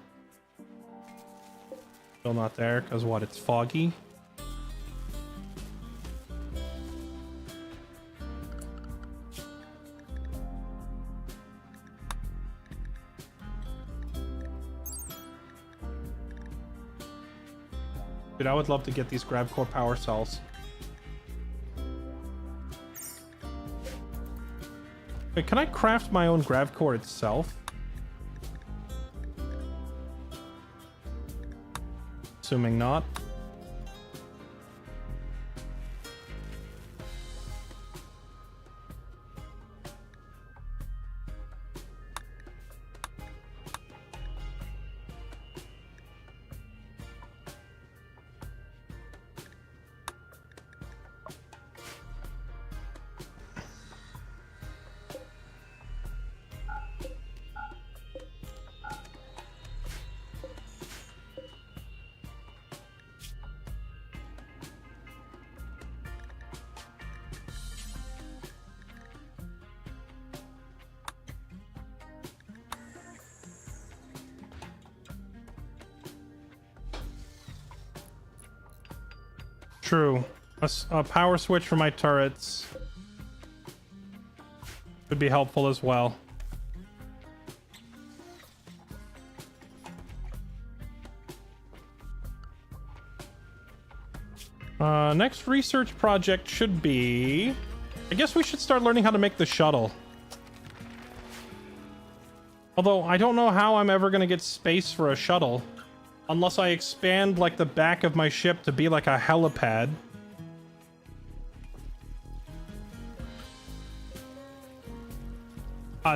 Still not there, because what, it's foggy? Dude, I would love to get these grab core power cells. Wait, can I craft my own grav core itself? Assuming not. True. A power switch for my turrets would be helpful as well. Next research project should be... I guess we should start learning how to make the shuttle. Although, I don't know how I'm ever gonna get space for a shuttle. Unless I expand, like, the back of my ship to be like a helipad.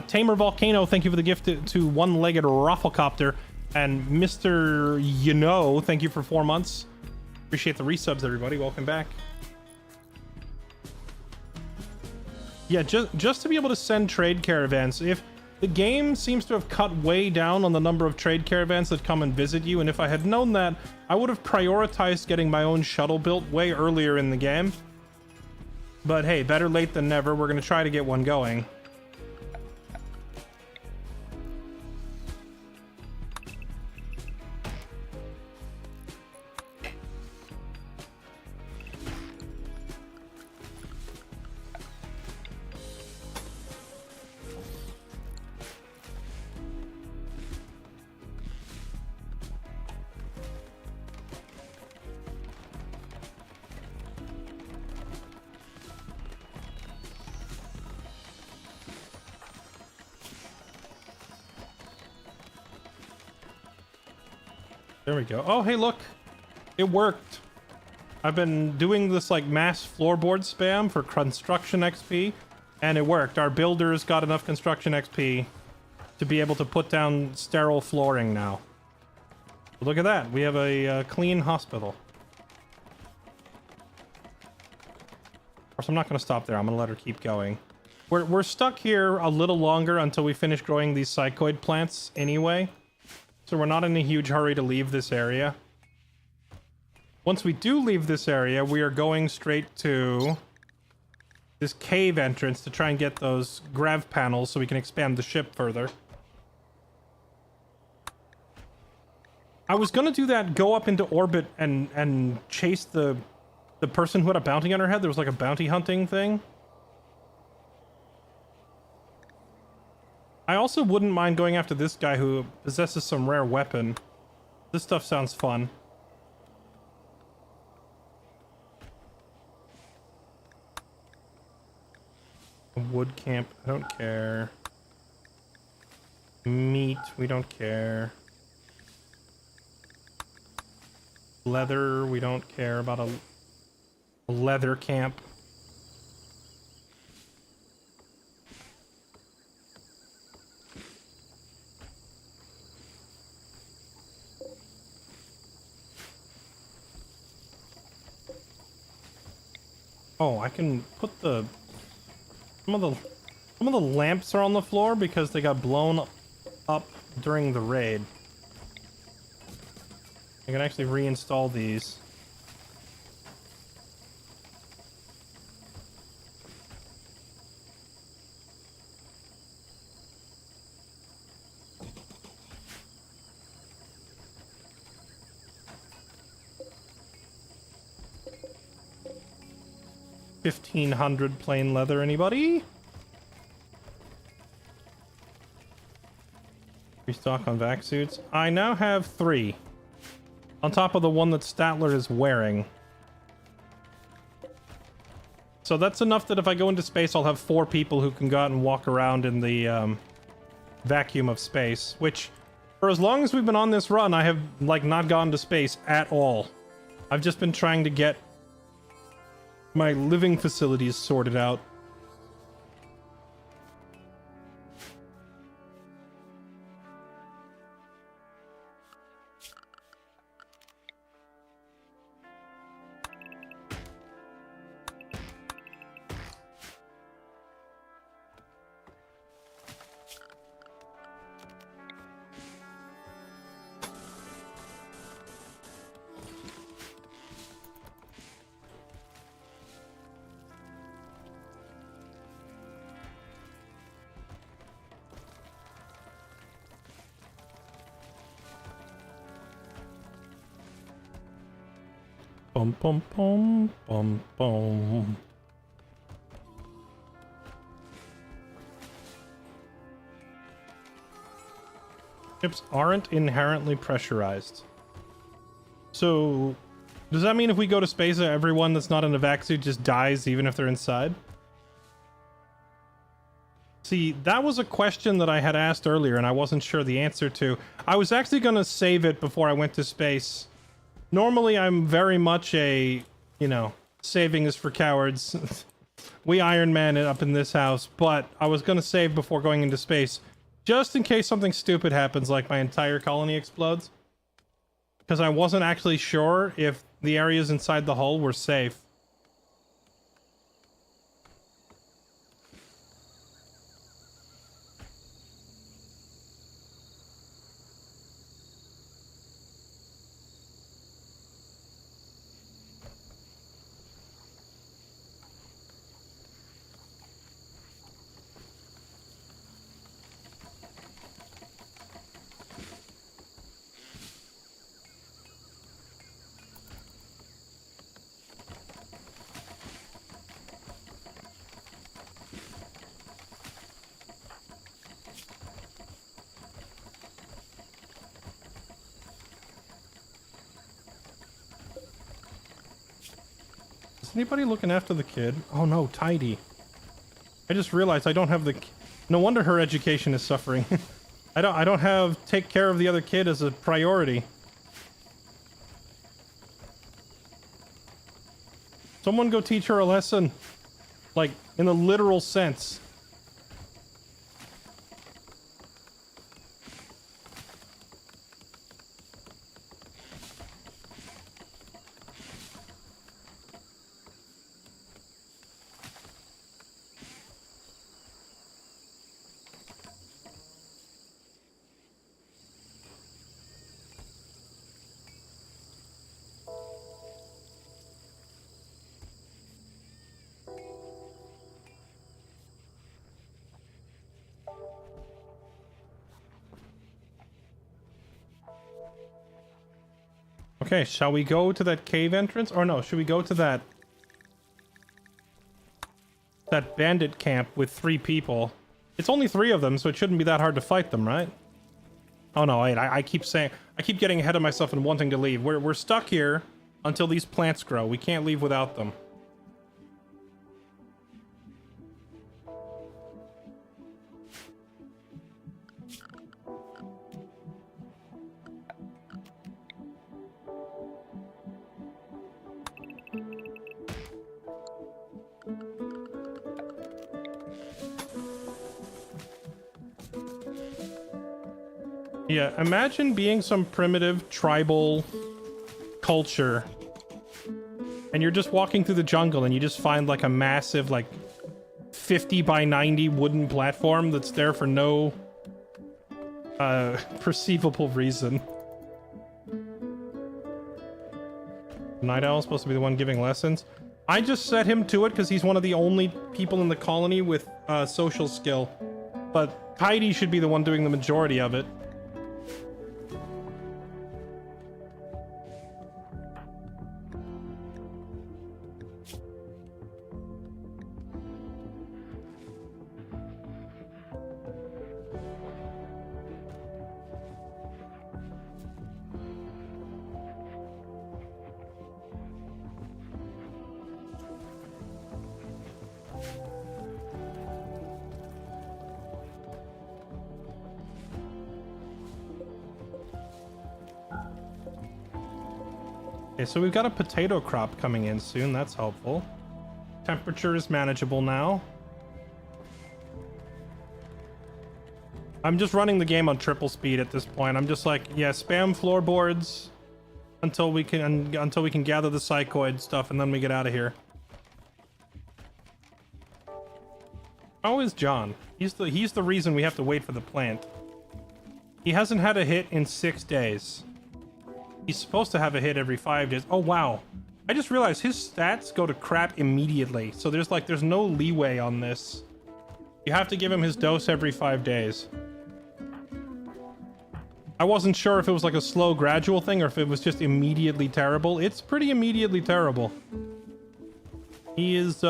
Tamer Volcano, thank you for the gift to One-Legged Rafflecopter. And Mr. You Know, thank you for 4 months. Appreciate the resubs, everybody. Welcome back. Yeah, just to be able to send trade caravans. The game seems to have cut way down on the number of trade caravans that come and visit you, and if I had known that, I would have prioritized getting my own shuttle built way earlier in the game. But hey, better late than never. We're going to try to get one going. There we go. Oh, hey, look. It worked. I've been doing this, like, mass floorboard spam for construction XP, and it worked. Our builders got enough construction XP to be able to put down sterile flooring now. Look at that. We have a clean hospital. Of course, I'm not going to stop there. I'm going to let her keep going. We're stuck here a little longer until we finish growing these psychoid plants anyway. So we're not in a huge hurry to leave this area. Once we do leave this area, we are going straight to this cave entrance to try and get those grav panels so we can expand the ship further. I was gonna do that, go up into orbit and chase the person who had a bounty on her head. There was like a bounty hunting thing. I also wouldn't mind going after this guy who possesses some rare weapon. This stuff sounds fun. Wood camp, I don't care. Meat, we don't care. Leather, we don't care about a leather camp. Oh, I can put the some of the lamps are on the floor because they got blown up during the raid. I can actually reinstall these. $1,500 plain leather, anybody? Restock on vac suits. I now have 3. On top of the one that Statler is wearing. So that's enough that if I go into space, I'll have 4 people who can go out and walk around in the vacuum of space. Which, for as long as we've been on this run, I have, like, not gone to space at all. I've just been trying to get my living facilities sorted out. Bum bum bum bum bum. Ships aren't inherently pressurized. So, does that mean if we go to space, everyone that's not in a vac suit just dies even if they're inside? See, that was a question that I had asked earlier and I wasn't sure the answer to. I was actually going to save it before I went to space. Normally, I'm very much a, you know, saving is for cowards. We Iron Man it up in this house, but I was going to save before going into space, just in case something stupid happens, like my entire colony explodes. Because I wasn't actually sure if the areas inside the hull were safe. anybody looking after the kid? Oh no, Tidy. I just realized I don't have the... No wonder her education is suffering. I don't have take care of the other kid as a priority. Someone go teach her a lesson. Like, in the literal sense. Okay, shall we go to that cave entrance? Or no, should we go to that bandit camp with 3 people? It's only 3 of them, so it shouldn't be that hard to fight them, right? Oh no, wait, I keep getting ahead of myself and wanting to leave. We're stuck here until these plants grow. We can't leave without them. Yeah, imagine being some primitive tribal culture and you're just walking through the jungle and you just find like a massive like 50 by 90 wooden platform that's there for no perceivable reason. Night Owl's supposed to be the one giving lessons. I just set him to it because he's one of the only people in the colony with social skill, but Heidi should be the one doing the majority of it. Okay, so we've got a potato crop coming in soon. That's helpful. Temperature is manageable now. I'm just running the game on triple speed at this point. I'm just like, yeah, spam floorboards until we can gather the psychoid stuff, and then we get out of here. How is John? He's the reason we have to wait for the plant. He hasn't had a hit in 6 days. He's supposed to have a hit every 5 days. Oh, wow. I just realized his stats go to crap immediately. So there's no leeway on this. You have to give him his dose every 5 days. I wasn't sure if it was like a slow, gradual thing or if it was just immediately terrible. It's pretty immediately terrible. He is,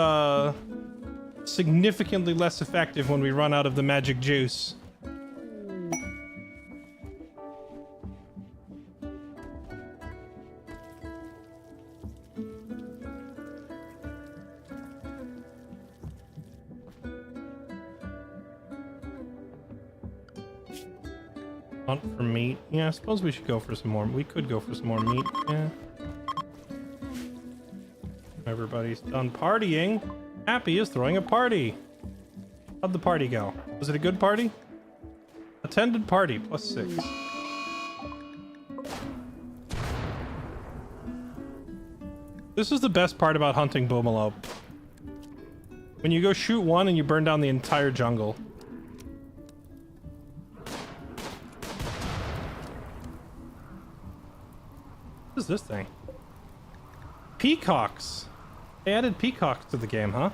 significantly less effective when we run out of the magic juice. Hunt for meat. Yeah, I suppose we should go for some more. We could go for some more meat. Yeah. Everybody's done partying. Happy is throwing a party. How'd the party go? Was it a good party? Attended party, +6. This is the best part about hunting Boomalop. When you go shoot one and you burn down the entire jungle. What is this thing? Peacocks! They added peacocks to the game, huh?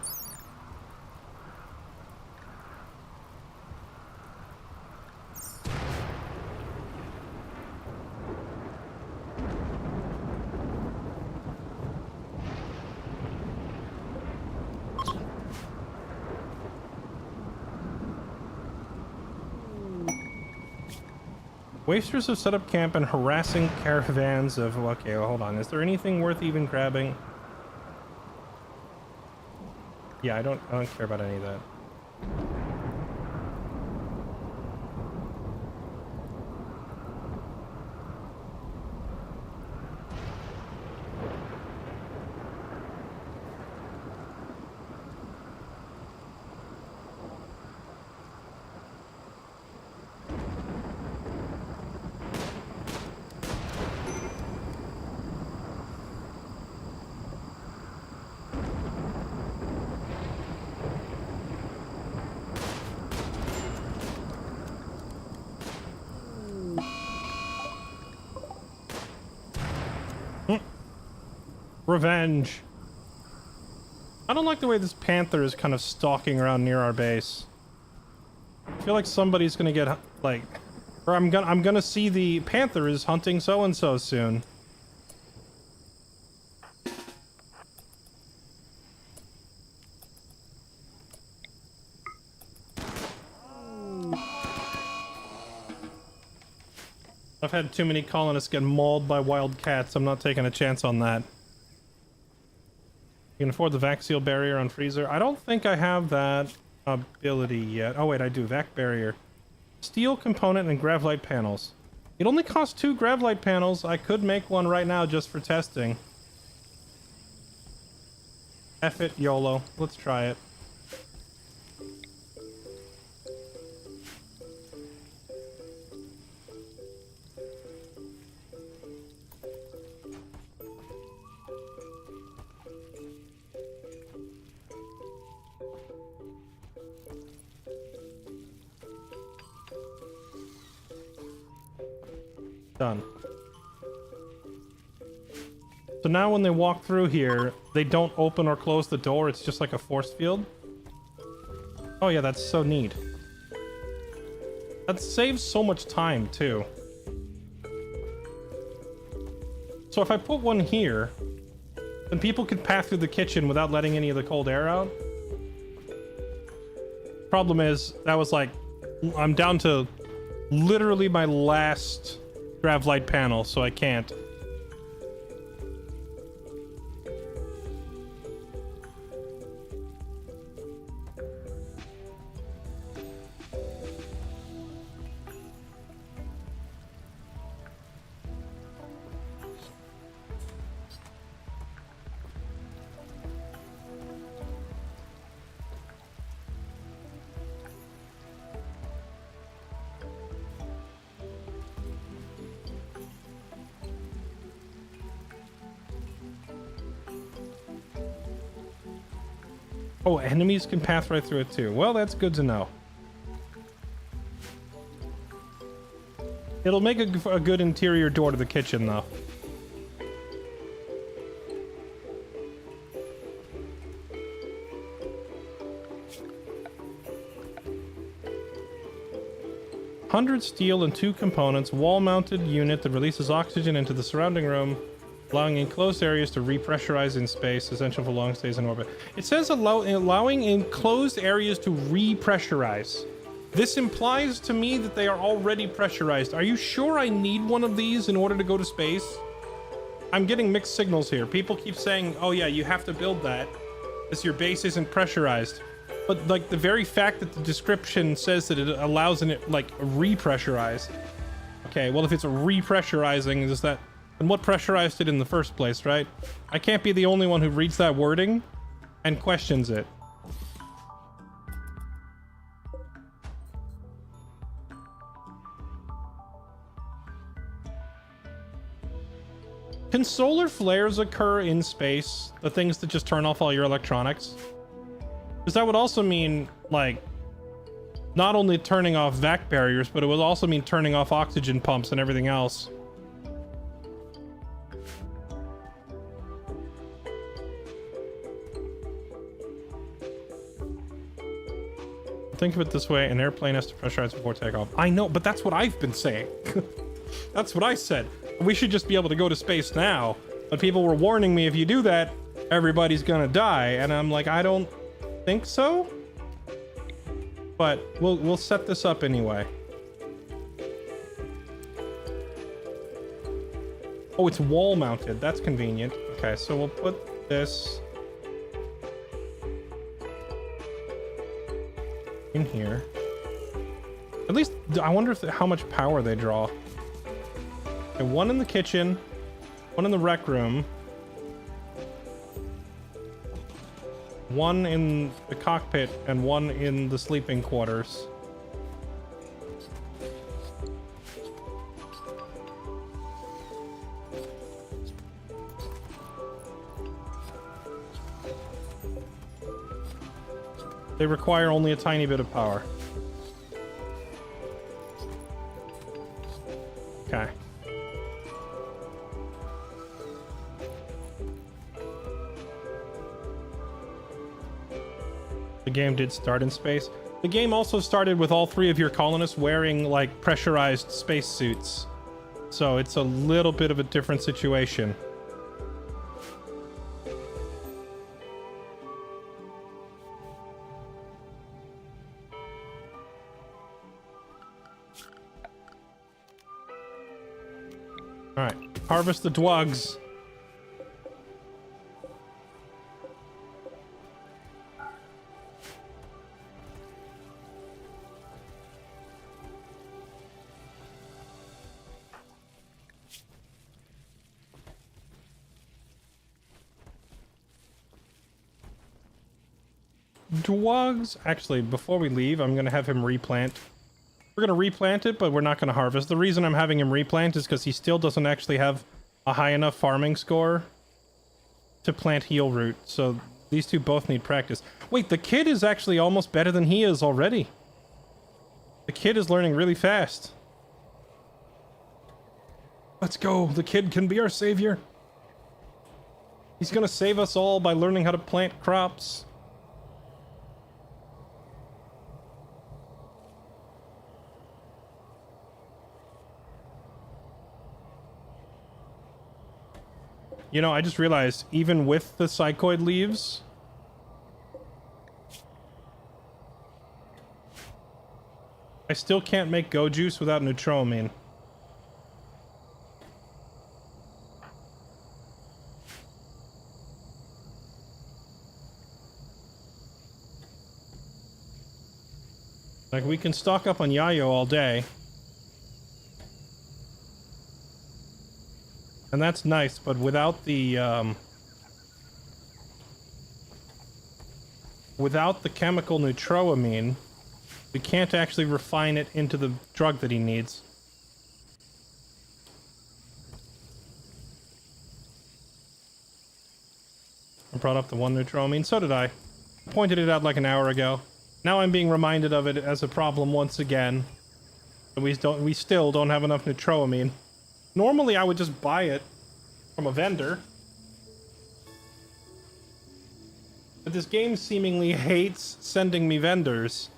Wasters have set up camp and harassing caravans of... Okay, well, hold on. Is there anything worth even grabbing? Yeah, I don't care about any of that. Revenge. I don't like the way this panther is kind of stalking around near our base. I feel like somebody's gonna get like, or I'm gonna see the panther is hunting so and so soon. I've had too many colonists get mauled by wild cats. I'm not taking a chance on that. You can afford the vac seal barrier on freezer. I don't think I have that ability yet. Oh wait, I do. Vac barrier. Steel component and gravlight panels. It only costs 2 gravlight panels. I could make one right now just for testing. F it, YOLO. Let's try it. Done. So now when they walk through here, they don't open or close the door, it's just like a force field. Oh yeah, that's so neat. That saves so much time, too. So if I put one here, then people could pass through the kitchen without letting any of the cold air out. Problem is, that was like, I'm down to literally my last gravlight panel, so I can't. Oh, enemies can pass right through it too. Well, that's good to know. It'll make a good interior door to the kitchen, though. $100 steel and 2 components, wall-mounted unit that releases oxygen into the surrounding room, allowing enclosed areas to repressurize in space, essential for long stays in orbit. It says allowing enclosed areas to repressurize. This implies to me that they are already pressurized. Are you sure I need one of these in order to go to space? I'm getting mixed signals here. People keep saying, oh yeah, you have to build that, because your base isn't pressurized. But like the very fact that the description says that it allows it like repressurized. Okay, well if it's repressurizing, is that... And what pressurized it in the first place, right? I can't be the only one who reads that wording and questions it. Can solar flares occur in space? The things that just turn off all your electronics? Because that would also mean, like, not only turning off vac barriers, but it would also mean turning off oxygen pumps and everything else. Think of it this way, an airplane has to pressurize before takeoff. I know, but that's what I've been saying. That's what I said. We should just be able to go to space now. But people were warning me, if you do that, everybody's gonna die. And I'm like, I don't think so. But we'll set this up anyway. Oh, it's wall mounted. That's convenient. Okay, so we'll put this in here. At least, I wonder if how much power they draw. Okay, one in the kitchen, one in the rec room, one in the cockpit, and one in the sleeping quarters. They require only a tiny bit of power. Okay. The game did start in space. The game also started with all three of your colonists wearing like pressurized space suits. So it's a little bit of a different situation. All right, harvest the dwugs. Dwugs. Actually, before we leave, I'm gonna have him replant. We're gonna replant it, but we're not gonna harvest. The reason I'm having him replant is because he still doesn't actually have a high enough farming score to plant heal root. So these two both need practice. Wait, the kid is actually almost better than he is already. The kid is learning really fast. Let's go. The kid can be our savior. He's gonna save us all by learning how to plant crops. You know, I just realized, even with the psychoid leaves, I still can't make go juice without neutroamine. Like, we can stock up on Yayo all day. And that's nice, but without the chemical neutroamine, we can't actually refine it into the drug that he needs. I brought up the one neutroamine, so did I. Pointed it out like an hour ago. Now I'm being reminded of it as a problem once again. We still don't have enough neutroamine. Normally, I would just buy it from a vendor. But this game seemingly hates sending me vendors.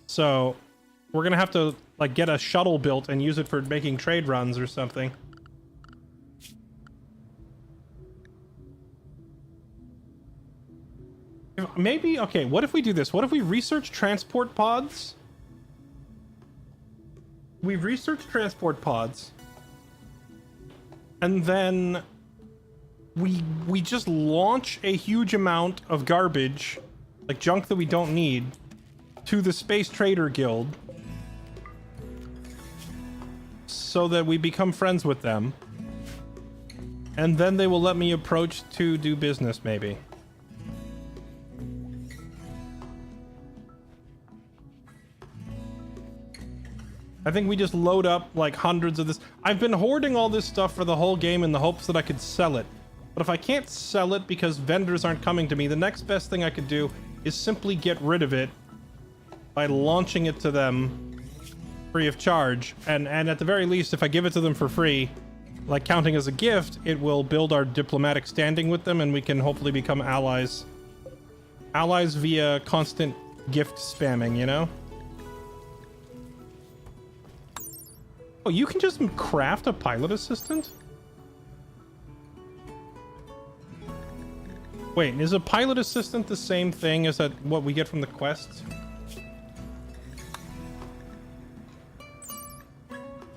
So, we're gonna have to, like, get a shuttle built and use it for making trade runs or something. Maybe, okay, what if we do this? What if we research transport pods? We research transport pods. And then we just launch a huge amount of garbage, like junk that we don't need, to the Space Trader Guild so that we become friends with them. And then they will let me approach to do business, maybe. I think we just load up like hundreds of this. I've been hoarding all this stuff for the whole game in the hopes that I could sell it. But if I can't sell it because vendors aren't coming to me, the next best thing I could do is simply get rid of it by launching it to them free of charge. And at the very least, if I give it to them for free, like counting as a gift, it will build our diplomatic standing with them and we can hopefully become allies. Allies via constant gift spamming, you know? Oh, you can just craft a pilot assistant? Wait, is a pilot assistant the same thing as what we get from the quests?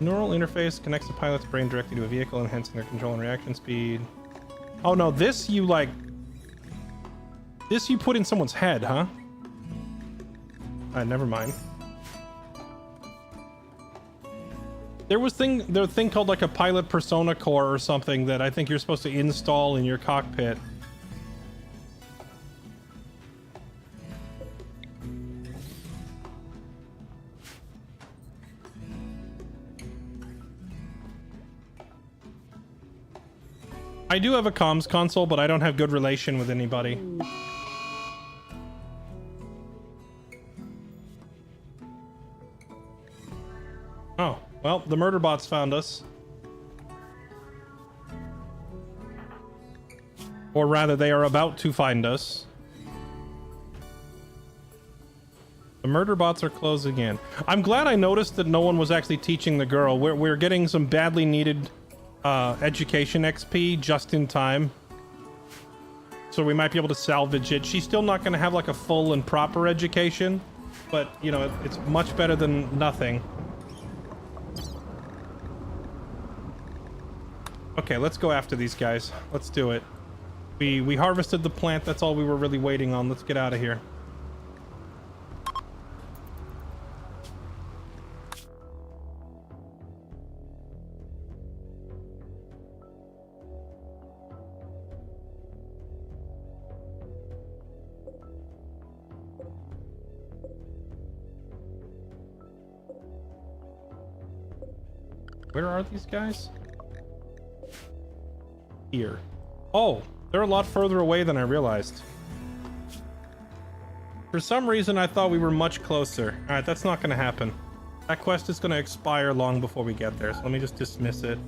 Neural interface connects the pilot's brain directly to a vehicle, enhancing their control and reaction speed. Oh no, this you like... This you put in someone's head, huh? Never mind. There was the thing called like a pilot persona core or something that I think you're supposed to install in your cockpit. I do have a comms console, but I don't have good relation with anybody. Oh, well, the murder bots found us. Or rather, they are about to find us. The murder bots are closing in. I'm glad I noticed that no one was actually teaching the girl. We're getting some badly needed education XP just in time. So we might be able to salvage it. She's still not going to have like a full and proper education, but you know, it's much better than nothing. Okay, let's go after these guys. Let's do it. We harvested the plant. That's all we were really waiting on. Let's get out of here. Where are these guys? Here. Oh, they're a lot further away than I realized. For some reason, I thought we were much closer. Alright, that's not going to happen. That quest is going to expire long before we get there, so let me just dismiss it.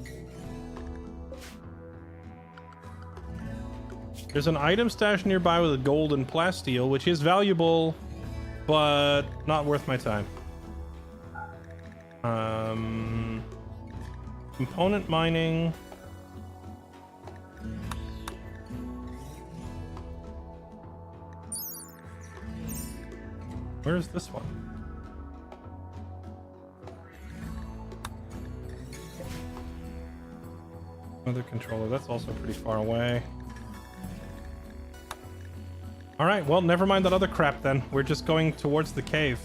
There's an item stash nearby with a gold and plasteel, which is valuable, but not worth my time. Component mining. Where's this one? Another controller. That's also pretty far away. Alright, well, never mind that other crap then. We're just going towards the cave.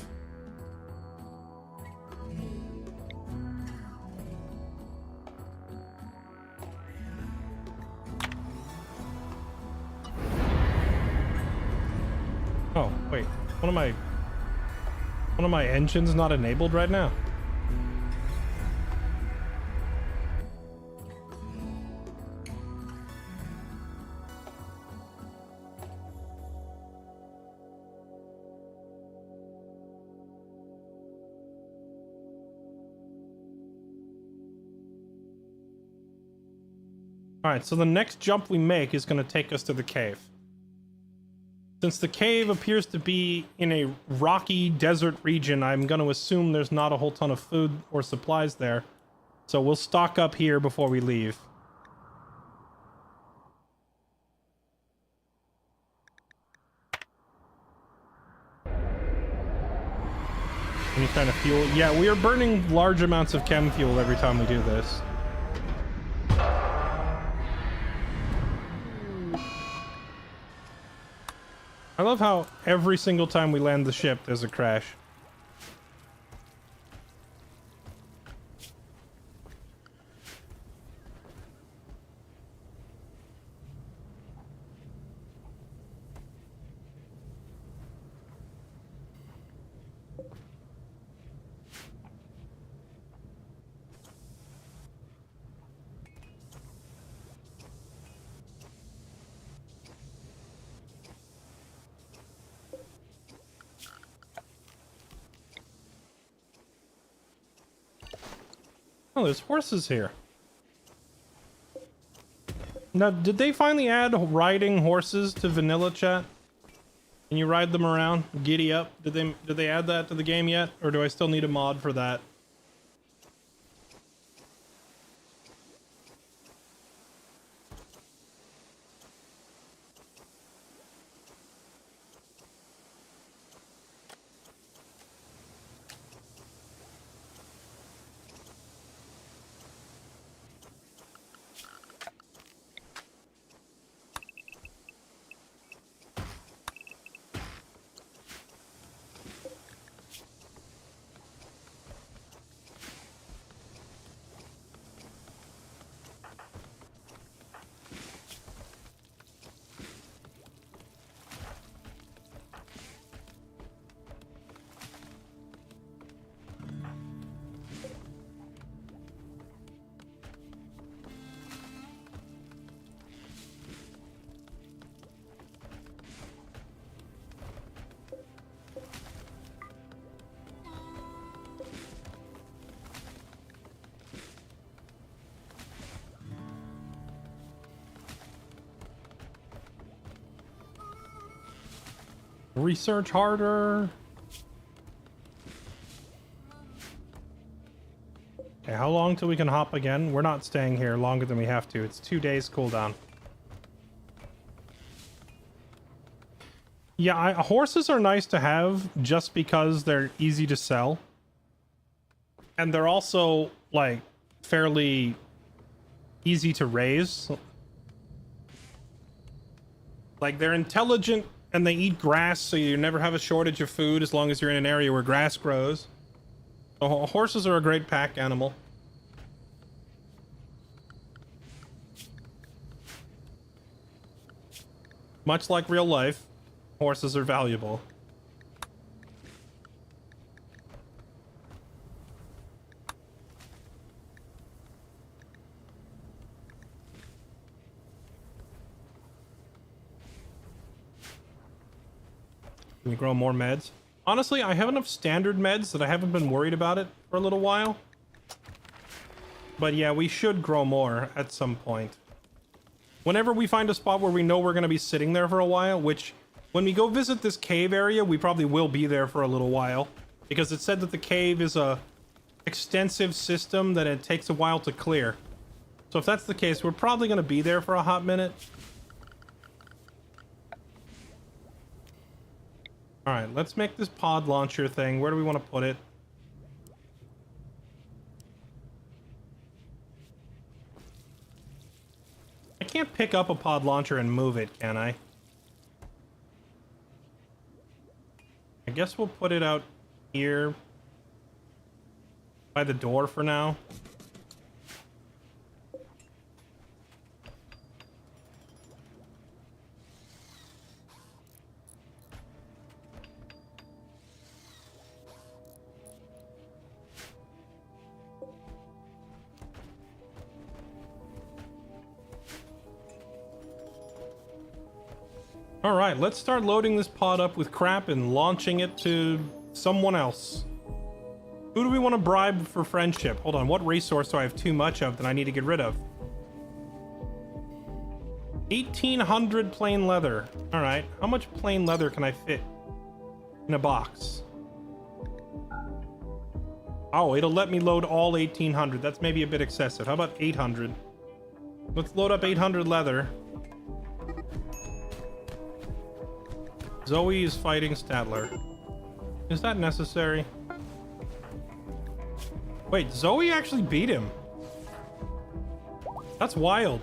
Oh, wait. One of my engines not enabled right now? Alright, so the next jump we make is going to take us to the cave. Since the cave appears to be in a rocky desert region, I'm going to assume there's not a whole ton of food or supplies there. So we'll stock up here before we leave. Any kind of fuel? Yeah, we are burning large amounts of chem fuel every time we do this. I love how every single time we land the ship, there's a crash. Oh, there's horses here. Now, did they finally add riding horses to vanilla, chat? Can you ride them around? Giddy up? Did they add that to the game yet? Or do I still need a mod for that? Research harder. Okay, how long till we can hop again? We're not staying here longer than we have to. It's 2 days cooldown. Yeah, horses are nice to have just because they're easy to sell. And they're also, like, fairly easy to raise. Like, they're intelligent and they eat grass, so you never have a shortage of food as long as you're in an area where grass grows. So horses are a great pack animal. Much like real life, horses are valuable. Can we grow more meds? Honestly, I have enough standard meds that I haven't been worried about it for a little while. But yeah, we should grow more at some point. Whenever we find a spot where we know we're going to be sitting there for a while, which when we go visit this cave area, we probably will be there for a little while. Because it said that the cave is a extensive system that it takes a while to clear. So if that's the case, we're probably going to be there for a hot minute. Alright, let's make this pod launcher thing. Where do we want to put it? I can't pick up a pod launcher and move it, can I? I guess we'll put it out here by the door for now. Alright, let's start loading this pod up with crap and launching it to someone else. Who do we want to bribe for friendship? Hold on, what resource do I have too much of that I need to get rid of? 1800 plain leather. Alright, how much plain leather can I fit in a box? Oh, it'll let me load all 1800. That's maybe a bit excessive. How about 800? Let's load up 800 leather. Zoe is fighting Statler. Is that necessary? Wait, Zoe actually beat him. That's wild.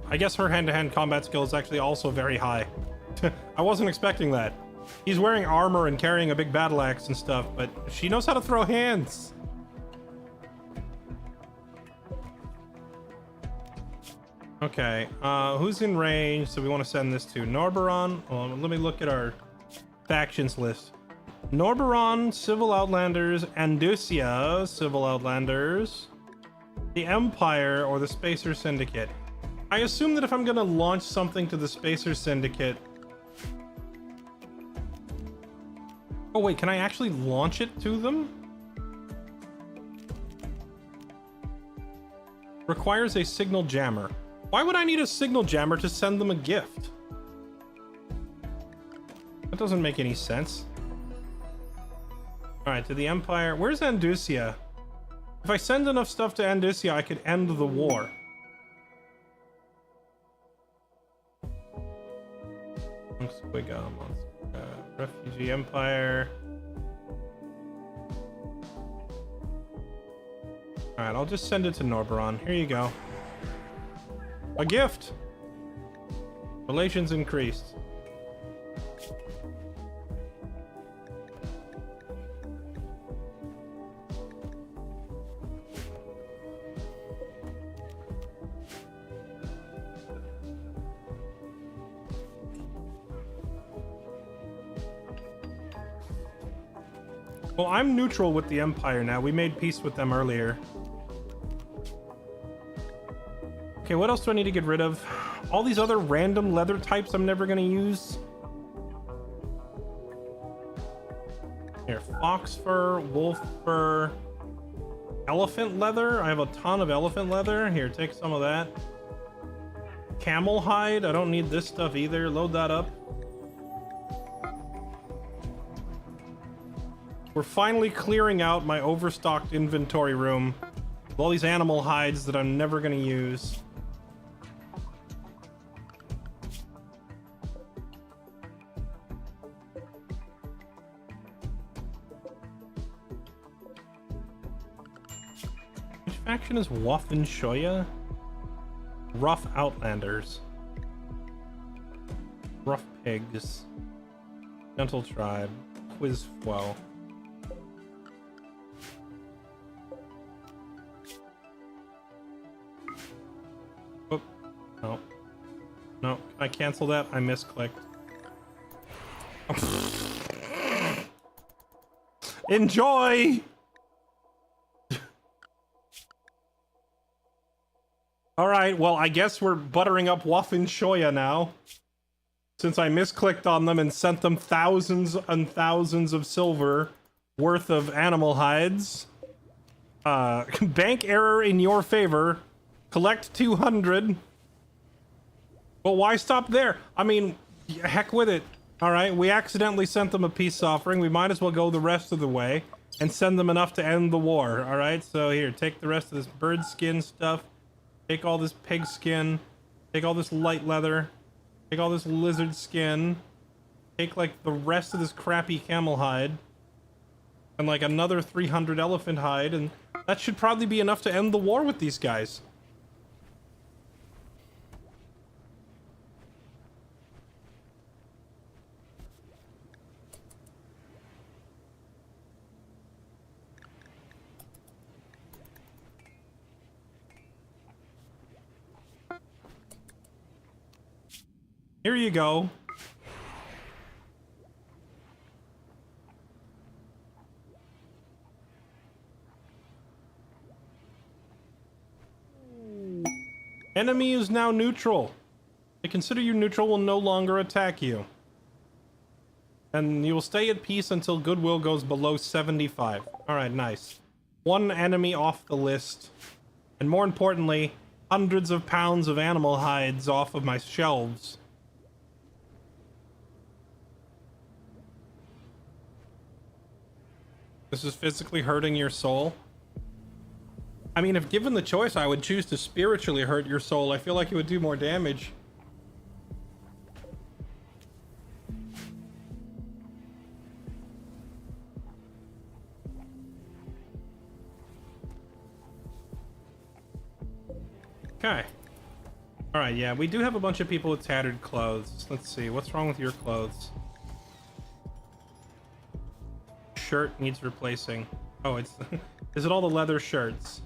I guess her hand-to-hand combat skill is actually also very high. I wasn't expecting that. He's wearing armor and carrying a big battle axe and stuff, but she knows how to throw hands. Okay, who's in range? So we want to send this to Norberon. Well, let me look at our factions list. Norberon, Civil Outlanders, Andusia, Civil Outlanders, the Empire, or the Spacer Syndicate. I assume that if I'm gonna launch something to the Spacer Syndicate... Oh wait, can I actually launch it to them? Requires a signal jammer. Why would I need a signal jammer to send them a gift? That doesn't make any sense. Alright, to the Empire. Where's Andusia? If I send enough stuff to Andusia, I could end the war. Refugee Empire. Alright, I'll just send it to Norberon. Here you go. A gift! Relations increased. Well, I'm neutral with the Empire now. We made peace with them earlier. Okay, what else do I need to get rid of? All these other random leather types I'm never gonna use. Here, fox fur, wolf fur, elephant leather. I have a ton of elephant leather. Here, take some of that. camel hide. I don't need this stuff either. Load that up. We're finally clearing out my overstocked inventory room with all these animal hides that I'm never gonna use. Which faction is Waffenshoya? Rough Outlanders. Rough Pigs. Gentle Tribe. Quizfoe. Oop. No. No. Can I cancel that? I misclicked. Enjoy! Alright, well, I guess we're buttering up Waffenshoya now. Since I misclicked on them and sent them thousands and thousands of silver worth of animal hides. Bank error in your favor. Collect 200. Well, why stop there? I mean, heck with it. Alright, we accidentally sent them a peace offering. We might as well go the rest of the way and send them enough to end the war. Alright, so here, take the rest of this bird skin stuff. Take all this pig skin. Take all this light leather. Take all this lizard skin. Take, like, the rest of this crappy camel hide. And, like, another 300 elephant hide. And that should probably be enough to end the war with these guys. Here you go. Enemy is now neutral. They consider you neutral, will no longer attack you. And you will stay at peace until goodwill goes below 75. Alright, nice. One enemy off the list. And more importantly, hundreds of pounds of animal hides off of my shelves. This is physically hurting your soul? I mean, if given the choice, I would choose to spiritually hurt your soul. I feel like it would do more damage. Okay. Alright, yeah, we do have a bunch of people with tattered clothes. Let's see, what's wrong with your clothes? Shirt needs replacing. Oh, it's... Is it all the leather shirts?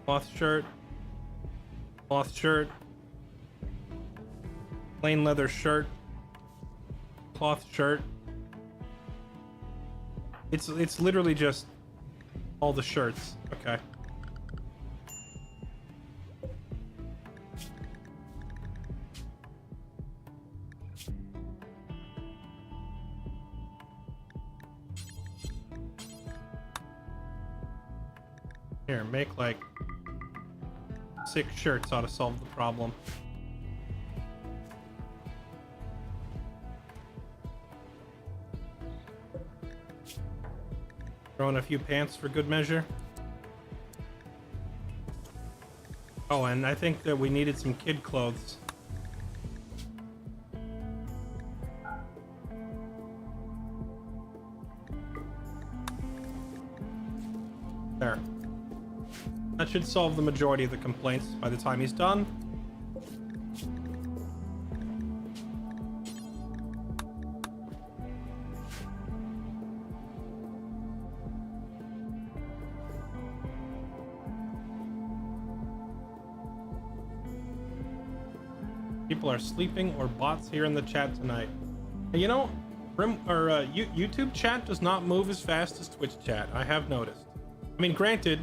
Cloth shirt. Cloth shirt. Plain leather shirt. Cloth shirt. It's literally just all the shirts. Okay. Here, make like 6 shirts ought to solve the problem. Throw in a few pants for good measure. Oh, and I think that we needed some kid clothes. There. That should solve the majority of the complaints by the time he's done. People are sleeping or bots here in the chat tonight. And you know, YouTube chat does not move as fast as Twitch chat. I have noticed. I mean, granted,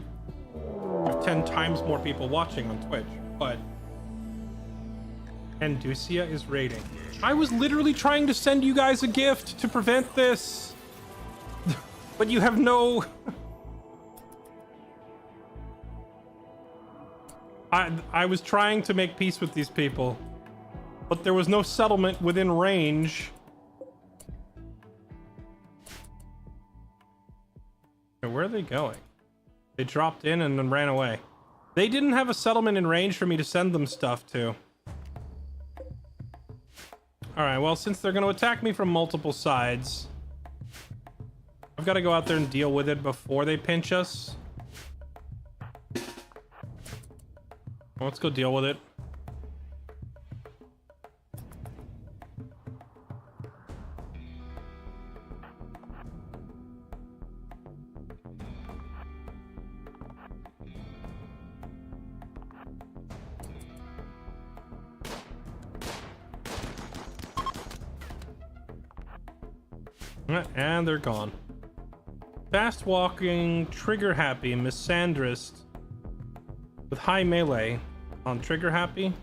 we have 10 times more people watching on Twitch, but... And Ducia is raiding. I was literally trying to send you guys a gift to prevent this. But you have no... I was trying to make peace with these people, but there was no settlement within range. Okay, where are they going? They dropped in and then ran away. They didn't have a settlement in range for me to send them stuff to. Alright, well, since they're going to attack me from multiple sides, I've got to go out there and deal with it before they pinch us. Well, let's go deal with it. And they're gone. Fast walking, trigger happy, misandrist with high melee on trigger happy.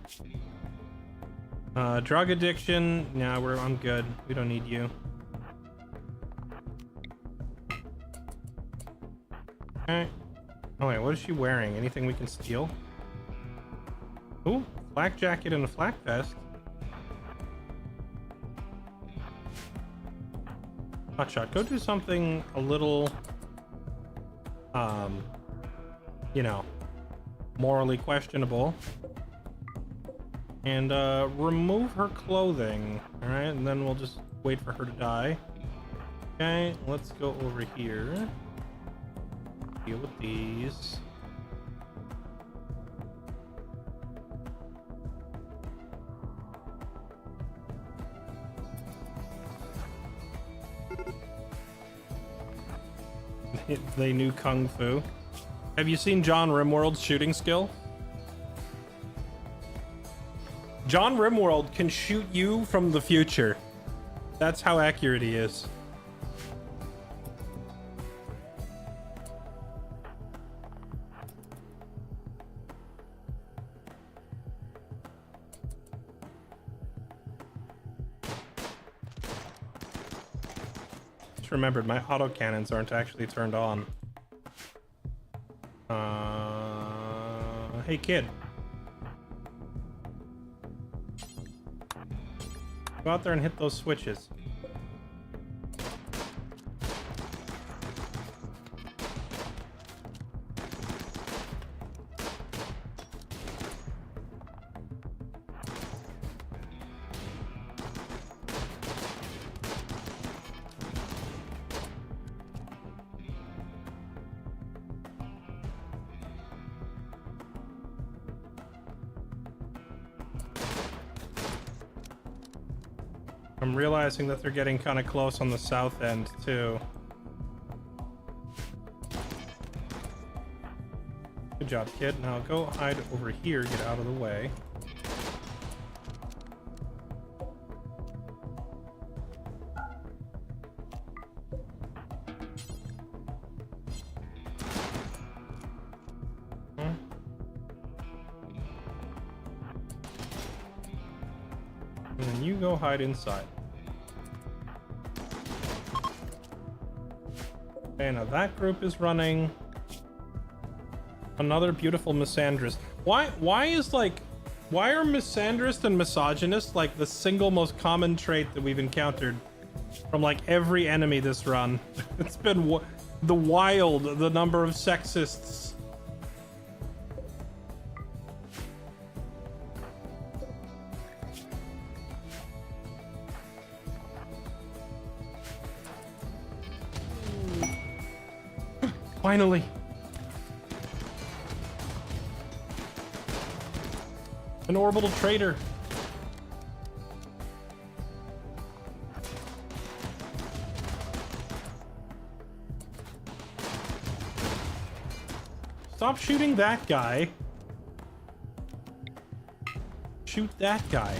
Drug addiction. Nah, I'm good. We don't need you. Okay. Oh wait, what is she wearing? Anything we can steal? Ooh, flak jacket and a flak vest. Hotshot, go do something a little, you know, morally questionable. And, remove her clothing, alright? And then we'll just wait for her to die. Okay, let's go over here. Deal with these. They knew Kung Fu. Have you seen John Rimworld's shooting skill? John Rimworld can shoot you from the future. That's how accurate he is. Remembered my autocannons aren't actually turned on. Hey kid. Go out there and hit those switches. I'm realizing that they're getting kind of close on the south end, too. Good job, kid. Now go hide over here, get out of the way. And then you go hide inside. Okay, now that group is running. Another beautiful misandrist. Why are misandrist and misogynist like the single most common trait that we've encountered from like every enemy this run? It's been the number of sexists. Finally. An orbital traitor. Stop shooting that guy. Shoot that guy.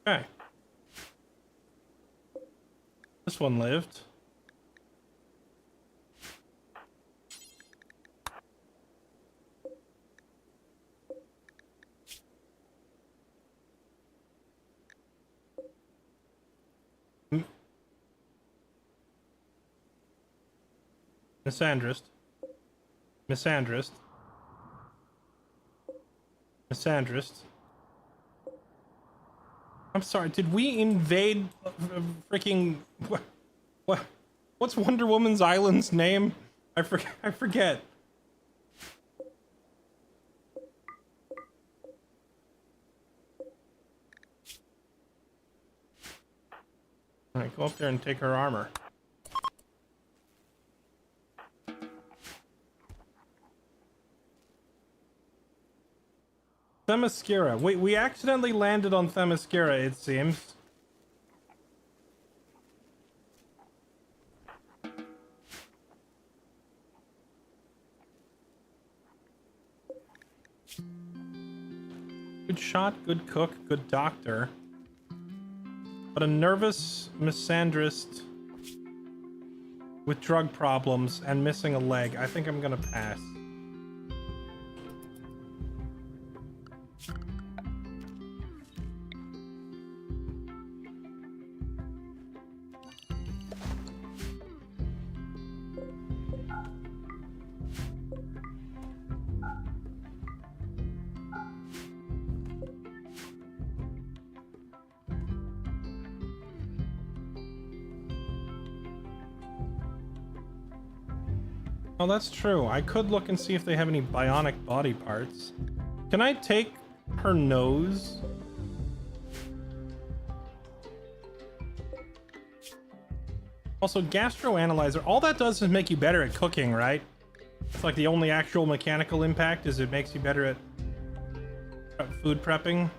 Okay. This one lived. Misandrist. Misandrist. Misandrist. I'm sorry, did we invade freaking... What's Wonder Woman's island's name? I forget. Alright, go up there and take her armor. Themyscira. Wait, we accidentally landed on Themyscira, it seems. Good shot, good cook, good doctor. But a nervous misandrist with drug problems and missing a leg. I think I'm gonna pass. Oh, that's true. I could look and see if they have any bionic body parts. Can I take her nose? Also, gastroanalyzer, all that does is make you better at cooking, right? It's like the only actual mechanical impact is it makes you better at food prepping.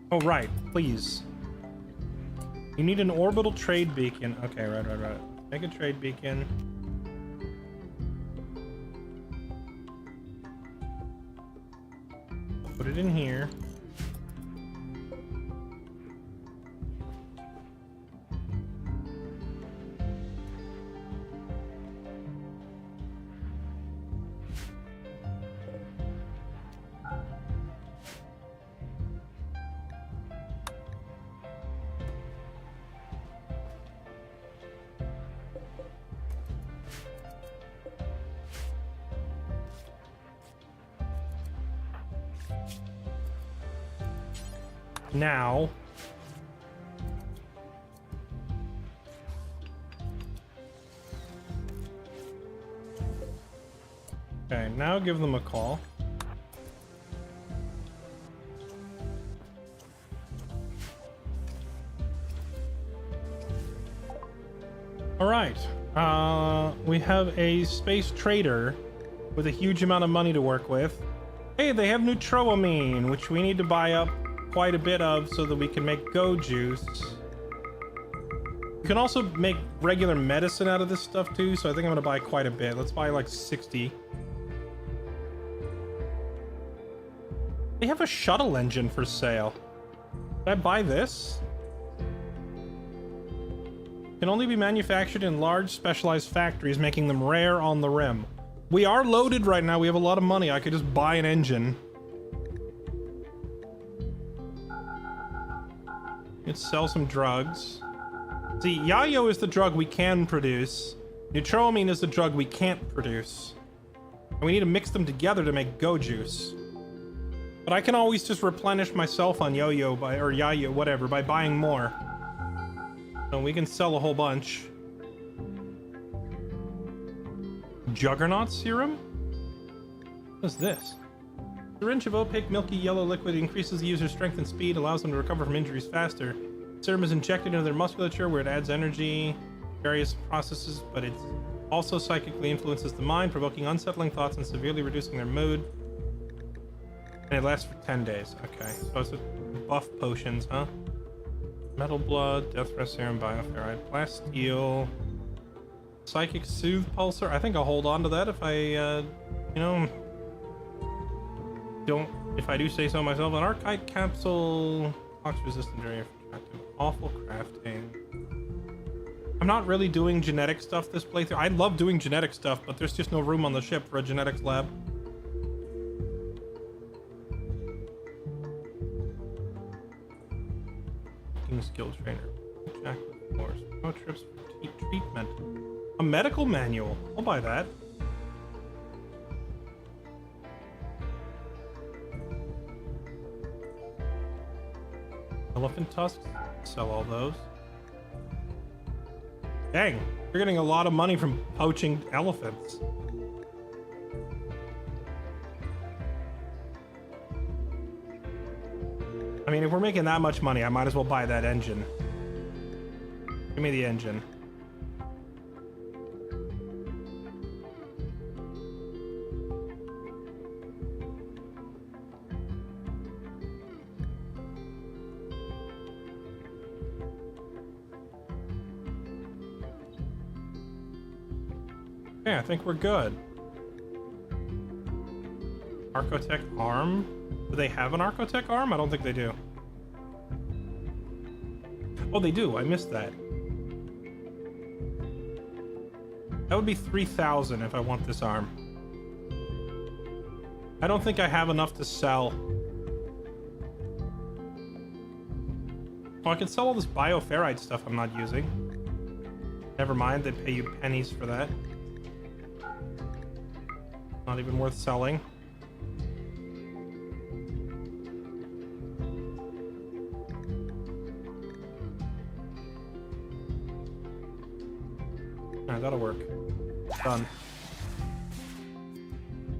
Oh, right. Please. You need an orbital trade beacon. Okay, right. Make a trade beacon. Put it in here. Now, okay, now give them a call. All right, we have a space trader with a huge amount of money to work with. Hey, they have neutroamine, which we need to buy up quite a bit of so that we can make go juice. You can also make regular medicine out of this stuff too, so I think I'm gonna buy quite a bit. Let's buy like 60. They have a shuttle engine for sale. Did I buy this? Can only be manufactured in large specialized factories, making them rare on the rim. We are loaded right now. We have a lot of money. I could just buy an engine. Let's sell some drugs. See, Yayo is the drug we can produce. Neutroamine is the drug we can't produce. And we need to mix them together to make go juice. But I can always just replenish myself on Yo-Yo or Yayo, whatever, by buying more. So we can sell a whole bunch. Juggernaut serum? What is this? Syringe of opaque, milky yellow liquid increases the user's strength and speed, allows them to recover from injuries faster. Serum is injected into their musculature where it adds energy, various processes, but it also psychically influences the mind, provoking unsettling thoughts and severely reducing their mood. And it lasts for 10 days. Okay, so it's buff potions, huh? Metal Blood, Death Rest Serum, Bioferrite, Blast Steel, Psychic Soothe Pulsar. I think I'll hold on to that if I, you know, if I do say so myself. An Archite Capsule, Tox Resistant Area for Attractive, Awful Crafting. I'm not really doing genetic stuff this playthrough. I love doing genetic stuff, but there's just no room on the ship for a genetics lab. Skill trainer. Jack with force. No trips for treatment. A medical manual. I'll buy that. Elephant tusks. Sell all those. Dang, you're getting a lot of money from poaching elephants. I mean, if we're making that much money, I might as well buy that engine. Give me the engine. Okay, I think we're good. Archotech arm? Do they have an Archotech arm? I don't think they do. Oh, they do. I missed that. That would be 3,000 if I want this arm. I don't think I have enough to sell. Oh, I can sell all this bioferrite stuff I'm not using. Never mind, they pay you pennies for that. Not even worth selling. Alright, that'll work. Done.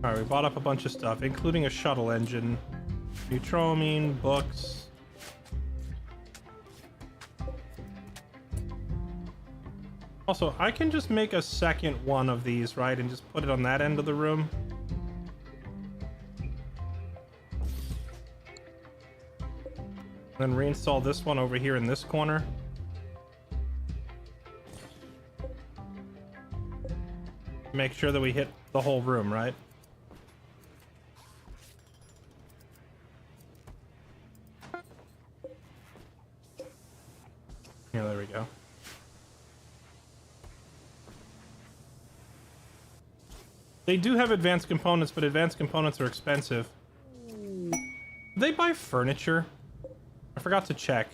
Alright, we bought up a bunch of stuff, including a shuttle engine, neutroamine, books. Also, I can just make a second one of these, right? And just put it on that end of the room. Then reinstall this one over here in this corner. Make sure that we hit the whole room, right? Yeah, there we go. They do have advanced components, but advanced components are expensive. Do they buy furniture? I forgot to check.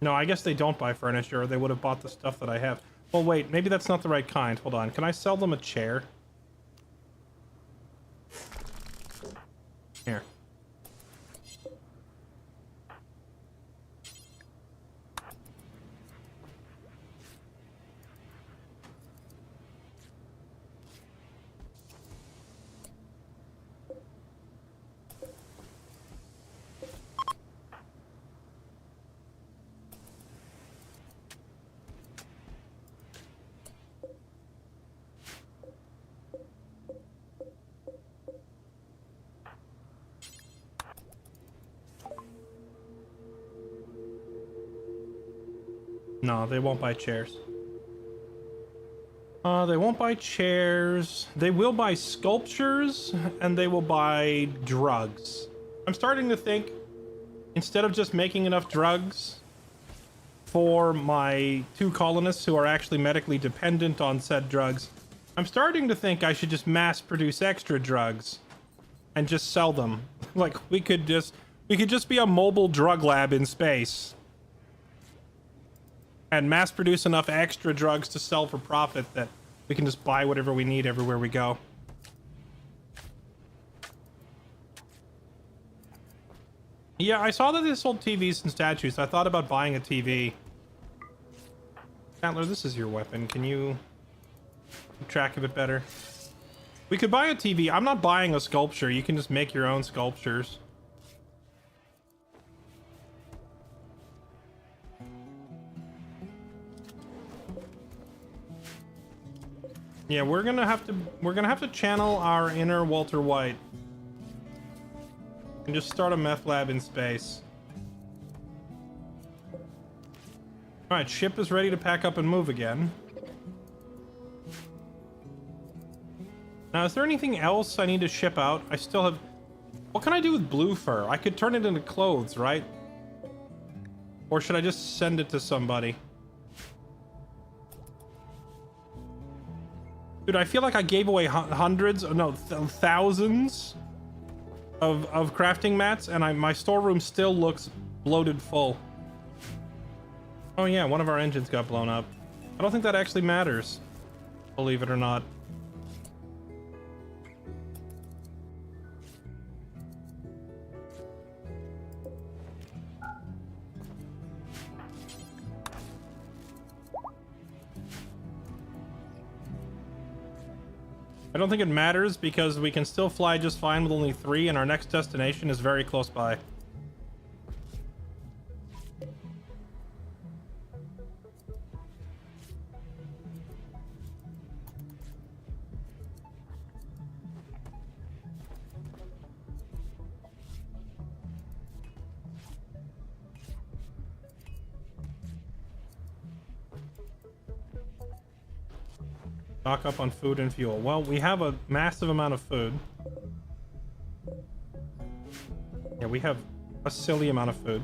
No, I guess they don't buy furniture, or they would have bought the stuff that I have. Well, wait, maybe that's not the right kind. Hold on. Can I sell them a chair? Here. No, they won't buy chairs. They won't buy chairs. They will buy sculptures, and they will buy drugs. I'm starting to think, instead of just making enough drugs for my 2 colonists who are actually medically dependent on said drugs, I'm starting to think I should just mass produce extra drugs and just sell them. Like, we could just be a mobile drug lab in space. And mass produce enough extra drugs to sell for profit that we can just buy whatever we need everywhere we go. Yeah, I saw that they sold TVs and statues. I thought about buying a TV. Chandler, this is your weapon. Can you keep track of it better? We could buy a TV. I'm not buying a sculpture. You can just make your own sculptures. Yeah, we're gonna have to channel our inner Walter White and just start a meth lab in space. Alright, ship is ready to pack up and move again. Now, is there anything else I need to ship out? I still have... What can I do with blue fur? I could turn it into clothes, right? Or should I just send it to somebody? Dude, I feel like I gave away hundreds, no, thousands of crafting mats, and my storeroom still looks bloated full. Oh yeah, one of our engines got blown up. I don't think that actually matters, believe it or not. I don't think it matters because we can still fly just fine with only 3, and our next destination is very close by. Stock up on food and fuel. Well, we have a massive amount of food. Yeah, we have a silly amount of food.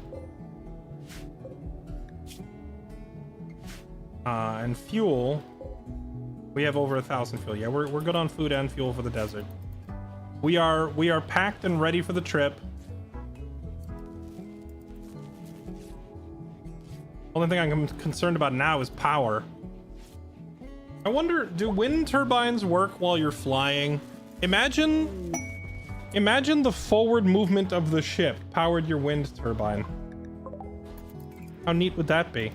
And fuel, we have over 1,000 fuel. Yeah, we're good on food and fuel for the desert. We are packed and ready for the trip. Only thing I'm concerned about now is power. I wonder, do wind turbines work while you're flying? Imagine the forward movement of the ship powered your wind turbine. How neat would that be?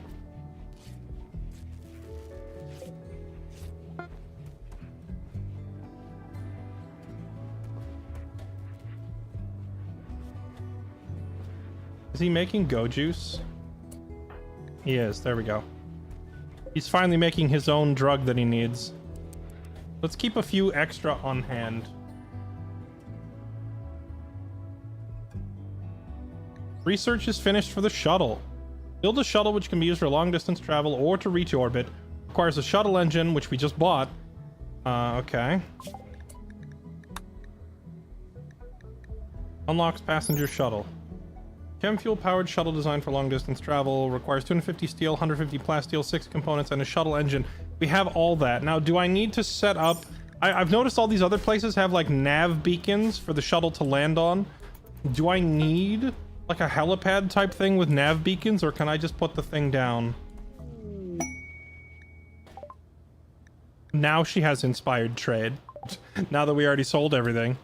Is he making go juice? He is, there we go. He's finally making his own drug that he needs. Let's keep a few extra on hand. Research is finished for the shuttle. Build a shuttle which can be used for long distance travel or to reach orbit. Requires a shuttle engine, which we just bought. Okay. Unlocks passenger shuttle. Chem fuel powered shuttle designed for long distance travel. Requires 250 steel, 150 plasteel, 6 components, and a shuttle engine. We have all that. Now, do I need to set up... I've noticed all these other places have like nav beacons for the shuttle to land on. Do I need like a helipad type thing with nav beacons, or can I just put the thing down? Now she has inspired trade. Now that we already sold everything.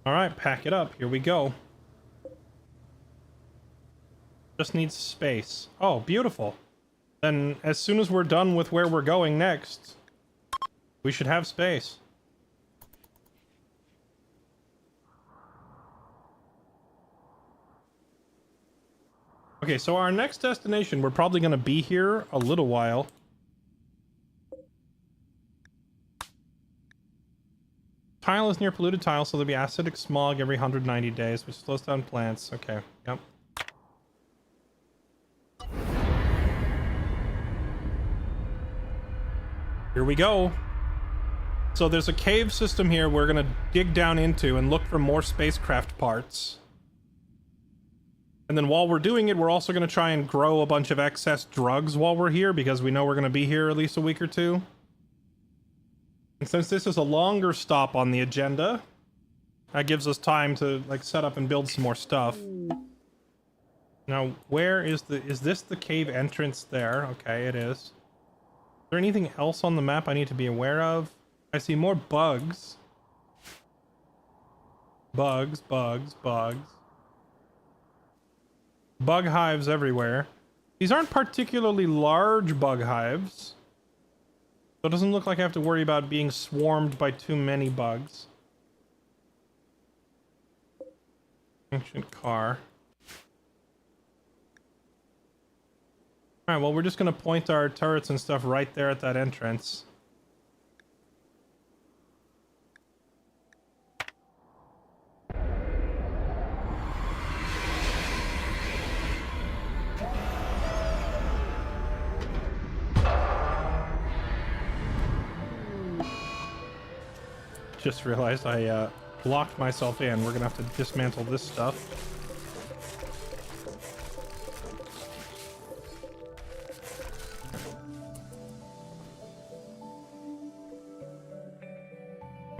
All right, pack it up. Here we go. Just needs space. Oh, beautiful. Then as soon as we're done with where we're going next, we should have space. Okay, so our next destination, we're probably going to be here a little while. Tile is near polluted tile, so there'll be acidic smog every 190 days, which slows down plants. Okay, yep. Here we go. So there's a cave system here we're gonna dig down into and look for more spacecraft parts. And then while we're doing it, we're also gonna try and grow a bunch of excess drugs while we're here, because we know we're gonna be here at least a week or two. And since this is a longer stop on the agenda, that gives us time to like set up and build some more stuff. Now, where is this the cave entrance there? Okay, it is. Is there anything else on the map I need to be aware of? I see more bugs. Bugs. Bug hives everywhere. These aren't particularly large bug hives. So it doesn't look like I have to worry about being swarmed by too many bugs. Ancient car. Alright, well, we're just gonna point our turrets and stuff right there at that entrance. Just realized I blocked myself in. We're gonna have to dismantle this stuff.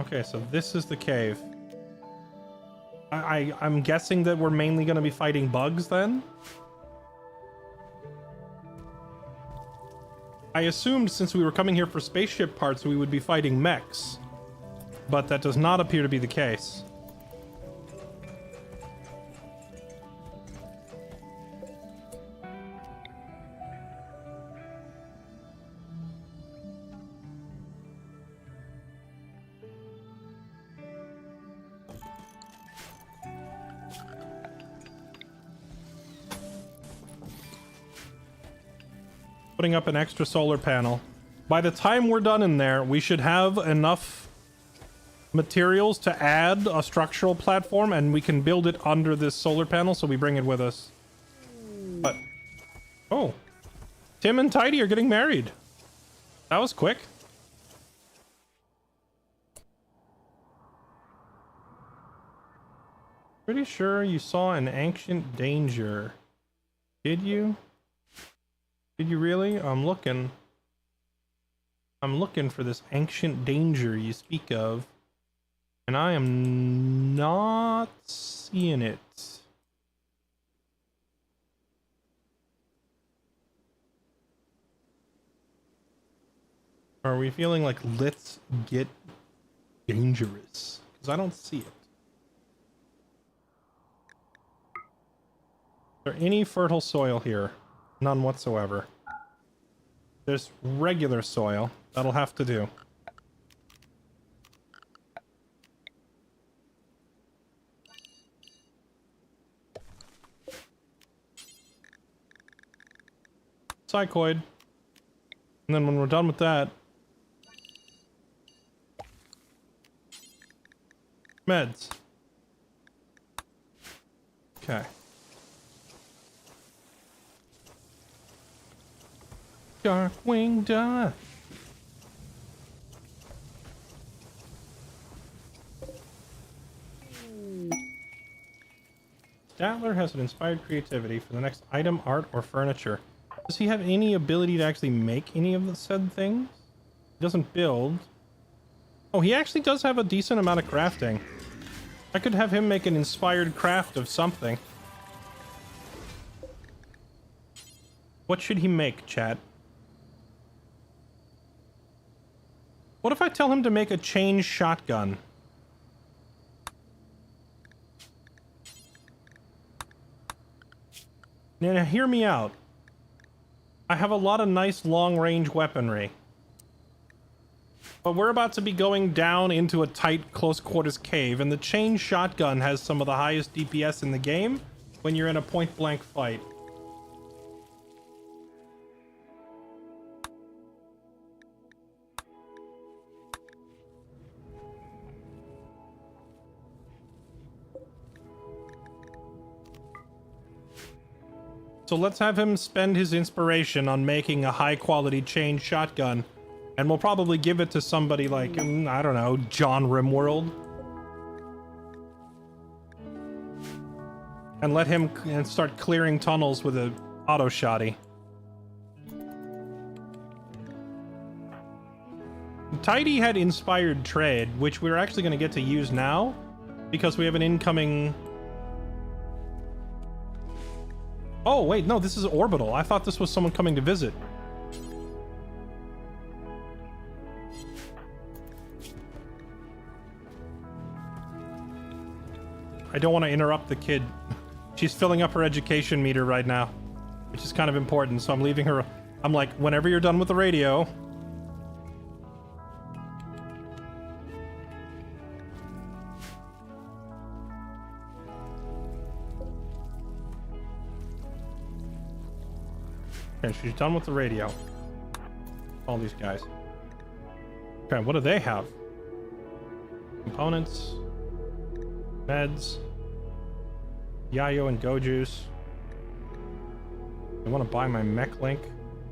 Okay, so this is the cave. I'm guessing that we're mainly gonna be fighting bugs then? I assumed since we were coming here for spaceship parts we would be fighting mechs. But that does not appear to be the case. Putting up an extra solar panel. By the time we're done in there, we should have enough materials to add a structural platform, and we can build it under this solar panel, so we bring it with us. But oh, Tim and Tidy are getting married. That was quick. Pretty sure you saw an ancient danger. Did you? Did you really? I'm looking for this ancient danger you speak of. And I am not seeing it. Are we feeling like let's get dangerous? Because I don't see it. Is there any fertile soil here? None whatsoever. There's regular soil. That'll have to do. Psychoid. And then when we're done with that, meds. Okay. Darkwing Duck. Statler has an inspired creativity for the next item, art, or furniture. Does he have any ability to actually make any of the said things? He doesn't build. Oh, he actually does have a decent amount of crafting. I could have him make an inspired craft of something. What should he make, chat? What if I tell him to make a chain shotgun? Now, hear me out. I have a lot of nice long-range weaponry. But we're about to be going down into a tight, close-quarters cave, and the chain shotgun has some of the highest DPS in the game when you're in a point-blank fight. So let's have him spend his inspiration on making a high-quality chain shotgun. And we'll probably give it to somebody like, I don't know, John Rimworld. And let him start clearing tunnels with a auto-shotty. Tidy had inspired trade, which we're actually going to get to use now. Because we have an incoming... Oh, wait, no, this is Orbital. I thought this was someone coming to visit. I don't want to interrupt the kid. She's filling up her education meter right now, which is kind of important, so I'm leaving her... I'm like, whenever you're done with the radio... Okay, she's done with the radio. All these guys. Okay, what do they have? Components. Meds. Yayo and Go Juice. I want to buy my mech link.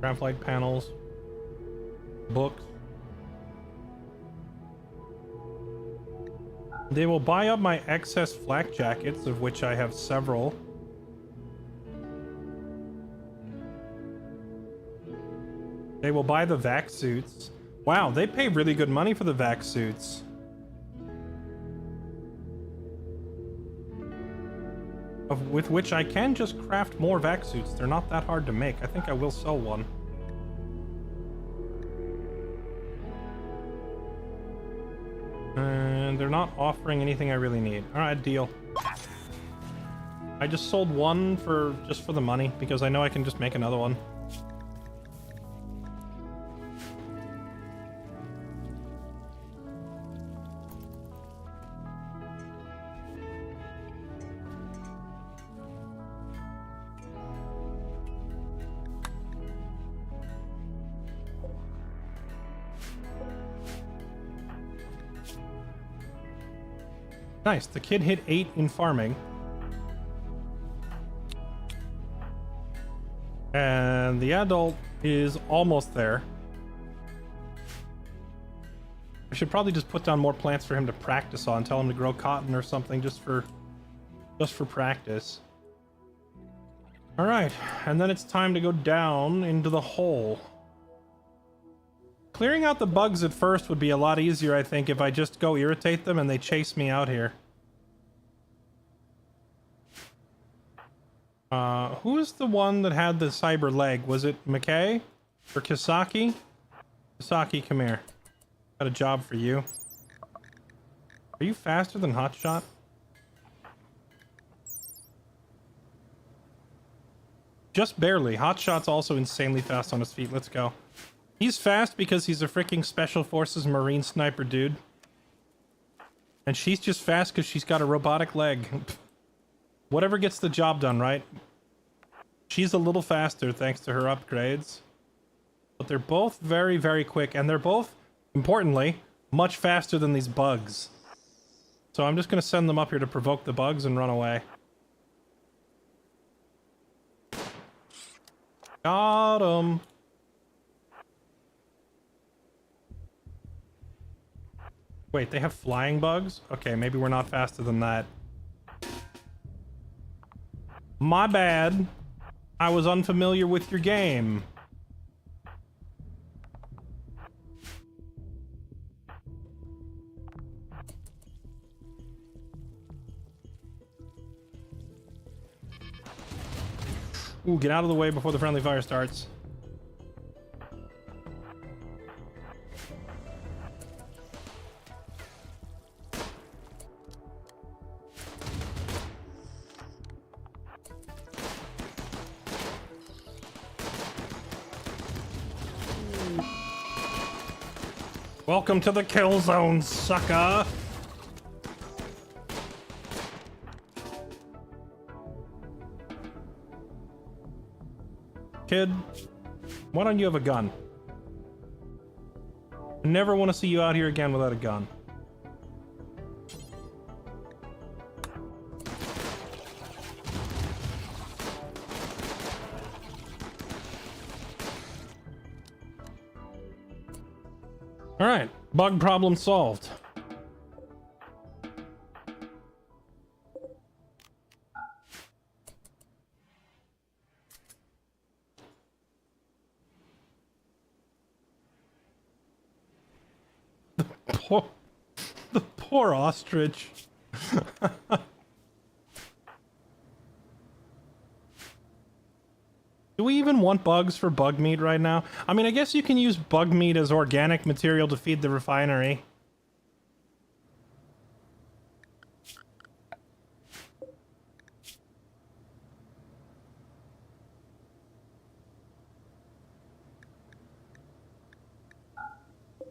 Graphite panels. Books. They will buy up my excess flak jackets, of which I have several. They will buy the vac suits. Wow, they pay really good money for the vac suits. With which I can just craft more vac suits. They're not that hard to make. I think I will sell one. And they're not offering anything I really need. Alright, deal. I just sold one just for the money, because I know I can just make another one. Nice, the kid hit 8 in farming. And the adult is almost there. I should probably just put down more plants for him to practice on, tell him to grow cotton or something just for practice. Alright, and then it's time to go down into the hole. Clearing out the bugs at first would be a lot easier, I think, if I just go irritate them and they chase me out here. Who is the one that had the cyber leg? Was it McKay? Or Kisaki? Kisaki, come here. Got a job for you. Are you faster than Hotshot? Just barely. Hotshot's also insanely fast on his feet. Let's go. He's fast because he's a freaking Special Forces Marine sniper dude. And she's just fast because she's got a robotic leg. Whatever gets the job done, right? She's a little faster thanks to her upgrades. But they're both very, very quick. And they're both, importantly, much faster than these bugs. So I'm just going to send them up here to provoke the bugs and run away. Got 'em. Wait, they have flying bugs? Okay, maybe we're not faster than that. My bad. I was unfamiliar with your game. Ooh, get out of the way before the friendly fire starts. Welcome to the kill zone, sucker! Kid, why don't you have a gun? I never want to see you out here again without a gun. Alright, bug problem solved. The poor ostrich. Do we even want bugs for bug meat right now? I mean, I guess you can use bug meat as organic material to feed the refinery.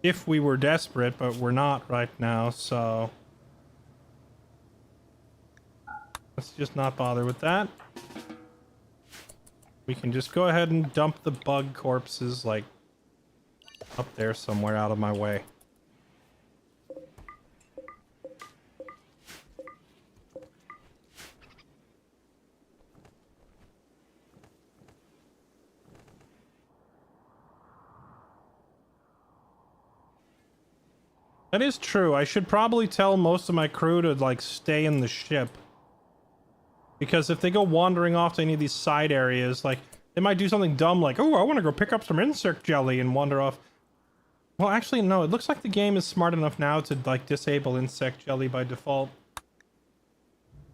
If we were desperate, but we're not right now, so... let's just not bother with that. We can just go ahead and dump the bug corpses, like, up there somewhere out of my way. That is true. I should probably tell most of my crew to, like, stay in the ship. Because if they go wandering off to any of these side areas, like, they might do something dumb like, oh, I want to go pick up some insect jelly and wander off. Well, actually, no. It looks like the game is smart enough now to, like, disable insect jelly by default.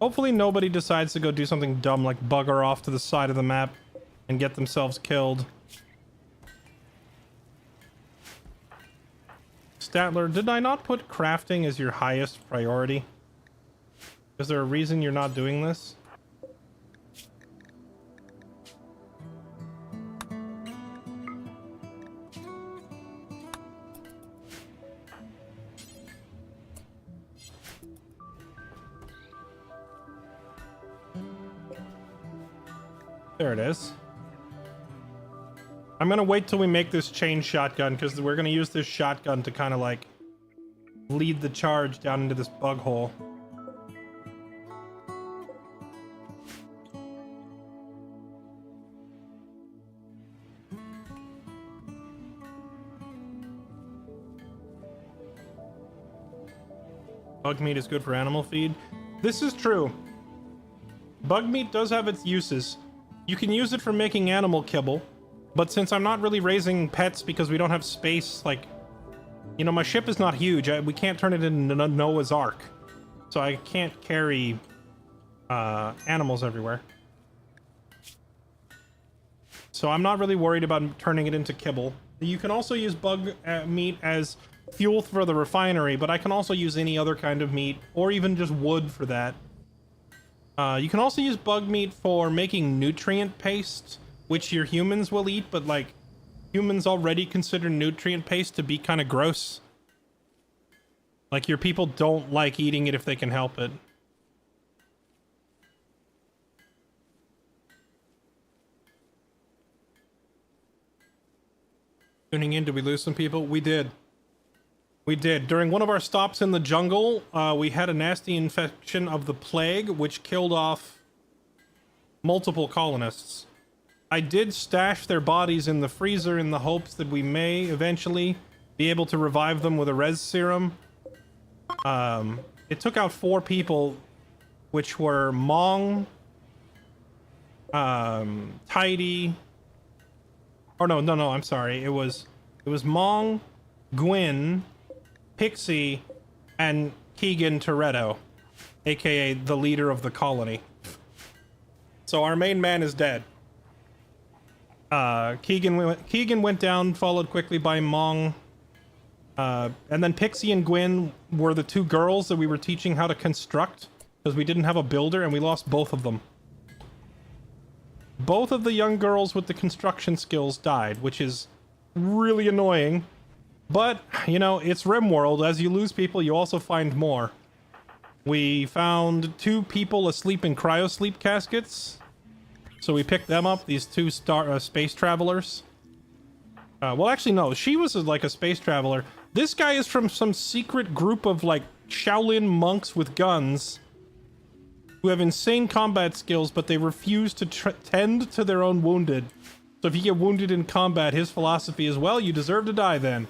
Hopefully nobody decides to go do something dumb like bugger off to the side of the map and get themselves killed. Statler, did I not put crafting as your highest priority? Is there a reason you're not doing this? There it is. I'm gonna wait till we make this chain shotgun, because we're gonna use this shotgun to kind of like lead the charge down into this bug hole. Bug meat is good for animal feed. This is true. Bug meat does have its uses. You can use it for making animal kibble. But since I'm not really raising pets because we don't have space, like, you know, my ship is not huge. We can't turn it into Noah's Ark. So I can't carry animals everywhere. So I'm not really worried about turning it into kibble. You can also use bug meat as fuel for the refinery, but I can also use any other kind of meat, or even just wood for that. You can also use bug meat for making nutrient paste, which your humans will eat, but like humans already consider nutrient paste to be kind of gross. Like your people don't like eating it if they can help it. Tuning in, did we lose some people? We did. We did. During one of our stops in the jungle, we had a nasty infection of the plague, which killed off multiple colonists. I did stash their bodies in the freezer in the hopes that we may eventually be able to revive them with a res serum. It took out 4 people, which were Mong, Tidy, or no, I'm sorry. It was Mong, Gwyn, Pixie, and Keegan Toretto, aka the leader of the colony. So our main man is dead. Keegan went down, followed quickly by Mong. And then Pixie and Gwyn were the 2 girls that we were teaching how to construct, because we didn't have a builder and we lost both of them. Both of the young girls with the construction skills died, which is really annoying. But, you know, it's Rimworld. As you lose people, you also find more. We found 2 people asleep in cryosleep caskets. So we picked them up, these 2 space travelers. Well, actually, no. She was like a space traveler. This guy is from some secret group of, like, Shaolin monks with guns who have insane combat skills, but they refuse to tend to their own wounded. So if you get wounded in combat, his philosophy is, well, you deserve to die then.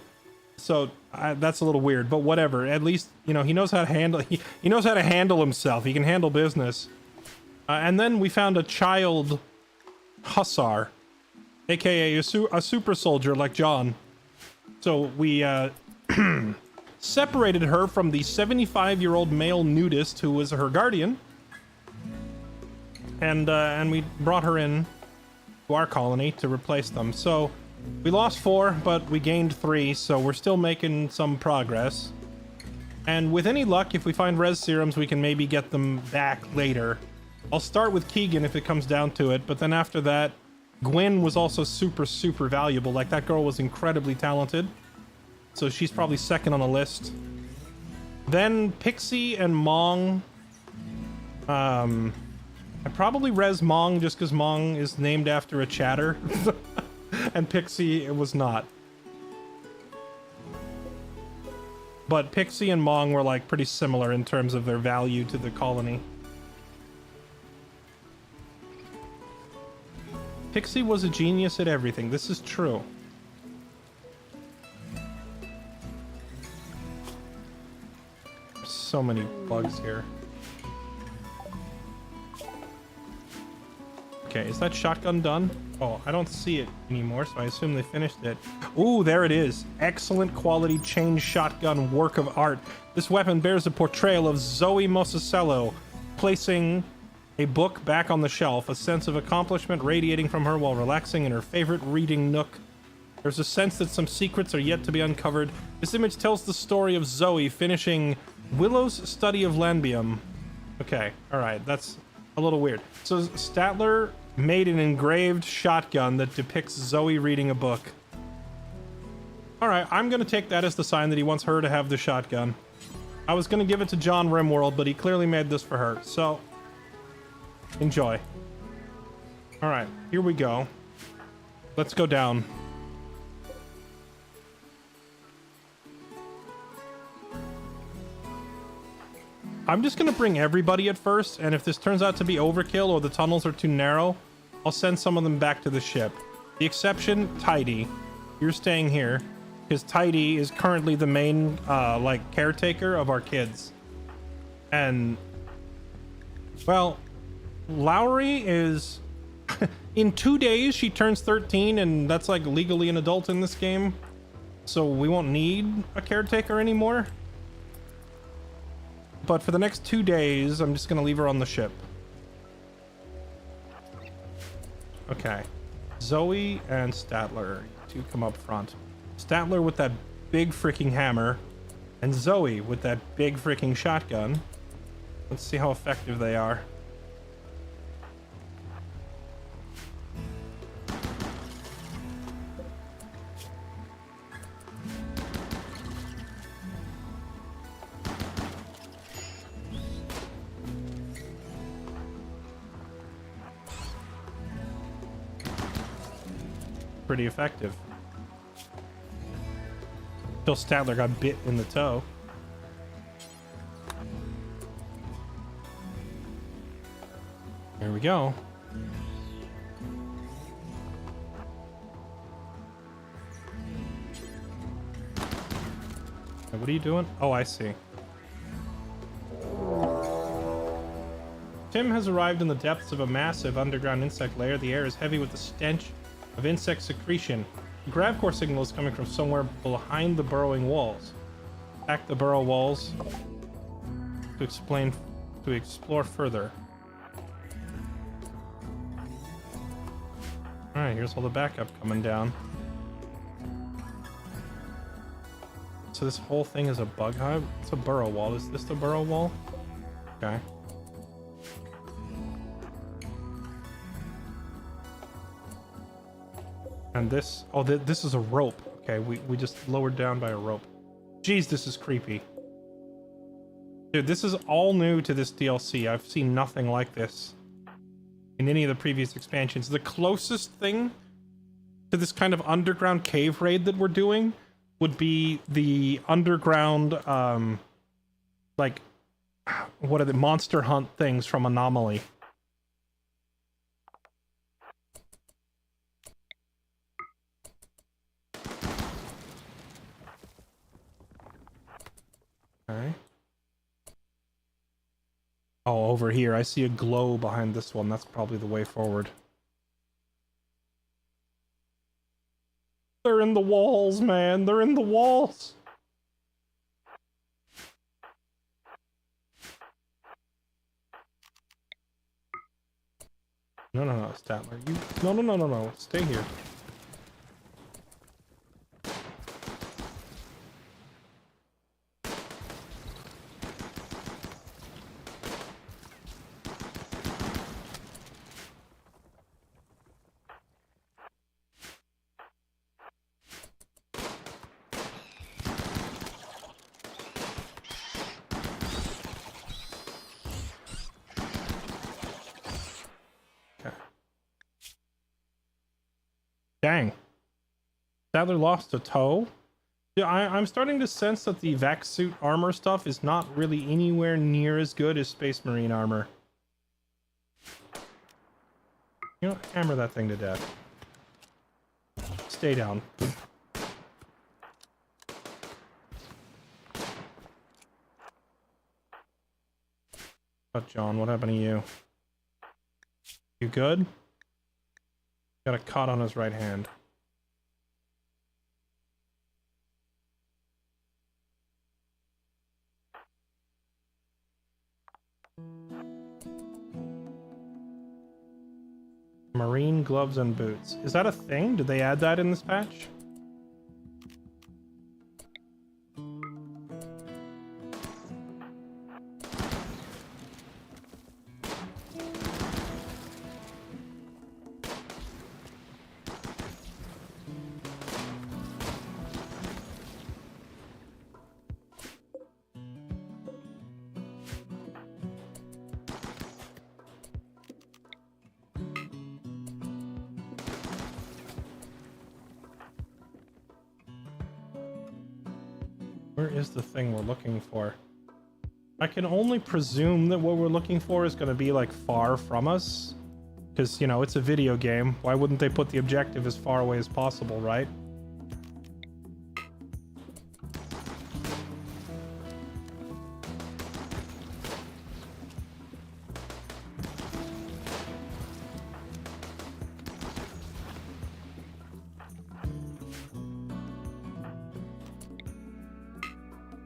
So that's a little weird, but whatever. At least, you know, he knows how to handle. He knows how to handle himself. He can handle business. And then we found a child hussar, aka a super soldier like John. So we separated her from the 75-year-old male nudist who was her guardian, and we brought her in to our colony to replace them. So we lost 4, but we gained 3, so we're still making some progress. And with any luck, if we find res serums, we can maybe get them back later. I'll start with Keegan if it comes down to it, but then after that, Gwyn was also super valuable. Like, that girl was incredibly talented, so she's probably second on the list. Then Pixie and Mong, I probably res Mong just because Mong is named after a chatter. And Pixie, it was not. But Pixie and Mong were like pretty similar in terms of their value to the colony. Pixie was a genius at everything. This is true. There's so many bugs here. Okay, is that shotgun done? Oh, I don't see it anymore, so I assume they finished it. Ooh, there it is. Excellent quality chain shotgun work of art. This weapon bears a portrayal of Zoe Mosicello, placing a book back on the shelf, a sense of accomplishment radiating from her while relaxing in her favorite reading nook. There's a sense that some secrets are yet to be uncovered. This image tells the story of Zoe finishing Willow's study of Lanbium. Okay, alright, that's a little weird. So Statler made an engraved shotgun that depicts Zoe reading a book. Alright, I'm gonna take that as the sign that he wants her to have the shotgun. I was gonna give it to John Rimworld, but he clearly made this for her, so enjoy. Alright, here we go. Let's go down. I'm just gonna bring everybody at first, and if this turns out to be overkill or the tunnels are too narrow, I'll send some of them back to the ship. The exception, Tidy. You're staying here, because Tidy is currently the main, like, caretaker of our kids. And, well, Lowry is... in 2 days, she turns 13, and that's, like, legally an adult in this game. So we won't need a caretaker anymore. But for the next 2 days, I'm just gonna leave her on the ship. Okay. Zoe and Statler, two come up front. Statler with that big freaking hammer, and Zoe with that big freaking shotgun. Let's see how effective they are. Pretty effective. Till Statler got bit in the toe. There we go. What are you doing? Oh, I see. Tim has arrived in the depths of a massive underground insect lair. The air is heavy with the stench of insect secretion. The Gravcore signal is coming from somewhere behind the burrowing walls. Attack the burrow walls to explore further. Alright, here's all the backup coming down. So this whole thing is a bug hive? It's a burrow wall. Is this the burrow wall? Okay. And this... oh, this is a rope. Okay, we just lowered down by a rope. Jeez, this is creepy. Dude, this is all new to this DLC. I've seen nothing like this in any of the previous expansions. The closest thing to this kind of underground cave raid that we're doing would be the underground, like, what are the monster hunt things from Anomaly. Okay. Oh, over here. I see a glow behind this one. That's probably the way forward. They're in the walls, man. They're in the walls. No, Statler. You... No. Stay here. Dang. Sadler lost a toe? Yeah, I'm starting to sense that the vac suit armor stuff is not really anywhere near as good as Space Marine armor. You know, hammer that thing to death. Stay down. Oh, John, what happened to you? You good? Got a cut on his right hand. Marine gloves and boots. Is that a thing? Did they add that in this patch? Where is the thing we're looking for? I can only presume that what we're looking for is going to be like far from us. Because, you know, it's a video game. Why wouldn't they put the objective as far away as possible, right?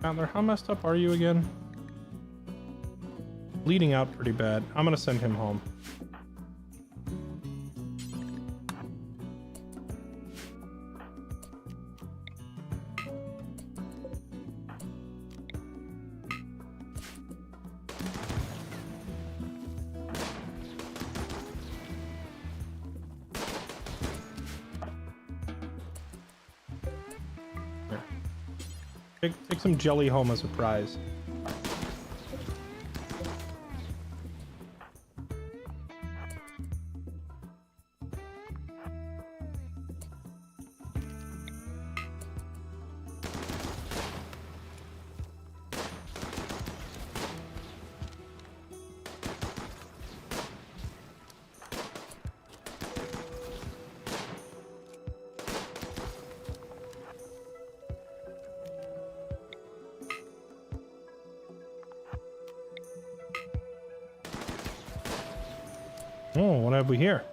Chandler, how messed up are you again? Bleeding out pretty bad. I'm gonna send him home. Take some jelly home as a prize. Oh, what have we here?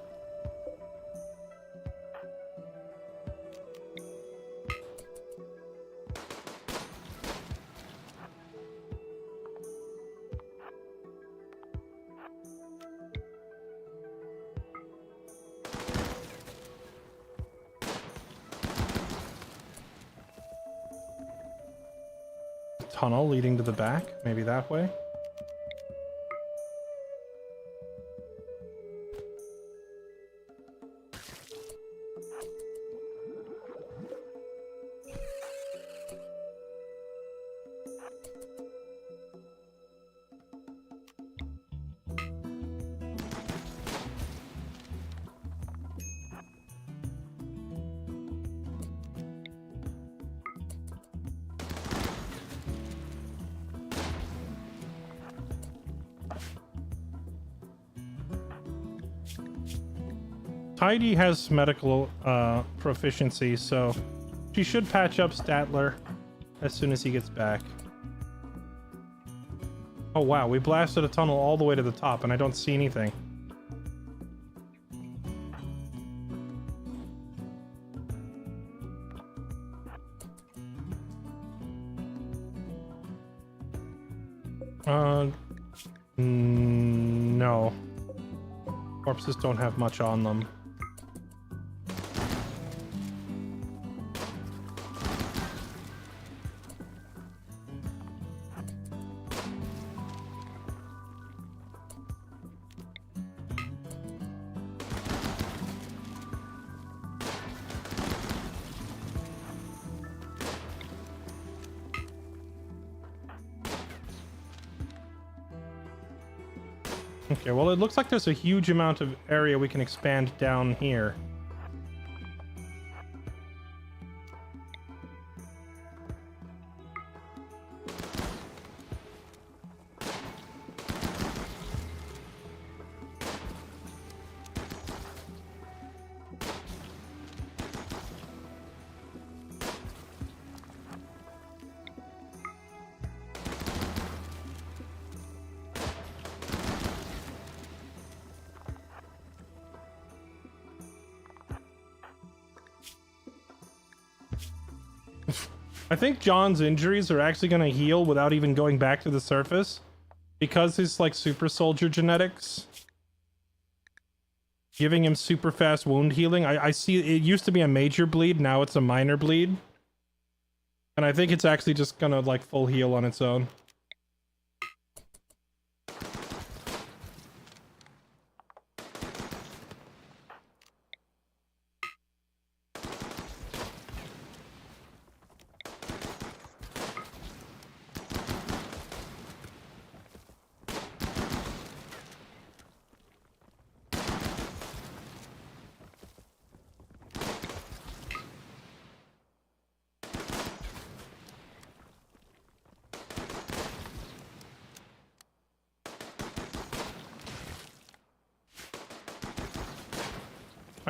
A tunnel leading to the back? Maybe that way? Heidi has medical proficiency, so she should patch up Statler as soon as he gets back. Oh wow, we blasted a tunnel all the way to the top and I don't see anything. No. Corpses don't have much on them. Okay, well, it looks like there's a huge amount of area we can expand down here. I think John's injuries are actually going to heal without even going back to the surface because his like super soldier genetics giving him super fast wound healing. I see it used to be a major bleed, now it's a minor bleed. And I think it's actually just gonna like full heal on its own.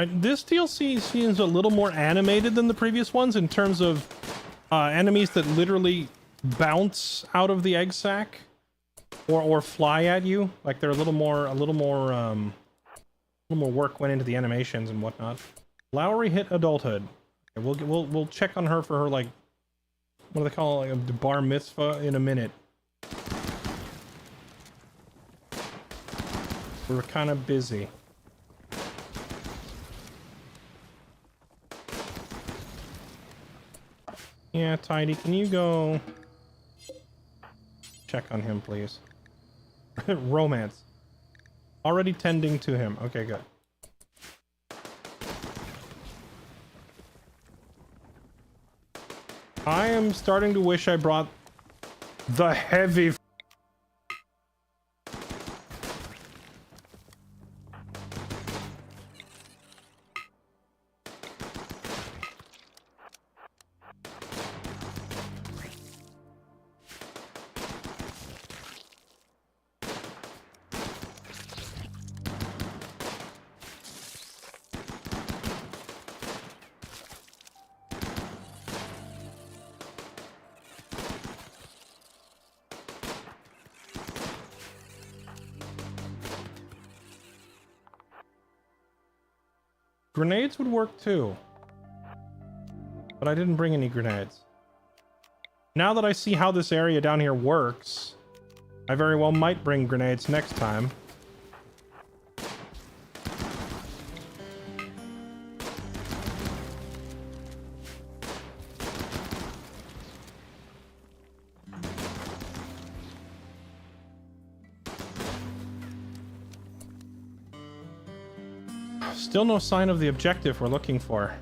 This DLC seems a little more animated than the previous ones in terms of enemies that literally bounce out of the egg sac or fly at you. Like they're a little more work went into the animations and whatnot. Lowry hit adulthood. Okay, we'll check on her for her like what do they call it, like a bar mitzvah in a minute. We're kind of busy. Yeah, Tidy, can you go check on him, please? Romance. Already tending to him. Okay, good. I am starting to wish I brought the heavy... Grenades would work too. But I didn't bring any grenades. Now that I see how this area down here works, I very well might bring grenades next time. Still no sign of the objective we're looking for.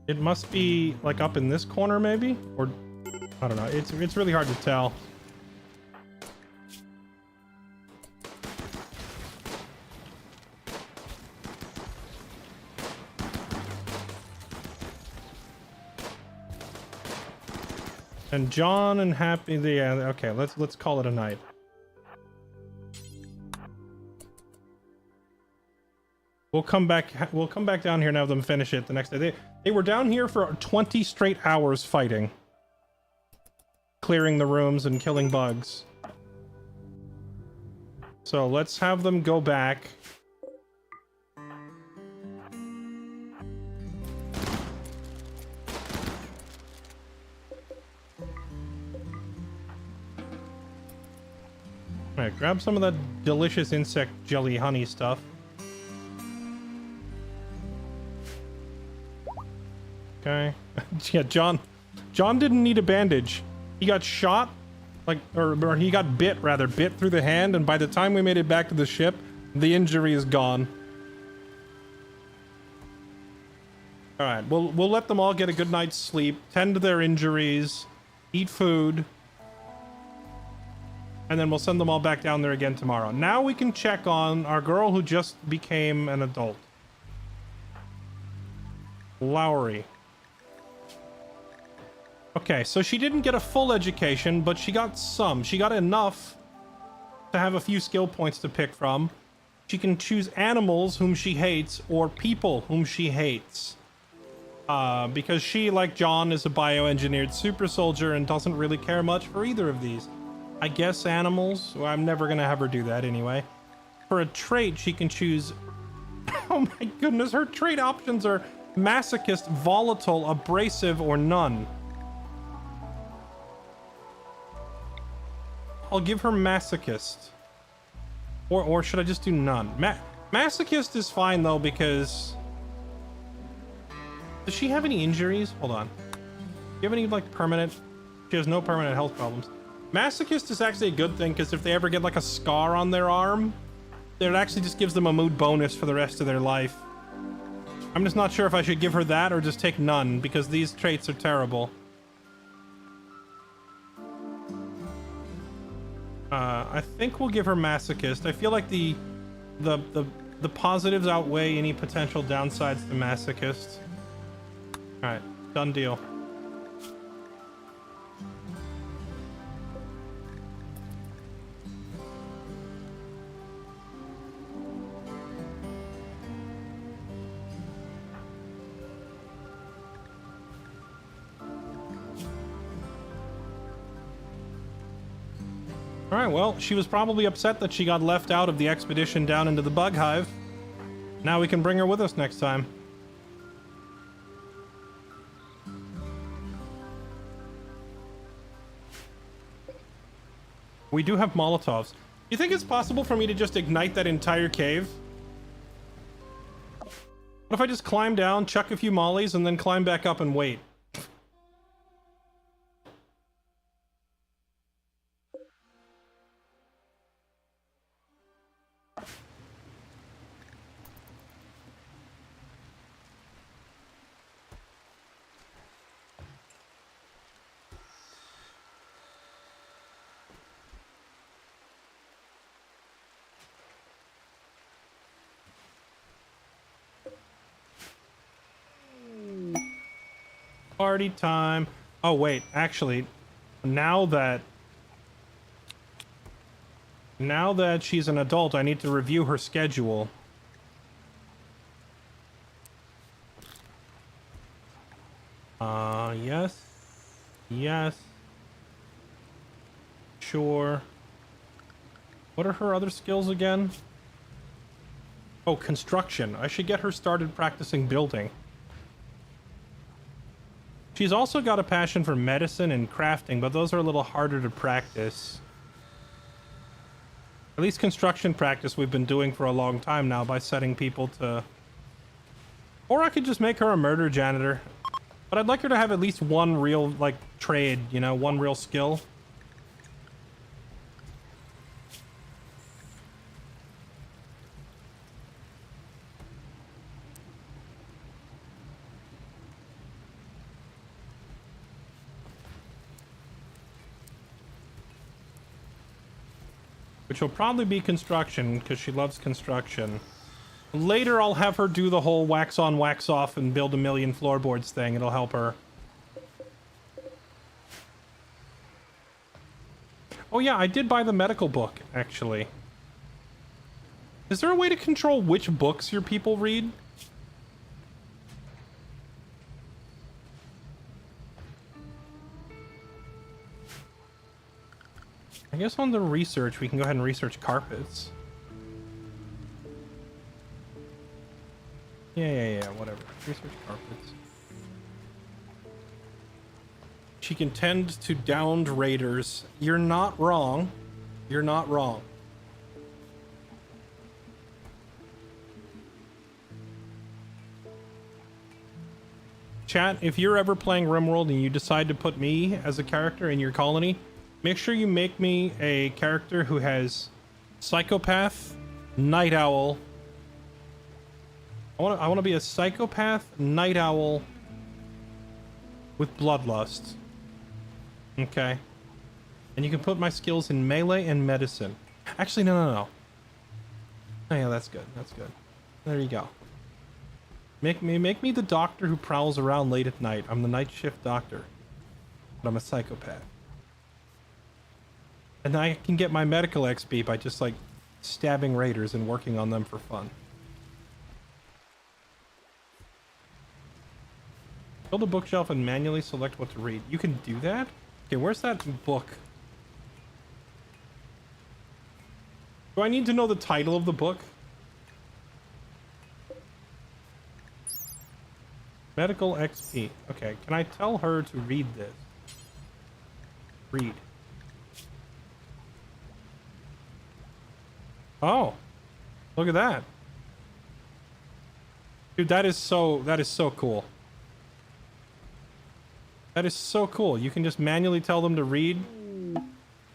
It must be like up in this corner maybe? Or I don't know. It's really hard to tell. And John and Happy, yeah, okay, let's call it a night. We'll come back down here and have them finish it the next day. They were down here for 20 straight hours fighting. Clearing the rooms and killing bugs. So let's have them go back. Alright, grab some of that delicious insect jelly honey stuff. Okay. Yeah, John didn't need a bandage. He got shot, like, or he got bit through the hand, and by the time we made it back to the ship, the injury is gone. Alright, we'll let them all get a good night's sleep, tend to their injuries, eat food, and then we'll send them all back down there again tomorrow. Now we can check on our girl who just became an adult. Lowry. Okay, so she didn't get a full education, but she got some. She got enough to have a few skill points to pick from. She can choose animals whom she hates or people whom she hates. Because she, like John, is a bioengineered super soldier and doesn't really care much for either of these. I guess animals. Well, I'm never going to have her do that anyway. For a trait, she can choose... Oh my goodness, her trait options are masochist, volatile, abrasive, or none. I'll give her masochist. Or should I just do none? Masochist is fine though, because... Does she have any injuries? Hold on. Do you have any, like, permanent... She has no permanent health problems. Masochist is actually a good thing, because if they ever get, like, a scar on their arm, it actually just gives them a mood bonus for the rest of their life. I'm just not sure if I should give her that or just take none, because these traits are terrible. I think we'll give her masochist. I feel like the positives outweigh any potential downsides to masochist. Alright, done deal. Alright, well, she was probably upset that she got left out of the expedition down into the bug hive. Now we can bring her with us next time. We do have Molotovs. You think it's possible for me to just ignite that entire cave? What if I just climb down, chuck a few mollies, and then climb back up and wait? Party time. Oh wait, actually, now that she's an adult, I need to review her schedule. Yes. Yes. Sure. What are her other skills again? Oh, construction. I should get her started practicing building. She's also got a passion for medicine and crafting, but those are a little harder to practice. At least construction practice we've been doing for a long time now by setting people to... Or I could just make her a murder janitor. But I'd like her to have at least one real, like, trade, you know, one real skill. Which will probably be construction, because she loves construction. Later, I'll have her do the whole wax on, wax off, and build a million floorboards thing. It'll help her. Oh yeah, I did buy the medical book, actually. Is there a way to control which books your people read? I guess on the research, we can go ahead and research carpets. Yeah, whatever. Research carpets. She can tend to downed raiders. You're not wrong. You're not wrong. Chat, if you're ever playing Rimworld and you decide to put me as a character in your colony, make sure you make me a character who has psychopath, night owl. I want to be a psychopath, night owl with bloodlust. Okay. And you can put my skills in melee and medicine. Actually, no. Oh yeah, that's good. That's good. There you go. Make me the doctor who prowls around late at night. I'm the night shift doctor. But I'm a psychopath. And I can get my medical XP by just, like, stabbing raiders and working on them for fun. Build a bookshelf and manually select what to read. You can do that? Okay, where's that book? Do I need to know the title of the book? Medical XP. Okay, can I tell her to read this? Read. Oh, look at that. Dude, that is so cool. That is so cool. You can just manually tell them to read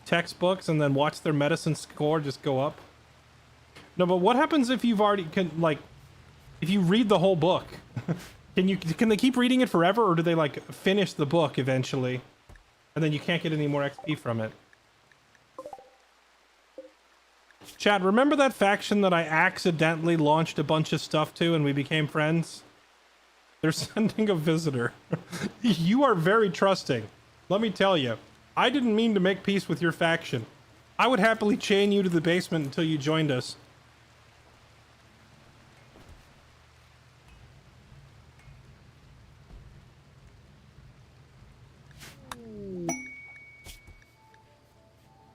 textbooks and then watch their medicine score just go up. No, but what happens if you've already if you read the whole book? Can they keep reading it forever, or do they like finish the book eventually and then you can't get any more XP from it? Chat, remember that faction that I accidentally launched a bunch of stuff to and we became friends? They're sending a visitor. You are very trusting. Let me tell you, I didn't mean to make peace with your faction. I would happily chain you to the basement until you joined us.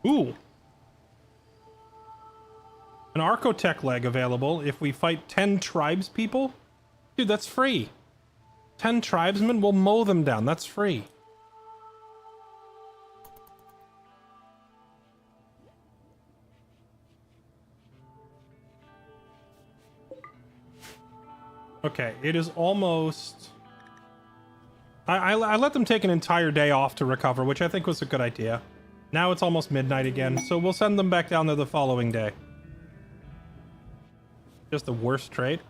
Ooh. An Archotech leg available if we fight 10 tribes people? Dude, that's free. 10 tribesmen, we'll mow them down. That's free. Okay, it is almost... I let them take an entire day off to recover, which I think was a good idea. Now it's almost midnight again, so we'll send them back down there the following day. Just the worst trait?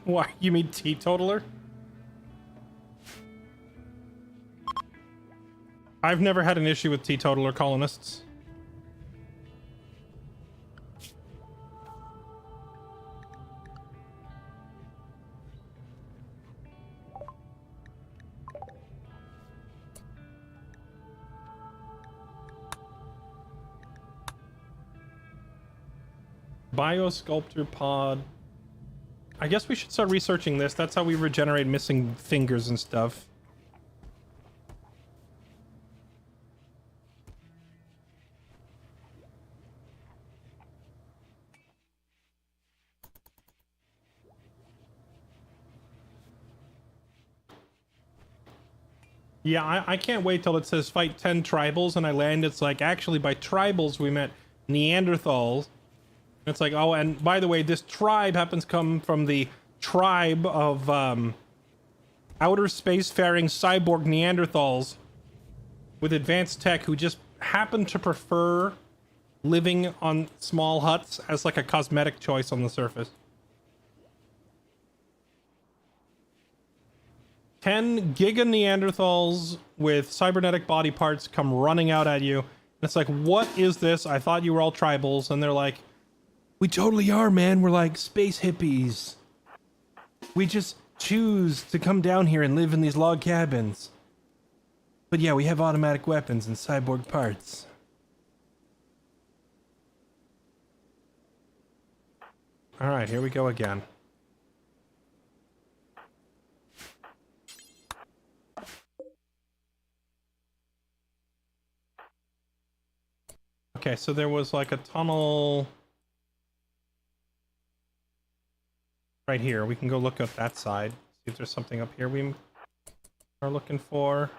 Why, you mean teetotaler? I've never had an issue with teetotaler colonists. Biosculptor pod. I guess we should start researching this. That's how we regenerate missing fingers and stuff. Yeah, I can't wait till it says fight 10 tribals and I land. It's like, actually, by tribals we meant Neanderthals. It's like, oh, and by the way, this tribe happens to come from the tribe of outer space-faring cyborg Neanderthals with advanced tech who just happen to prefer living on small huts as like a cosmetic choice on the surface. 10 Giga Neanderthals with cybernetic body parts come running out at you. And it's like, what is this? I thought you were all tribals. And they're like, we totally are, man. We're like space hippies. We just choose to come down here and live in these log cabins. But yeah, we have automatic weapons and cyborg parts. All right, here we go again. Okay, so there was like a tunnel right here. We can go look at that side. See if there's something up here we are looking for.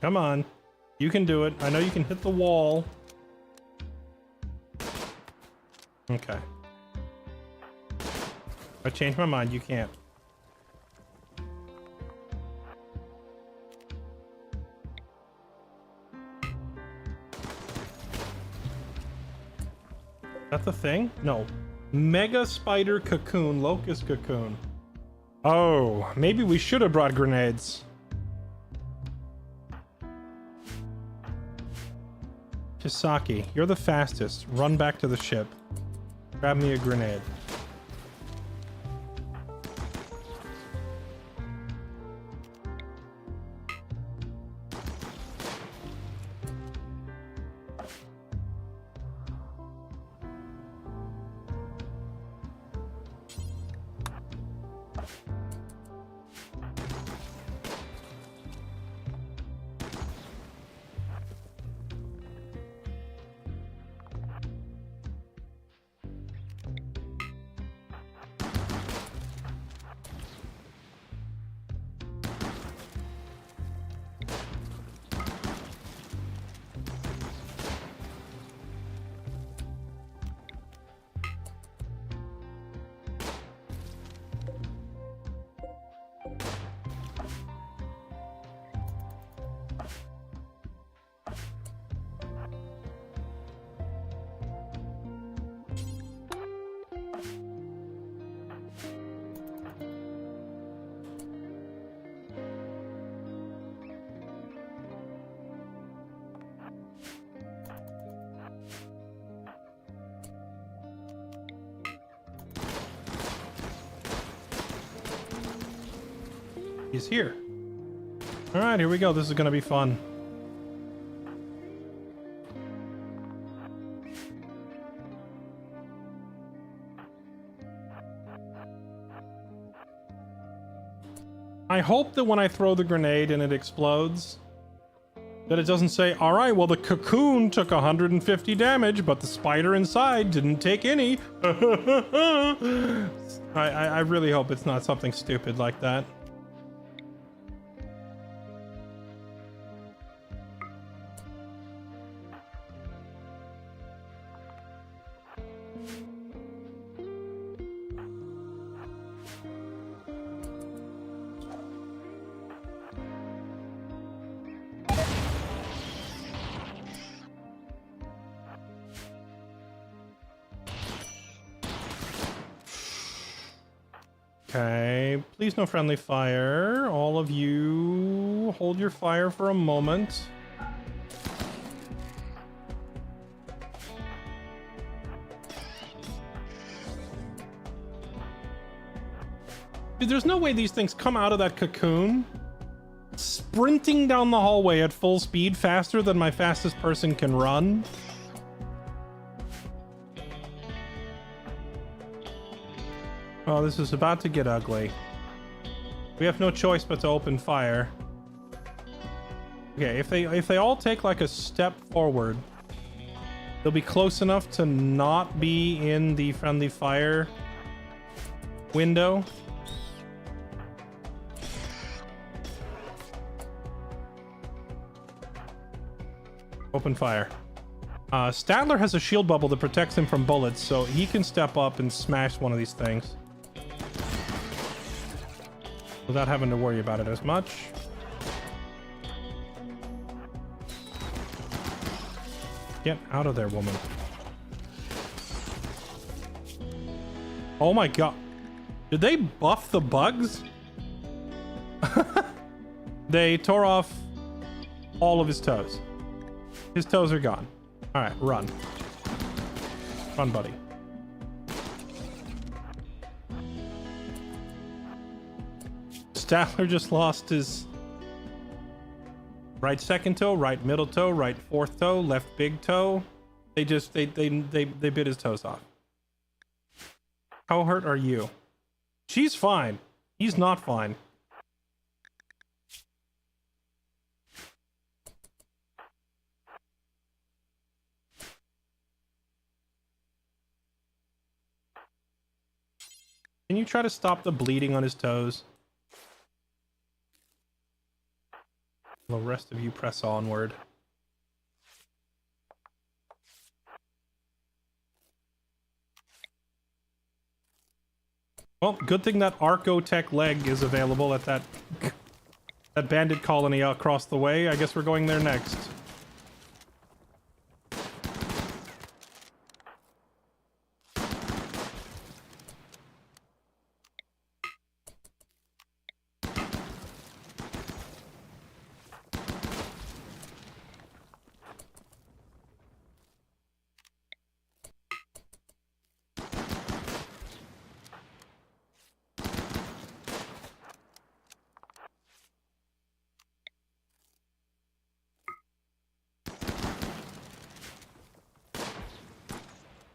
Come on. You can do it. I know you can hit the wall. Okay. If I change my mind, you can't. That's the thing? No. Mega spider cocoon, locust cocoon. Oh, maybe we should have brought grenades. Chisaki, you're the fastest. Run back to the ship. Grab me a grenade. He's here. All right, here we go. This is gonna be fun. I hope that when I throw the grenade and it explodes, that it doesn't say, all right, well, the cocoon took 150 damage, but the spider inside didn't take any. I really hope it's not something stupid like that. Okay, please no friendly fire. All of you, hold your fire for a moment. Dude, there's no way these things come out of that cocoon sprinting down the hallway at full speed faster than my fastest person can run. Oh, this is about to get ugly. We have no choice but to open fire. Okay, if they all take like a step forward, they'll be close enough to not be in the friendly fire window. Open fire. Statler has a shield bubble that protects him from bullets, so he can step up and smash one of these things without having to worry about it as much. Get out of there, woman. Oh my god. Did they buff the bugs? They tore off all of his toes. His toes are gone. Alright, run. Run, buddy. Statler just lost his right second toe, right middle toe, right fourth toe, left big toe. They bit his toes off. How hurt are you? She's fine. He's not fine. Can you try to stop the bleeding on his toes? The rest of you press onward. Well, good thing that Archotech leg is available at that bandit colony across the way. I guess we're going there next.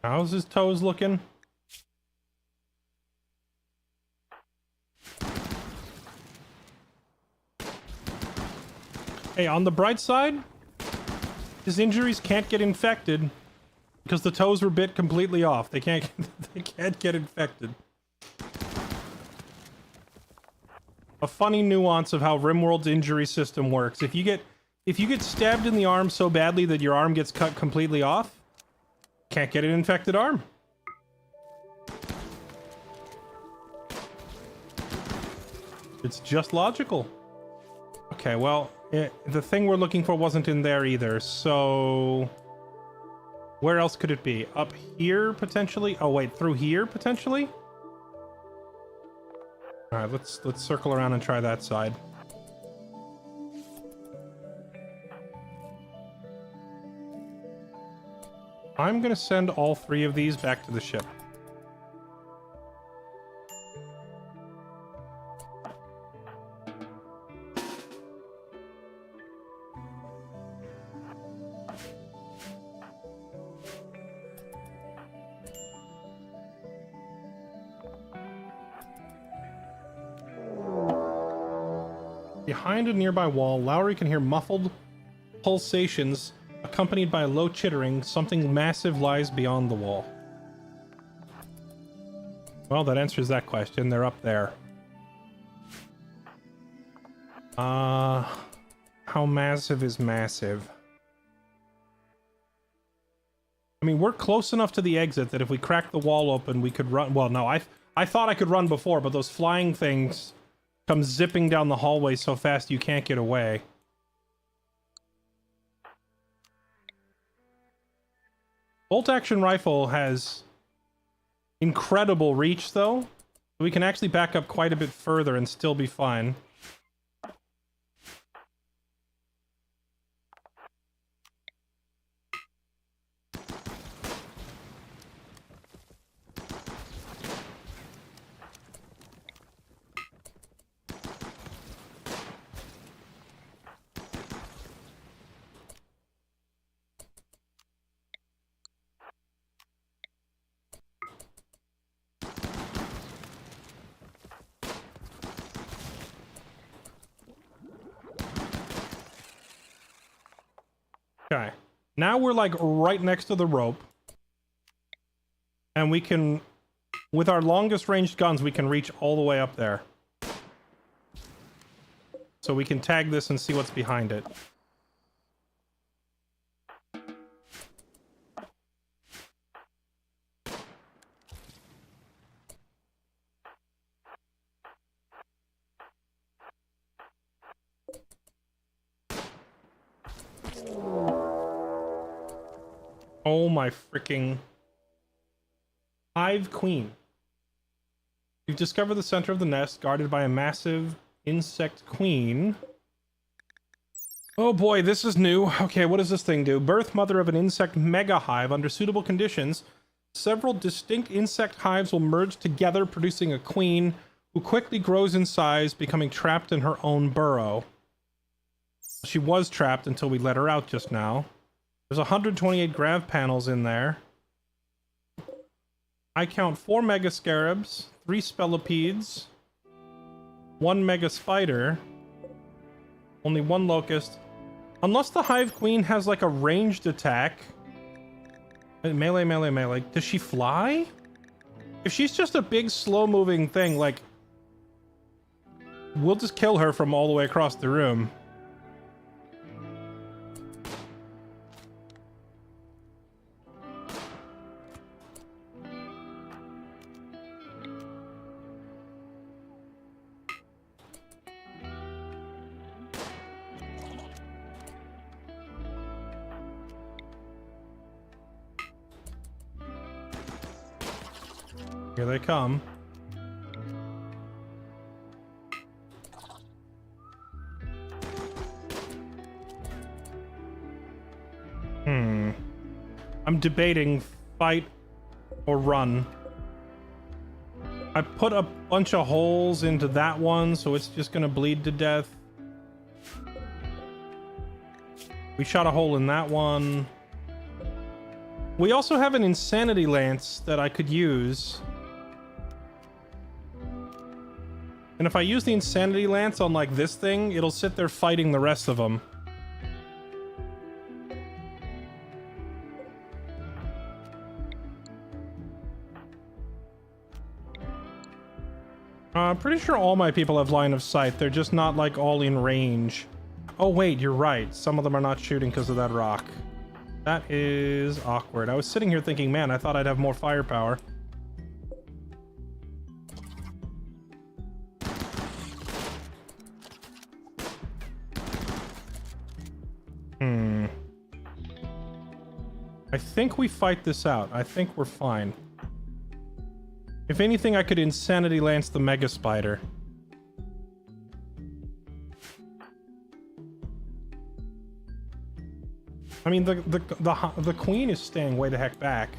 How's his toes looking? Hey, on the bright side, his injuries can't get infected because the toes were bit completely off. They can't get infected. A funny nuance of how Rimworld's injury system works. If you get stabbed in the arm so badly that your arm gets cut completely off, can't get an infected arm. It's just logical. Okay, well, the thing we're looking for wasn't in there either, so... Where else could it be? Up here, potentially? Oh, wait, through here, potentially? Alright, let's circle around and try that side. I'm gonna send all 3 of these back to the ship. Behind a nearby wall, Lowry can hear muffled pulsations accompanied by a low chittering. Something massive lies beyond the wall. Well, that answers that question. They're up there. How massive is massive? I mean, we're close enough to the exit that if we crack the wall open, we could run. Well, no, I thought I could run before, but those flying things come zipping down the hallway so fast you can't get away. Bolt-action rifle has incredible reach, though. We can actually back up quite a bit further and still be fine. Okay. Now we're like right next to the rope. And we can, with our longest ranged guns, we can reach all the way up there. So we can tag this and see what's behind it. Oh my freaking... Hive Queen. You've discovered the center of the nest, guarded by a massive insect queen. Oh boy, this is new. Okay, what does this thing do? Birth mother of an insect mega hive. Under suitable conditions, several distinct insect hives will merge together, producing a queen who quickly grows in size, becoming trapped in her own burrow. She was trapped until we let her out just now. There's 128 grav panels in there. I count 4 mega scarabs, 3 spellipedes, 1 mega spider, only 1 locust. Unless the Hive Queen has like a ranged attack. Melee, melee, melee. Does she fly? If she's just a big slow moving thing, like, we'll just kill her from all the way across the room. Here they come. I'm debating fight or run. I put a bunch of holes into that one, so it's just gonna bleed to death. We shot a hole in that one. We also have an insanity lance that I could use. And if I use the insanity lance on like this thing, it'll sit there fighting the rest of them. I'm pretty sure all my people have line of sight. They're just not like all in range. Oh wait, you're right. Some of them are not shooting because of that rock. That is awkward. I was sitting here thinking, man, I thought I'd have more firepower. I think we fight this out. I think we're fine. If anything, I could insanity lance the Mega Spider. I mean, the Queen is staying way the heck back.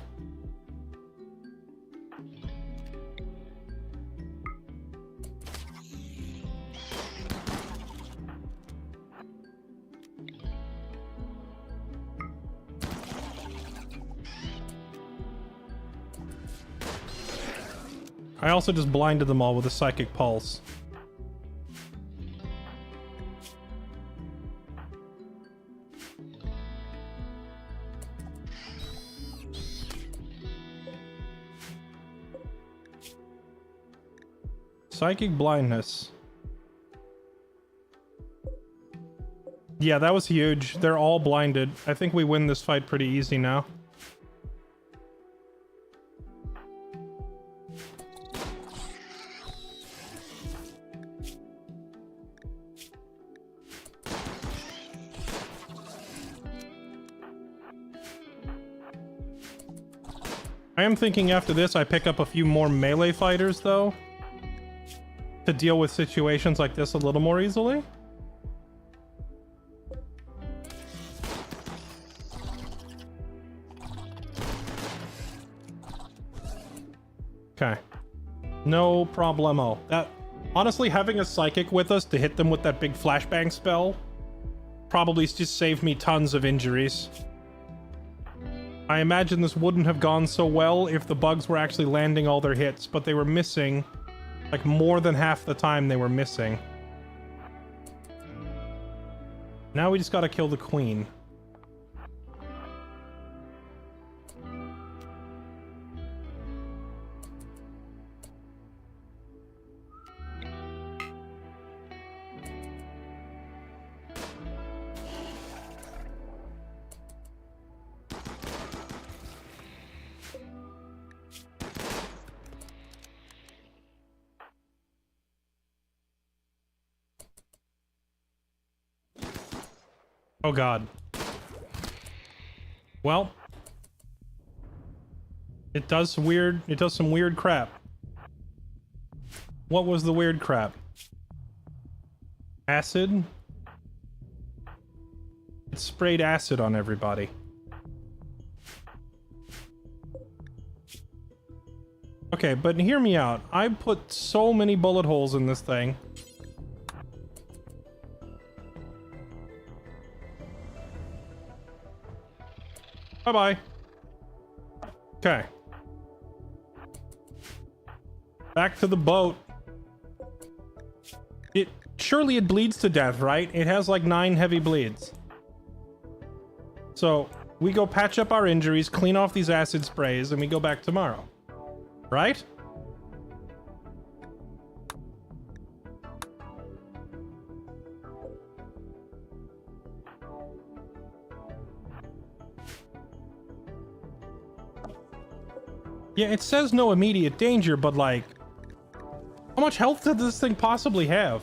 I also just blinded them all with a psychic pulse. Psychic blindness. Yeah, that was huge. They're all blinded. I think we win this fight pretty easy now. I am thinking after this I pick up a few more melee fighters, though, to deal with situations like this a little more easily. Okay. No problemo. That, honestly, having a psychic with us to hit them with that big flashbang spell probably just saved me tons of injuries. I imagine this wouldn't have gone so well if the bugs were actually landing all their hits, but they were missing, like, more than half the time they were missing. Now we just gotta kill the Queen. Oh god. Well, it does some weird crap. What was the weird crap? Acid? It sprayed acid on everybody. Okay, but hear me out. I put so many bullet holes in this thing. Bye-bye. Okay. Back to the boat. Surely it bleeds to death, right? It has like 9 heavy bleeds. So, we go patch up our injuries, clean off these acid sprays, and we go back tomorrow. Right? Yeah, it says no immediate danger, but like, how much health did this thing possibly have?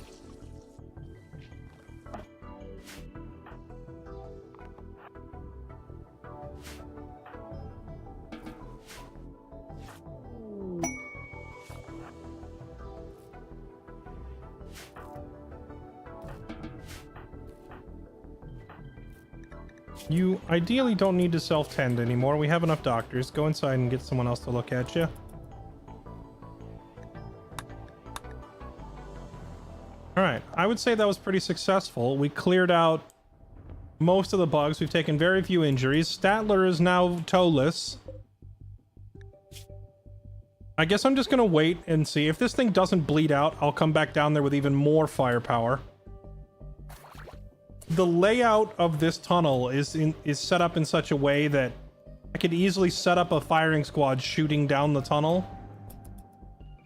You ideally don't need to self-tend anymore. We have enough doctors. Go inside and get someone else to look at you. Alright, I would say that was pretty successful. We cleared out most of the bugs. We've taken very few injuries. Statler is now toeless. I guess I'm just gonna wait and see. If this thing doesn't bleed out, I'll come back down there with even more firepower. The layout of this tunnel is set up in such a way that I could easily set up a firing squad shooting down the tunnel.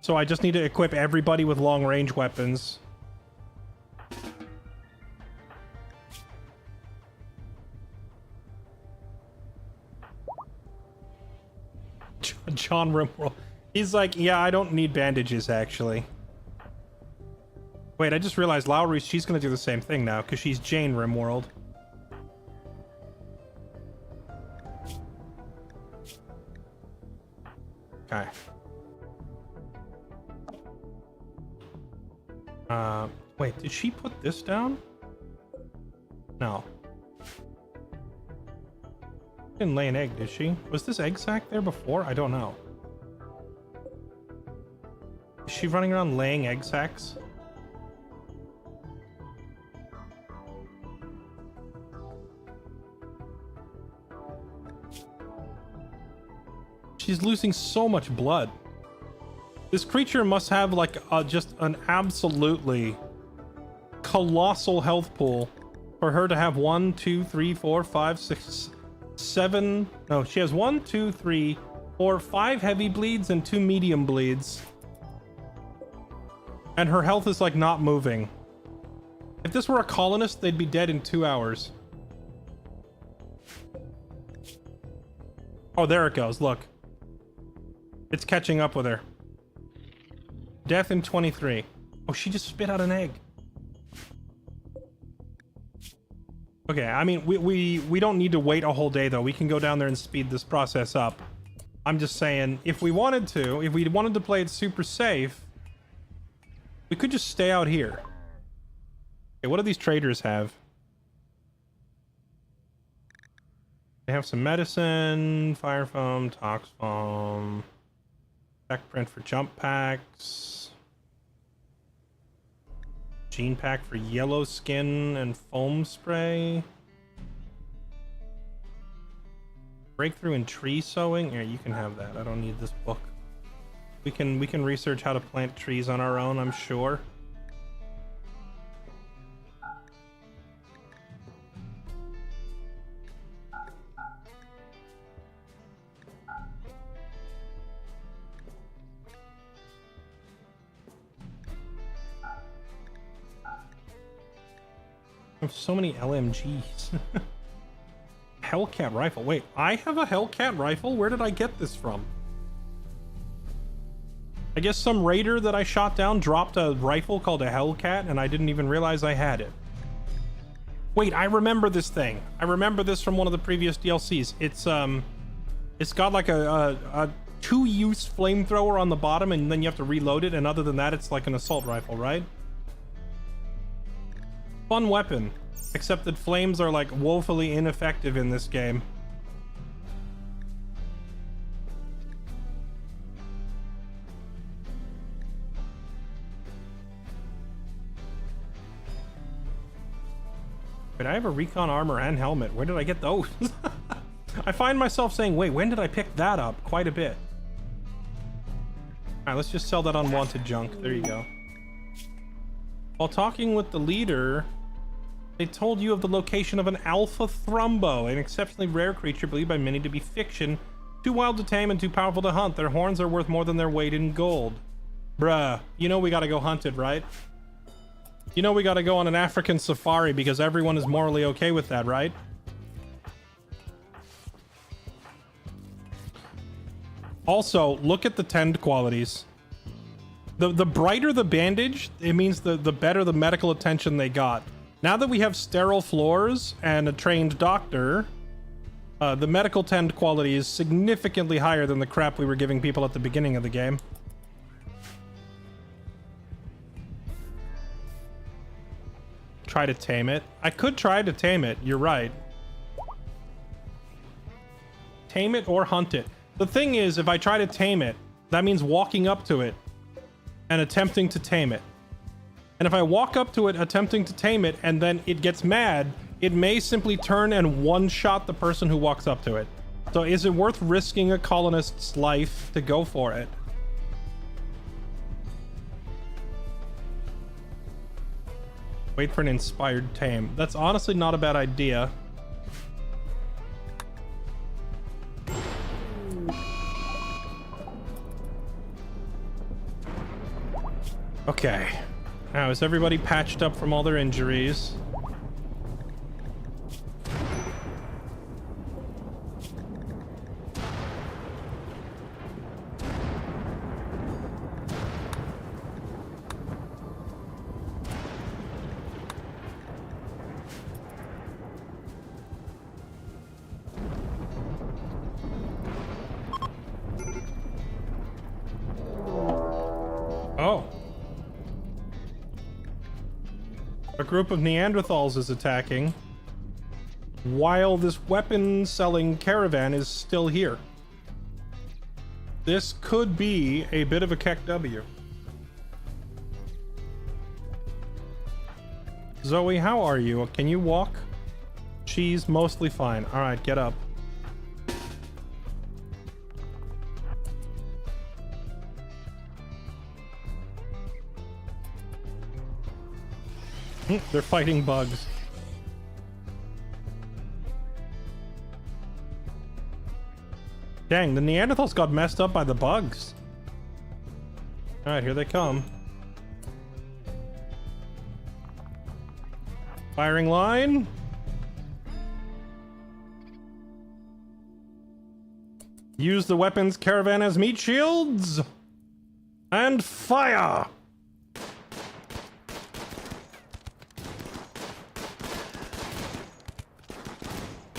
So I just need to equip everybody with long-range weapons. John Rimworld. He's like, yeah, I don't need bandages, actually. Wait, I just realized Lowry, she's gonna do the same thing now, because she's Jane Rimworld. Okay. Wait, did she put this down? No. Didn't lay an egg, did she? Was this egg sack there before? I don't know. Is she running around laying egg sacks? She's losing so much blood. This creature must have like just an absolutely colossal health pool for her to have 1, 2, 3, 4, 5, 6, 7. No, she has 1, 2, 3, 4, 5 heavy bleeds and 2 medium bleeds. And her health is like not moving. If this were a colonist, they'd be dead in 2 hours. Oh, there it goes. Look. It's catching up with her. Death in 23. Oh, she just spit out an egg. Okay, I mean, we don't need to wait a whole day, though. We can go down there and speed this process up. I'm just saying, if we wanted to play it super safe, we could just stay out here. Okay, what do these traders have? They have some medicine, fire foam, tox foam, tech print for jump packs, gene pack for yellow skin and foam spray, breakthrough in tree sowing. Yeah, you can have that. I don't need this book. We can research how to plant trees on our own, I'm sure. I have so many LMGs. Hellcat rifle. Wait, I have a Hellcat rifle? Where did I get this from? I guess some raider that I shot down dropped a rifle called a Hellcat, and I didn't even realize I had it. Wait, I remember this thing. I remember this from one of the previous DLCs. It's got like a two-use flamethrower on the bottom, and then you have to reload it, and other than that, it's like an assault rifle, right? Fun weapon, except that flames are like woefully ineffective in this game. Wait, I have a recon armor and helmet. Where did I get those? I find myself saying, wait, when did I pick that up? Quite a bit. Alright, let's just sell that unwanted junk. There you go. While talking with the leader, they told you of the location of an Alpha Thrumbo, an exceptionally rare creature believed by many to be fiction. Too wild to tame and too powerful to hunt. Their horns are worth more than their weight in gold. Bruh, you know we gotta go hunt it, right? You know we gotta go on an African safari because everyone is morally okay with that, right? Also, look at the tend qualities. The brighter the bandage, it means the better the medical attention they got. Now that we have sterile floors and a trained doctor, the medical tend quality is significantly higher than the crap we were giving people at the beginning of the game. Try to tame it. I could try to tame it, you're right. Tame it or hunt it. The thing is, if I try to tame it, that means walking up to it and attempting to tame it. And if I walk up to it attempting to tame it and then it gets mad, it may simply turn and one-shot the person who walks up to it. So is it worth risking a colonist's life to go for it? Wait for an inspired tame. That's honestly not a bad idea. Okay. Now, is everybody patched up from all their injuries? Oh. A group of Neanderthals is attacking, while this weapon-selling caravan is still here. This could be a bit of a KEK-W. Zoe, how are you? Can you walk? She's mostly fine. Alright, get up. They're fighting bugs. Dang, the Neanderthals got messed up by the bugs. Alright, here they come. Firing line. Use the weapons caravan as meat shields. And fire!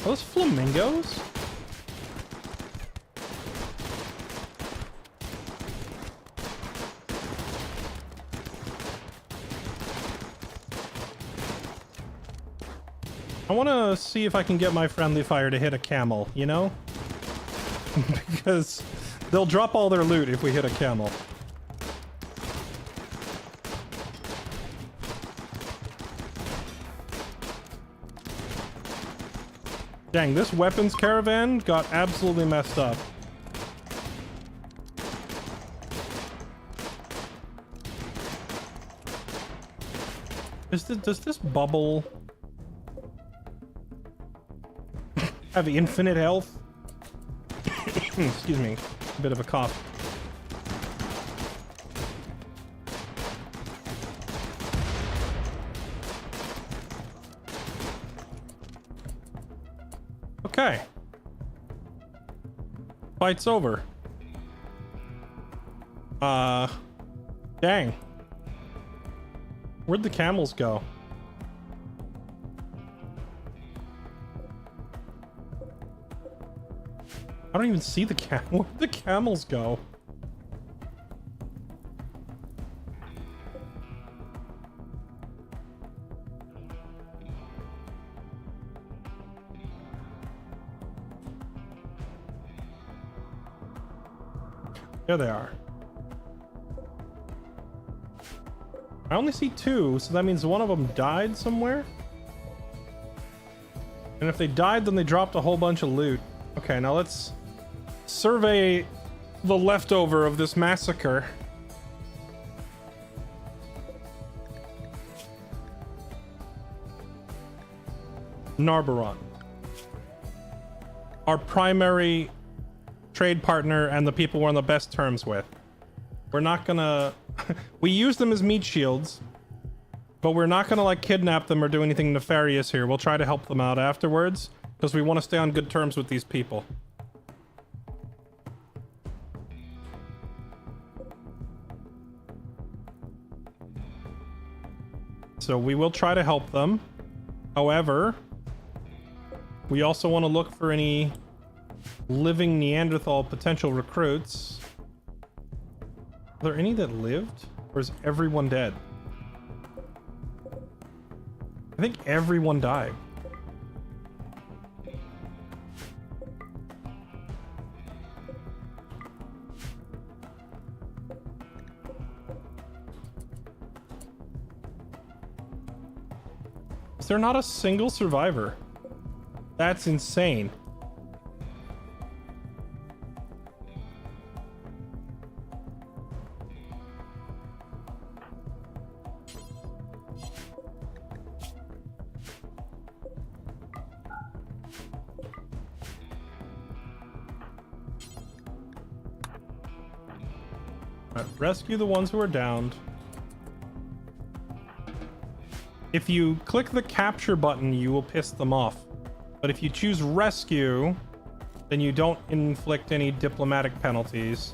Those flamingos? I want to see if I can get my friendly fire to hit a camel, you know? Because they'll drop all their loot if we hit a camel. Dang, this weapons caravan got absolutely messed up. Does this bubble have infinite health? Excuse me, a bit of a cough. Okay. Fight's over. Dang. Where'd the camels go? I don't even see the where'd the camels go? There they are. I only see two, so that means one of them died somewhere? And if they died, then they dropped a whole bunch of loot. Okay, now let's survey the leftover of this massacre. Narbaron. Our primary trade partner and the people we're on the best terms with. We're not gonna... we use them as meat shields, but we're not gonna, like, kidnap them or do anything nefarious here. We'll try to help them out afterwards, because we want to stay on good terms with these people. So we will try to help them. However, we also want to look for any living Neanderthal potential recruits. Are there any that lived? Or is everyone dead? I think everyone died. is there not a single survivor? That's insane. Rescue the ones who are downed. If you click the capture button, you will piss them off. But if you choose rescue, then you don't inflict any diplomatic penalties.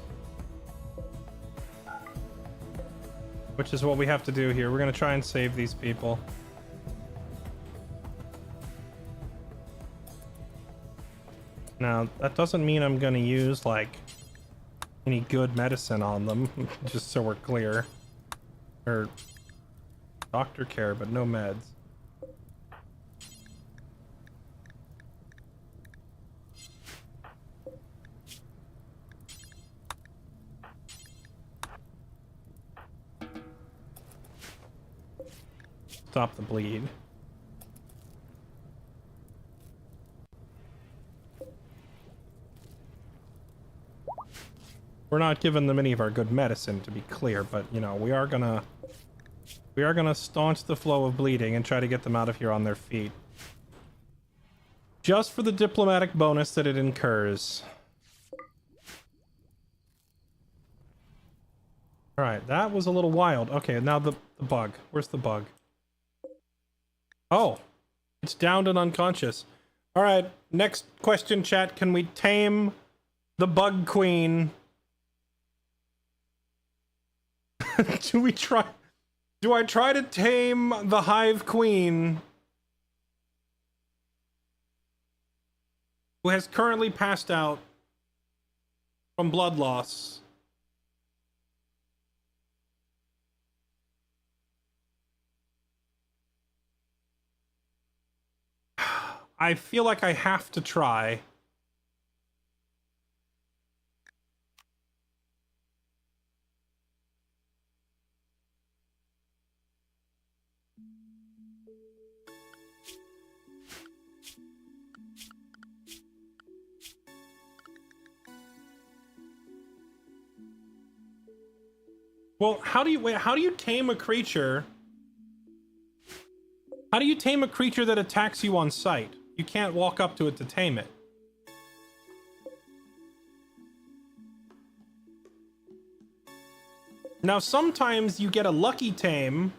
Which is what we have to do here. We're going to try and save these people. Now, that doesn't mean I'm going to use, like, any good medicine on them, just so we're clear. Or doctor care, but no meds. Stop the bleed. We're not giving them any of our good medicine, to be clear, but you know, we are gonna staunch the flow of bleeding and try to get them out of here on their feet. Just for the diplomatic bonus that it incurs. Alright, that was a little wild. Okay, now the bug. Where's the bug? Oh, it's downed and unconscious. Alright, next question, chat. Can we tame the bug queen? Do I try to tame the hive queen, who has currently passed out from blood loss? I feel like I have to try. Well, how do you tame a creature? How do you tame a creature that attacks you on sight? You can't walk up to it to tame it. Now, sometimes you get a lucky tame.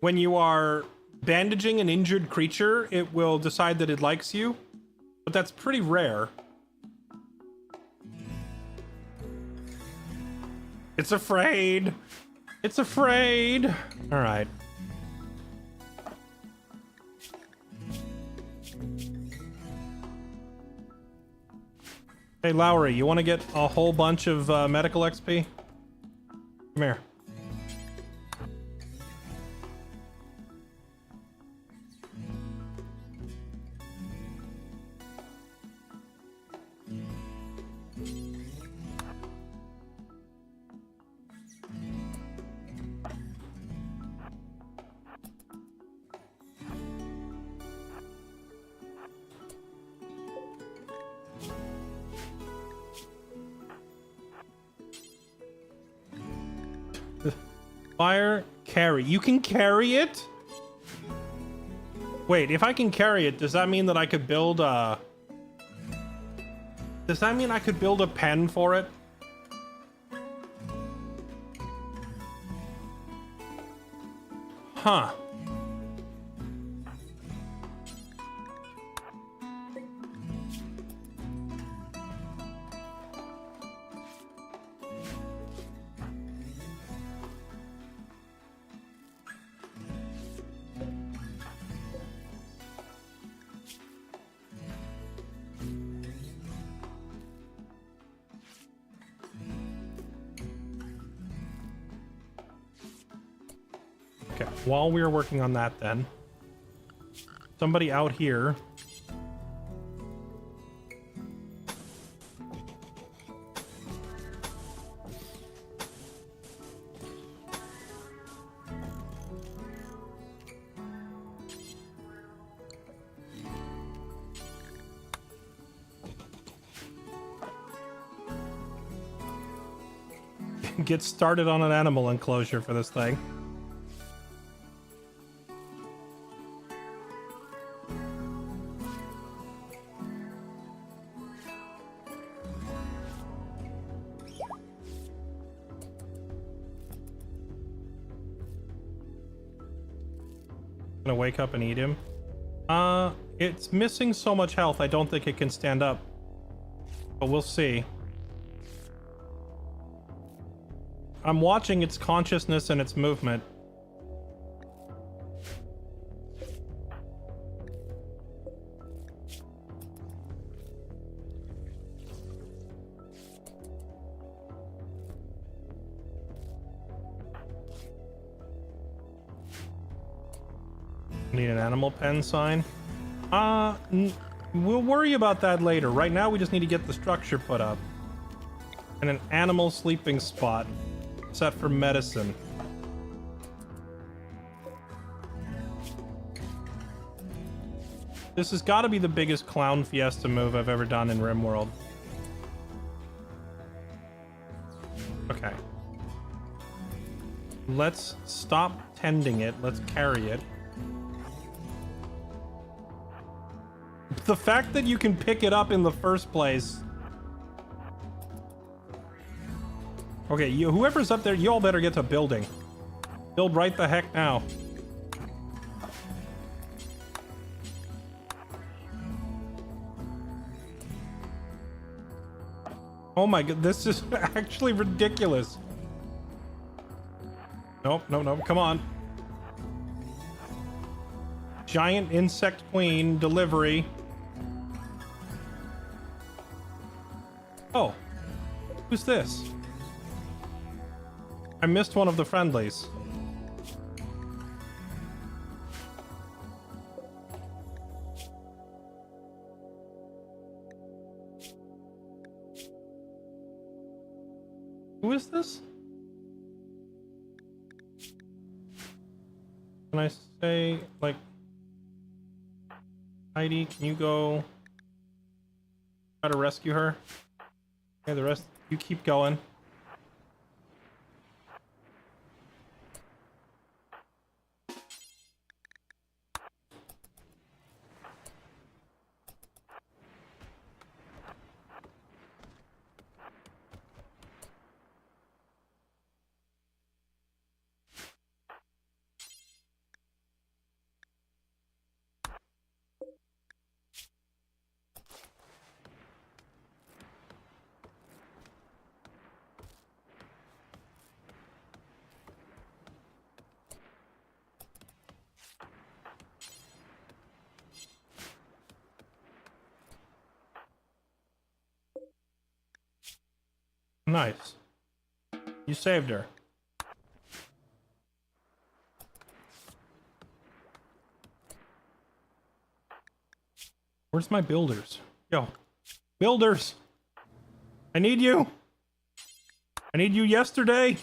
When you are bandaging an injured creature, it will decide that it likes you, but that's pretty rare. It's afraid. It's afraid. All right. Hey, Lowry, you want to get a whole bunch of medical XP? Come here. Fire carry. You can carry it? Wait, if I can carry it, does that mean that I could build a... Does that mean I could build a pen for it? Huh. Okay, while we are working on that then, somebody out here get started on an animal enclosure for this thing. Gonna wake up and eat him. It's missing so much health, I don't think it can stand up. But we'll see. I'm watching its consciousness and its movement. Need an animal pen sign. We'll worry about that later. Right now we just need to get the structure put up. And an animal sleeping spot set for medicine. This has got to be the biggest clown fiesta move I've ever done in Rimworld. Okay. Let's stop tending it. Let's carry it. The fact that you can pick it up in the first place. Okay, whoever's up there, you all better get to building. Build right the heck now. Oh my god, this is actually ridiculous. Nope, no, come on. Giant insect queen delivery. Oh, who's this? I missed one of the friendlies. Who is this? Can I say, like, Heidi, can you go try to rescue her? Okay, the rest, you keep going. Nice. You saved her. Where's my builders? Yo, builders! I need you! I need you yesterday!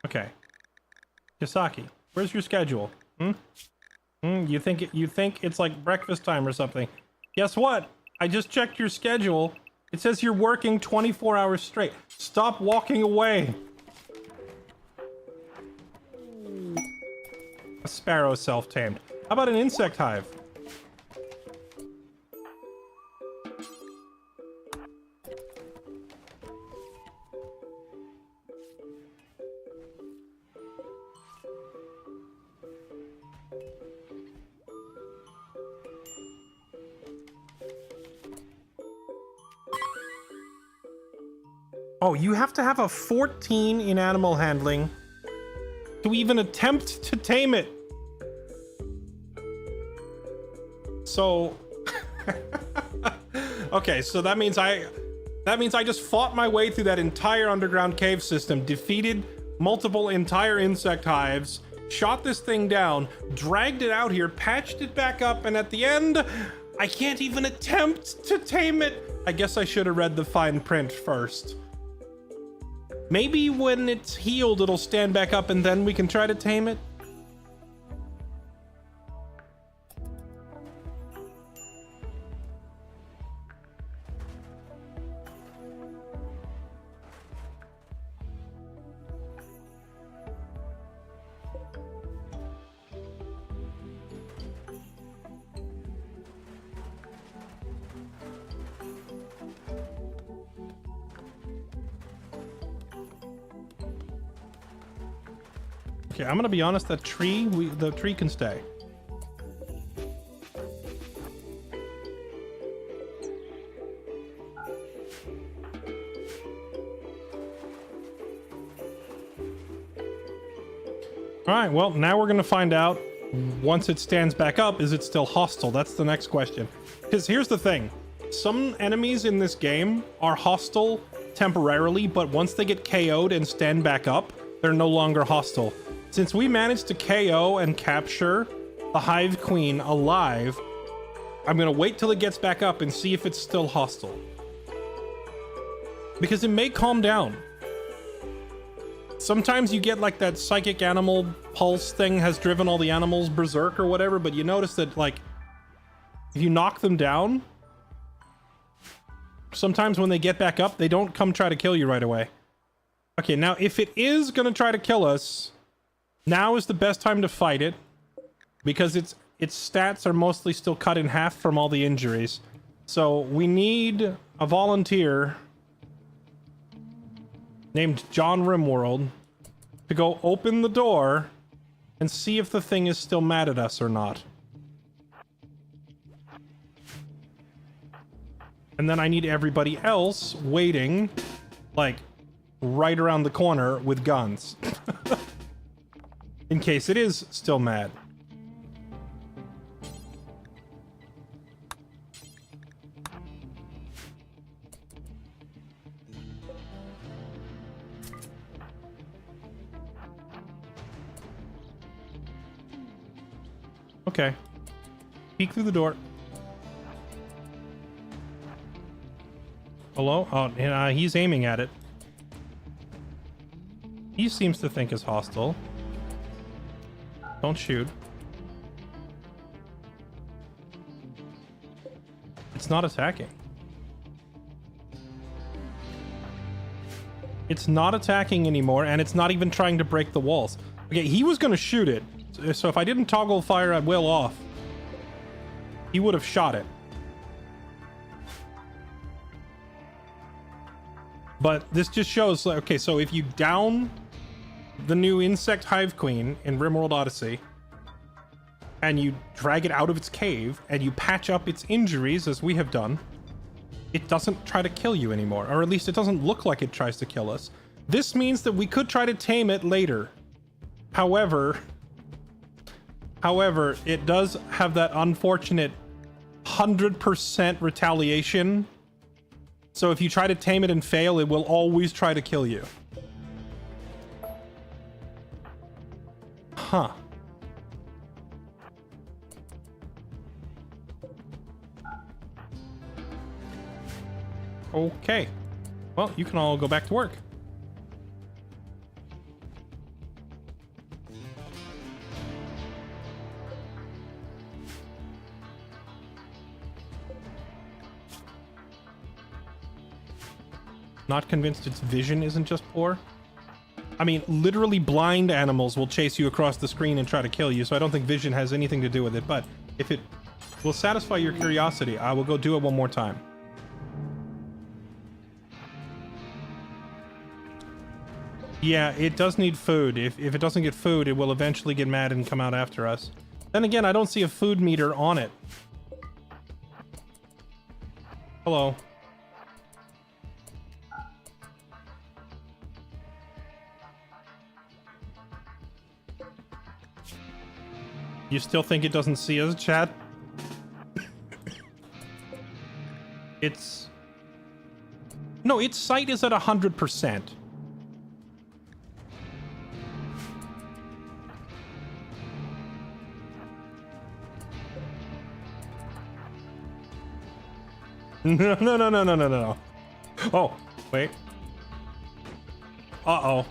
Okay. Kisaki, where's your schedule? You think it's like breakfast time or something? Guess what? I just checked your schedule. It says you're working 24 hours straight. Stop walking away. A sparrow self-tamed. How about an insect hive? Oh, you have to have a 14 in animal handling to even attempt to tame it. So, okay, so that means I just fought my way through that entire underground cave system, defeated multiple entire insect hives, shot this thing down, dragged it out here, patched it back up, and at the end, I can't even attempt to tame it. I guess I should have read the fine print first. Maybe when it's healed, it'll stand back up and then we can try to tame it. Okay, I'm gonna be honest, that tree, the tree can stay. Alright, well, now we're gonna find out, once it stands back up, is it still hostile? That's the next question. Because here's the thing. Some enemies in this game are hostile temporarily, but once they get KO'd and stand back up, they're no longer hostile. Since we managed to KO and capture the Hive Queen alive, I'm gonna wait till it gets back up and see if it's still hostile. Because it may calm down. Sometimes you get like that psychic animal pulse thing has driven all the animals berserk or whatever, but you notice that like, if you knock them down, sometimes when they get back up, they don't come try to kill you right away. Okay, now if it is gonna try to kill us, now is the best time to fight it, because its stats are mostly still cut in half from all the injuries. So we need a volunteer named John Rimworld to go open the door and see if the thing is still mad at us or not. And then I need everybody else waiting, like, right around the corner with guns. In case it is still mad. Okay. Peek through the door. Hello? Oh, he's aiming at it. He seems to think it's hostile. Don't shoot. It's not attacking. It's not attacking anymore, and it's not even trying to break the walls. Okay, he was gonna shoot it. So if I didn't toggle fire at will off, he would have shot it. But this just shows, like, okay, so if you down the new insect hive queen in Rimworld Odyssey, and you drag it out of its cave, and you patch up its injuries, as we have done, it doesn't try to kill you anymore, or at least it doesn't look like it tries to kill us. This means that we could try to tame it later. However, it does have that unfortunate 100% retaliation. So if you try to tame it and fail, it will always try to kill you. Huh. Okay. Well, you can all go back to work. Not convinced its vision isn't just poor. I mean, literally blind animals will chase you across the screen and try to kill you, so I don't think vision has anything to do with it, but if it will satisfy your curiosity, I will go do it one more time. Yeah, it does need food. If it doesn't get food, it will eventually get mad and come out after us. Then again, I don't see a food meter on it. Hello. You still think it doesn't see us, chat? It's... No, its sight is at 100%. No, no, no, no, no, no, no. Oh, wait. Uh-oh.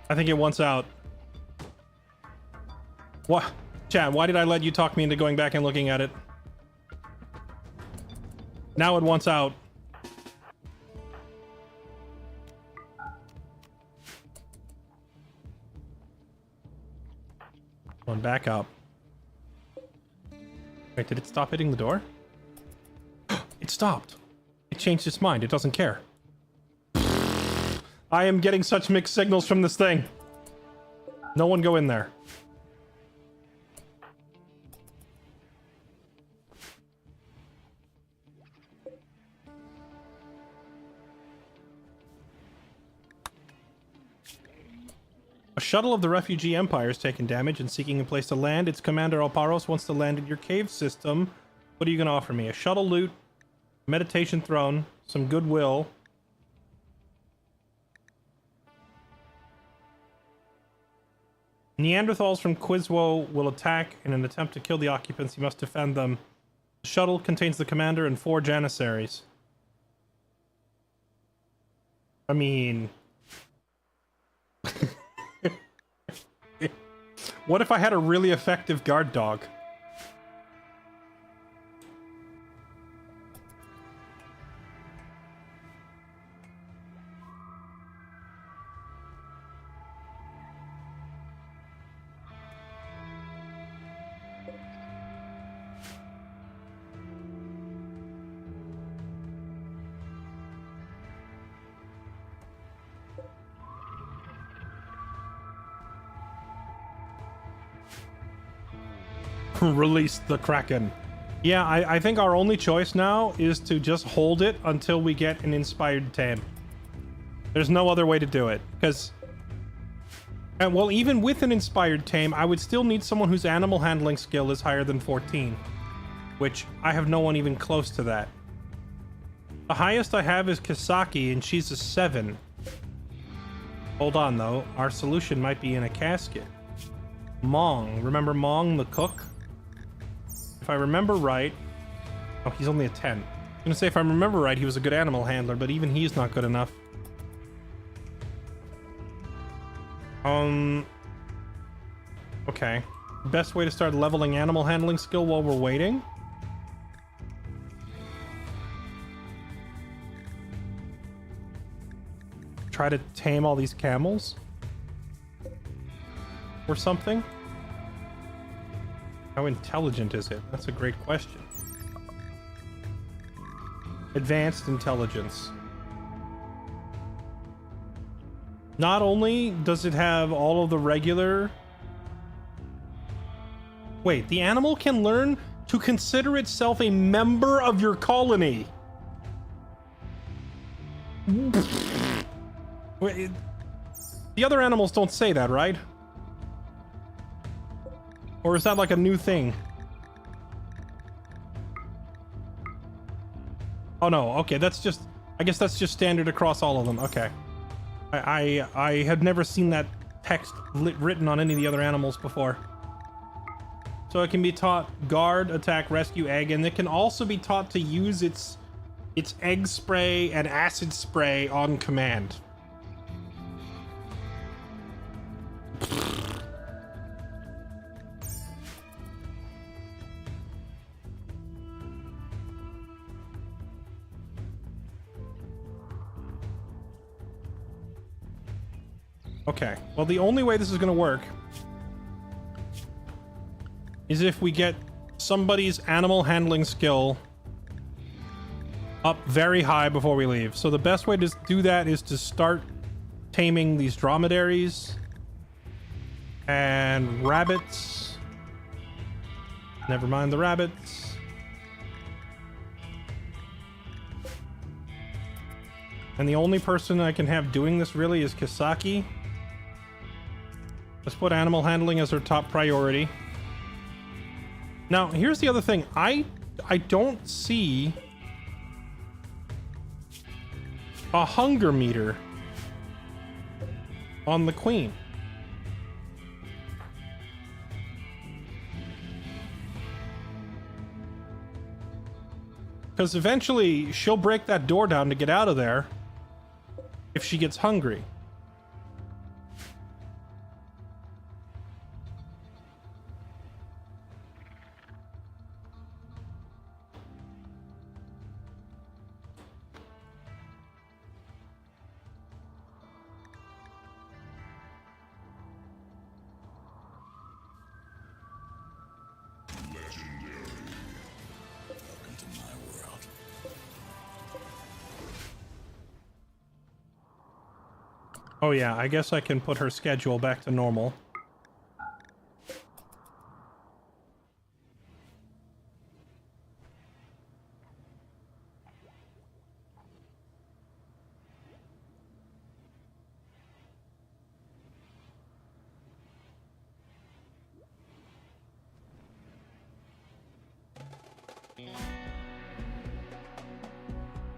I think it wants out. What? Chad, why did I let you talk me into going back and looking at it? Now it wants out. Going back up. Wait, did it stop hitting the door? It stopped. It changed its mind. It doesn't care. I am getting such mixed signals from this thing. No one go in there. A shuttle of the refugee empire has taken damage and seeking a place to land. Its commander Alparos wants to land in your cave system. What are you going to offer me? A shuttle loot, meditation throne, some goodwill. Neanderthals from Quizwo will attack in an attempt to kill the occupants. You must defend them. The shuttle contains the commander and 4 janissaries. I mean... What if I had a really effective guard dog? Release the Kraken. Yeah, I think our only choice now is to just hold it until we get an inspired tame. There's no other way to do it, because... well, even with an inspired tame, I would still need someone whose animal handling skill is higher than 14. Which, I have no one even close to that. The highest I have is Kisaki, and she's a 7. Hold on, though. Our solution might be in a casket. Mong. Remember Mong, the cook? If I remember right... Oh, he's only a 10. I'm gonna say if I remember right, he was a good animal handler, but even he's not good enough. Okay. Best way to start leveling animal handling skill while we're waiting? Try to tame all these camels? Or something? How intelligent is it? That's a great question. Advanced intelligence. Not only does it have all of the regular... Wait, the animal can learn to consider itself a member of your colony. Wait, the other animals don't say that, right? Or is that like a new thing? Oh no, okay, that's just... I guess that's just standard across all of them, okay. I had never seen that text written on any of the other animals before. So it can be taught guard, attack, rescue, egg, and it can also be taught to use its egg spray and acid spray on command. Okay, well, the only way this is going to work is if we get somebody's animal handling skill up very high before we leave. So the best way to do that is to start taming these dromedaries and rabbits. Never mind the rabbits. And the only person I can have doing this really is Kisaki. Let's put animal handling as our top priority. Now, here's the other thing. I don't see a hunger meter on the queen. Because eventually she'll break that door down to get out of there if she gets hungry. Oh yeah, I guess I can put her schedule back to normal.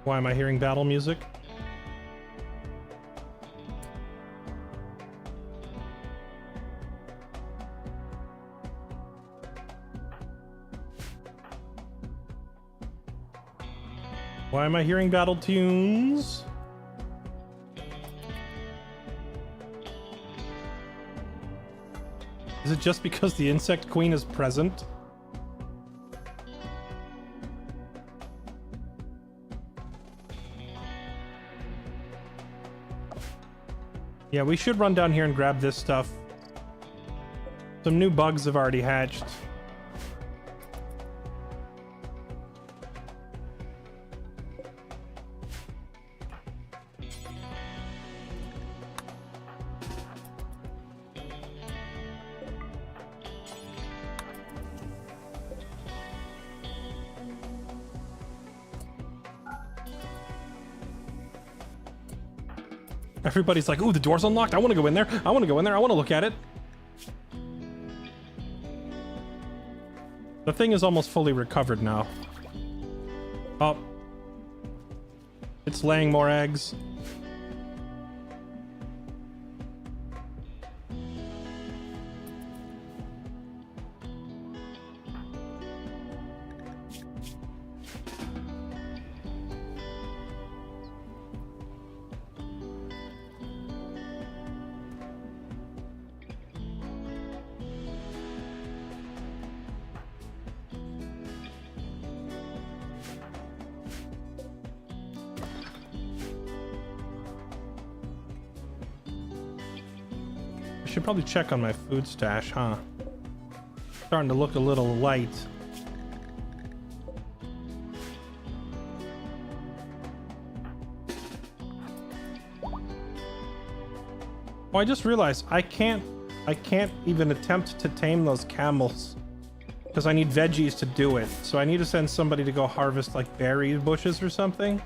Why am I hearing battle music? Why am I hearing battle tunes? Is it just because the insect queen is present? Yeah, we should run down here and grab this stuff. Some new bugs have already hatched. Everybody's like, ooh, the door's unlocked. I want to go in there. I want to go in there. I want to look at it. The thing is almost fully recovered now. Oh. It's laying more eggs. Should probably check on my food stash, huh? Starting to look a little light. Oh, I just realized I can't even attempt to tame those camels because I need veggies to do it. So I need to send somebody to go harvest like berry bushes or something.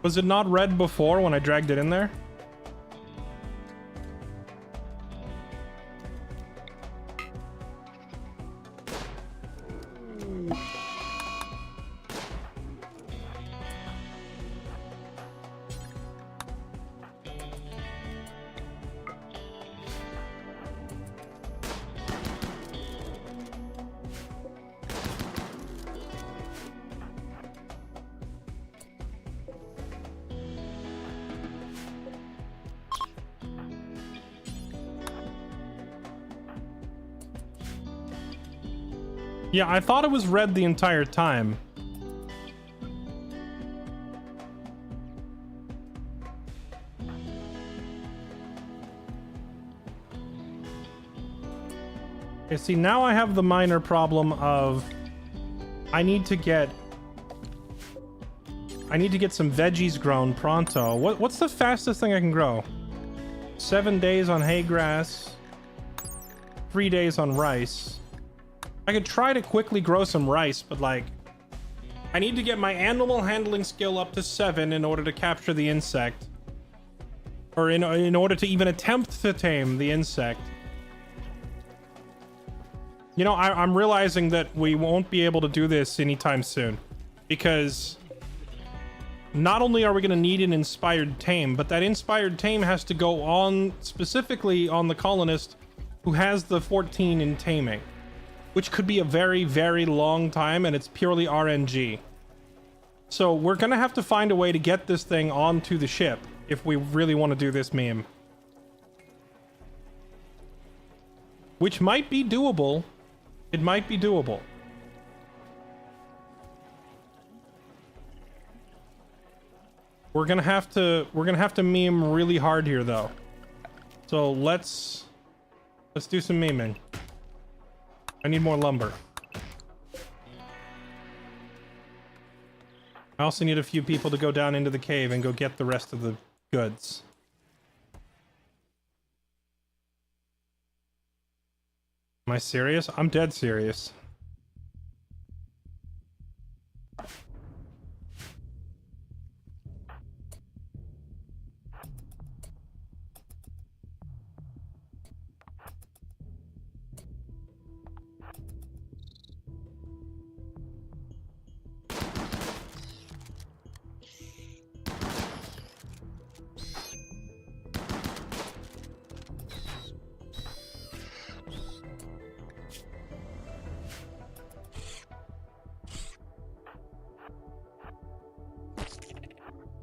Was it not red before when I dragged it in there? Yeah, I thought it was red the entire time. Okay, see, now I have the minor problem of I need to get some veggies grown pronto. What's the fastest thing I can grow? 7 days on hay grass, 3 days on rice. I could try to quickly grow some rice, but like, I need to get my animal handling skill up to 7 in order to capture the insect. Or in order to even attempt to tame the insect. You know, I'm realizing that we won't be able to do this anytime soon. Because not only are we going to need an inspired tame, but that inspired tame has to go on specifically on the colonist who has the 14 in taming. Which could be a very, very long time, and it's purely RNG. So we're going to have to find a way to get this thing onto the ship if we really want to do this meme. Which might be doable. It might be doable. We're gonna have to meme really hard here though. So let's do some memeing. I need more lumber. I also need a few people to go down into the cave and go get the rest of the goods. Am I serious? I'm dead serious.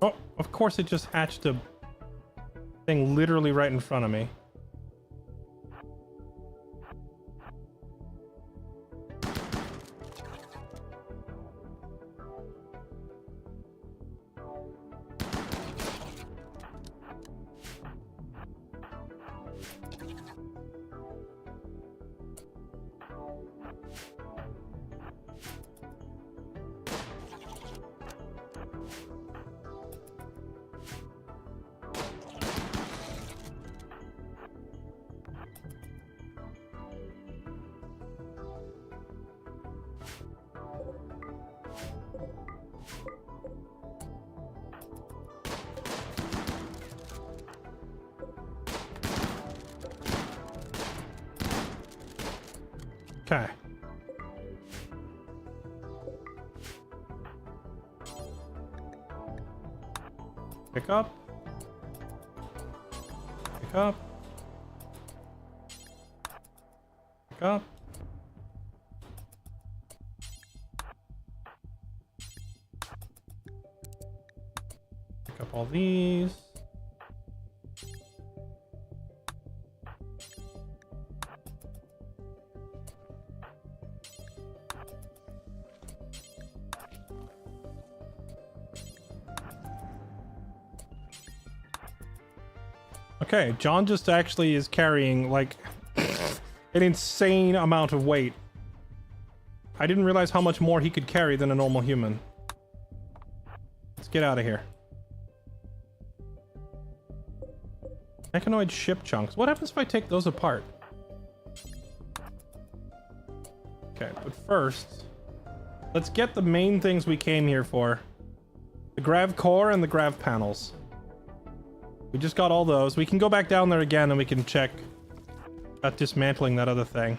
Oh, of course it just hatched a thing literally right in front of me. Okay. Pick up. Pick up. Pick up. Pick up all these. Okay, John just actually is carrying, like, an insane amount of weight. I didn't realize how much more he could carry than a normal human. Let's get out of here. Mechanoid ship chunks. What happens if I take those apart? Okay, but first, let's get the main things we came here for. The grav core and the grav panels. We just got all those. We can go back down there again and we can check about dismantling that other thing.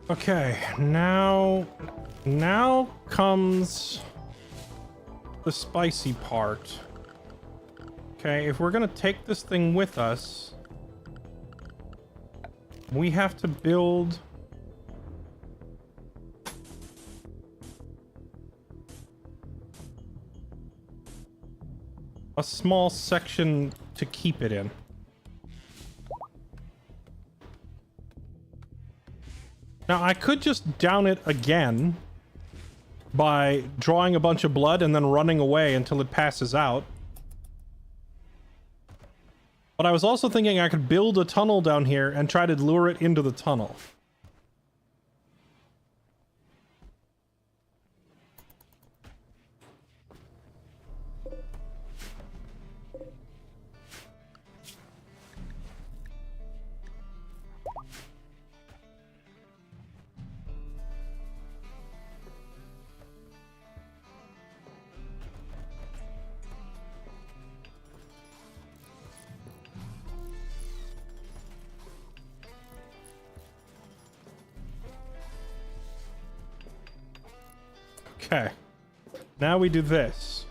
Okay, now comes the spicy part. Okay, if we're gonna take this thing with us, we have to build a small section to keep it in. Now, I could just down it again by drawing a bunch of blood and then running away until it passes out. But I was also thinking I could build a tunnel down here and try to lure it into the tunnel. Okay. Now we do this.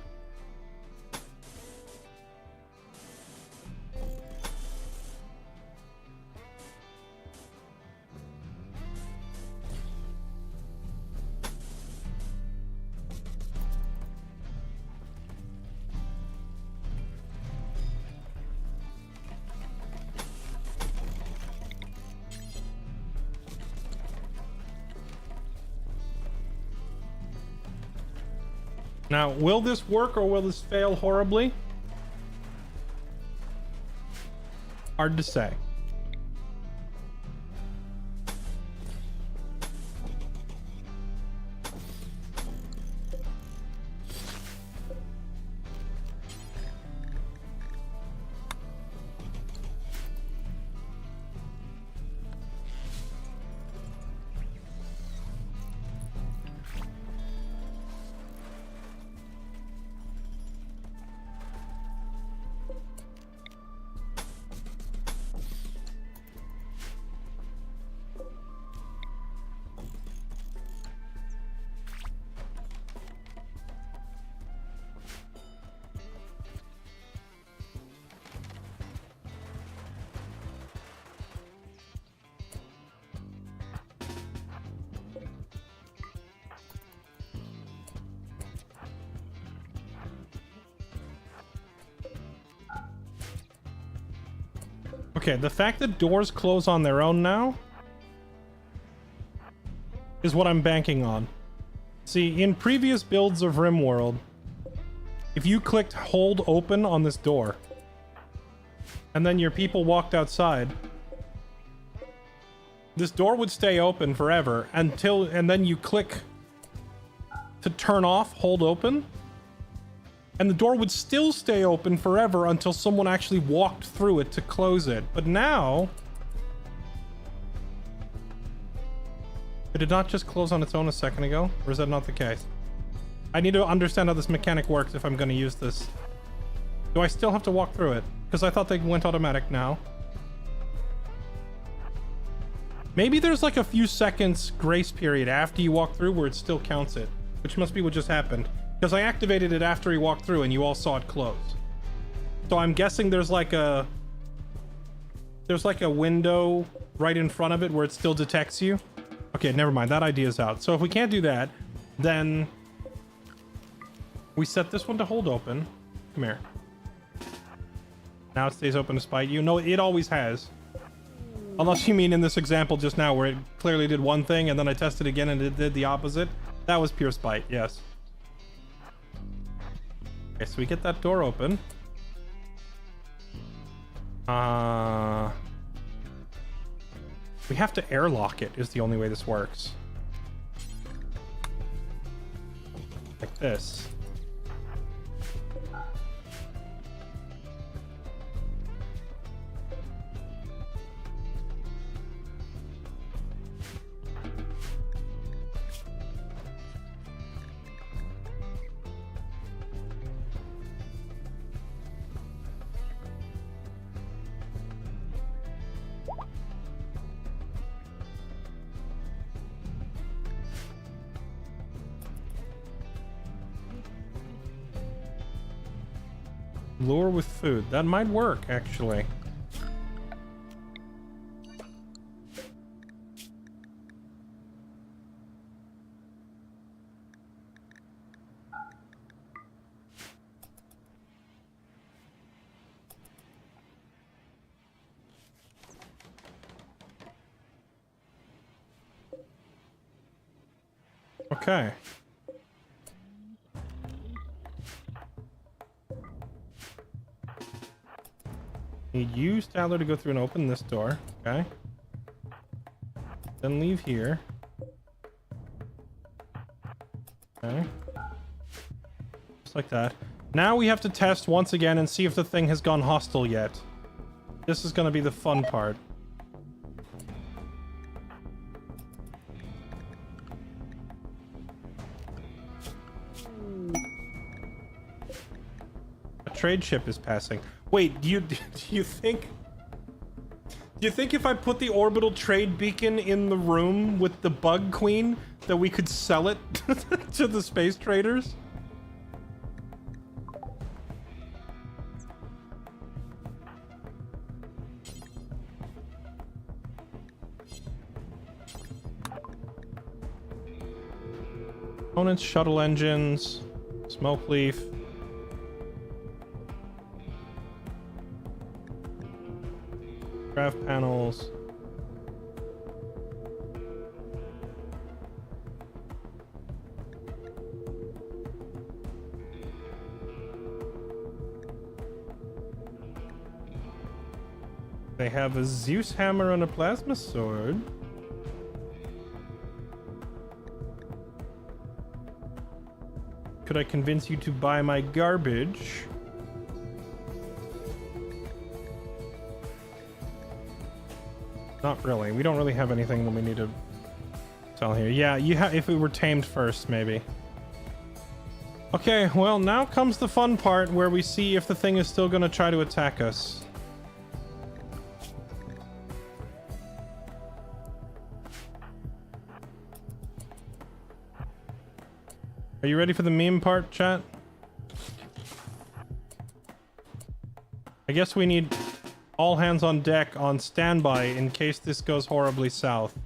Now, will this work or will this fail horribly? Hard to say. Okay, the fact that doors close on their own now is what I'm banking on. See, in previous builds of Rimworld, if you clicked hold open on this door, and then your people walked outside, this door would stay open forever until, and then you click to turn off hold open, and the door would still stay open forever until someone actually walked through it to close it. But now... Did it not just close on its own a second ago? Or is that not the case? I need to understand how this mechanic works if I'm going to use this. Do I still have to walk through it? Because I thought they went automatic now. Maybe there's like a few seconds grace period after you walk through where it still counts it. Which must be what just happened. Because I activated it after he walked through and you all saw it close. So I'm guessing there's like a window right in front of it where it still detects you. Okay, never mind. That idea's out. So if we can't do that, then we set this one to hold open. Come here. Now it stays open to spite you. No, it always has. Unless you mean in this example just now where it clearly did one thing and then I tested again and it did the opposite. That was pure spite, yes. Okay, so we get that door open. We have to airlock it is the only way this works. Like this. Lure with food. That might work, actually. Okay. Need you, Statler, to go through and open this door. Okay. Then leave here. Okay. Just like that. Now we have to test once again and see if the thing has gone hostile yet. This is going to be the fun part. A trade ship is passing. Wait, do you think if I put the orbital trade beacon in the room with the bug queen that we could sell it to the space traders? Components, shuttle engines, smoke leaf. Craft panels. They have a Zeus hammer and a plasma sword. Could I convince you to buy my garbage? Not really. We don't really have anything that we need to sell here. Yeah, if we were tamed first, maybe. Okay, well, now comes the fun part where we see if the thing is still gonna try to attack us. Are you ready for the meme part, chat? I guess we need all hands on deck on standby in case this goes horribly south.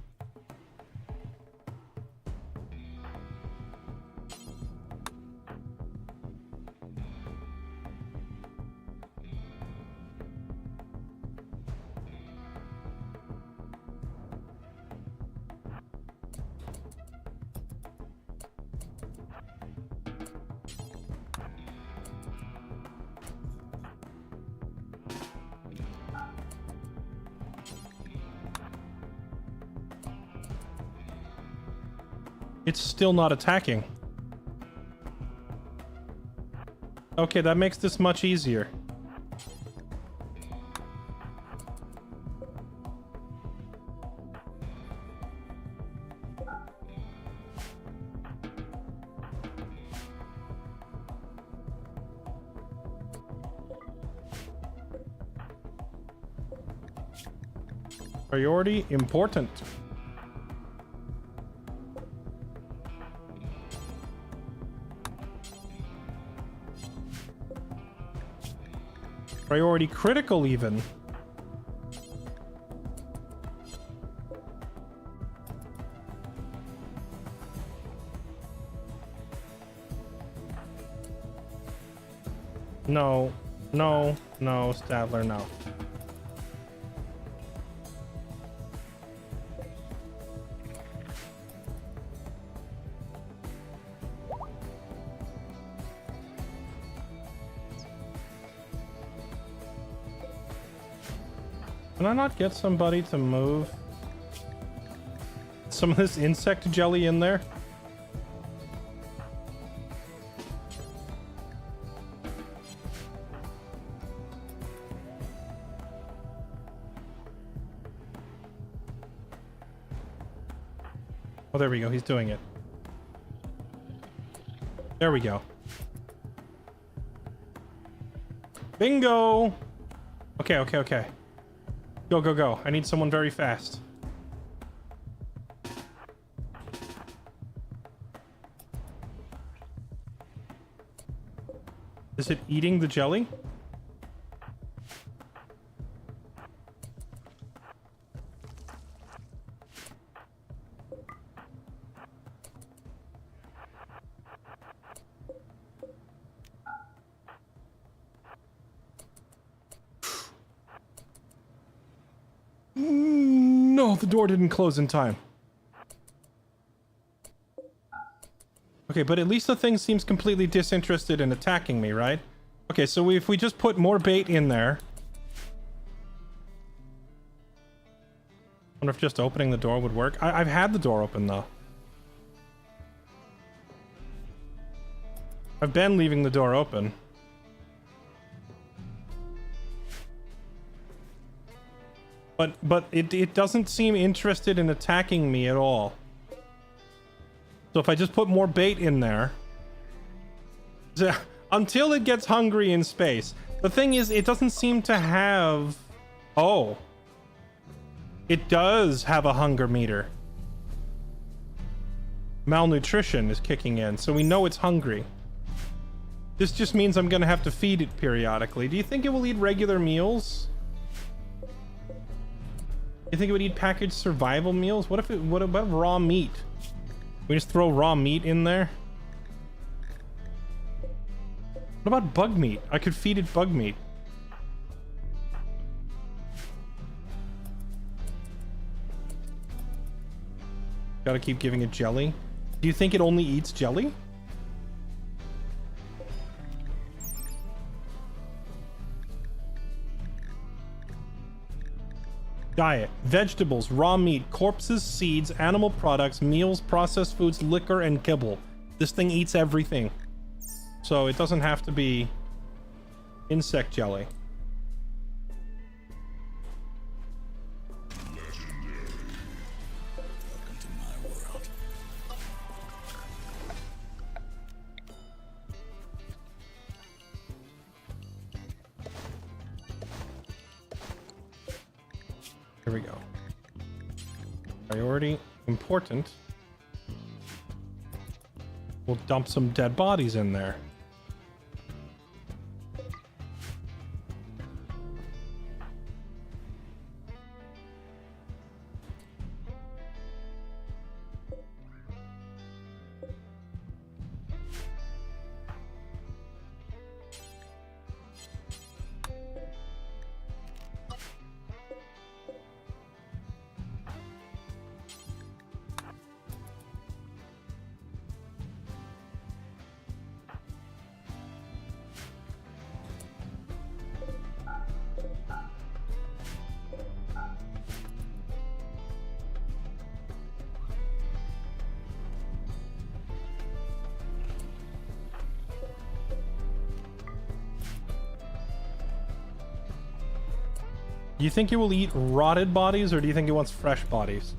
It's still not attacking. Okay, that makes this much easier. Priority important. Priority critical, even. No, no, no, Statler, no. Can I not get somebody to move some of this insect jelly in there? Oh, there we go. He's doing it. There we go. Bingo! Okay, okay, okay. Go, go, go. I need someone very fast. Is it eating the jelly? No, the door didn't close in time. Okay, but at least the thing seems completely disinterested in attacking me, right? Okay, so if we just put more bait in there... I wonder if just opening the door would work. I've had the door open, though. I've been leaving the door open. But it doesn't seem interested in attacking me at all. So if I just put more bait in there... Until it gets hungry in space. The thing is, it doesn't seem to have... Oh. It does have a hunger meter. Malnutrition is kicking in, so we know it's hungry. This just means I'm gonna have to feed it periodically. Do you think it will eat regular meals? You think it would eat packaged survival meals? What about raw meat? We just throw raw meat in there? What about bug meat? I could feed it bug meat. Gotta keep giving it jelly. Do you think it only eats jelly? Diet: vegetables, raw meat, corpses, seeds, animal products, meals, processed foods, liquor, and kibble. This thing eats everything. So it doesn't have to be insect jelly. Welcome to my world. Here we go. Priority important. We'll dump some dead bodies in there. Do you think it will eat rotted bodies, or do you think it wants fresh bodies?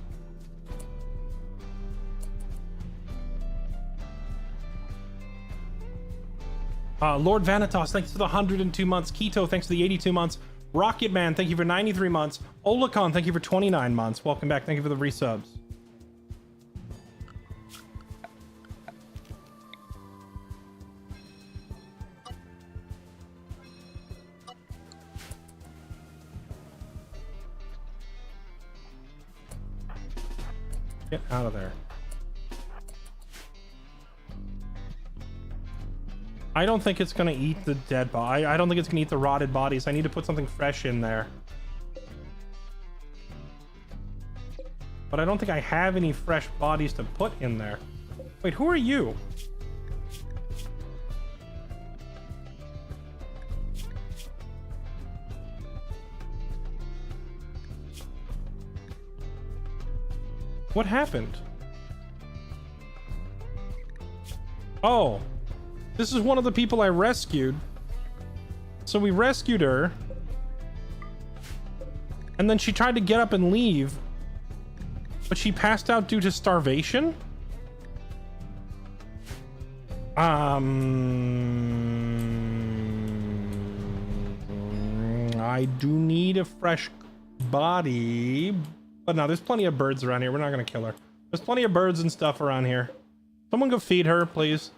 Lord Vanitas, thanks for the 102 months. Keto, thanks for the 82 months. Rocket Man, thank you for 93 months. Olacon, thank you for 29 months. Welcome back. Thank you for the resubs. Get out of there. I don't think it's gonna eat the dead body. I don't think it's gonna eat the rotted bodies. I need to put something fresh in there. But I don't think I have any fresh bodies to put in there. Wait, who are you? What happened? Oh, this is one of the people I rescued. So we rescued her. And then she tried to get up and leave. But she passed out due to starvation? I do need a fresh body. But no, there's plenty of birds around here. We're not gonna kill her. There's plenty of birds and stuff around here. Someone go feed her, please.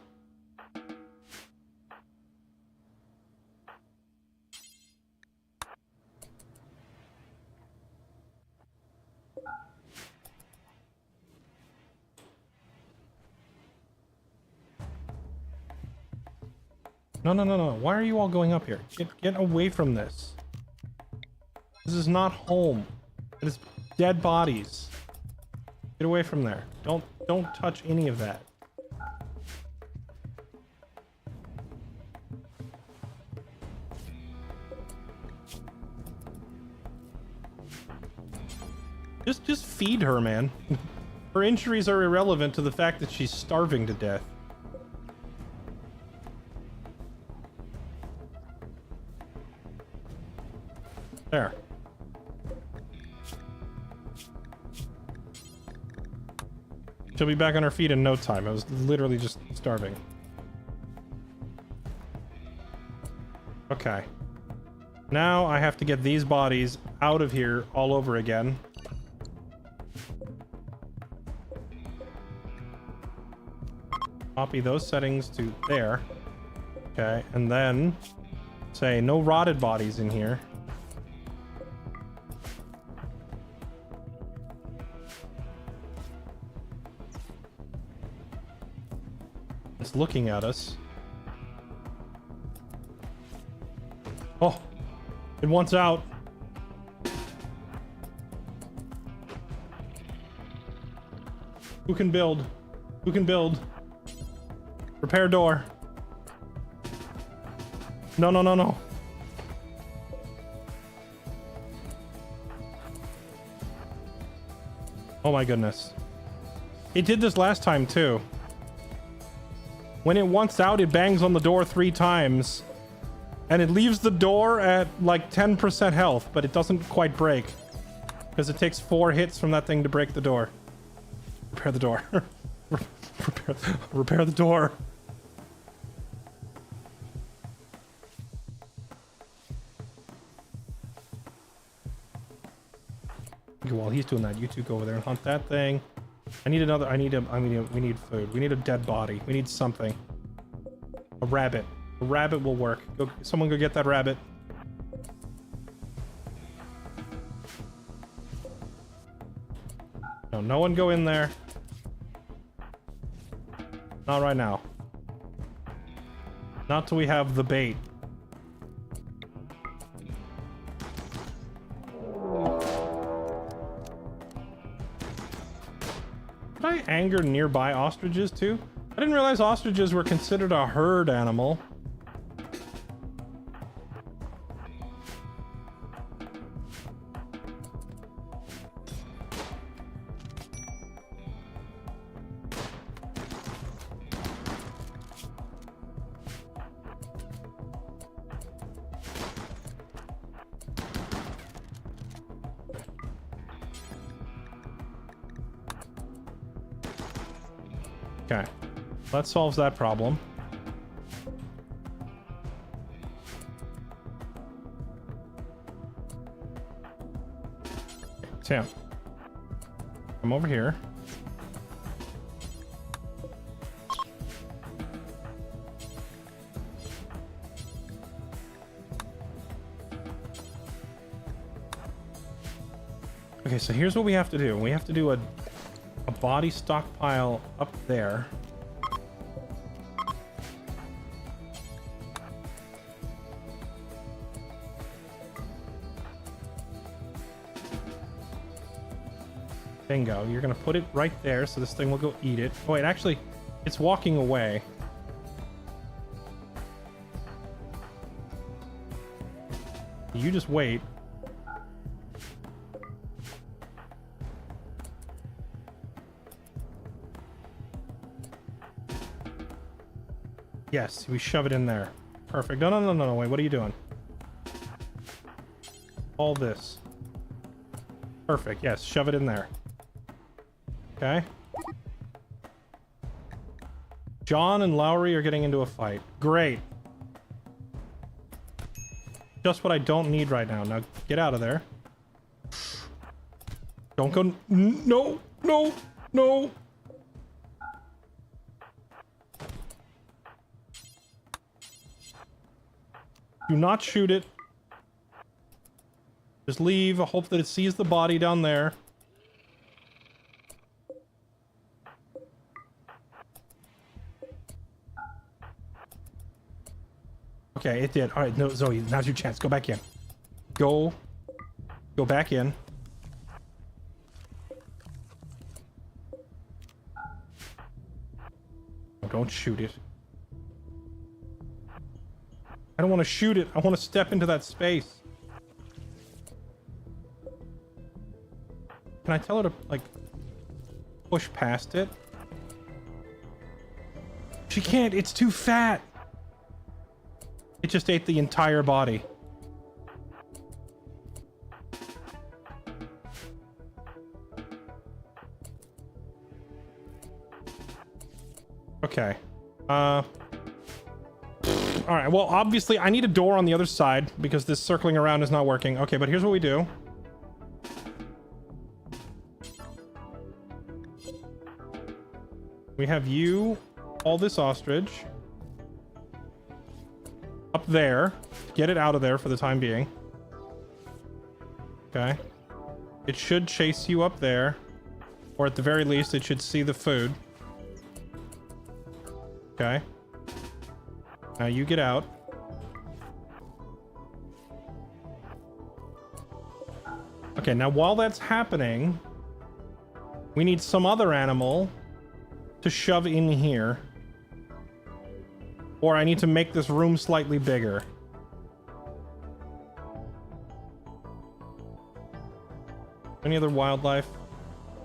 No, no, no, no. Why are you all going up here? Get away from this. This is not home. It is dead bodies. Get away from there. Don't touch any of that. Just feed her, man. Her injuries are irrelevant to the fact that she's starving to death. There. She'll be back on her feet in no time. I was literally just starving. Okay. Now I have to get these bodies out of here all over again. Copy those settings to there. Okay, and then say no rotted bodies in here. It's looking at us. Oh, it wants out. Who can build? Who can build? Repair door. No, no, no, no. Oh my goodness. It did this last time too. When it wants out, it bangs on the door 3 times. And it leaves the door at like 10% health, but it doesn't quite break. Because it takes 4 hits from that thing to break the door. Repair the door. Repair the door. Okay, while he's doing that, you two go over there and hunt that thing. I need another. We need food. We need a dead body. We need something. A rabbit. A rabbit will work. Go, someone go get that rabbit. No, no one go in there. Not right now. Not till we have the bait. Did I anger nearby ostriches too? I didn't realize ostriches were considered a herd animal. Okay, that solves that problem. Tim, come over here. Okay, so here's what we have to do. We have to do a body stockpile up there. Bingo. You're gonna put it right there so this thing will go eat it. Oh wait, actually, it's walking away. You just wait. Yes, we shove it in there. Perfect. No, no, no, no, no, wait, what are you doing? All this. Perfect, yes, shove it in there. Okay. John and Lowry are getting into a fight. Great. Just what I don't need right now. Now, get out of there. Don't go... No! No! No! Do not shoot it. Just leave. Hope that it sees the body down there. Okay, it did. All right, no, Zoe, now's your chance. Go back in. Go back in. Oh, don't shoot it. I don't want to shoot it. I want to step into that space. Can I tell her to, like, push past it? She can't. It's too fat. It just ate the entire body. Okay. All right. Well, obviously, I need a door on the other side because this circling around is not working. Okay, but here's what we do. We have you, all this ostrich, up there. Get it out of there for the time being. Okay. It should chase you up there, or at the very least, it should see the food. Okay. Now you get out. Okay, now while that's happening, we need some other animal to shove in here. Or I need to make this room slightly bigger. Any other wildlife?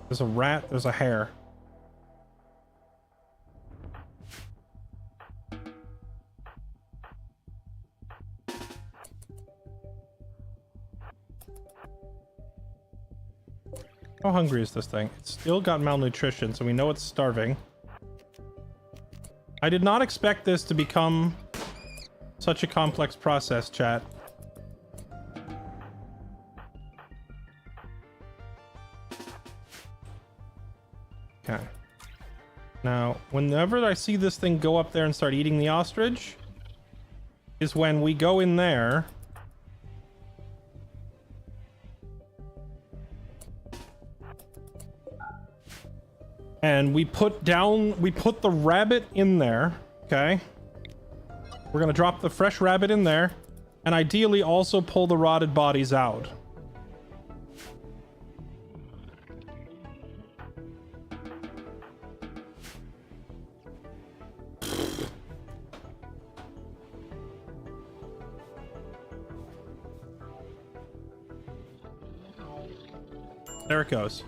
There's a rat, there's a hare. How hungry is this thing? It's still got malnutrition, so we know it's starving. I did not expect this to become such a complex process, chat. Okay. Now, whenever I see this thing go up there and start eating the ostrich, is when we go in there. And we put the rabbit in there, okay? We're gonna drop the fresh rabbit in there, and ideally also pull the rotted bodies out. There it goes.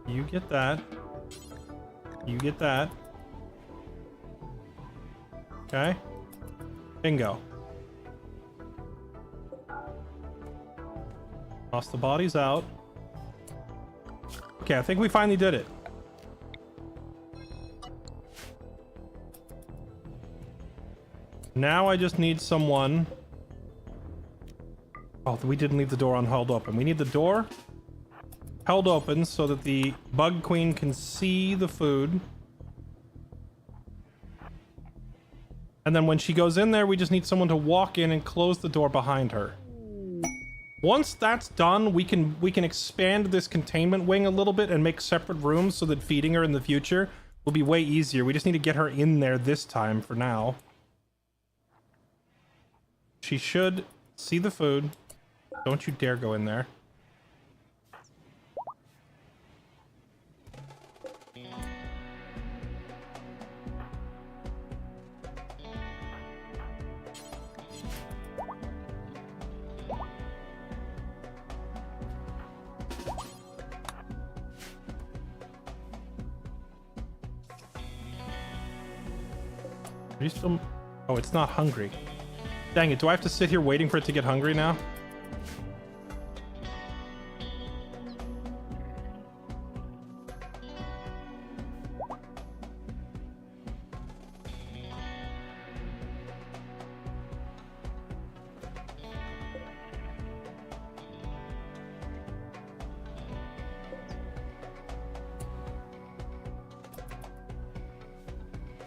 You get that. You get that. Okay. Bingo. Toss the bodies out. Okay, I think we finally did it. Now I just need someone... Oh, we didn't leave the door held open. We need the door held open so that the bug queen can see the food. And then when she goes in there, we just need someone to walk in and close the door behind her. Once that's done, we can expand this containment wing a little bit and make separate rooms so that feeding her in the future will be way easier. We just need to get her in there this time for now. She should see the food. Don't you dare go in there. Are you still... Oh, it's not hungry. Dang it, do I have to sit here waiting for it to get hungry now?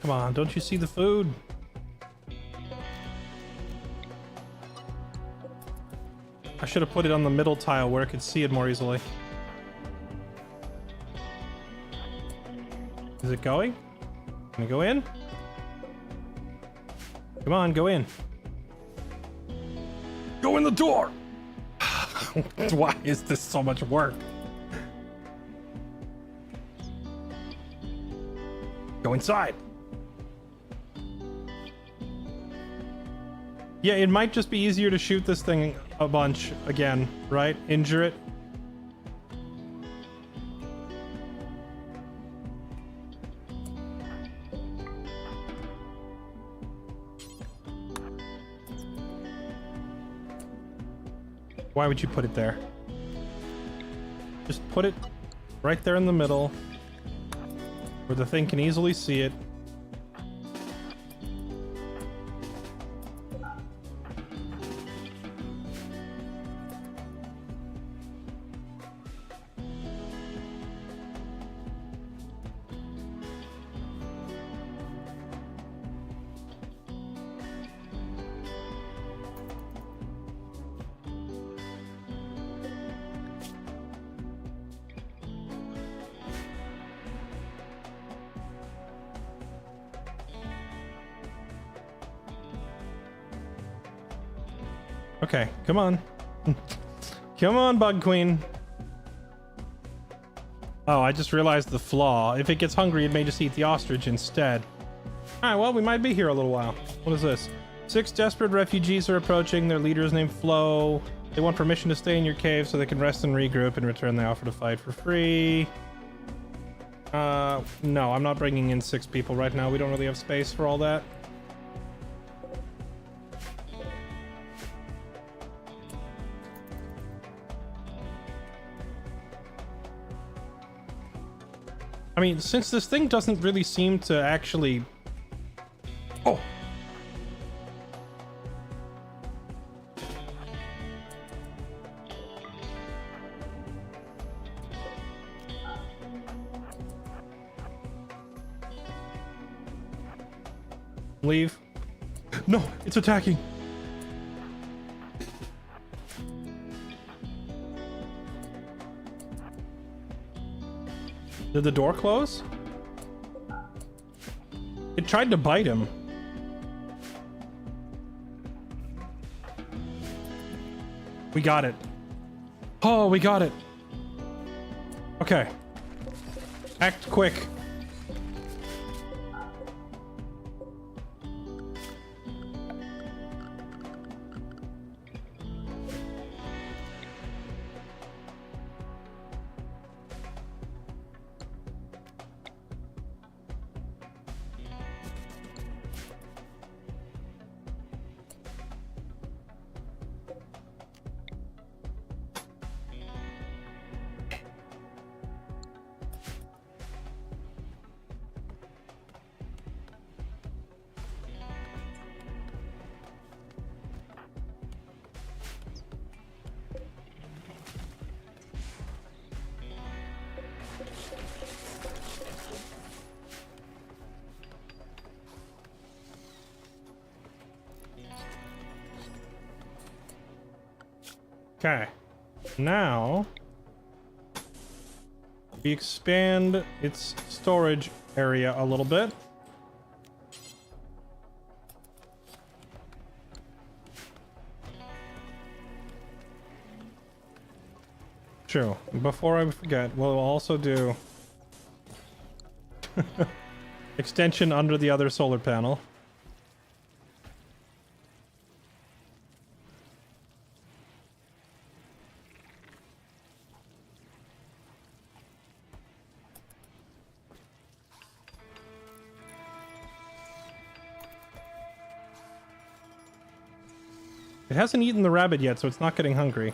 Come on, don't you see the food? I should have put it on the middle tile where I could see it more easily. Is it going? Can I go in? Come on, go in. Go in the door! Why is this so much work? go inside. Yeah, it might just be easier to shoot this thing a bunch again, right? Injure it. Why would you put it there? Just put it right there in the middle where the thing can easily see it. Okay, come on. Come on, Bug Queen. Oh, I just realized the flaw. If it gets hungry, it may just eat the ostrich instead. Alright, well, we might be here a little while. What is this? 6 desperate refugees are approaching. Their leader is named Flo. They want permission to stay in your cave so they can rest and regroup. In return, they offer to fight for free. No, I'm not bringing in 6 people right now. We don't really have space for all that. I mean, since this thing doesn't really seem to actually... Oh! Leave. No, it's attacking. Did the door close? It tried to bite him. We got it. Oh, we got it. Okay. Act quick. Okay, now we expand its storage area a little bit. True. Before I forget, we'll also do extension under the other solar panel. It hasn't eaten the rabbit yet, so it's not getting hungry.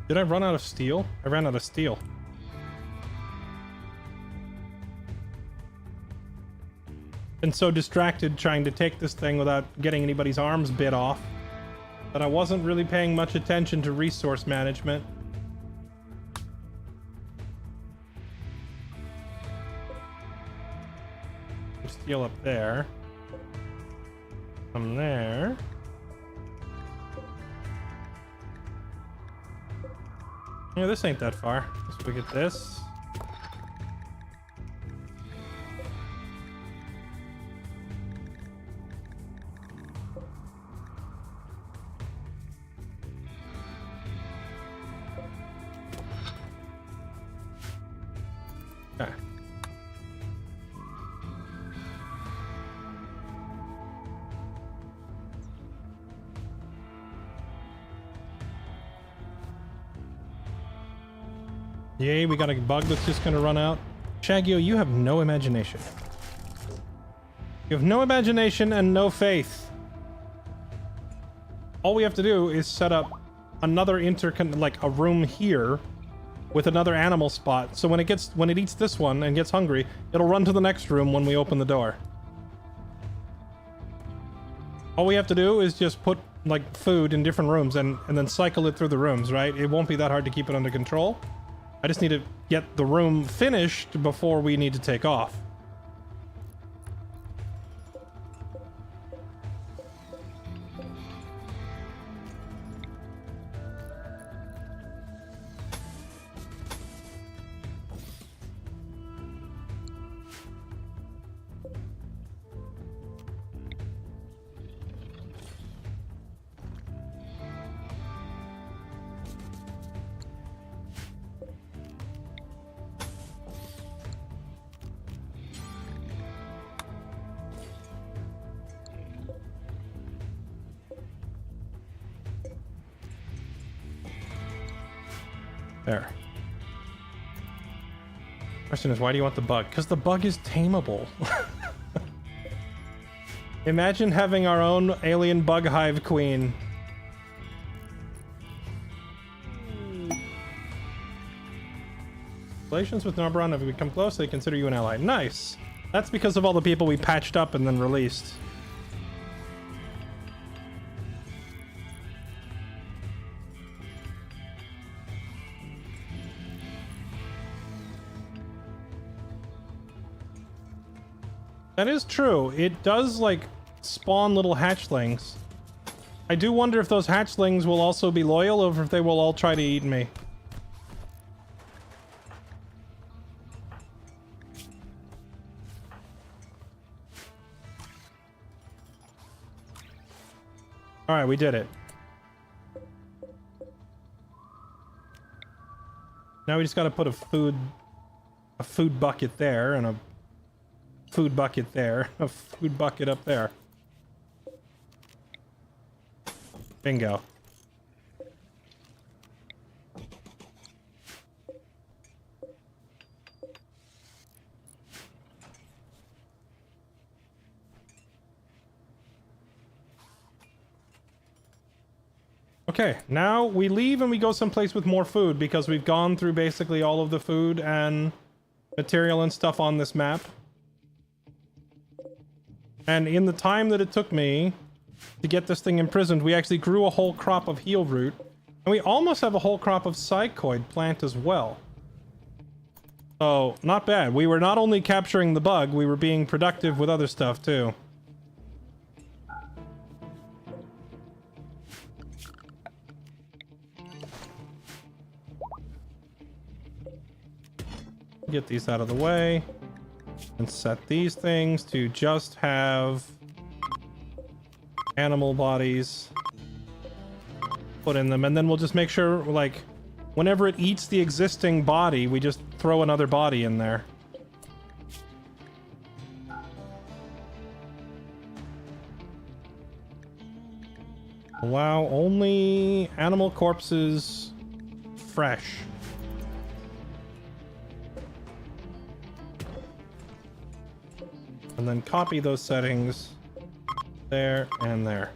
Did I run out of steel? I ran out of steel. Been so distracted trying to take this thing without getting anybody's arms bit off. But I wasn't really paying much attention to resource management. Steel up there. From there. Yeah, this ain't that far. Let's look at this. Okay. Yay, we got a bug that's just gonna run out. Shaggy, you have no imagination. You have no imagination and no faith. All we have to do is set up another like a room here with another animal spot. So when it eats this one and gets hungry, it'll run to the next room when we open the door. All we have to do is just put like food in different rooms and then cycle it through the rooms, right? It won't be that hard to keep it under control. I just need to get the room finished before we need to take off. There. Question is, why do you want the bug? Because the bug is tameable. Imagine having our own alien bug hive queen. Relations with Narbaron have become close, they consider you an ally. Nice! That's because of all the people we patched up and then released. That is true. It does, like, spawn little hatchlings. I do wonder if those hatchlings will also be loyal or if they will all try to eat me. Alright, we did it. Now we just gotta put a food bucket there and a food bucket there, a food bucket up there. Bingo. Okay, now we leave and we go someplace with more food because we've gone through basically all of the food and material and stuff on this map. And in the time that it took me to get this thing imprisoned, we actually grew a whole crop of heal root. And we almost have a whole crop of psychoid plant as well. So, not bad. We were not only capturing the bug, we were being productive with other stuff too. Get these out of the way. And set these things to just have animal bodies put in them, and then we'll just make sure, like, whenever it eats the existing body, we just throw another body in there. Allow only animal corpses fresh. And then copy those settings there and there.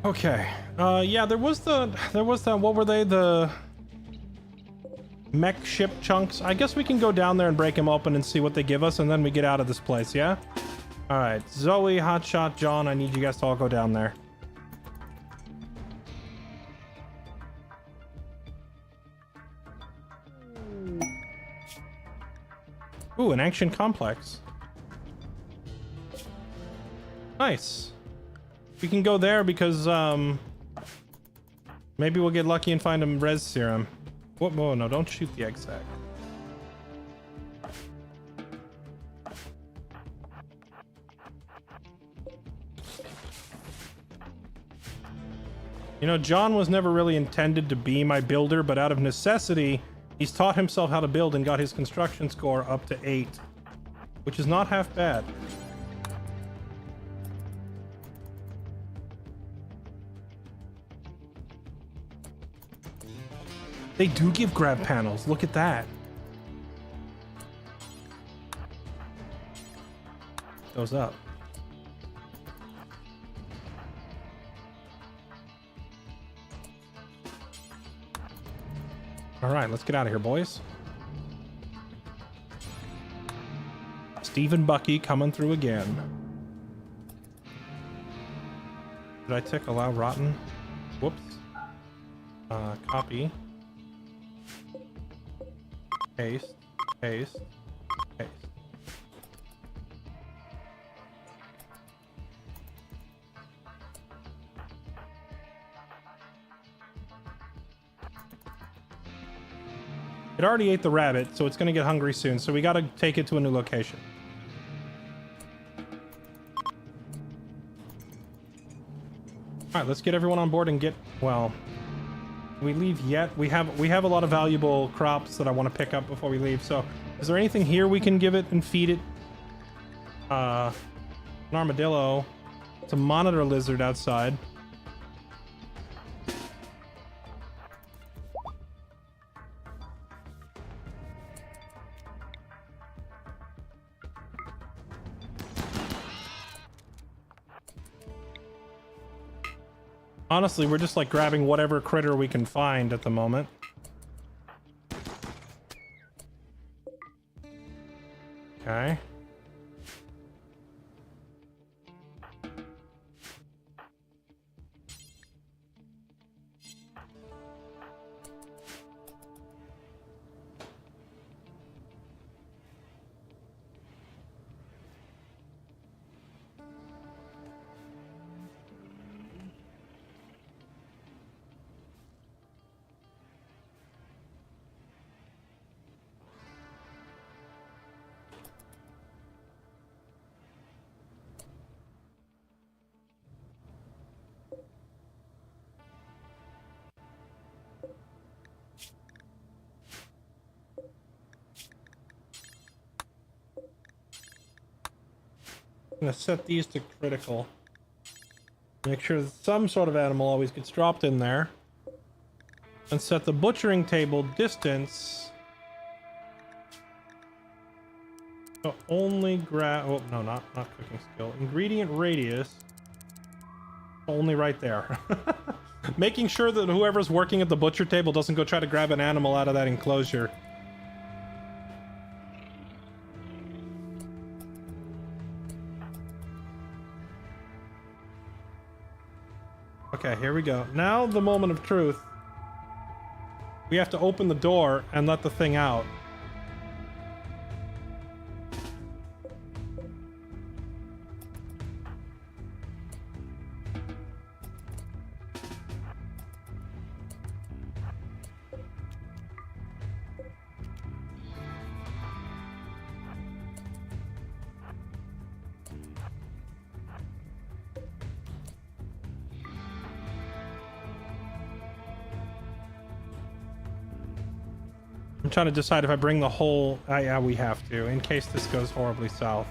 Okay. Yeah, there was that, what were they? The mech ship chunks. I guess we can go down there and break them open and see what they give us, and then we get out of this place, yeah? All right, Zoe, Hotshot, John, I need you guys to all go down there. Ooh, an ancient complex. Nice. We can go there because, maybe we'll get lucky and find a res serum. Whoa, no, don't shoot the egg sac. You know, John was never really intended to be my builder, but out of necessity, he's taught himself how to build and got his construction score up to 8, which is not half bad. They do give grab panels. Look at that. Those up. All right, let's get out of here, boys. Steve and Bucky coming through again. Did I tick allow rotten? Whoops. Copy. Paste. Paste. Paste. It already ate the rabbit, so it's going to get hungry soon, so we got to take it to a new location. Alright, let's get everyone on board and get... Well... we leave yet? We have a lot of valuable crops that I want to pick up before we leave, so... Is there anything here we can give it and feed it? An armadillo. It's a monitor lizard outside. Honestly, we're just like grabbing whatever critter we can find at the moment. Okay. I'm gonna set these to critical. Make sure that some sort of animal always gets dropped in there. And set the butchering table distance. So only grab... Oh, no, not cooking skill. Ingredient radius. Only right there. Making sure that whoever's working at the butcher table doesn't go try to grab an animal out of that enclosure. Okay, here we go. Now the moment of truth. We have to open the door and let the thing out. I'm trying to decide if I bring the whole... yeah, we have to, in case this goes horribly south.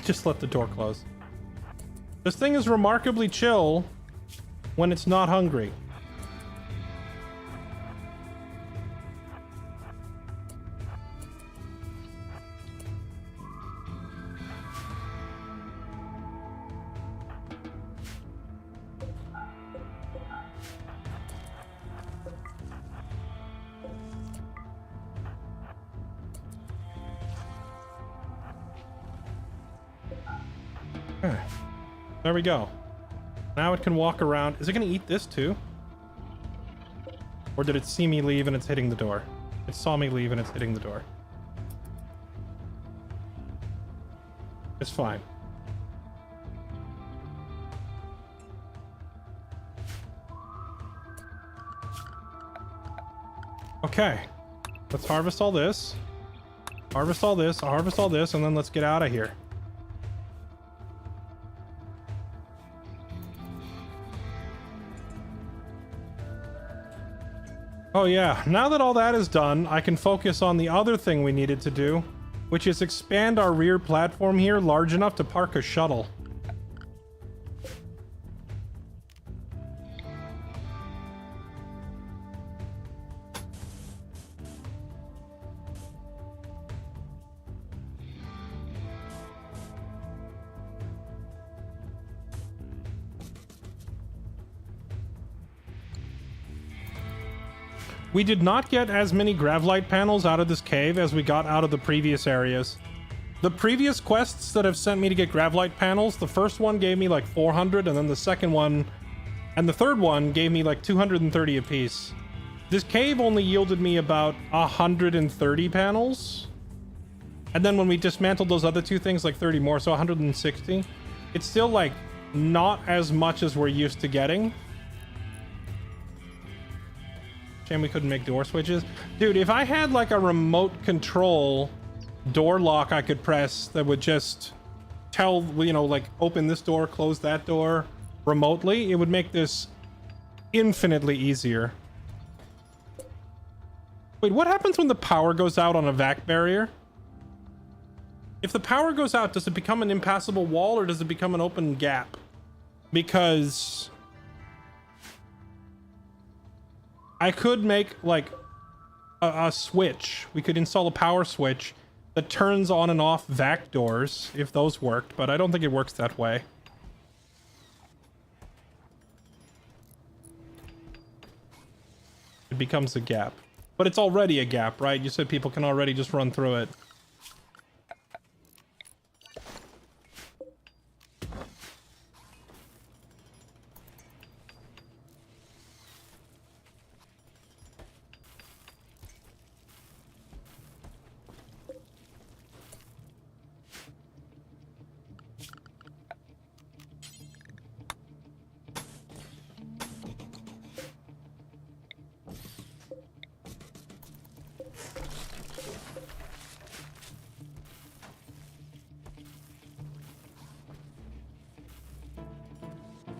Just let the door close. This thing is remarkably chill when it's not hungry. Okay. There we go. Now it can walk around. Is it going to eat this too? Or did it see me leave and it's hitting the door? It saw me leave and it's hitting the door. It's fine. Okay. Let's harvest all this. Harvest all this, harvest all this, and then let's get out of here. Oh yeah, now that all that is done, I can focus on the other thing we needed to do, which is expand our rear platform here large enough to park a shuttle. We did not get as many gravlight panels out of this cave as we got out of the previous areas. The previous quests that have sent me to get gravlight panels, the first one gave me like 400, and then the second one and the third one gave me like 230 apiece. This cave only yielded me about 130 panels. And then when we dismantled those other two things, like 30 more, so 160. It's still like not as much as we're used to getting. Shame we couldn't make door switches. Dude, if I had like a remote control door lock I could press that would just tell, you know, like open this door, close that door remotely, it would make this infinitely easier. Wait, what happens when the power goes out on a vac barrier? If the power goes out, does it become an impassable wall or does it become an open gap? Because I could make like a switch. We could install a power switch that turns on and off vac doors if those worked, but I don't think it works that way. It becomes a gap. But it's already a gap, right? You said people can already just run through it.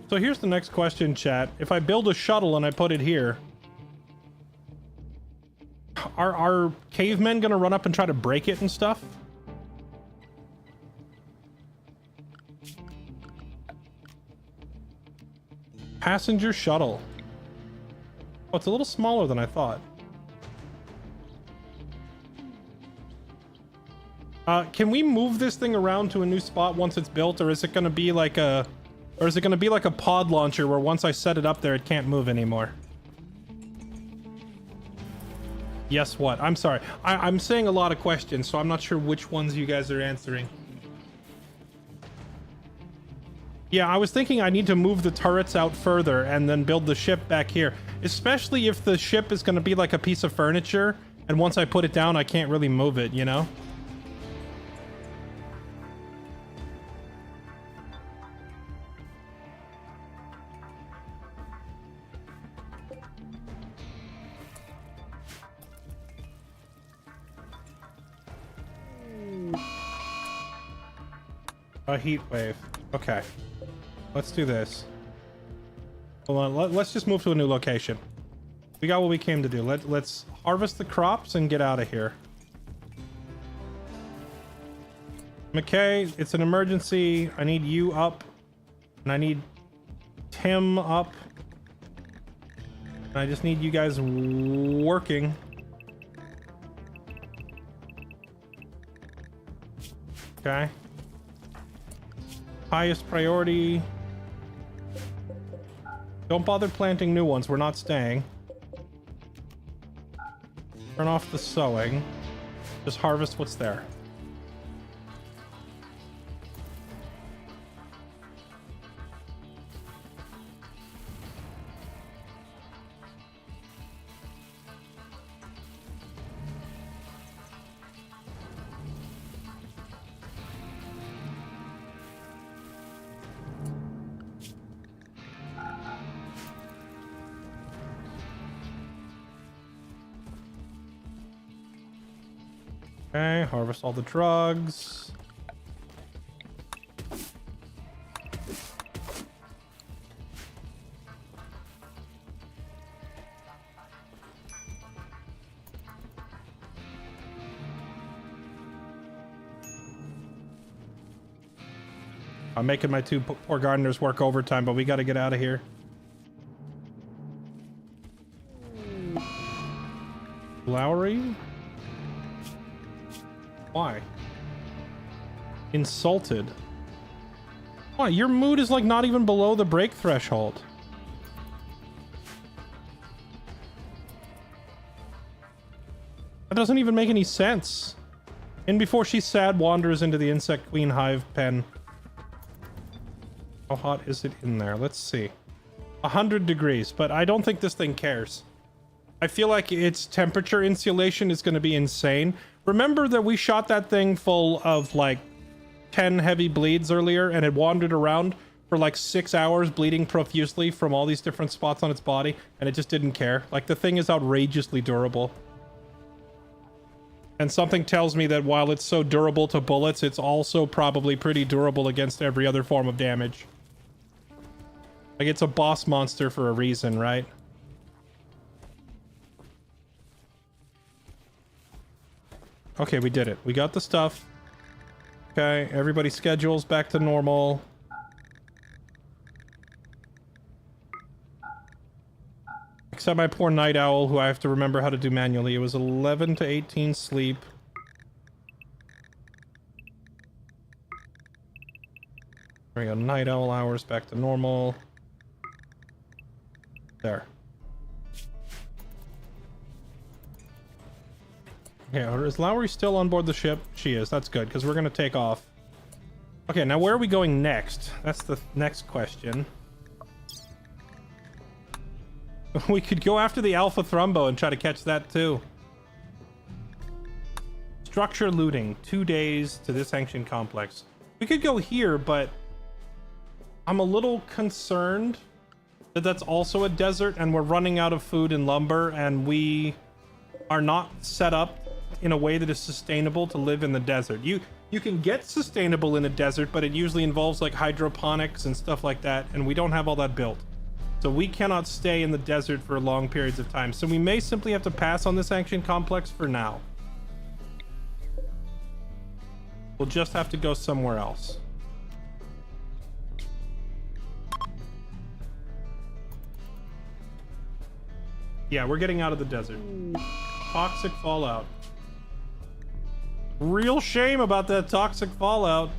So here's the next question, chat. If I build a shuttle and I put it here, are cavemen gonna run up and try to break it and stuff? Passenger shuttle. Oh, it's a little smaller than I thought. Can we move this thing around to a new spot once it's built, or is it gonna be like a... Or is it going to be like a pod launcher where once I set it up there, it can't move anymore? Yes, what? I'm sorry. I'm saying a lot of questions, so I'm not sure which ones you guys are answering. Yeah, I was thinking I need to move the turrets out further and then build the ship back here. Especially if the ship is going to be like a piece of furniture, and once I put it down, I can't really move it, you know? A heat wave. Okay. Let's do this. Hold on. Let's just move to a new location. We got what we came to do. Let's harvest the crops and get out of here. McKay, it's an emergency. I need you up. And I need Tim up. And I just need you guys working. Okay. Highest priority. Don't bother planting new ones. We're not staying. Turn off the sowing. Just harvest what's there. Okay, harvest all the drugs. I'm making my two poor gardeners work overtime, but we got to get out of here. Lowry? Why? Insulted. Why? Your mood is like not even below the break threshold. That doesn't even make any sense. And before she's sad, wanders into the insect queen hive pen. How hot is it in there? Let's see. 100 degrees, but I don't think this thing cares. I feel like its temperature insulation is going to be insane. Remember that we shot that thing full of like 10 heavy bleeds earlier, and it wandered around for like 6 hours bleeding profusely from all these different spots on its body, and it just didn't care. Like, the thing is outrageously durable. And something tells me that while it's so durable to bullets, it's also probably pretty durable against every other form of damage. Like, it's a boss monster for a reason, right? Okay, we did it. We got the stuff. Okay, everybody's schedule's back to normal. Except my poor night owl, who I have to remember how to do manually. It was 11 to 18 sleep. There we go. Night owl hours back to normal. There. Yeah, is Lowry still on board the ship? She is. That's good, because we're going to take off. Okay, now where are we going next? That's the next question. We could go after the Alpha Thrumbo and try to catch that too. Structure looting. 2 days to this ancient complex. We could go here, but I'm a little concerned that that's also a desert and we're running out of food and lumber, and we are not set up in a way that is sustainable to live in the desert. You can get sustainable in a desert, but it usually involves like hydroponics and stuff like that, and we don't have all that built. So we cannot stay in the desert for long periods of time. So we may simply have to pass on this ancient complex for now. We'll just have to go somewhere else. Yeah, we're getting out of the desert. Toxic fallout. Real shame about that toxic fallout.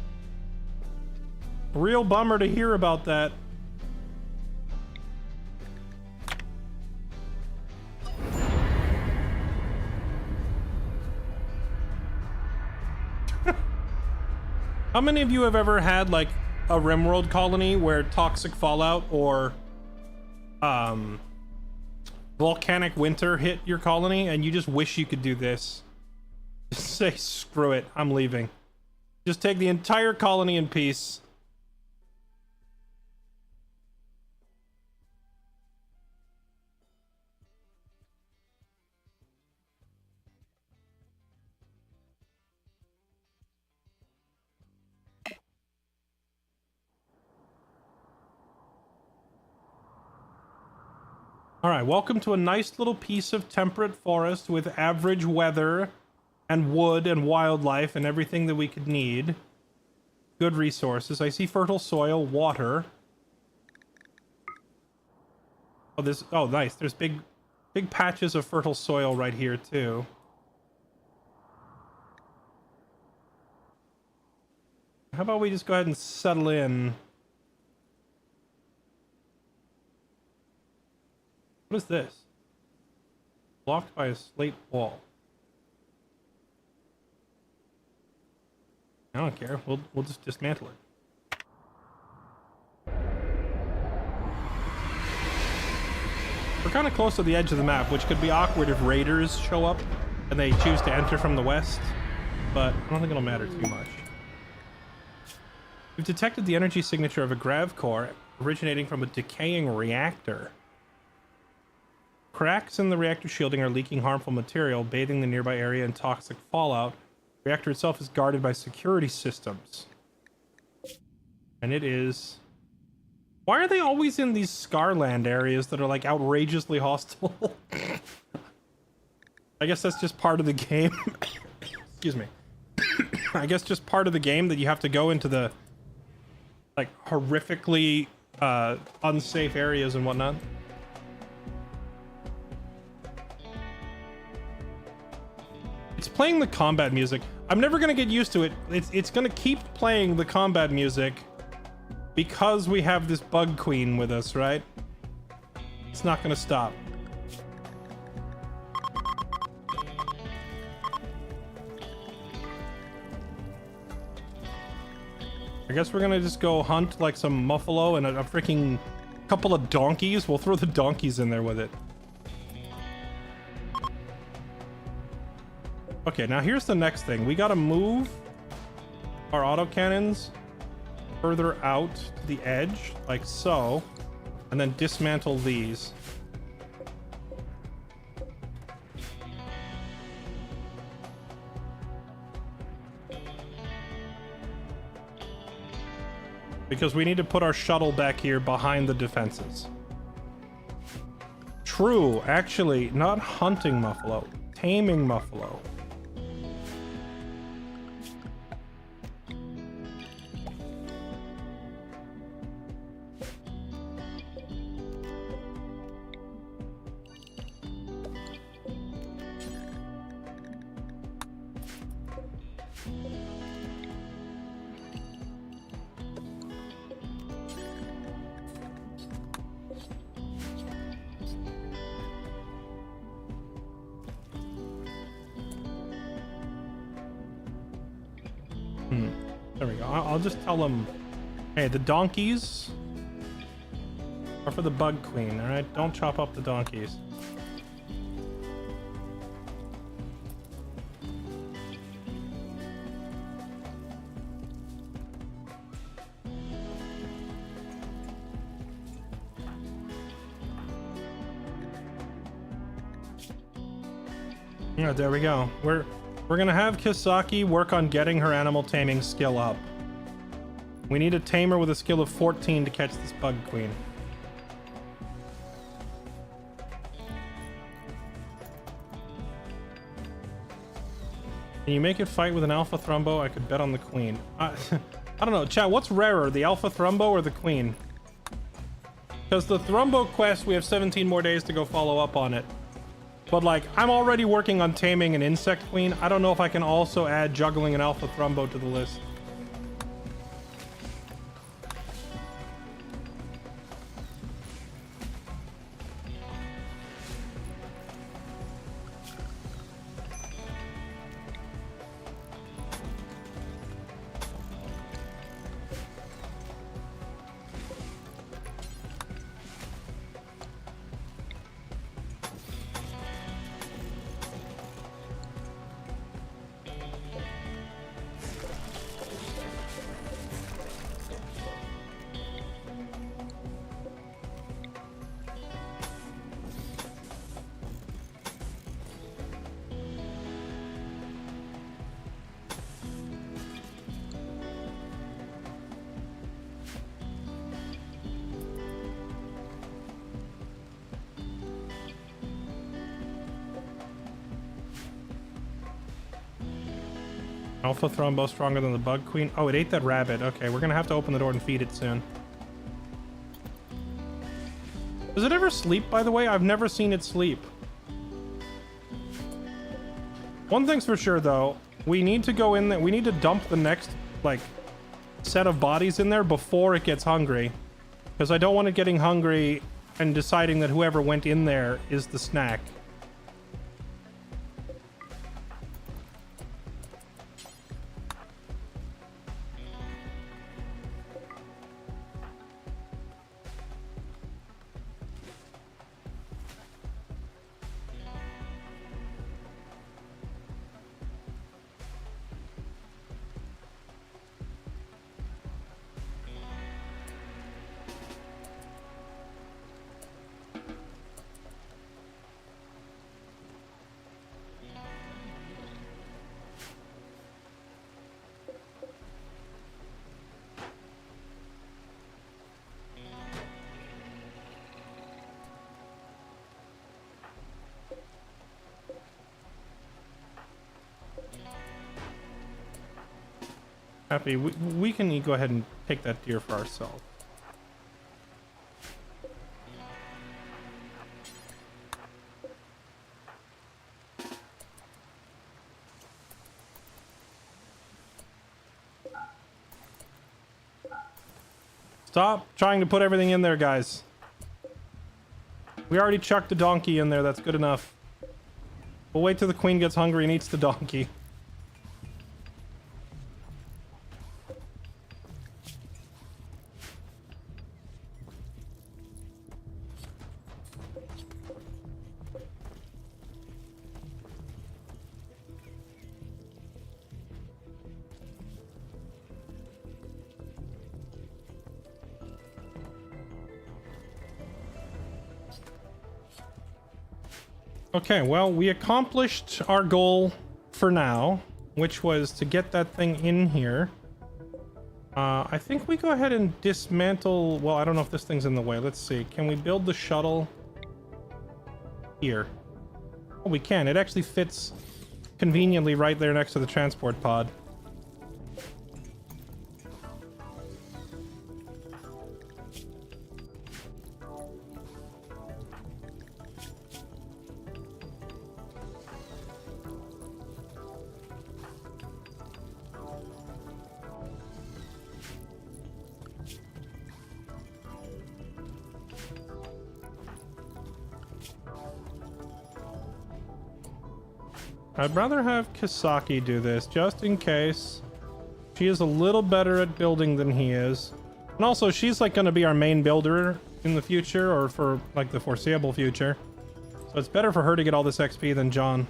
Real bummer to hear about that. How many of you have ever had like a Rimworld colony where toxic fallout or volcanic winter hit your colony and you just wish you could do this? Just say, screw it, I'm leaving. Just take the entire colony in peace. All right, welcome to a nice little piece of temperate forest with average weather and wood and wildlife and everything that we could need. Good resources. I see fertile soil, water. Oh, nice. There's big patches of fertile soil right here too. How about we just go ahead and settle in? What is this? Blocked by a slate wall. I don't care. We'll just dismantle it. We're kind of close to the edge of the map, which could be awkward if raiders show up and they choose to enter from the west, but I don't think it'll matter too much. We've detected the energy signature of a grav core originating from a decaying reactor. Cracks in the reactor shielding are leaking harmful material, bathing the nearby area in toxic fallout. Reactor itself is guarded by security systems. And it is... Why are they always in these Scarland areas that are, like, outrageously hostile? I guess that's just part of the game. Excuse me. I guess just part of the game that you have to go into the, like, horrifically unsafe areas and whatnot. It's playing the combat music. I'm never gonna get used to it. It's gonna keep playing the combat music because we have this bug queen with us, right? It's not gonna stop. I guess we're gonna just go hunt like some muffalo and a freaking couple of donkeys. We'll throw the donkeys in there with it. Okay, now here's the next thing. We gotta move our autocannons further out to the edge, like so, and then dismantle these. Because we need to put our shuttle back here behind the defenses. True, actually, not hunting muffalo, taming muffalo. There we go. I'll just tell them, hey, the donkeys are for the bug queen, all right? Don't chop up the donkeys. Yeah, there we go. We're gonna have Kisaki work on getting her animal taming skill up. We need a tamer with a skill of 14 to catch this bug queen. Can you make it fight with an alpha thrumbo? I could bet on the queen. I don't know, chat, what's rarer, the alpha thrumbo or the queen? Because the thrumbo quest, we have 17 more days to go follow up on it. But, like, I'm already working on taming an insect queen. I don't know if I can also add juggling an alpha thrumbo to the list. Alpha Thrumbo stronger than the Bug Queen. Oh, it ate that rabbit. Okay, we're gonna have to open the door and feed it soon. Does it ever sleep, by the way? I've never seen it sleep. One thing's for sure, though. We need to go in there. We need to dump the next, like, set of bodies in there before it gets hungry. Because I don't want it getting hungry and deciding that whoever went in there is the snack. Happy. We can go ahead and take that deer for ourselves. Stop trying to put everything in there, guys. We already chucked the donkey in there. That's good enough. We'll wait till the queen gets hungry and eats the donkey. Okay, well, we accomplished our goal for now, which was to get that thing in here. I think we go ahead and dismantle... Well, I don't know if this thing's in the way. Let's see. Can we build the shuttle here? Oh, we can. It actually fits conveniently right there next to the transport pod. I'd rather have Kisaki do this, just in case. She is a little better at building than he is. And also, she's like going to be our main builder in the future, or for like the foreseeable future. So it's better for her to get all this XP than John.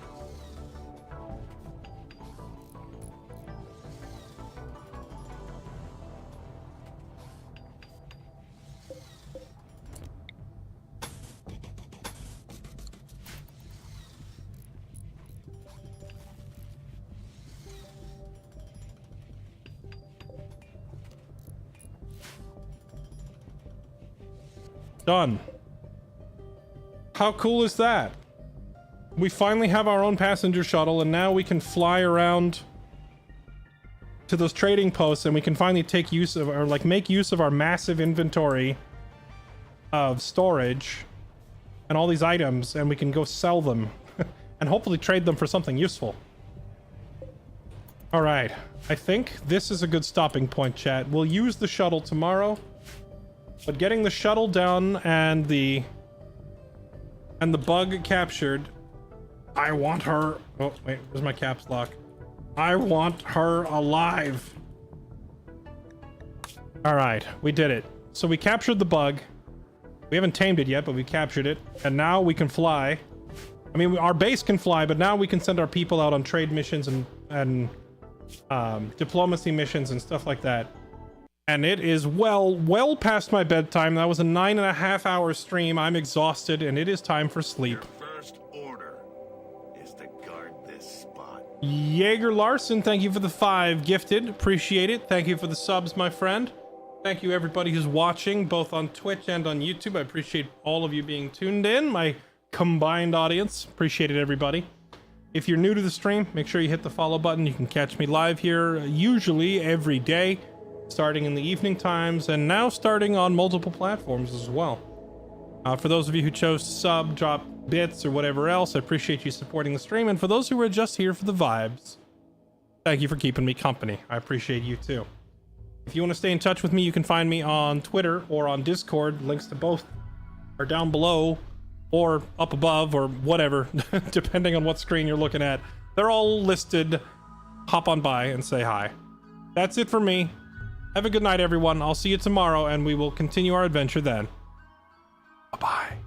Done. How cool is that? We finally have our own passenger shuttle, and now we can fly around to those trading posts, and we can finally take use of, or like make use of our massive inventory of storage and all these items, and we can go sell them and hopefully trade them for something useful. All right, I think this is a good stopping point, chat. We'll use the shuttle tomorrow. But getting the shuttle down and the bug captured, I want her... Oh, wait, where's my caps lock? I want her alive. All right, we did it. So we captured the bug. We haven't tamed it yet, but we captured it. And now we can fly. I mean, our base can fly, but now we can send our people out on trade missions and diplomacy missions and stuff like that. And it is well past my bedtime. That was a 9.5 hour stream. I'm exhausted, and it is time for sleep. Your first order is to guard this spot. Jaeger Larson, thank you for the 5 gifted. Appreciate it. Thank you for the subs, my friend. Thank you everybody who's watching, both on Twitch and on YouTube. I appreciate all of you being tuned in, my combined audience. Appreciate it, everybody. If you're new to the stream, make sure you hit the follow button. You can catch me live here usually every day, starting in the evening times, and now starting on multiple platforms as well. For those of you who chose to sub, drop bits, or whatever else, I appreciate you supporting the stream. And for those who are just here for the vibes, thank you for keeping me company. I appreciate you too. If you want to stay in touch with me, you can find me on Twitter or on Discord. Links to both are down below or up above or whatever, depending on what screen you're looking at. They're all listed. Hop on by and say hi. That's it for me. Have a good night, everyone. I'll see you tomorrow, and we will continue our adventure then. Bye-bye.